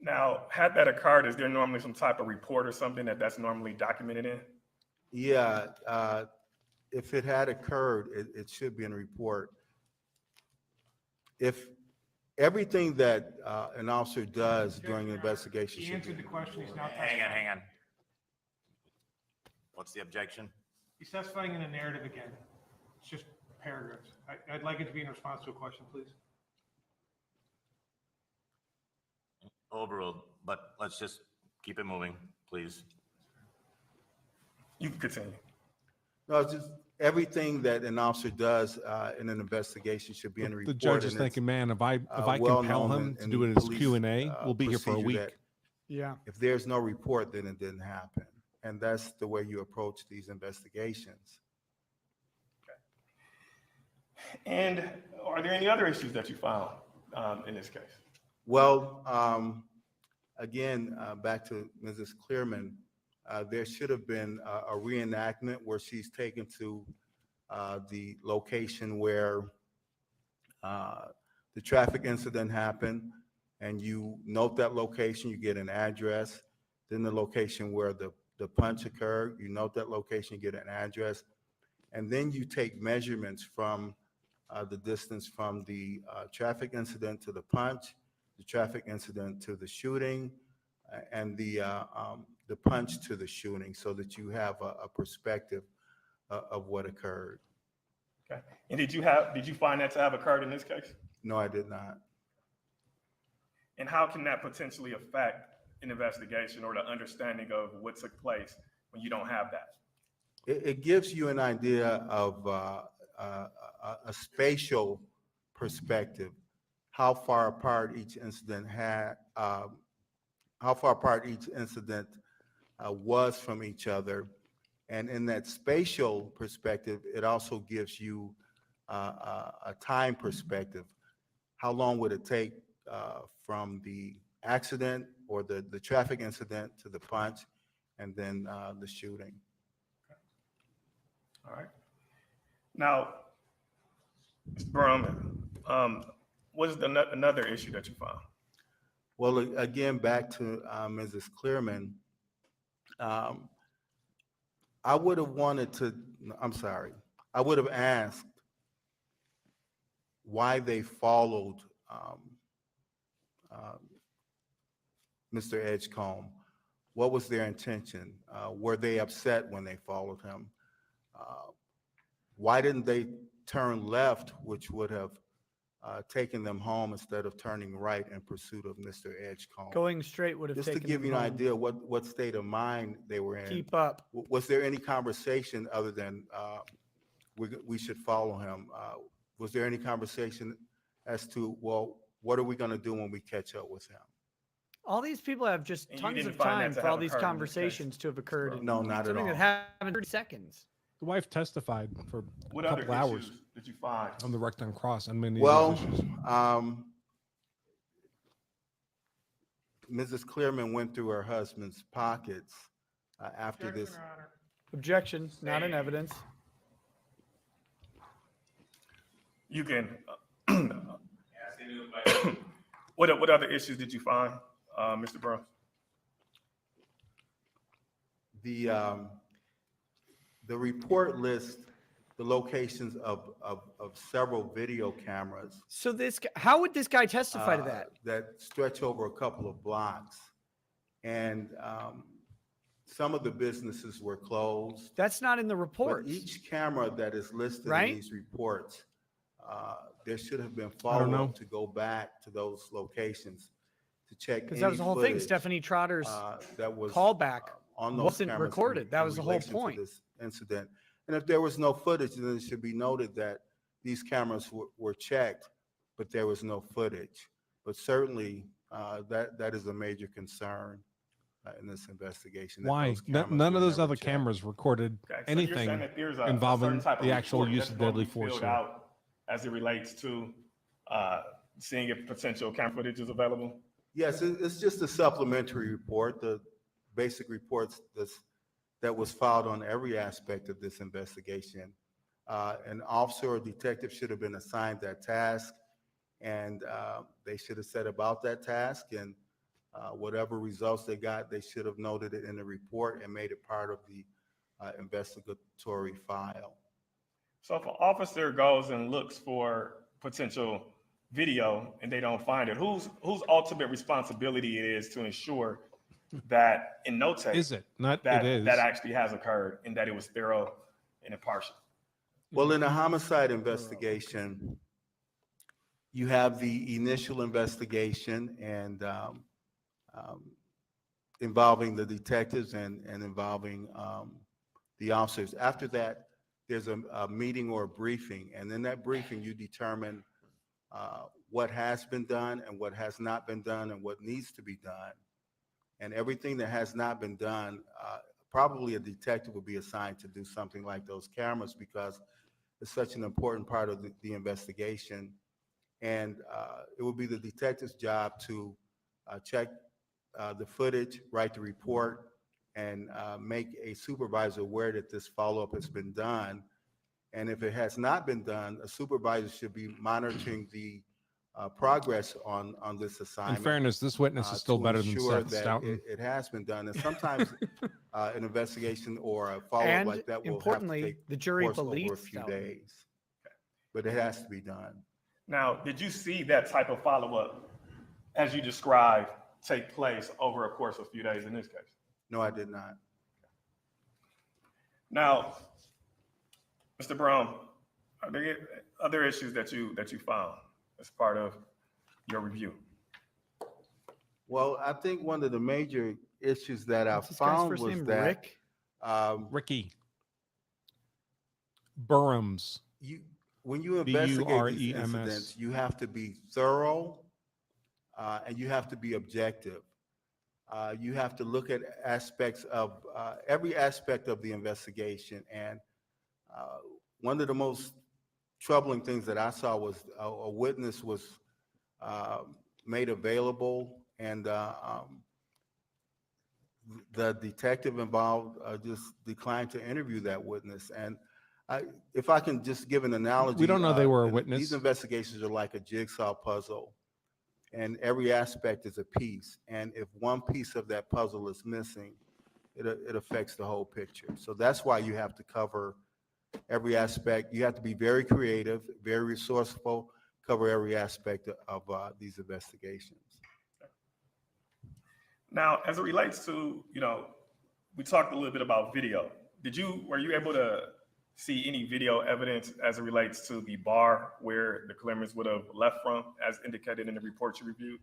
Now, had that occurred, is there normally some type of report or something that's normally documented in? Yeah, if it had occurred, it should be in a report. If everything that an officer does during an investigation He should answered the question. He's now Hang on. What's the objection? He's testifying in a narrative again. It's just paragraphs. I'd like it to be in response to a question, please. overruled, but let's just keep it moving, please. You can continue. No, it's just everything that an officer does in an investigation should be in a report. The judge is and it's, thinking, man, if I well compel known him to in do it as police, Q&A, we'll be here for a procedure week. that Yeah. If there's no report, then it didn't happen. And that's the way you approach these investigations. And are there any other issues that you found in this case? Well, again, back to Mrs. Clearman, there should have been a reenactment where she's taken to the location where the traffic incident happened, and you note that location, you get an address, then the location where the punch occurred, you note that location, you get an address, and then you take measurements from the distance from the traffic incident to the punch, the traffic incident to the shooting, and the punch to the shooting, so that you have a perspective of what occurred. Okay. And did you find that to have occurred in this case? No, I did not. And how can that potentially affect an investigation or the understanding of what took place when you don't have that? It gives you an idea of a spatial perspective, how far apart each incident was from each other. And in that spatial perspective, it also gives you a time perspective. How long would it take from the accident or the traffic incident to the punch and then the shooting? All right. Now, Mr. Berman, what is another issue that you found? Well, again, back to Mrs. Clearman, I would have asked why they followed Mr. Edgecomb. What was their intention? Were they upset when they followed him? Why didn't they turn left, which would have taken them home instead of turning right in pursuit of Mr. Edgecomb? Going straight would have Just to taken give them you an home. idea what state of mind they were in. Keep up. Was there any conversation other than we should follow him? Was there any conversation as to, well, what are we going to do when we catch up with him? All these people have just And you tons didn't of find that time to for all have these occurred in this case? conversations to have occurred. in No, not at something all. that happened in 30 seconds. The wife testified for a What other couple hours issues did you find? on the Recton Cross on many Well, of these issues. Mrs. Clearman went through her husband's pockets after this. Objection, not in evidence. You can. What other issues did you find, Mr. Brown? The report lists the locations of several video cameras. So how would this guy testify to that? That stretch over a couple of blocks. And some of the businesses were closed. That's not in the report. Each camera that is listed Right? in these reports, there should have been I don't know. follow-up to go back to those locations to check. Because that was the whole thing. footage, Stephanie Trotter's that was callback on those wasn't cameras recorded. That in was the whole relation to point. this incident. And if there was no footage, then it should be noted that these cameras were checked, but there was no footage. But certainly, that is a major concern in this investigation. that Why? those cameras None were of those never other checked. cameros recorded Okay, so you're saying anything that there's a involving certain type of the actual report use that's of going to deadly be force. filled here. out as it relates to seeing if potential camera footage is available? Yes, it's just a supplementary report, the basic reports that was filed on every aspect of this investigation. An officer or detective should have been assigned that task, and they should have set about that task, and whatever results they got, they should have noted it in the report and made it part of the investigatory file. So if an officer goes and looks for potential video and they don't find it, whose ultimate responsibility it is to ensure that in no tape Is it? Not that it is. that actually has occurred and that it was thorough and impartial? Well, in a homicide investigation, you have the initial investigation, and involving the detectives and involving the officers. After that, there's a meeting or a briefing, and in that briefing, you determine what has been done and what has not been done and what needs to be done. And everything that has not been done, probably a detective will be assigned to do something like those cameras because it's such an important part of the investigation. And it will be the detective's job to check the footage, write the report, and make a supervisor aware that this follow-up has been done. And if it has not been done, a supervisor should be monitoring the progress on this assignment. In fairness, this witness is still better than Seth that Stoughton. it has been done. And sometimes an investigation or a follow-up like that will have to importantly, take the jury course over a believes few Stoughton. days. But it has to be done. Now, did you see that type of follow-up, as you described, take place over a course of a few days in this case? No, I did not. Now, Mr. Brown, are there other issues that you found as part of your review? Well, I think one of the major issues that I What's this guy's found first was name? that Rick? Ricky Burrums. When you investigate these B-U-R-E-M-S. incidents, you have to be thorough and you have to be objective. You have to look at aspects of every aspect of the investigation. And one of the most troubling things that I saw was a witness was made available, and the detective involved just declined to interview that witness. And if I can just give an analogy, We don't know they were a witness. These investigations are like a jigsaw puzzle, and every aspect is a piece. And if one piece of that puzzle is missing, it affects the whole picture. So that's why you have to cover every aspect. You have to be very creative, very resourceful, cover every aspect of these investigations. Now, as it relates to, we talked a little bit about video. Were you able to see any video evidence as it relates to the bar where the Clemens would have left from, as indicated in the report you reviewed?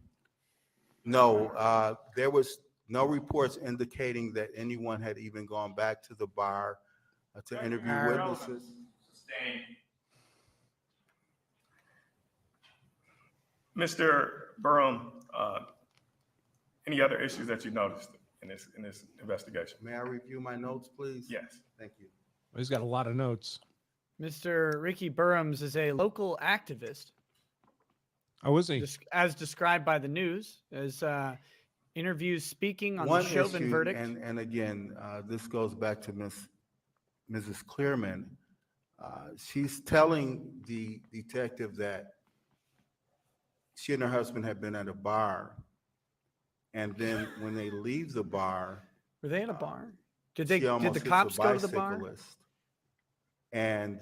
No, there was no reports indicating that anyone had even gone back to the bar to interview witnesses. Sustained. Mr. Burham, any other issues that you noticed in this investigation? May I review my notes, please? Yes. Thank you. He's got a lot of notes. Mr. Ricky Burrums is a local activist. Oh, is he? As described by the news, as interviews speaking on One the Chauvin issue, verdict. and again, this goes back to Mrs. Clearman. She's telling the detective that she and her husband have been at a bar, and then when they leave the bar, were they at a bar? Did she the almost hits a cops go to the bar? bicyclist. And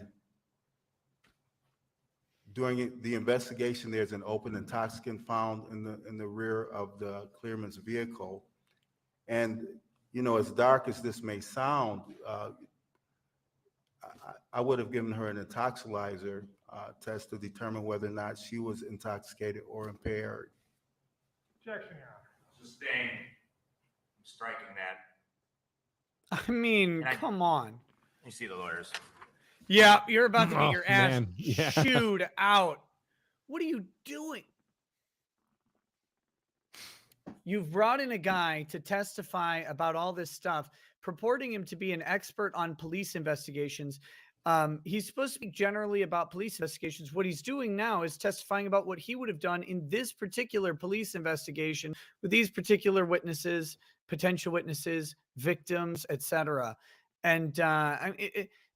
during the investigation, there's an open intoxicant found in the rear of the Clearman's vehicle. And as dark as this may sound, I would have given her an intoxilizer test to determine whether or not she was intoxicated or impaired. Objection, Your Honor. Sustained. I'm striking that. I mean, And come on. You see the lawyers. Yeah, you're about to get Oh, your ass man. Yeah. chewed out. What are you doing? You've brought in a guy to testify about all this stuff, purporting him to be an expert on police investigations. He's supposed to be generally about police investigations. What he's doing now is testifying about what he would have done in this particular police investigation with these particular witnesses, potential witnesses, victims, etc. And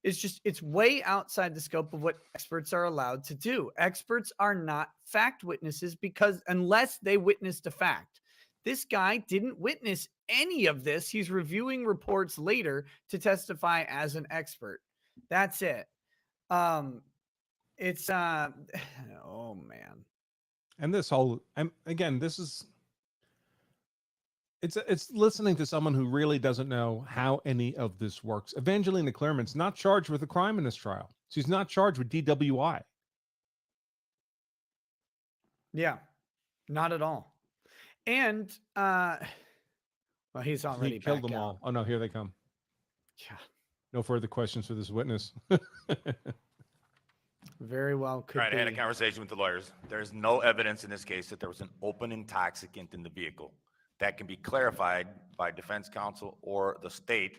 it's way outside the scope of what experts are allowed to do. Experts are not fact witnesses because unless they witnessed a fact. This guy didn't witness any of this. He's reviewing reports later to testify as an expert. That's it. It's oh man. And this whole, again, this is, it's listening to someone who really doesn't know how any of this works. Evangelina Clearman's not charged with a crime in this trial. She's not charged with DWI. Yeah, not at all. And well, he's already He killed back them out. all. Oh no, here they come. Yeah. No further questions for this witness. Very well could All right, I had a be. conversation with the lawyers. There's no evidence in this case that there was an open intoxicant in the vehicle. That can be clarified by defense counsel or the state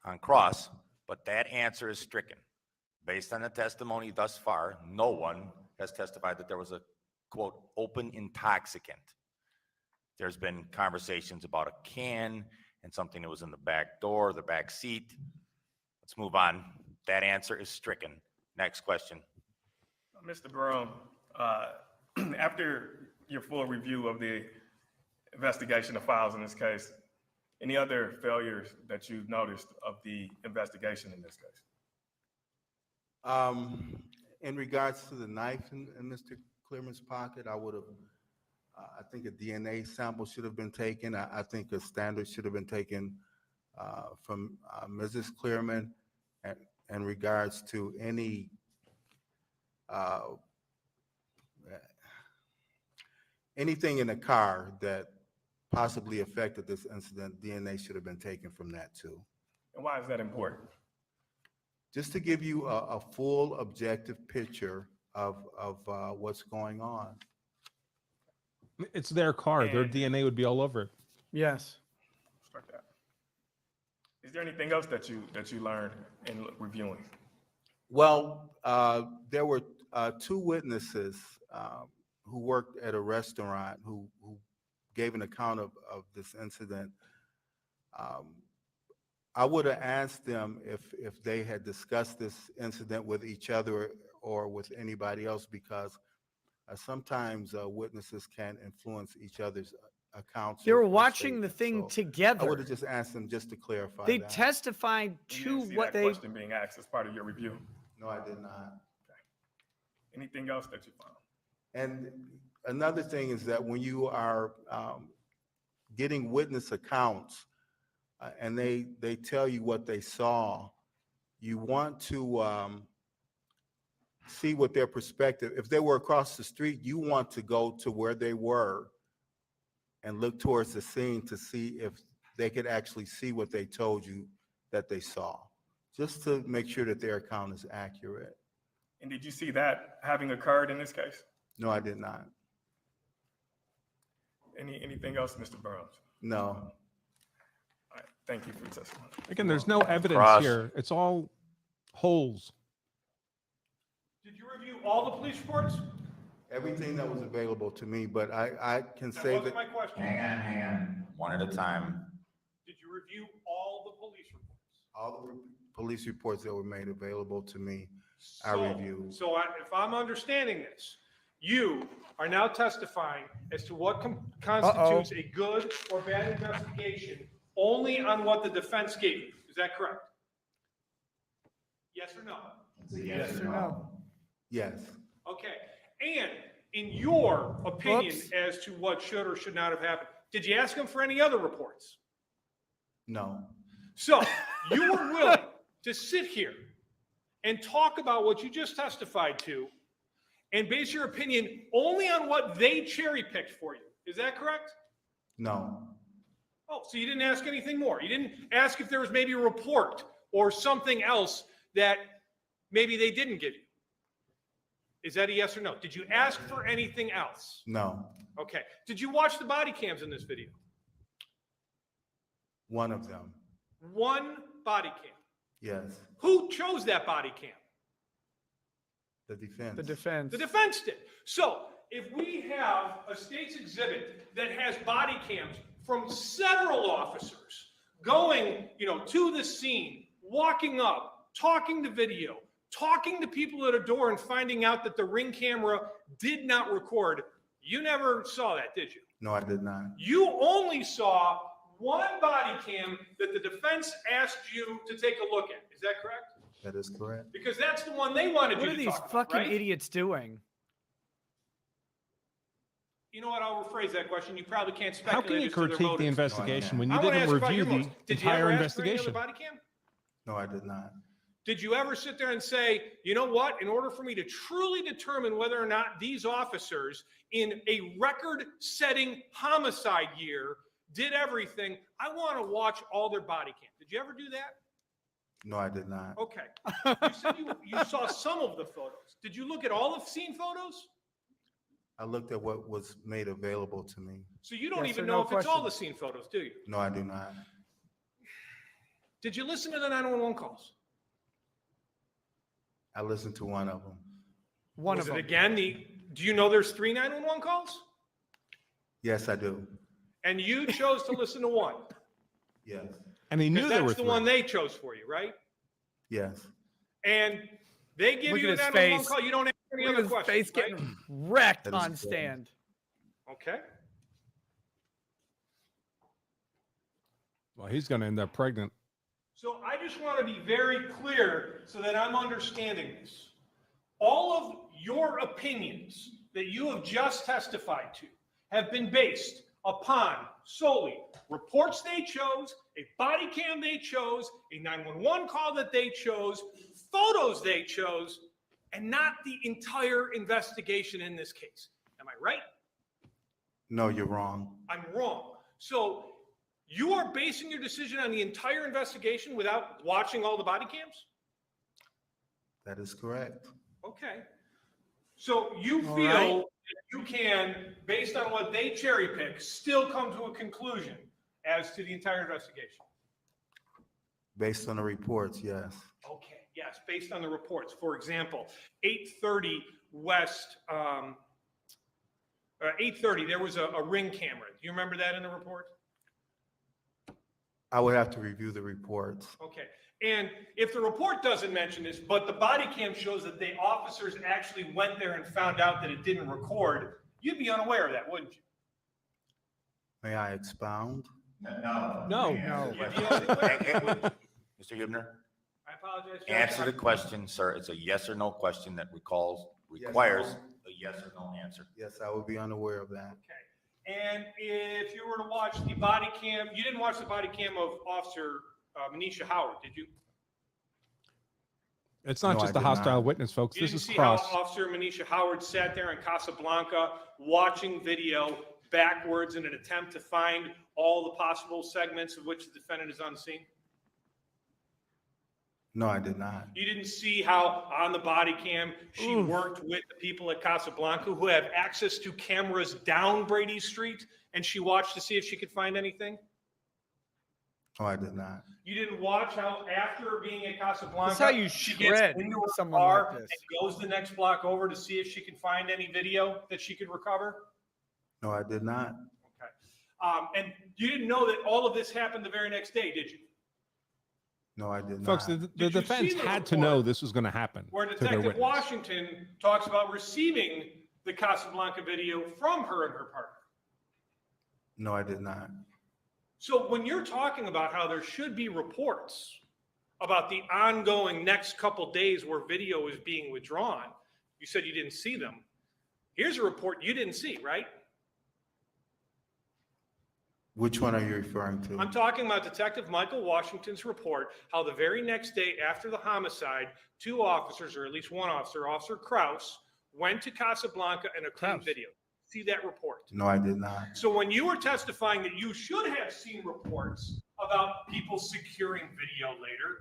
on cross, but that answer is stricken. Based on the testimony thus far, no one has testified that there was a, quote, open intoxicant. There's been conversations about a can and something that was in the back door, the back seat. Let's move on. That answer is stricken. Next question. Mr. Brown, after your full review of the investigation of files in this case, any other failures that you've noticed of the investigation in this case? In regards to the knife in Mr. Clearman's pocket, I would have, I think a DNA sample should have been taken. I think a standard should have been taken from Mrs. Clearman in regards to any anything in the car that possibly affected this incident. DNA should have been taken from that too. And why is that important? Just to give you a full objective picture of what's going on. It's their car. Their DNA would be all over it. Yes. Start that. Is there anything else that you learned in reviewing? Well, there were two witnesses who worked at a restaurant who gave an account of this incident. I would have asked them if they had discussed this incident with each other or with anybody else, because sometimes witnesses can influence each other's accounts. They were or watching the statements. thing So together. I would have just asked them just to clarify They that. testified You to didn't see what that they. question being asked as part of your review. No, I did not. Anything else that you found? And another thing is that when you are getting witness accounts and they tell you what they saw, you want to see what their perspective, if they were across the street, you want to go to where they were and look towards the scene to see if they could actually see what they told you that they saw, just to make sure that their account is accurate. And did you see that having occurred in this case? No, I did not. Anything else, Mr. Burns? No. All right, thank you for your testimony. Again, there's no evidence Cross. here. It's all holes. Did you review all the police reports? Everything that was available to me, but I can That say wasn't that. my question. Hang on. One at a time. Did you review all the police reports? All the police reports that were made available to me, I So- reviewed. So if I'm understanding this, you are now testifying as to what constitutes a good or bad investigation only on what the defense gave you. Is that correct? Yes or no? Yes or no? Yes. Okay. And in your opinion Whoops. as to what should or should not have happened, did you ask him for any other reports? No. So you were willing to sit here and talk about what you just testified to and base your opinion only on what they cherry picked for you. Is that correct? No. Oh, so you didn't ask anything more. You didn't ask if there was maybe a report or something else that maybe they didn't give you. Is that a yes or no? Did you ask for anything else? No. Okay. Did you watch the body cams in this video? One of them. One body cam. Yes. Who chose that body cam? The defense. The defense. The defense did. So if we have a state's exhibit that has body cams from several officers going, to the scene, walking up, talking to video, talking to people at a door and finding out that the Ring camera did not record, you never saw that, did you? No, I did not. You only saw one body cam that the defense asked you to take a look at. Is that correct? That is correct. Because that's the one they wanted What you are to these talk about, fucking right? idiots doing? You know what? I'll rephrase that question. You probably can't speculate. How can you as to their critique the motives. investigation when you I wanna didn't ask about review your the motives. Did you entire ever ask for any other investigation? body cam? No, I did not. Did you ever sit there and say, you know what, in order for me to truly determine whether or not these officers in a record-setting homicide year did everything, I want to watch all their body cam. Did you ever do that? No, I did not. Okay. You said you saw some of the photos. Did you look at all the scene photos? I looked at what was made available to me. So you don't Yes even or know no if it's all question? the scene photos, do you? No, I do not. Did you listen to the 911 calls? I listened to one of them. Was it again? Do you know there's 3 911 calls? Yes, I do. And you chose to listen to one? Yes. And he knew Because there were that's the 3. one they chose for you, right? Yes. And they give Look you a at his 911 face. call. You don't answer any Look at other his questions, face right? getting wrecked That is on correct. stand. Okay. Well, he's going to end up pregnant. So I just want to be very clear so that I'm understanding this. All of your opinions that you have just testified to have been based upon solely reports they chose, a body cam they chose, a 911 call that they chose, photos they chose, and not the entire investigation in this case. Am I right? No, you're wrong. I'm wrong. So you are basing your decision on the entire investigation without watching all the body cams? That is correct. Okay. So you All feel right. that you can, based on what they cherry pick, still come to a conclusion as to the entire investigation? Based on the reports, yes. Okay, yes, based on the reports. For example, 830 West, 830, there was a ring camera. Do you remember that in the report? I would have to review the reports. Okay. And if the report doesn't mention this, but the body cam shows that the officers actually went there and found out that it didn't record, you'd be unaware of that, wouldn't you? May I expound? No. You'd be unaware, wouldn't you? Mr. Hubner, I apologize. Judge. answer the question, sir. It's a yes or no question that requires a yes or no answer. Yes, I would be unaware of that. Okay. And if you were to watch the body cam, you didn't watch the body cam of Officer Manisha Howard, did you? It's not No, just I a did hostile not. witness, folks. You This didn't is see cross. how Officer Manisha Howard sat there in Casablanca watching video backwards in an attempt to find all the possible segments of which the defendant is unseen? No, I did not. You didn't see how on the body cam she worked with the people at Casablanca who have access to cameras down Brady Street, and she watched to see if she could find anything? No, I did not. You didn't watch how after being at Casablanca, That's how you she shred gets into her someone car like this. and goes the next block over to see if she can find any video that she could recover? No, I did not. Okay. And you didn't know that all of this happened the very next day, did you? No, I did Folks, not. the Did you defense see the had to report know this was going to happen Where to their Detective witness. Washington talks about receiving the Casablanca video from her and her partner. No, I did not. So when you're talking about how there should be reports about the ongoing next couple days where video is being withdrawn, you said you didn't see them. Here's a report you didn't see, right? Which one are you referring to? I'm talking about Detective Michael Washington's report, how the very next day after the homicide, 2 officers, or at least one officer, Officer Krause, went to Casablanca and obtained video. See that report? No, I did not. So when you were testifying that you should have seen reports about people securing video later,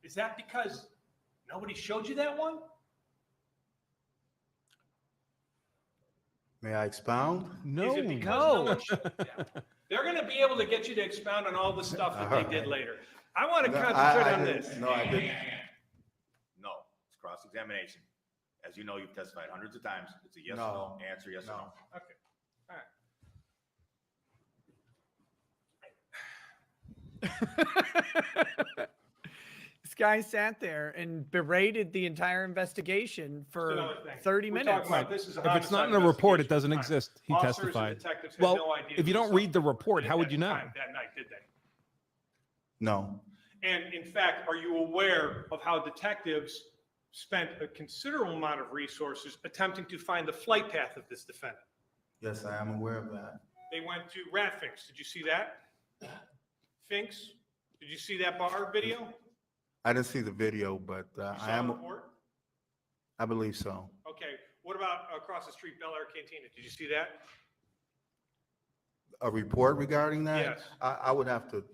is that because nobody showed you that one? May I expound? No. Is it because no one showed you that? They're going to be able to get you to expound on all the stuff that they did later. I want to No, concentrate I on didn't. this. No, I didn't. No, it's cross-examination. As you know, you've testified hundreds of times. It's a yes or No. no answer, yes or no. Okay. All right. This guy sat there and berated the entire investigation for another thing. 30 We're minutes. talking about this is a If it's not in homicide a report, it investigation. doesn't exist. He Officers and testified. detectives had Well, no idea if you who don't was read the report, did how at would you know? time that night, did they? No. And in fact, are you aware of how detectives spent a considerable amount of resources attempting to find the flight path of this defendant? Yes, I am aware of that. They went to Rat Finks. Did you see that? Finks? Did you see that bar video? I didn't see the video, but You I saw the am. report? I believe so. Okay. What about across the street, Bel Air Cantina? Did you see that? A report regarding that? Yes. I would have to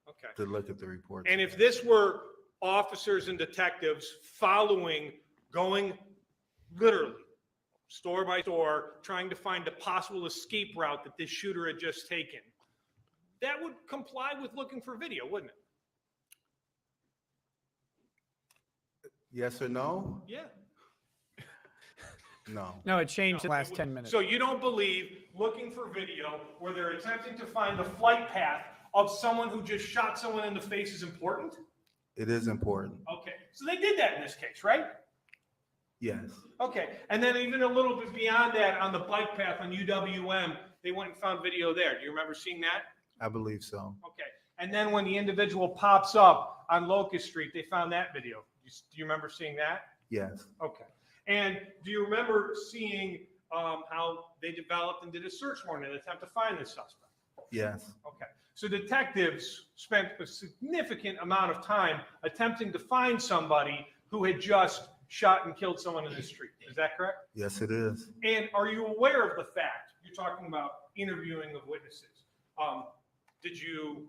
Okay. look at the report. And if this were officers and detectives following, going literally store by store, trying to find a possible escape route that this shooter had just taken, that would comply with looking for video, wouldn't it? Yes or no? Yeah. No. No, it changed in the No, last 10 minutes. So you don't believe looking for video where they're attempting to find the flight path of someone who just shot someone in the face is important? It is important. Okay, so they did that in this case, right? Yes. Okay, and then even a little bit beyond that, on the bike path on UWM, they went and found video there. Do you remember seeing that? I believe so. Okay, and then when the individual pops up on Locust Street, they found that video. Do you remember seeing that? Yes. Okay, and do you remember seeing how they developed and did a search warrant in an attempt to find this suspect? Yes. Okay, so detectives spent a significant amount of time attempting to find somebody who had just shot and killed someone in the street. Is that correct? Yes, it is. And are you aware of the fact, you're talking about interviewing of witnesses. Did you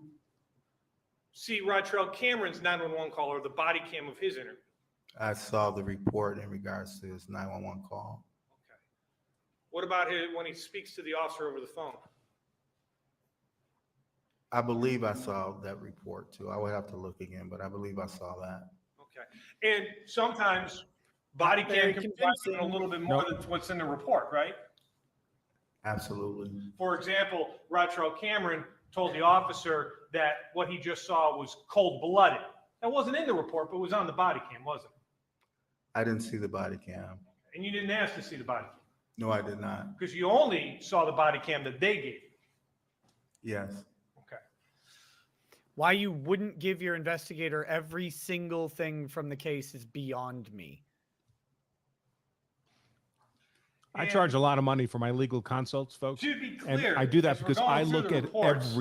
see Rotrell Cameron's 911 call or the body cam of his interview? I saw the report in regards to his 911 call. What about when he speaks to the officer over the phone? I believe I saw that report too. I would have to look again, but I believe I saw that. Okay. And sometimes body Very cam can provide a little bit more than what's in the report, right? Absolutely. For example, Rotrell Cameron told the officer that what he just saw was cold-blooded. That wasn't in the report, but was on the body cam, wasn't it? I didn't see the body cam. And you didn't ask to see the body cam No, I did not. because you only saw the body cam that they gave you. Yes. Okay. Why you wouldn't give your investigator every single thing from the case is beyond me. I charge a lot of money for my legal consults, folks. To be And clear, I do that as we're because going I through look the at reports,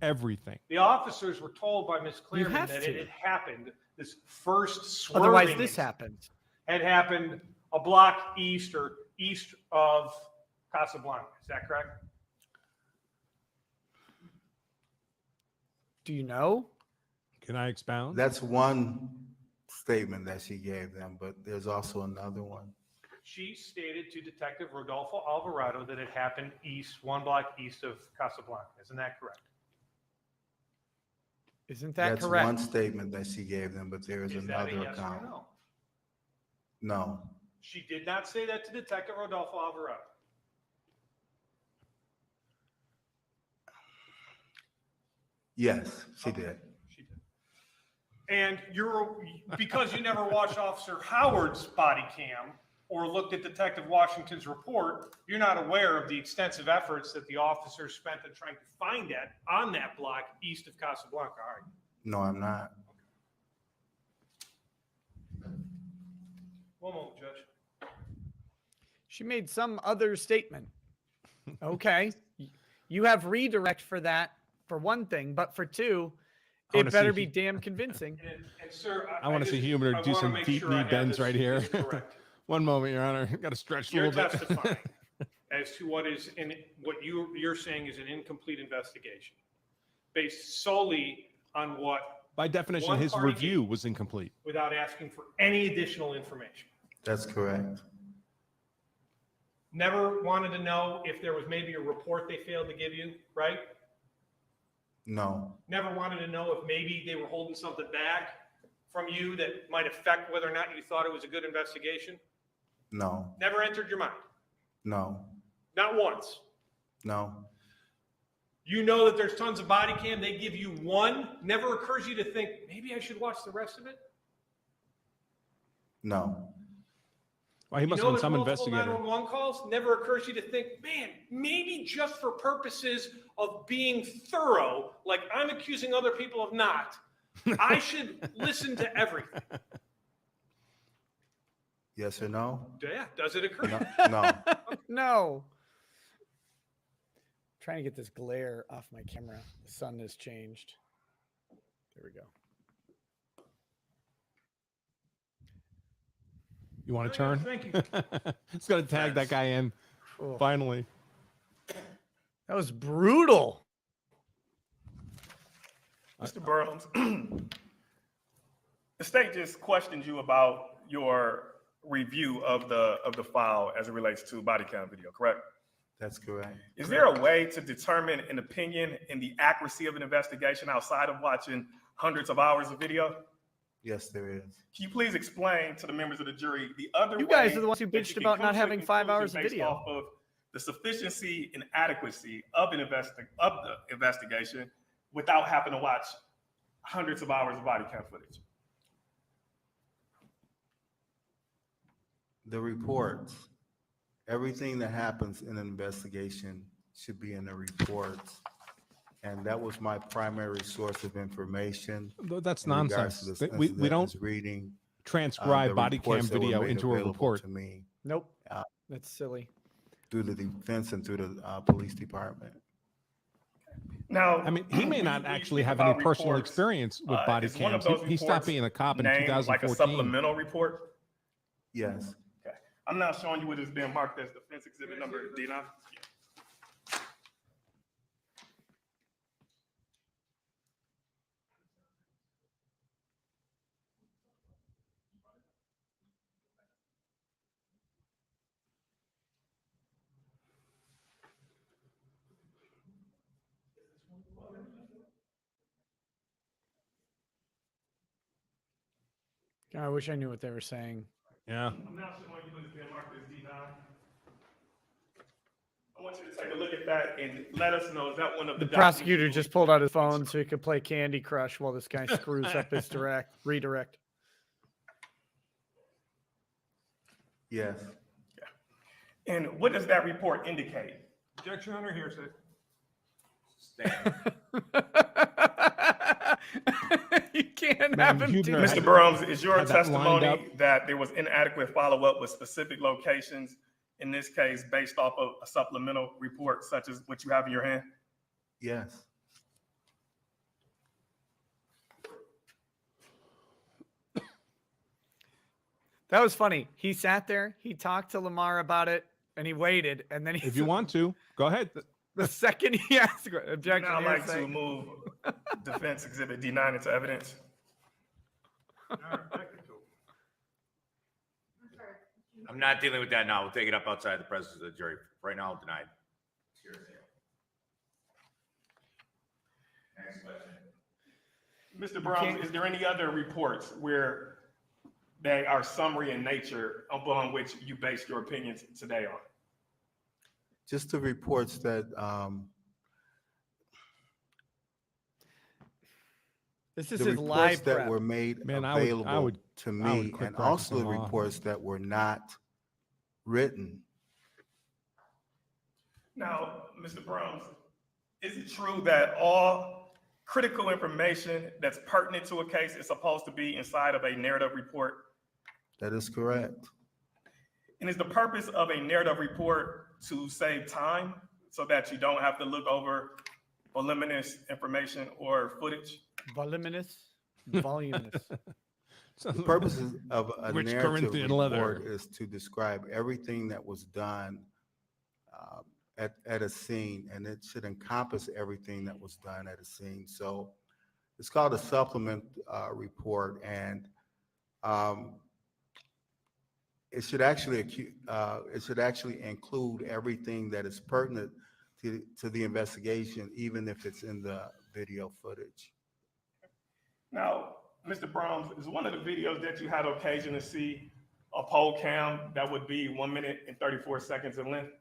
everything. The officers were told by Ms. You Clearman have that to. it had happened, this first swerving Otherwise, this incident happened. had happened a block east or east of Casablanca. Is that correct? Do you know? Can I expound? That's one statement that she gave them, but there's also another one. She stated to Detective Rodolfo Alvarado that it happened east, 1 block east of Casablanca. Isn't that correct? Isn't that That's correct? one statement that she gave them, but there is Is that a another yes or account. no? No. She did not say that to Detective Rodolfo Alvarado. Yes, she did. And because you never watched Officer Howard's body cam or looked at Detective Washington's report, you're not aware of the extensive efforts that the officers spent in trying to find that on that block east of Casablanca, are you? No, I'm not. One moment, Judge. She made some other statement. Okay. You have redirect for that, for one thing, but for two, I wanna it better see be damn convincing. And sir, I want to see Humor do some deep knee bends right here. One moment, Your Honor. Got to stretch a You're little bit. testifying as to what is in what you're saying is an incomplete investigation, based solely on what By definition, one his party review was incomplete. without asking for any additional information. That's correct. Never wanted to know if there was maybe a report they failed to give you, right? No. Never wanted to know if maybe they were holding something back from you that might affect whether or not you thought it was a good investigation? No. Never entered your mind? No. Not once? No. You know that there's tons of body cam, they give you one, never occurs to you to think, maybe I should watch the rest of it? No. Well, he must have been some investigator. 911 calls, never occurs to you to think, man, maybe just for purposes of being thorough, like I'm accusing other people of not, I should listen to everything. Yes or no? Yeah, does it occur? No. No. Trying to get this glare off my camera. The sun has changed. There we go. You want to turn? Thank you. It's going to tag that guy in. Cool. Finally. That was brutal. Mr. Burns, the state just questioned you about your review of the file as it relates to body cam video, correct? That's correct. Is there a way to determine an opinion in the accuracy of an investigation outside of watching hundreds of hours of video? Yes, there is. Can you please explain to the members of the jury the other You guys way are the ones who that bitched you can about come not to a having 5 hours of conclusion based video. off of the sufficiency and adequacy of the investigation without having to watch hundreds of hours of body cam footage? The reports, everything that happens in an investigation should be in the reports. And that was my primary source of information. That's in regards nonsense. to the We census that don't was reading transcribe the body cam reports that were video made into a available report. to me Nope. That's silly. through the defense and through the police department. Now, I mean, he may not when you actually speak have any about personal reports, experience with body is one of cams. those He stopped reports being a cop in named 2014. like a supplemental report? Yes. Okay. I'm now showing you what is being marked as defense exhibit number D9. God, I wish I knew what they were saying. Yeah. I'm now showing you what is being marked as D9. I want you to take a look at that and let us know, is that one of The the prosecutor just pulled out his phone so he could play Candy Crush while this guy screws up his redirect. Yes. And what does that report indicate? Objection under hearsay. You can't Man, have him do Huebner that. Mr. Burns, is your had that lined testimony that there was inadequate follow-up with specific locations, in this case, based off of a supplemental report such as what you have in your hand? Yes. That was funny. He sat there, he talked to Lamar about it, and he waited, and then he If you want to, go ahead. the second he asked objection, Now I'd like hearsay. to move defense exhibit D9 into evidence. I'm not dealing with that now. We'll take it up outside the presence of the jury. Right now, denied. Next question. Mr. Browns, is there any other reports where they are summary in nature upon which you base your opinions today on? Just the reports that This is the his reports live that prep. were made Man, available I would to I me, would quit and also the practicing law. reports that were not written. Now, Mr. Browns, is it true that all critical information that's pertinent to a case is supposed to be inside of a narrative report? That is correct. And is the purpose of a narrative report to save time so that you don't have to look over voluminous information or footage? Voluminous? Voluminous. The purpose of a Rich narrative Corinthian report leather. is to describe everything that was done at a scene, and it should encompass everything that was done at a scene. So it's called a supplement report, and it should actually include everything that is pertinent to the investigation, even if it's in the video footage. Now, Mr. Browns, is one of the videos that you had occasion to see a poll cam that would be 1 minute and 34 seconds in length?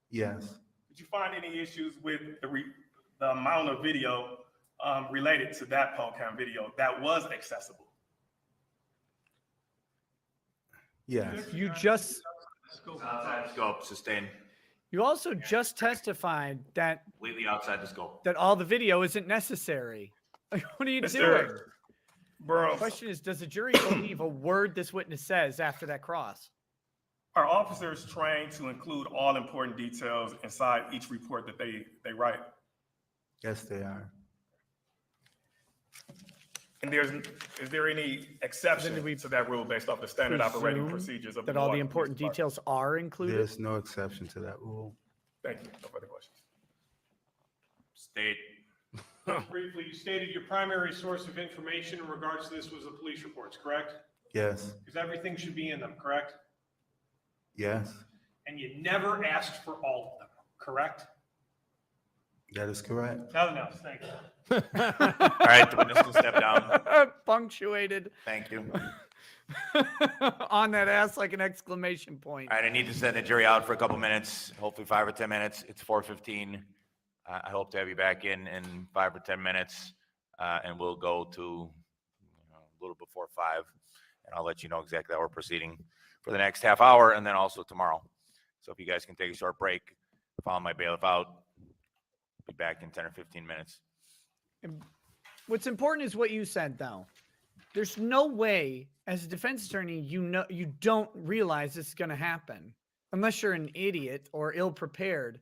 Yes. Did you find any issues with the amount of video related to that poll cam video that was accessible? Yes. You just Outside the scope, sustain. you also just testified that Completely outside the scope. all the video isn't necessary. Like, what are you Mr. doing? Burroughs. The question is, does the jury believe a word this witness says after that cross? Are officers trained to include all important details inside each report that they write? Yes, they are. And is there any exception to that rule based off the standard operating presume procedures of that all the Milwaukee Police important Department? details are included? There's no exception to that rule. Thank you. No further questions. State. Briefly, you stated your primary source of information in regards to this was the police reports, correct? Yes, Because everything should be in them, correct? yes, And you never asked for all of them, correct? that is correct. Nothing else, thank you. All right, the witness will step down. Punctuated Thank you. on that ass like an exclamation point. All right, I need to send the jury out for a couple minutes, hopefully 5 or 10 minutes. It's 4:15. I hope to have you back in 5 or 10 minutes, and we'll go to a little before 5, and I'll let you know exactly how we're proceeding for the next half hour, and then also tomorrow. So if you guys can take a short break, follow my bailiff out. Be back in 10 or 15 minutes. And what's important is what you said, though. There's no way, as a defense attorney, you don't realize this is going to happen unless you're an idiot or ill-prepared.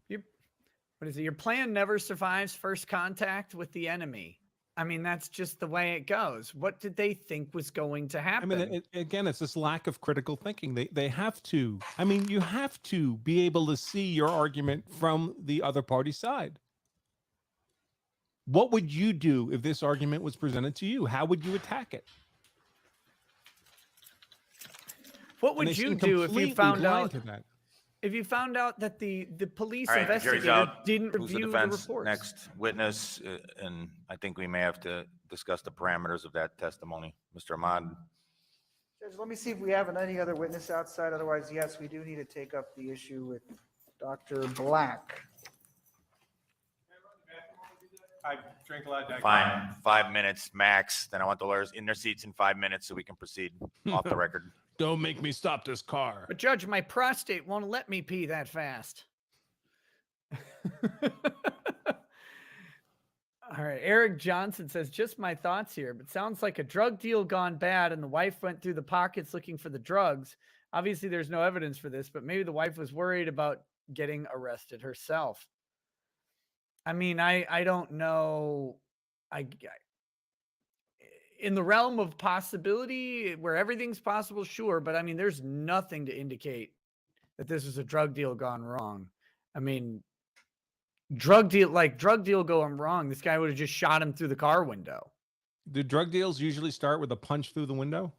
What is it? Your plan never survives first contact with the enemy. I mean, that's just the way it goes. What did they think was going to happen? I mean, again, it's this lack of critical thinking. They have to. I mean, you have to be able to see your argument from the other party's side. What would you do if this argument was presented to you? How would you attack it? What would you do if you found out that? If you found out that the police All right, the jury's investigator out. didn't Who's the review the defense? reports? Next witness, and I think we may have to discuss the parameters of that testimony. Mr. Ahmad. Judge, let me see if we have any other witness outside. Otherwise, yes, we do need to take up the issue with Dr. Black. I drank a lot of Diet Fine, 5 minutes max. Then I want the lawyers in their seats in 5 minutes so we can proceed off the record. Don't make me stop this car. But Judge, my prostate won't let me pee that fast. All right. Eric Johnson says, just my thoughts here, but sounds like a drug deal gone bad and the wife went through the pockets looking for the drugs. Obviously, there's no evidence for this, but maybe the wife was worried about getting arrested herself. I mean, I don't know. In the realm of possibility where everything's possible, sure. But I mean, there's nothing to indicate that this was a drug deal gone wrong. I mean, drug deal going wrong. This guy would have just shot him through the car window. Do drug deals usually start with a punch through the window?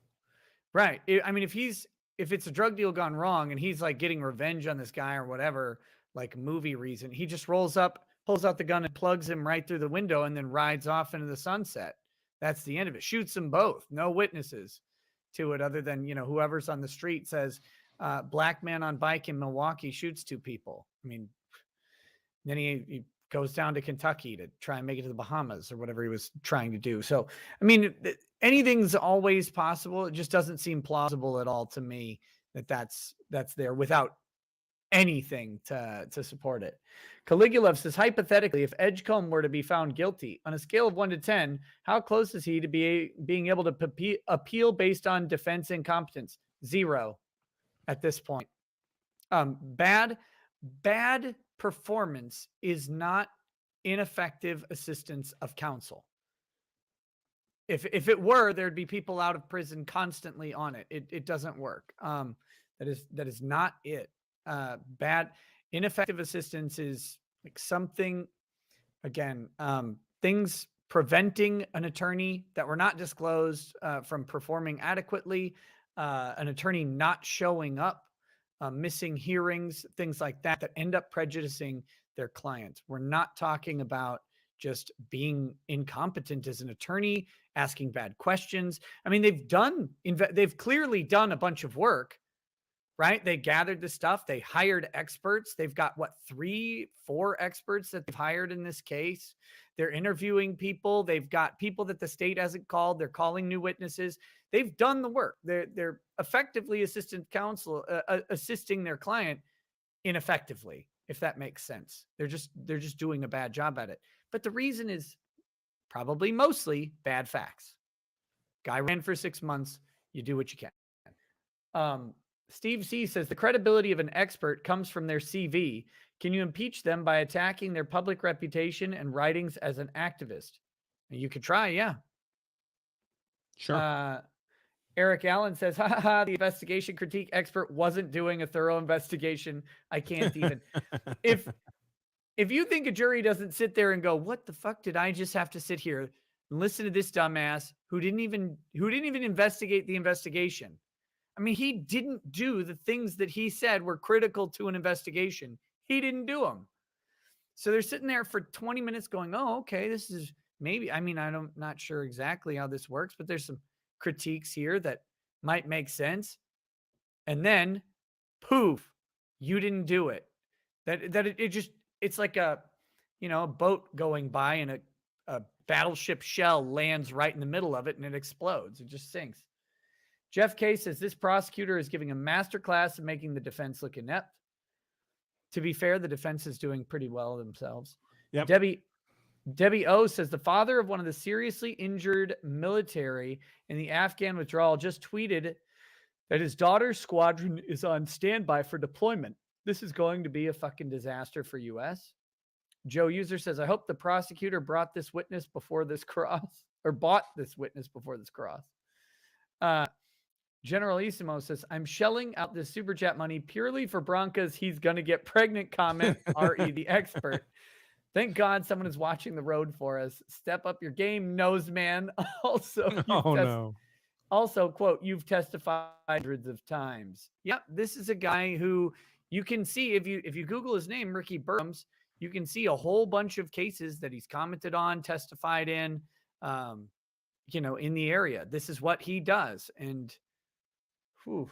Right. I mean, if it's a drug deal gone wrong and he's like getting revenge on this guy or whatever, like movie reason, he just rolls up, pulls out the gun and plugs him right through the window and then rides off into the sunset. That's the end of it. Shoots them both. No witnesses to it other than, whoever's on the street says, black man on bike in Milwaukee shoots 2 people. I mean, then he goes down to Kentucky to try and make it to the Bahamas or whatever he was trying to do. So, I mean, anything's always possible. It just doesn't seem plausible at all to me that that's there without anything to support it. Caligula says, hypothetically, if Edgecomb were to be found guilty on a scale of 1 to 10, how close is he to being able to appeal based on defense incompetence? 0 at this point. Bad performance is not ineffective assistance of counsel. If it were, there'd be people out of prison constantly on it. It doesn't work. That is not it. Bad ineffective assistance is like something, again, things preventing an attorney that were not disclosed from performing adequately, an attorney not showing up, missing hearings, things like that end up prejudicing their clients. We're not talking about just being incompetent as an attorney, asking bad questions. I mean, they've clearly done a bunch of work, right? They gathered the stuff. They hired experts. They've got 3, 4 experts that they've hired in this case. They're interviewing people. They've got people that the state hasn't called. They're calling new witnesses. They've done the work. They're effectively assisting their client ineffectively, if that makes sense. They're just doing a bad job at it. But the reason is probably mostly bad facts. Guy ran for 6 months. You do what you can. Steve C says the credibility of an expert comes from their CV. Can you impeach them by attacking their public reputation and writings as an activist? You could try, yeah. Sure. Eric Allen says, ha ha ha, the investigation critique expert wasn't doing a thorough investigation. I can't even. If you think a jury doesn't sit there and go, what the fuck did I just have to sit here and listen to this dumbass who didn't even investigate the investigation? I mean, he didn't do the things that he said were critical to an investigation. He didn't do them. So they're sitting there for 20 minutes going, oh, okay, this is maybe, I mean, I'm not sure exactly how this works, but there's some critiques here that might make sense. And then poof, you didn't do it. It's like a boat going by and a battleship shell lands right in the middle of it and it explodes. It just sinks. Jeff K says this prosecutor is giving a master class in making the defense look inept. To be fair, the defense is doing pretty well themselves. Yep. Debbie O says the father of one of the seriously injured military in the Afghan withdrawal just tweeted that his daughter's squadron is on standby for deployment. This is going to be a fucking disaster for U.S. Joe User says, I hope the prosecutor brought this witness before this cross, or bought this witness before this cross. General Isimo says, I'm shelling out this super chat money purely for Bronca's he's going to get pregnant comment, R.E. the expert. Thank God someone is watching the road for us. Step up your game, nose man. Also, quote, you've testified hundreds of times. Yep, this is a guy who you can see if you Google his name, Ricky Burns, you can see a whole bunch of cases that he's commented on, testified in, in the area. This is what he does. And whew.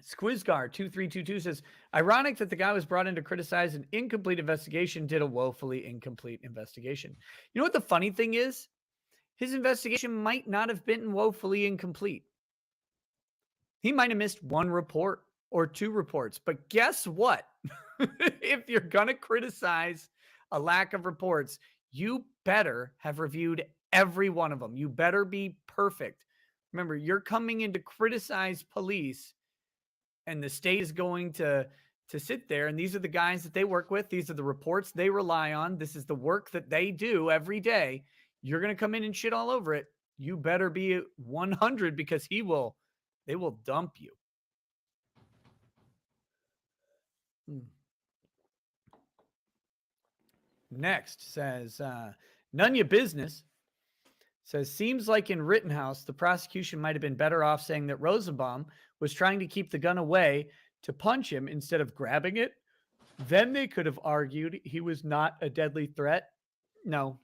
Squizgar 2322 says, ironic that the guy was brought in to criticize an incomplete investigation did a woefully incomplete investigation. You know what the funny thing is? His investigation might not have been woefully incomplete. He might have missed one report or two reports. But guess what? If you're going to criticize a lack of reports, you better have reviewed every one of them. You better be perfect. Remember, you're coming in to criticize police, and the state is going to sit there, and these are the guys that they work with. These are the reports they rely on. This is the work that they do every day. You're going to come in and shit all over it. You better be 100 because they will dump you. Next says, none your business. Says, seems like in Rittenhouse, the prosecution might have been better off saying that Rosenbaum was trying to keep the gun away to punch him instead of grabbing it. Then they could have argued he was not a deadly threat. No,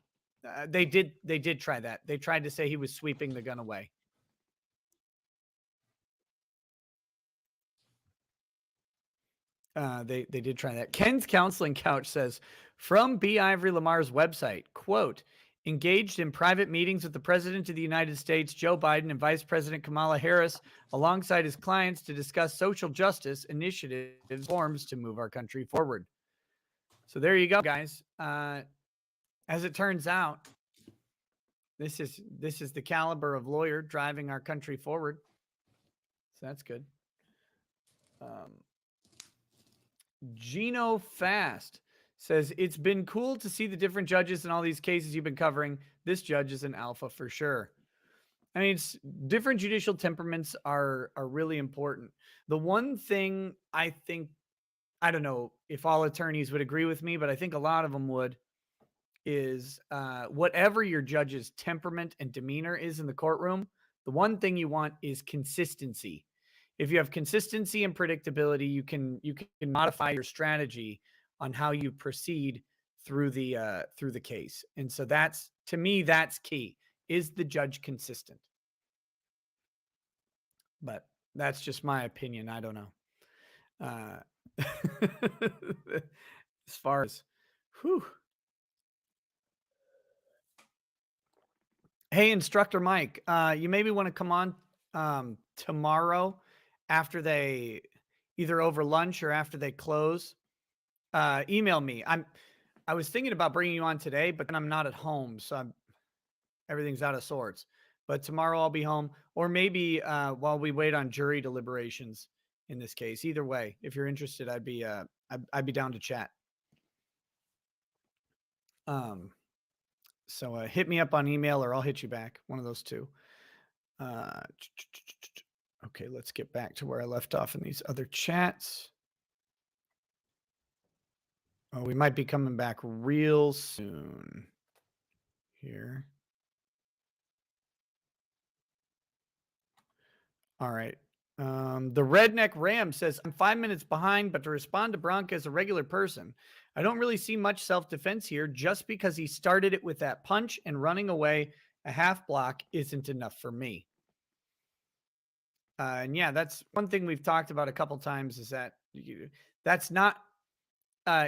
they did try that. They tried to say he was sweeping the gun away. They did try that. Ken's counseling couch says, from B. Ivory Lamar's website, quote, engaged in private meetings with the President of the United States, Joe Biden, and Vice President Kamala Harris, alongside his clients to discuss social justice initiatives, forms to move our country forward. So there you go, guys. As it turns out, this is the caliber of lawyer driving our country forward. So that's good. Gino Fast says, it's been cool to see the different judges in all these cases you've been covering. This judge is an alpha for sure. I mean, different judicial temperaments are really important. The one thing I think, I don't know if all attorneys would agree with me, but I think a lot of them would, is whatever your judge's temperament and demeanor is in the courtroom, the one thing you want is consistency. If you have consistency and predictability, you can modify your strategy on how you proceed through the case. And so that's, to me, that's key. Is the judge consistent? But that's just my opinion. I don't know. As far as, whew. Hey, Instructor Mike, you maybe want to come on tomorrow after they, either over lunch or after they close. Email me. I was thinking about bringing you on today, but then I'm not at home, so everything's out of sorts. But tomorrow I'll be home, or maybe while we wait on jury deliberations in this case. Either way, if you're interested, I'd be I'd be down to chat. So hit me up on email or I'll hit you back. One of those two. Okay, let's get back to where I left off in these other chats. Oh, we might be coming back real soon here. All right. The Redneck Ram says, I'm 5 minutes behind, but to respond to Bronca as a regular person, I don't really see much self-defense here. Just because he started it with that punch and running away a half block isn't enough for me. And yeah, that's one thing we've talked about a couple times is that that's not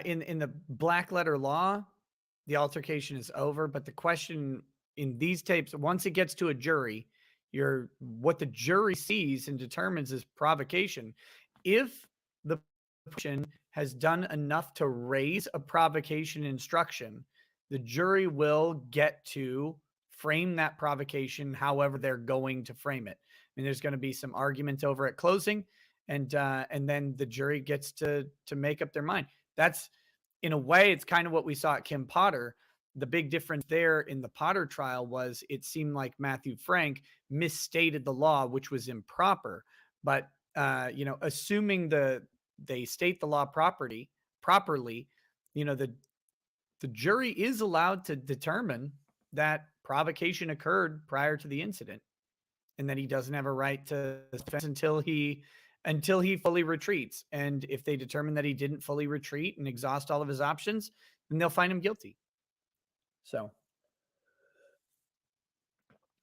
in the black letter law, the altercation is over. But the question in these tapes, once it gets to a jury, what the jury sees and determines is provocation. If the person has done enough to raise a provocation instruction, the jury will get to frame that provocation however they're going to frame it. I mean, there's going to be some argument over at closing, and then the jury gets to make up their mind. That's, in a way, it's kind of what we saw at Kim Potter. The big difference there in the Potter trial was it seemed like Matthew Frank misstated the law, which was improper. But assuming they state the law properly, the jury is allowed to determine that provocation occurred prior to the incident, and that he doesn't have a right to defense until he fully retreats. And if they determine that he didn't fully retreat and exhaust all of his options, then they'll find him guilty. So,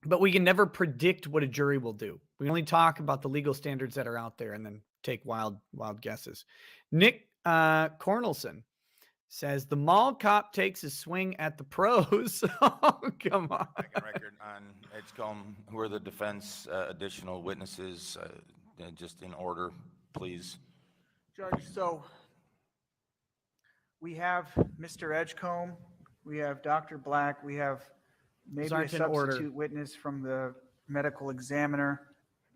but we can never predict what a jury will do. We only talk about the legal standards that are out there and then take wild guesses. Nick Cornelson says the mall cop takes a swing at the pros. Oh, come on. Second record on Edgecomb. Who are the defense additional witnesses? Just in order, please. Judge, so we have Mr. Edgecomb, we have Dr. Black, we have maybe a aren't in order. substitute witness from the medical examiner,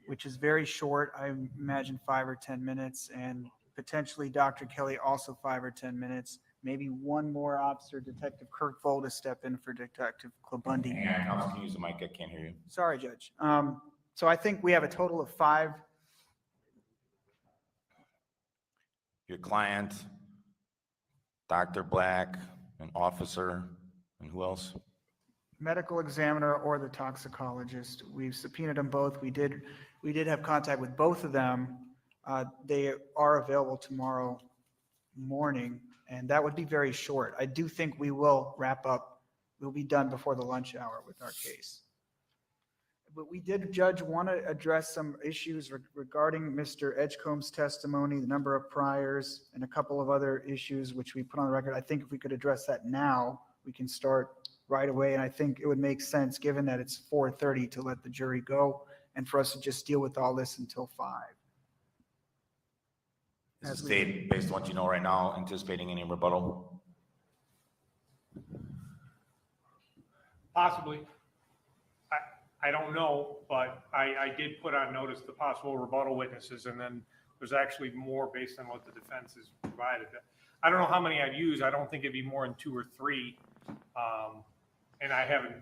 which is very short. I imagine 5 or 10 minutes, and potentially Dr. Kelly also 5 or 10 minutes. Maybe one more officer, Detective Kirk Vole, to step in for Detective Klabundy. Hang on, can you use the mic? I can't hear you. Sorry, Judge. So I think we have a total of 5. Your client, Dr. Black, an officer, and who else? Medical examiner or the toxicologist. We've subpoenaed them both. We did have contact with both of them. They are available tomorrow morning, and that would be very short. I do think we will wrap up. We'll be done before the lunch hour with our case. But we did, Judge, want to address some issues regarding Mr. Edgecomb's testimony, the number of priors, and a couple of other issues which we put on the record. I think if we could address that now, we can start right away. And I think it would make sense, given that it's 4:30, to let the jury go and for us to just deal with all this until 5. Is the state, based on what you know right now, anticipating any rebuttal? Possibly. I don't know, but I did put on notice the possible rebuttal witnesses, and then there's actually more based on what the defense has provided. I don't know how many I'd use. I don't think it'd be more than 2 or 3. And I haven't,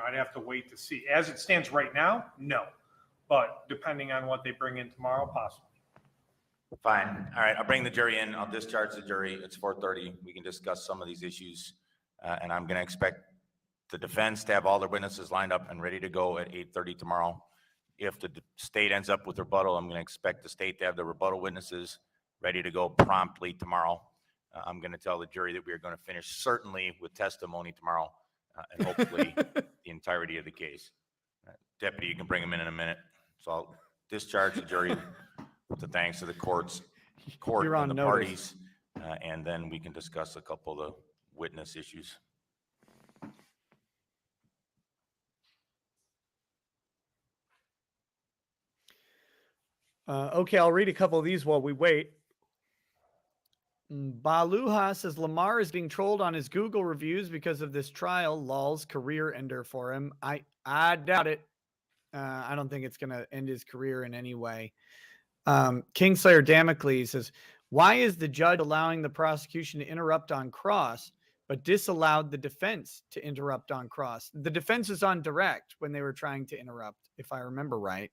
I'd have to wait to see. As it stands right now, no. But depending on what they bring in tomorrow, possibly. Fine. All right. I'll bring the jury in. I'll discharge the jury. It's 4:30. We can discuss some of these issues. And I'm going to expect the defense to have all their witnesses lined up and ready to go at 8:30 tomorrow. If the state ends up with rebuttal, I'm going to expect the state to have the rebuttal witnesses ready to go promptly tomorrow. I'm going to tell the jury that we are going to finish certainly with testimony tomorrow, and hopefully the entirety of the case. Deputy, you can bring them in a minute. So I'll discharge the jury with the thanks to the court You're on and the notice. parties, and then we can discuss a couple of the witness issues. Okay, I'll read a couple of these while we wait. Baluha says Lamar is being trolled on his Google reviews because of this trial. Lol's career ender for him. I doubt it. I don't think it's going to end his career in any way. Kingslayer Damocles says, Why is the judge allowing the prosecution to interrupt on cross, but disallowed the defense to interrupt on cross? The defense was on direct when they were trying to interrupt, if I remember right.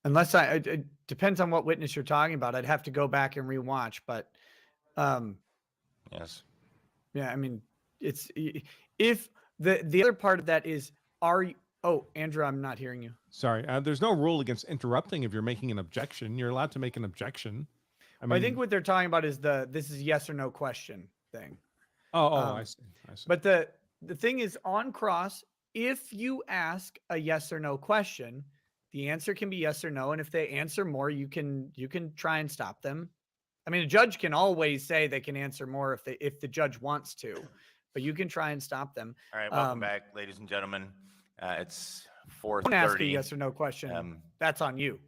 Unless it depends on what witness you're talking about. I'd have to go back and rewatch, but yes. Yeah, I mean, it's if the other part of that is, are you, oh, Andrew, I'm not hearing you. Sorry, there's no rule against interrupting if you're making an objection. You're allowed to make an objection. I think what they're talking about is this is yes or no question thing. I see. But the thing is, on cross, if you ask a yes or no question, the answer can be yes or no, and if they answer more, you can try and stop them. I mean, a judge can always say they can answer more if the judge wants to, but you can try and stop them. All right, welcome back, ladies and gentlemen. It's 4:30. Don't ask a yes or no question. That's on you.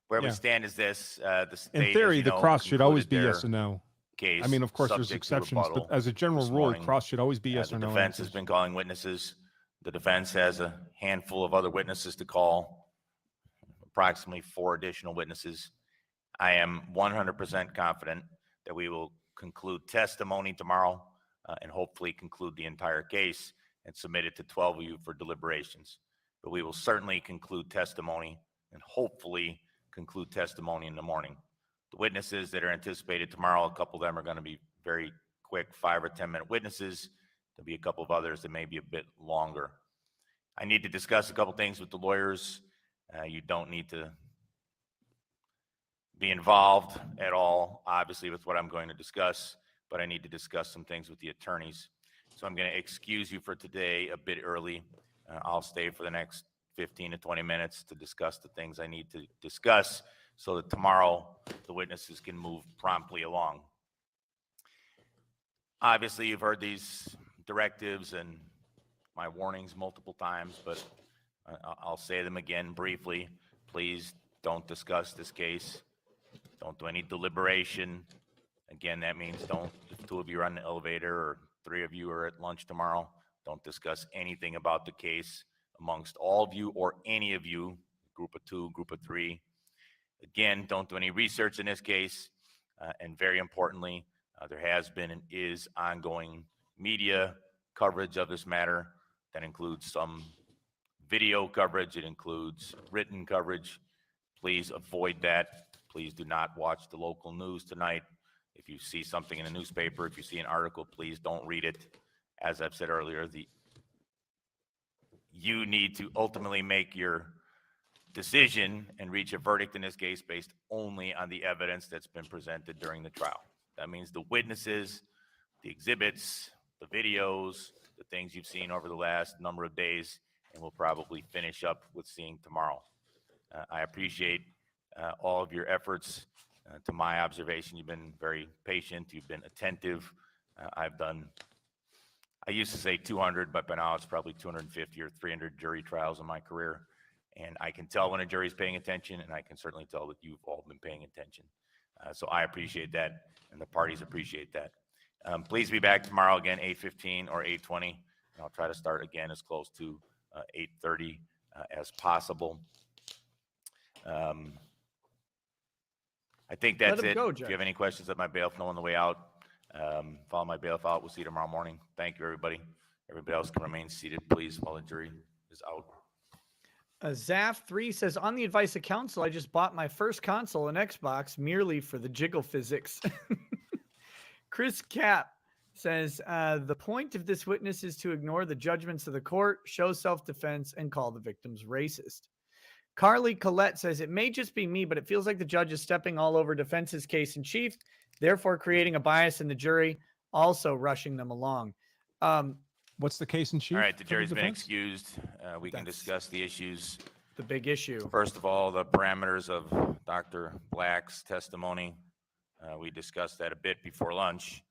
Where we stand is this: the state, in theory, as you the know, cross should always be concluded yes or no. Case, I mean, of course, there's subject to exceptions, but rebuttal as a general this rule, morning. cross should always be yes The or no. defense has been calling witnesses. The defense has a handful of other witnesses to call, approximately 4 additional witnesses. I am 100% confident that we will conclude testimony tomorrow and hopefully conclude the entire case and submit it to 12 of you for deliberations. But we will certainly conclude testimony and hopefully conclude testimony in the morning. The witnesses that are anticipated tomorrow, a couple of them are going to be very quick 5 or 10 minute witnesses. There'll be a couple of others that may be a bit longer. I need to discuss a couple things with the lawyers. You don't need to be involved at all, obviously, with what I'm going to discuss, but I need to discuss some things with the attorneys. So I'm going to excuse you for today a bit early. I'll stay for the next 15 to 20 minutes to discuss the things I need to discuss so that tomorrow the witnesses can move promptly along. Obviously, you've heard these directives and my warnings multiple times, but I'll say them again briefly. Please don't discuss this case. Don't do any deliberation. Again, that means if 2 of you are on the elevator or 3 of you are at lunch tomorrow, don't discuss anything about the case amongst all of you or any of you, group of 2, group of 3. Again, don't do any research in this case. And very importantly, there has been and is ongoing media coverage of this matter that includes some video coverage. It includes written coverage. Please avoid that. Please do not watch the local news tonight. If you see something in a newspaper, if you see an article, please don't read it. As I've said earlier, you need to ultimately make your decision and reach a verdict in this case based only on the evidence that's been presented during the trial. That means the witnesses, the exhibits, the videos, the things you've seen over the last number of days, and we'll probably finish up with seeing tomorrow. I appreciate all of your efforts. To my observation, you've been very patient. You've been attentive. I used to say 200, but by now it's probably 250 or 300 jury trials in my career. And I can tell when a jury's paying attention, and I can certainly tell that you've all been paying attention. So I appreciate that, and the parties appreciate that. Please be back tomorrow again, 8:15 or 8:20. And I'll try to start again as close to 8:30 as possible. I think that's it. Go, if you have any questions, let my bailiff know on the way out. Follow my bailiff out. We'll see you tomorrow morning. Thank you, everybody. Everybody else can remain seated, please, while the jury is out. Zaf3 says, on the advice of counsel, I just bought my first console and Xbox merely for the jiggle physics. Chris Cap says, the point of this witness is to ignore the judgments of the court, show self-defense, and call the victims racist. Carly Collette says, it may just be me, but it feels like the judge is stepping all over defense's case in chief, therefore creating a bias in the jury, also rushing them along. What's the case in chief? All right, the jury's been excused. We can discuss the issues. The big issue. First of all, the parameters of Dr. Black's testimony. We discussed that a bit before lunch.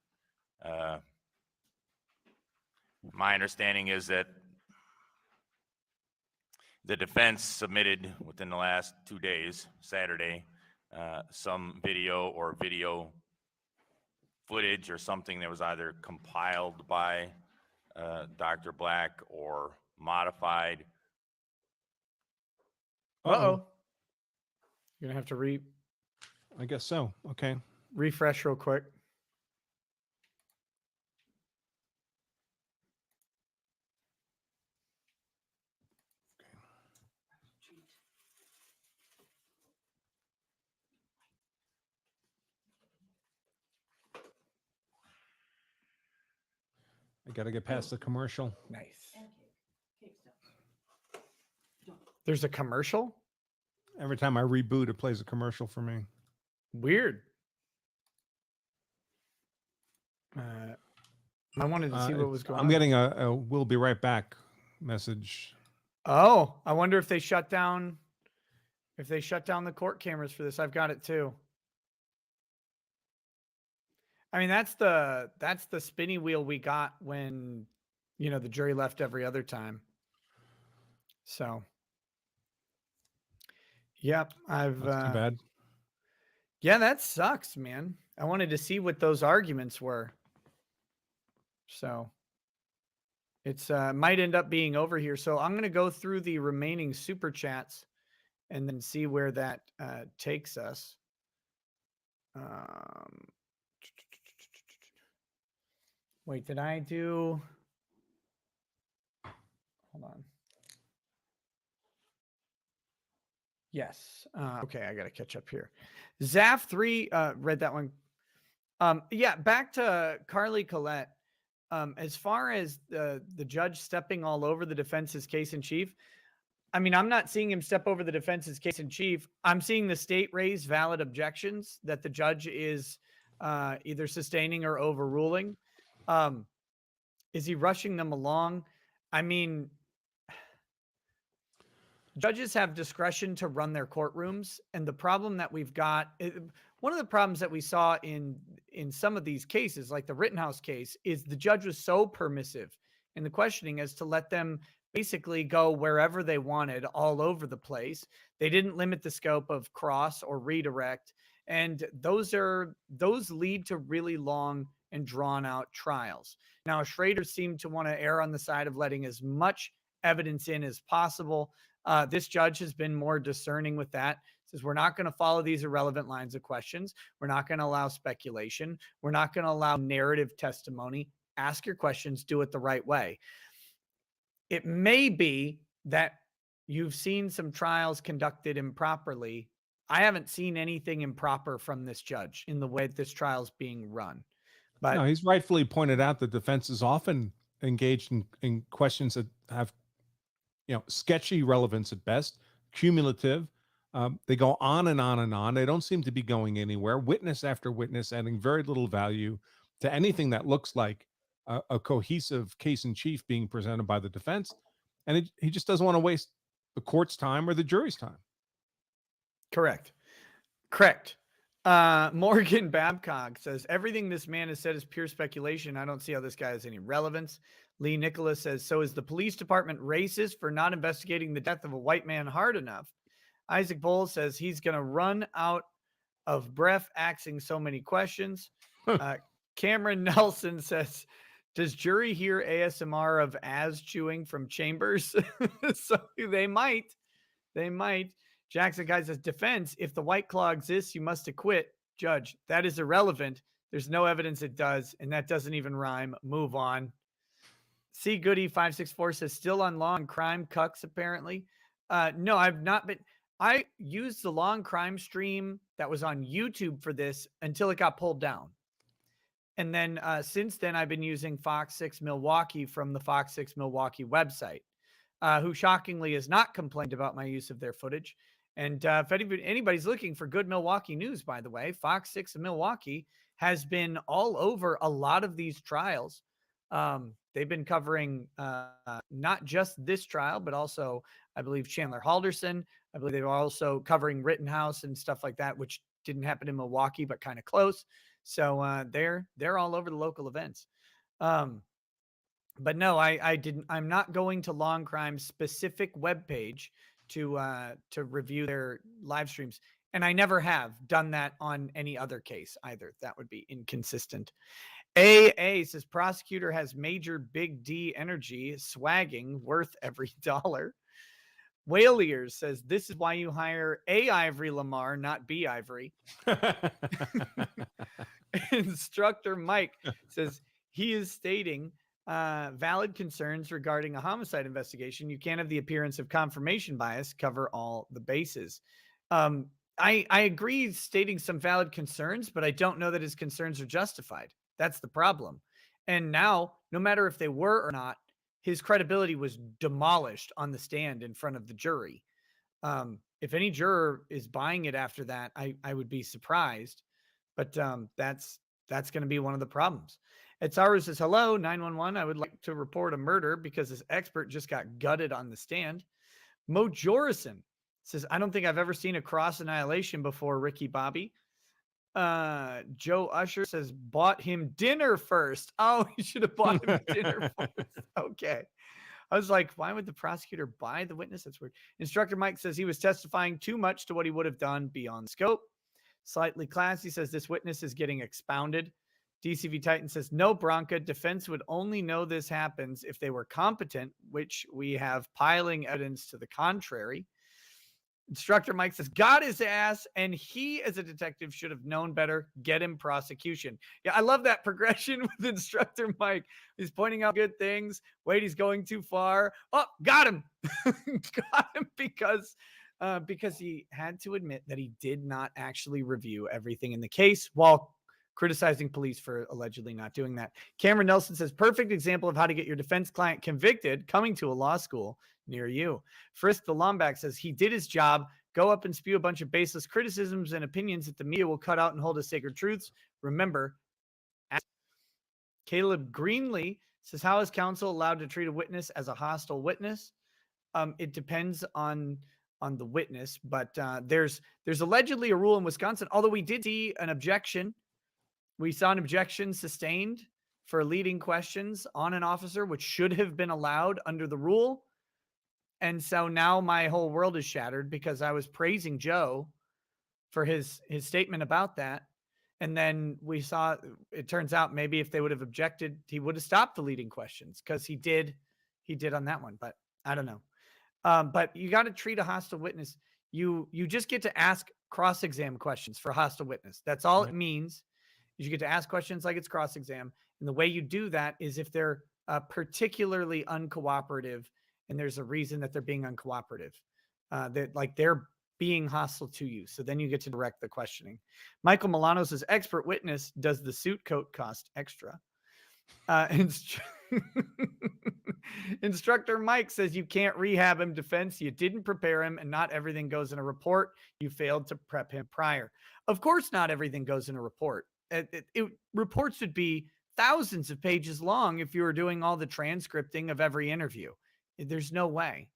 My understanding is that the defense submitted within the last 2 days, Saturday, some video or video footage or something that was either compiled by Dr. Black or modified Uh-oh. You're gonna have to I guess so. Okay. refresh real quick. I got to get past the commercial. Nice. There's a commercial? Every time I reboot, it plays a commercial for me. Weird. I wanted to see what was going on. I'm getting a "we'll be right back" message. Oh, I wonder if they shut down the court cameras for this. I've got it too. I mean, that's the spinny wheel we got when, the jury left every other time. So, yep, That's too bad. Yeah, that sucks, man. I wanted to see what those arguments were. So, it's might end up being over here. So I'm going to go through the remaining super chats and then see where that takes us. Wait, did I do? Hold on. Yes. Okay, I got to catch up here. Zaf3 read that one. Yeah, back to Carly Collette. As far as the judge stepping all over the defense's case in chief, I mean, I'm not seeing him step over the defense's case in chief. I'm seeing the state raise valid objections that the judge is either sustaining or overruling. Is he rushing them along? I mean, judges have discretion to run their courtrooms, and the problem that we've got, one of the problems that we saw in some of these cases, like the Rittenhouse case, is the judge was so permissive in the questioning as to let them basically go wherever they wanted, all over the place. They didn't limit the scope of cross or redirect, and those lead to really long and drawn out trials. Now, Schrader seemed to want to err on the side of letting as much evidence in as possible. This judge has been more discerning with that. Says we're not going to follow these irrelevant lines of questions. We're not going to allow speculation. We're not going to allow narrative testimony. Ask your questions, do it the right way. It may be that you've seen some trials conducted improperly. I haven't seen anything improper from this judge in the way this trial's being run. But no, he's rightfully pointed out that defense is often engaged in questions that have, sketchy relevance at best, cumulative. They go on and on and on. They don't seem to be going anywhere. Witness after witness, adding very little value to anything that looks like a cohesive case in chief being presented by the defense. And he just doesn't want to waste the court's time or the jury's time. Correct. Morgan Babcock says, everything this man has said is pure speculation. I don't see how this guy has any relevance. Lee Nicholas says, so is the police department racist for not investigating the death of a white man hard enough? Isaac Bowles says he's going to run out of breath asking so many questions. Cameron Nelson says, does jury hear ASMR of as chewing from Chambers? So they might. Jackson Guy says, defense, if the White Claw exists, you must acquit. Judge, that is irrelevant. There's no evidence it does, and that doesn't even rhyme. Move on. C. Goody 564 says, still on law and crime cucks, apparently. No, I've not been. I used the long crime stream that was on YouTube for this until it got pulled down. And then since then, I've been using Fox 6 Milwaukee from the Fox 6 Milwaukee website, who shockingly has not complained about my use of their footage. And if anybody's looking for good Milwaukee news, by the way, Fox 6 Milwaukee has been all over a lot of these trials. They've been covering not just this trial, but also, I believe, Chandler Halderson. I believe they were also covering Rittenhouse and stuff like that, which didn't happen in Milwaukee, but kind of close. So they're all over the local events. But no, I'm not going to Long Crime's specific webpage to review their live streams. And I never have done that on any other case either. That would be inconsistent. AA says prosecutor has major big D energy, swagging, worth every dollar. Whale Ears says, this is why you hire A. Ivory Lamar, not B. Ivory. Instructor Mike says he is stating valid concerns regarding a homicide investigation. You can't have the appearance of confirmation bias cover all the bases. I agree stating some valid concerns, but I don't know that his concerns are justified. That's the problem. And now, no matter if they were or not, his credibility was demolished on the stand in front of the jury. If any juror is buying it after that, I would be surprised. But that's going to be one of the problems. Etsaru says, hello, 911. I would like to report a murder because this expert just got gutted on the stand. Mo Jorison says, I don't think I've ever seen a cross annihilation before, Ricky Bobby. Joe Usher says, bought him dinner first. Oh, he should have bought him dinner first. Okay. I was like, why would the prosecutor buy the witness? That's weird. Instructor Mike says he was testifying too much to what he would have done beyond scope. Slightly Classy says this witness is getting expounded. DCV Titan says, no, Bronca, defense would only know this happens if they were competent, which we have piling evidence to the contrary. Instructor Mike says, got his ass, and he, as a detective, should have known better. Get him prosecution. Yeah, I love that progression with Instructor Mike. He's pointing out good things. Wait, he's going too far. Oh, got him. Got him because he had to admit that he did not actually review everything in the case while criticizing police for allegedly not doing that. Cameron Nelson says, perfect example of how to get your defense client convicted coming to a law school near you. Frisk the Lomback says he did his job. Go up and spew a bunch of baseless criticisms and opinions that the media will cut out and hold as sacred truths. Remember, Caleb Greenlee says, how is counsel allowed to treat a witness as a hostile witness? It depends on the witness, but there's allegedly a rule in Wisconsin, although we did see an objection. We saw an objection sustained for leading questions on an officer, which should have been allowed under the rule. And so now my whole world is shattered because I was praising Joe for his statement about that. And then we saw, it turns out maybe if they would have objected, he would have stopped the leading questions because he did on that one, but I don't know. But you got to treat a hostile witness. You just get to ask cross-exam questions for a hostile witness. That's all it means. You get to ask questions like it's cross-exam. And the way you do that is if they're particularly uncooperative and there's a reason that they're being uncooperative, that like they're being hostile to you. So then you get to direct the questioning. Michael Milano says, expert witness, does the suit coat cost extra? Instructor Mike says you can't rehab him. Defense, you didn't prepare him and not everything goes in a report. You failed to prep him prior. Of course, not everything goes in a report. Reports would be thousands of pages long if you were doing all the transcripting of every interview. There's no way.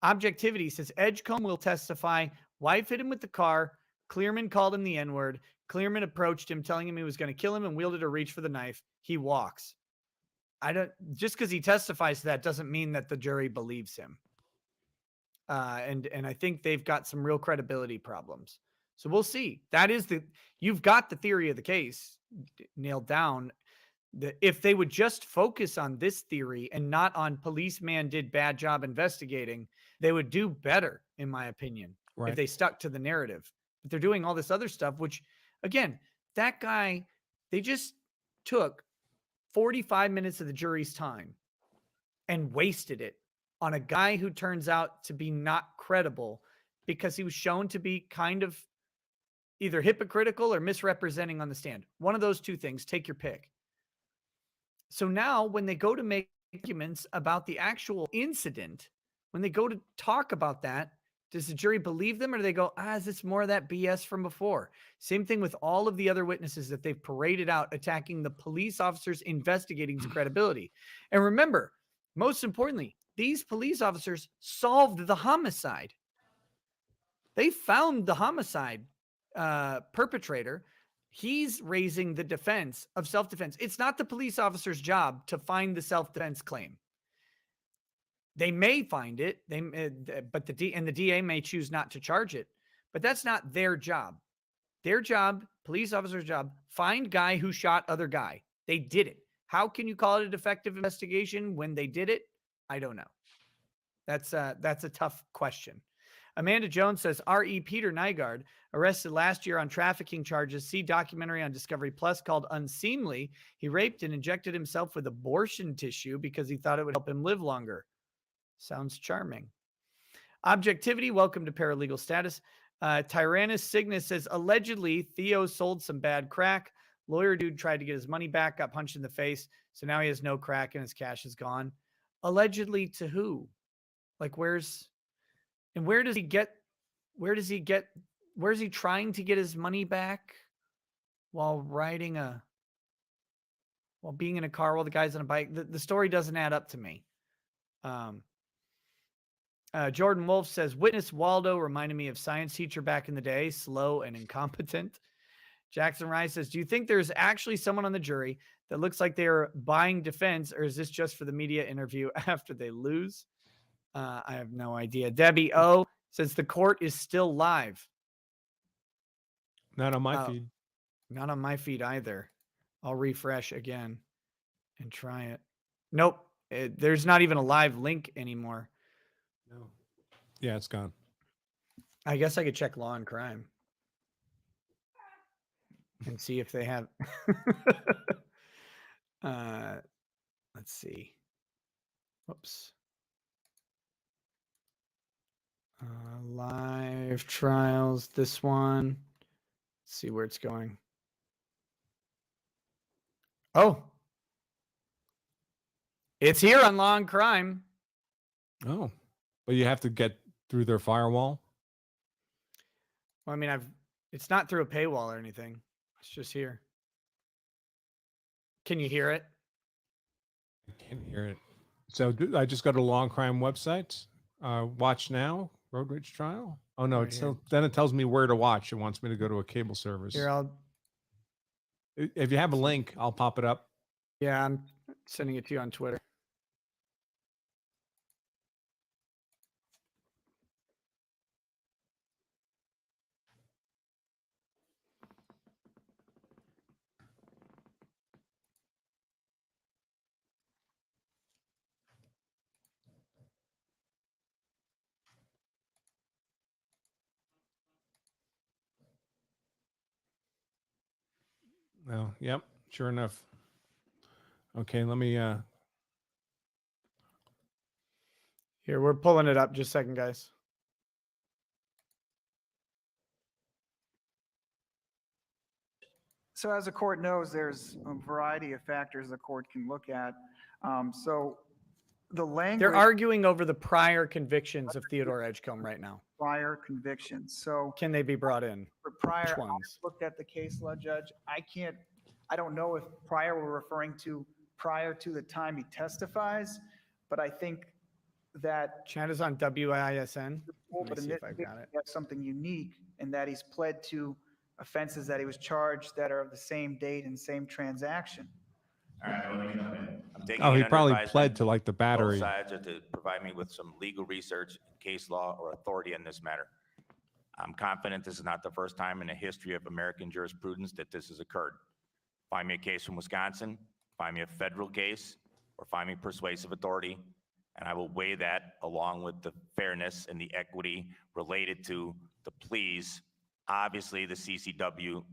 Objectivity says Edgecomb will testify. Wife hit him with the car. Clearman called him the N-word. Clearman approached him, telling him he was going to kill him and wielded a reach for the knife. He walks. Just because he testifies to that doesn't mean that the jury believes him. And I think they've got some real credibility problems. So we'll see. You've got the theory of the case nailed down. If they would just focus on this theory and not on policeman did bad job investigating, they would do better, in my opinion, if they stuck to the narrative. But they're doing all this other stuff, which, again, that guy, they just took 45 minutes of the jury's time and wasted it on a guy who turns out to be not credible because he was shown to be kind of either hypocritical or misrepresenting on the stand. One of those two things, take your pick. So now when they go to make arguments about the actual incident, when they go to talk about that, does the jury believe them or do they go, is this more of that BS from before? Same thing with all of the other witnesses that they've paraded out attacking the police officers investigating's credibility. And remember, most importantly, these police officers solved the homicide. They found the homicide perpetrator. He's raising the defense of self-defense. It's not the police officer's job to find the self-defense claim. They may find it, but the DA may choose not to charge it, but that's not their job. Their job, police officer's job, find guy who shot other guy. They did it. How can you call it a defective investigation when they did it? I don't know. That's a tough question. Amanda Jones says, R.E. Peter Nygaard, arrested last year on trafficking charges. See documentary on Discovery Plus called Unseemly. He raped and injected himself with abortion tissue because he thought it would help him live longer. Sounds charming. Objectivity, welcome to paralegal status. Tyrannus Cygnus says, allegedly, Theo sold some bad crack. Lawyer dude tried to get his money back, got punched in the face. So now he has no crack and his cash is gone. Allegedly to who? Like where is he trying to get his money back while being in a car while the guy's on a bike? The story doesn't add up to me. Jordan Wolf says, witness Waldo reminded me of science teacher back in the day, slow and incompetent. Jackson Rice says, do you think there's actually someone on the jury that looks like they're buying defense, or is this just for the media interview after they lose? I have no idea. Debbie O says the court is still live. Not on my feed. Not on my feed either. I'll refresh again and try it. Nope. There's not even a live link anymore. No. Yeah, it's gone. I guess I could check Law and Crime and see if they have. Let's see. Whoops. Live trials. This one. Let's see where it's going. Oh. It's here on Law and Crime. Oh. But you have to get through their firewall? Well, I mean, it's not through a paywall or anything. It's just here. Can you hear it? I can't hear it. So I just go to Law and Crime website. Watch now. Road Rage Trial. Oh no, then it tells me where to watch. It wants me to go to a cable service. Here, if you have a link, I'll pop it up. Yeah, I'm sending it to you on Twitter. Oh, yep, sure enough. Okay, let me Here, we're pulling it up. Just a second, guys. So as the court knows, there's a variety of factors the court can look at. So the language. They're arguing over the prior convictions of Theodore Edgecomb right now. Prior convictions. So can they be brought in? For prior, Which ones? I looked at the case law, Judge. I don't know if prior we're referring to prior to the time he testifies, but I think that Chad is on WISN. but in this case, he has something unique in that he's pled to offenses that he was charged that are of the same date and same transaction. All right, well, let me jump in. I'm taking he it under probably advisement. pled to like the battery. Both sides are to provide me with some legal research, case law, or authority in this matter. I'm confident this is not the first time in the history of American jurisprudence that this has occurred. Find me a case from Wisconsin, find me a federal case, or find me persuasive authority, and I will weigh that along with the fairness and the equity related to the pleas. Obviously, the CCW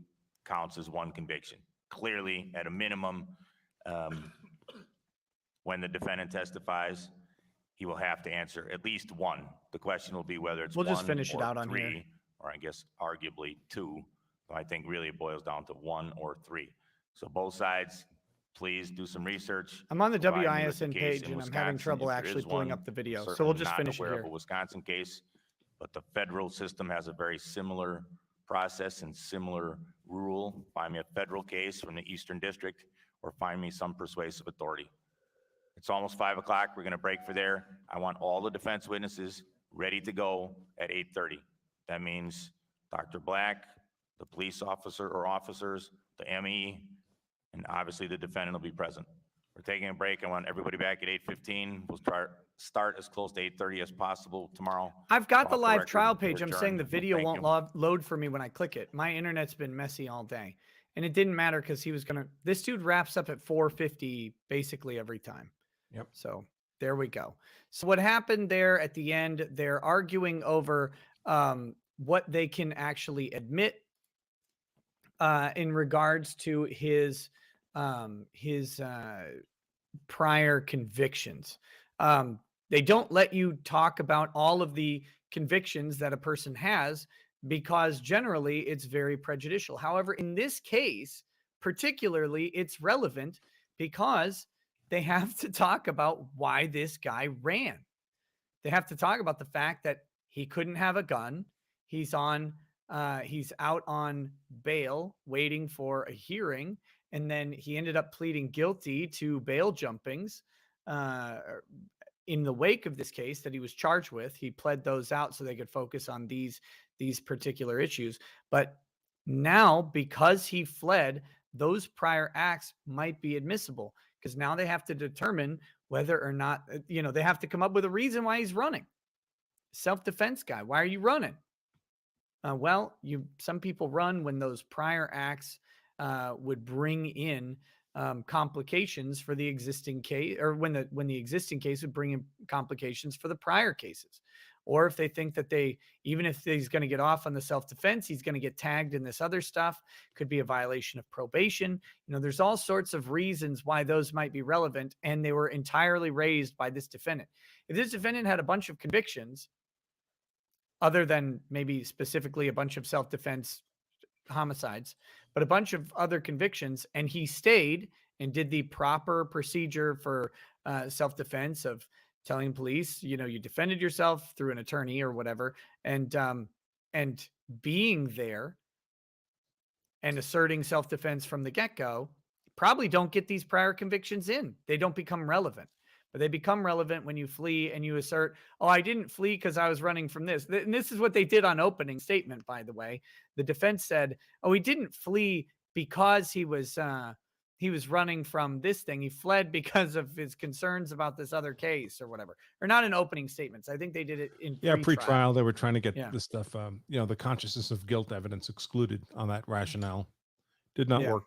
counts as one conviction. Clearly, at a minimum, when the defendant testifies, he will have to answer at least one. The question will be whether it's We'll one just finish it or out on three, here. or I guess arguably two. But I think really it boils down to one or three. So both sides, please do some research. I'm on the Provide me with WISN case page in and I'm having Wisconsin trouble if there actually is pulling one. up the video. So Certainly we'll just not finish it aware of here. a Wisconsin case, but the federal system has a very similar process and similar rule. Find me a federal case from the Eastern District or find me some persuasive authority. It's almost 5 o'clock. We're going to break for there. I want all the defense witnesses ready to go at 8:30. That means Dr. Black, the police officer or officers, the ME, and obviously the defendant will be present. We're taking a break. I want everybody back at 8:15. We'll start as close to 8:30 as possible tomorrow. I've got the Off live record, trial we're page. I'm saying the adjourned. video Thank won't you. load for me when I click it. My internet's been messy all day. And it didn't matter because he was going to, this dude wraps up at 4:50 basically every time. Yep. So There we go. So what happened there at the end, they're arguing over what they can actually admit in regards to his prior convictions. They don't let you talk about all of the convictions that a person has because generally it's very prejudicial. However, in this case, particularly, it's relevant because they have to talk about why this guy ran. They have to talk about the fact that he couldn't have a gun. He's out on bail waiting for a hearing. And then he ended up pleading guilty to bail jumpings in the wake of this case that he was charged with. He pled those out so they could focus on these particular issues. But now, because he fled, those prior acts might be admissible because now they have to determine whether or not, they have to come up with a reason why he's running. Self-defense guy, why are you running? Some people run when those prior acts would bring in complications for the existing case, or when the existing case would bring in complications for the prior cases. Or if they think that even if he's going to get off on the self-defense, he's going to get tagged in this other stuff, could be a violation of probation. There's all sorts of reasons why those might be relevant, and they were entirely raised by this defendant. If this defendant had a bunch of convictions, other than maybe specifically a bunch of self-defense homicides, but a bunch of other convictions, and he stayed and did the proper procedure for self-defense of telling police, you defended yourself through an attorney or whatever, and being there and asserting self-defense from the get-go, probably don't get these prior convictions in. They don't become relevant. But they become relevant when you flee and you assert, oh, I didn't flee because I was running from this. And this is what they did on opening statement, by the way. The defense said, oh, he didn't flee because he was running from this thing. He fled because of his concerns about this other case or whatever. Or not in opening statements. I think they did it in pre-trial. They were trying to get this stuff, the consciousness of guilt evidence excluded on that rationale. Did not work.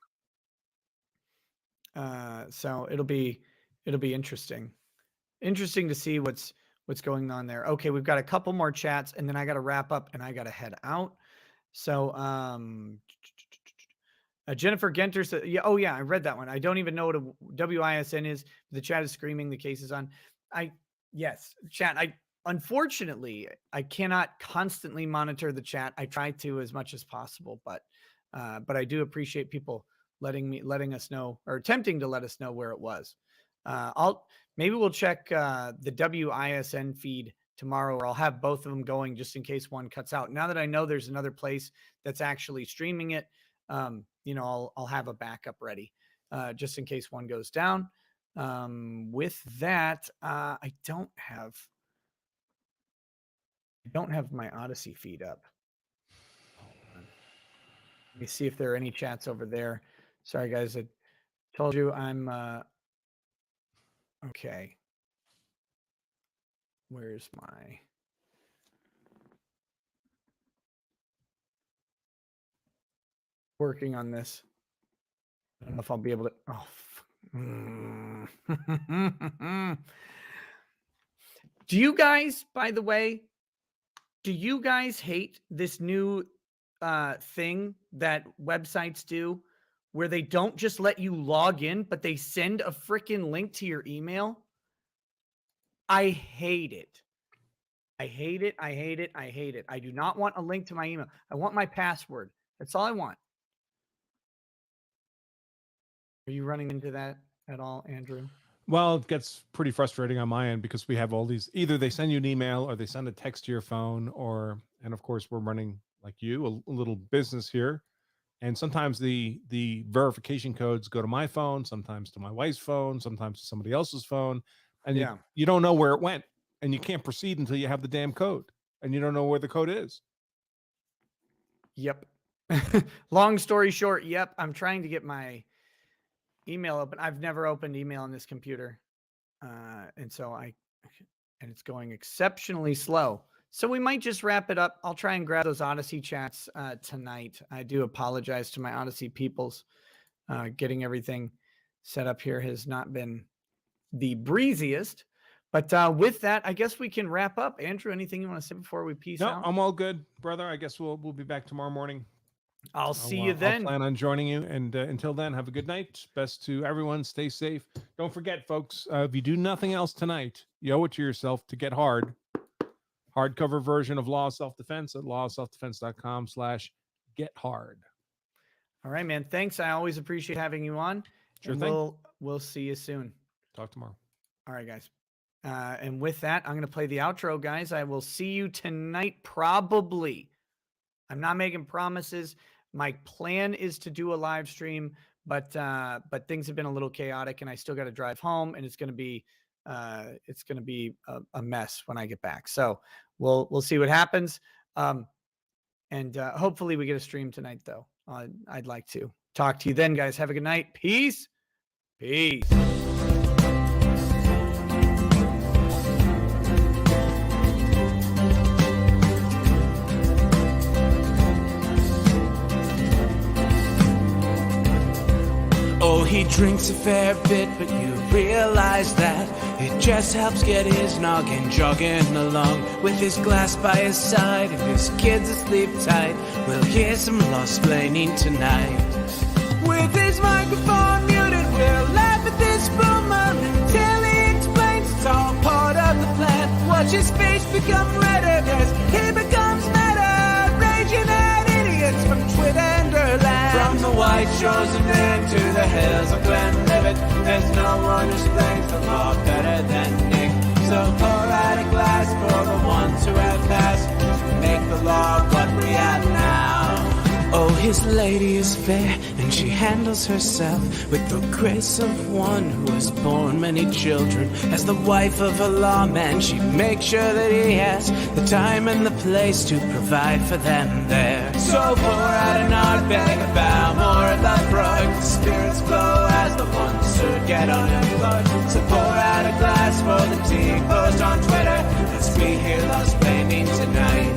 So it'll be interesting. Interesting to see what's going on there. Okay, we've got a couple more chats, and then I got to wrap up, and I got to head out. So, Jennifer Genter said, yeah, I read that one. I don't even know what a WISN is. The chat is screaming. The case is on. Yes, chat. Unfortunately, I cannot constantly monitor the chat. I try to as much as possible, but I do appreciate people letting us know, or attempting to let us know where it was. Maybe we'll check the WISN feed tomorrow, or I'll have both of them going just in case one cuts out. Now that I know there's another place that's actually streaming it, I'll have a backup ready just in case one goes down. With that, I don't have my Odyssey feed up. Let me see if there are any chats over there. Sorry, guys. I told you I'm okay. Where's my working on this? I don't know if I'll be able to. Do you guys, by the way, hate this new thing that websites do where they don't just let you log in, but they send a freaking link to your email? I hate it. I hate it. I hate it. I hate it. I do not want a link to my email. I want my password. That's all I want. Are you running into that at all, Andrew? Well, it gets pretty frustrating on my end because we have all these, either they send you an email or they send a text to your phone, and of course we're running, like you, a little business here. And sometimes the verification codes go to my phone, sometimes to my wife's phone, sometimes to somebody else's phone. And you don't know where it went, and you can't proceed until you have the damn code, and you don't know where the code is. Yep. Long story short, yep. I'm trying to get my email open. I've never opened email on this computer. And it's going exceptionally slow. So we might just wrap it up. I'll try and grab those Odyssey chats tonight. I do apologize to my Odyssey peoples. Getting everything set up here has not been the breeziest, But with that, I guess we can wrap up. Andrew, anything you want to say before we peace No, out? I'm all good, brother. I guess we'll be back tomorrow morning. I'll see you then. I'll plan on joining you. And until then, have a good night. Best to everyone. Stay safe. Don't forget, folks, if you do nothing else tonight, you owe it to yourself to get hard. Hardcover version of Law of Self-Defense at lawofselfdefense.com/gethard. All right, man. Thanks. I always appreciate having you on. Sure And thing. We'll see you soon. Talk tomorrow. All right, guys. And with that, I'm going to play the outro, guys. I will see you tonight, probably. I'm not making promises. My plan is to do a live stream, but things have been a little chaotic, and I still got to drive home, and it's going to be a mess when I get back. So we'll see what happens. And hopefully we get a stream tonight, though. I'd like to talk to you then, guys. Have a good night. Peace. Peace. Oh, he drinks a fair bit, but you realize that it just helps get his noggin jogging along. With his glass by his side and his kids asleep tight, we'll hear some law-splaining tonight. With his microphone muted, we'll laugh at this boomer until he explains it's all part of the plan. Watch his face become redder as he becomes meta, raging at idiots from Twitterland. From the white shores of Maine to the hills of Glenlivet, there's no one who explains the law better than Nick. So pour out a glass for the ones who have passed to make the law what we have now. Oh, his lady is fair, and she handles herself with the grace of one who has borne many children. As the wife of a lawman, she makes sure that he has the time and the place to provide for them there. So pour out an ardbeg, a bow, more of that brook. The spirits flow as the ones who get unemployed. So pour out a glass for the tea post on Twitter as we hear law-splaining tonight.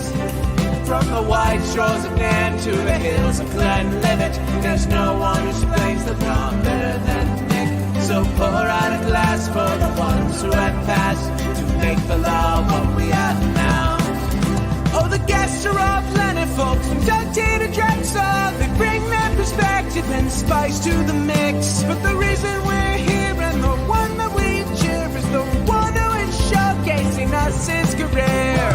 From the white shores of Nairn to the hills of Glenlivet, there's no one who explains the law better than Nick. So pour out a glass for the ones who have passed to make the law what we have now. Oh, the guests are all plentiful, from Doug T to Drexel. They bring their perspective and spice to the mix. But the reason we're here and the one that we cheer is the one who is showcasing us his career.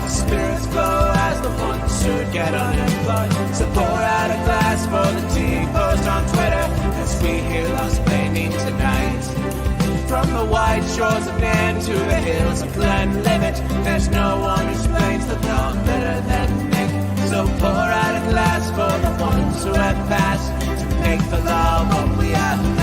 Spirits flow as the ones who get unemployed. So pour out a glass for the tea post on Twitter as we hear law-splaining tonight. From the white shores of Nairn to the hills of Glenlivet, there's no one who explains the law better than Nick. So pour out a glass for the ones who have passed to make the law what we have now.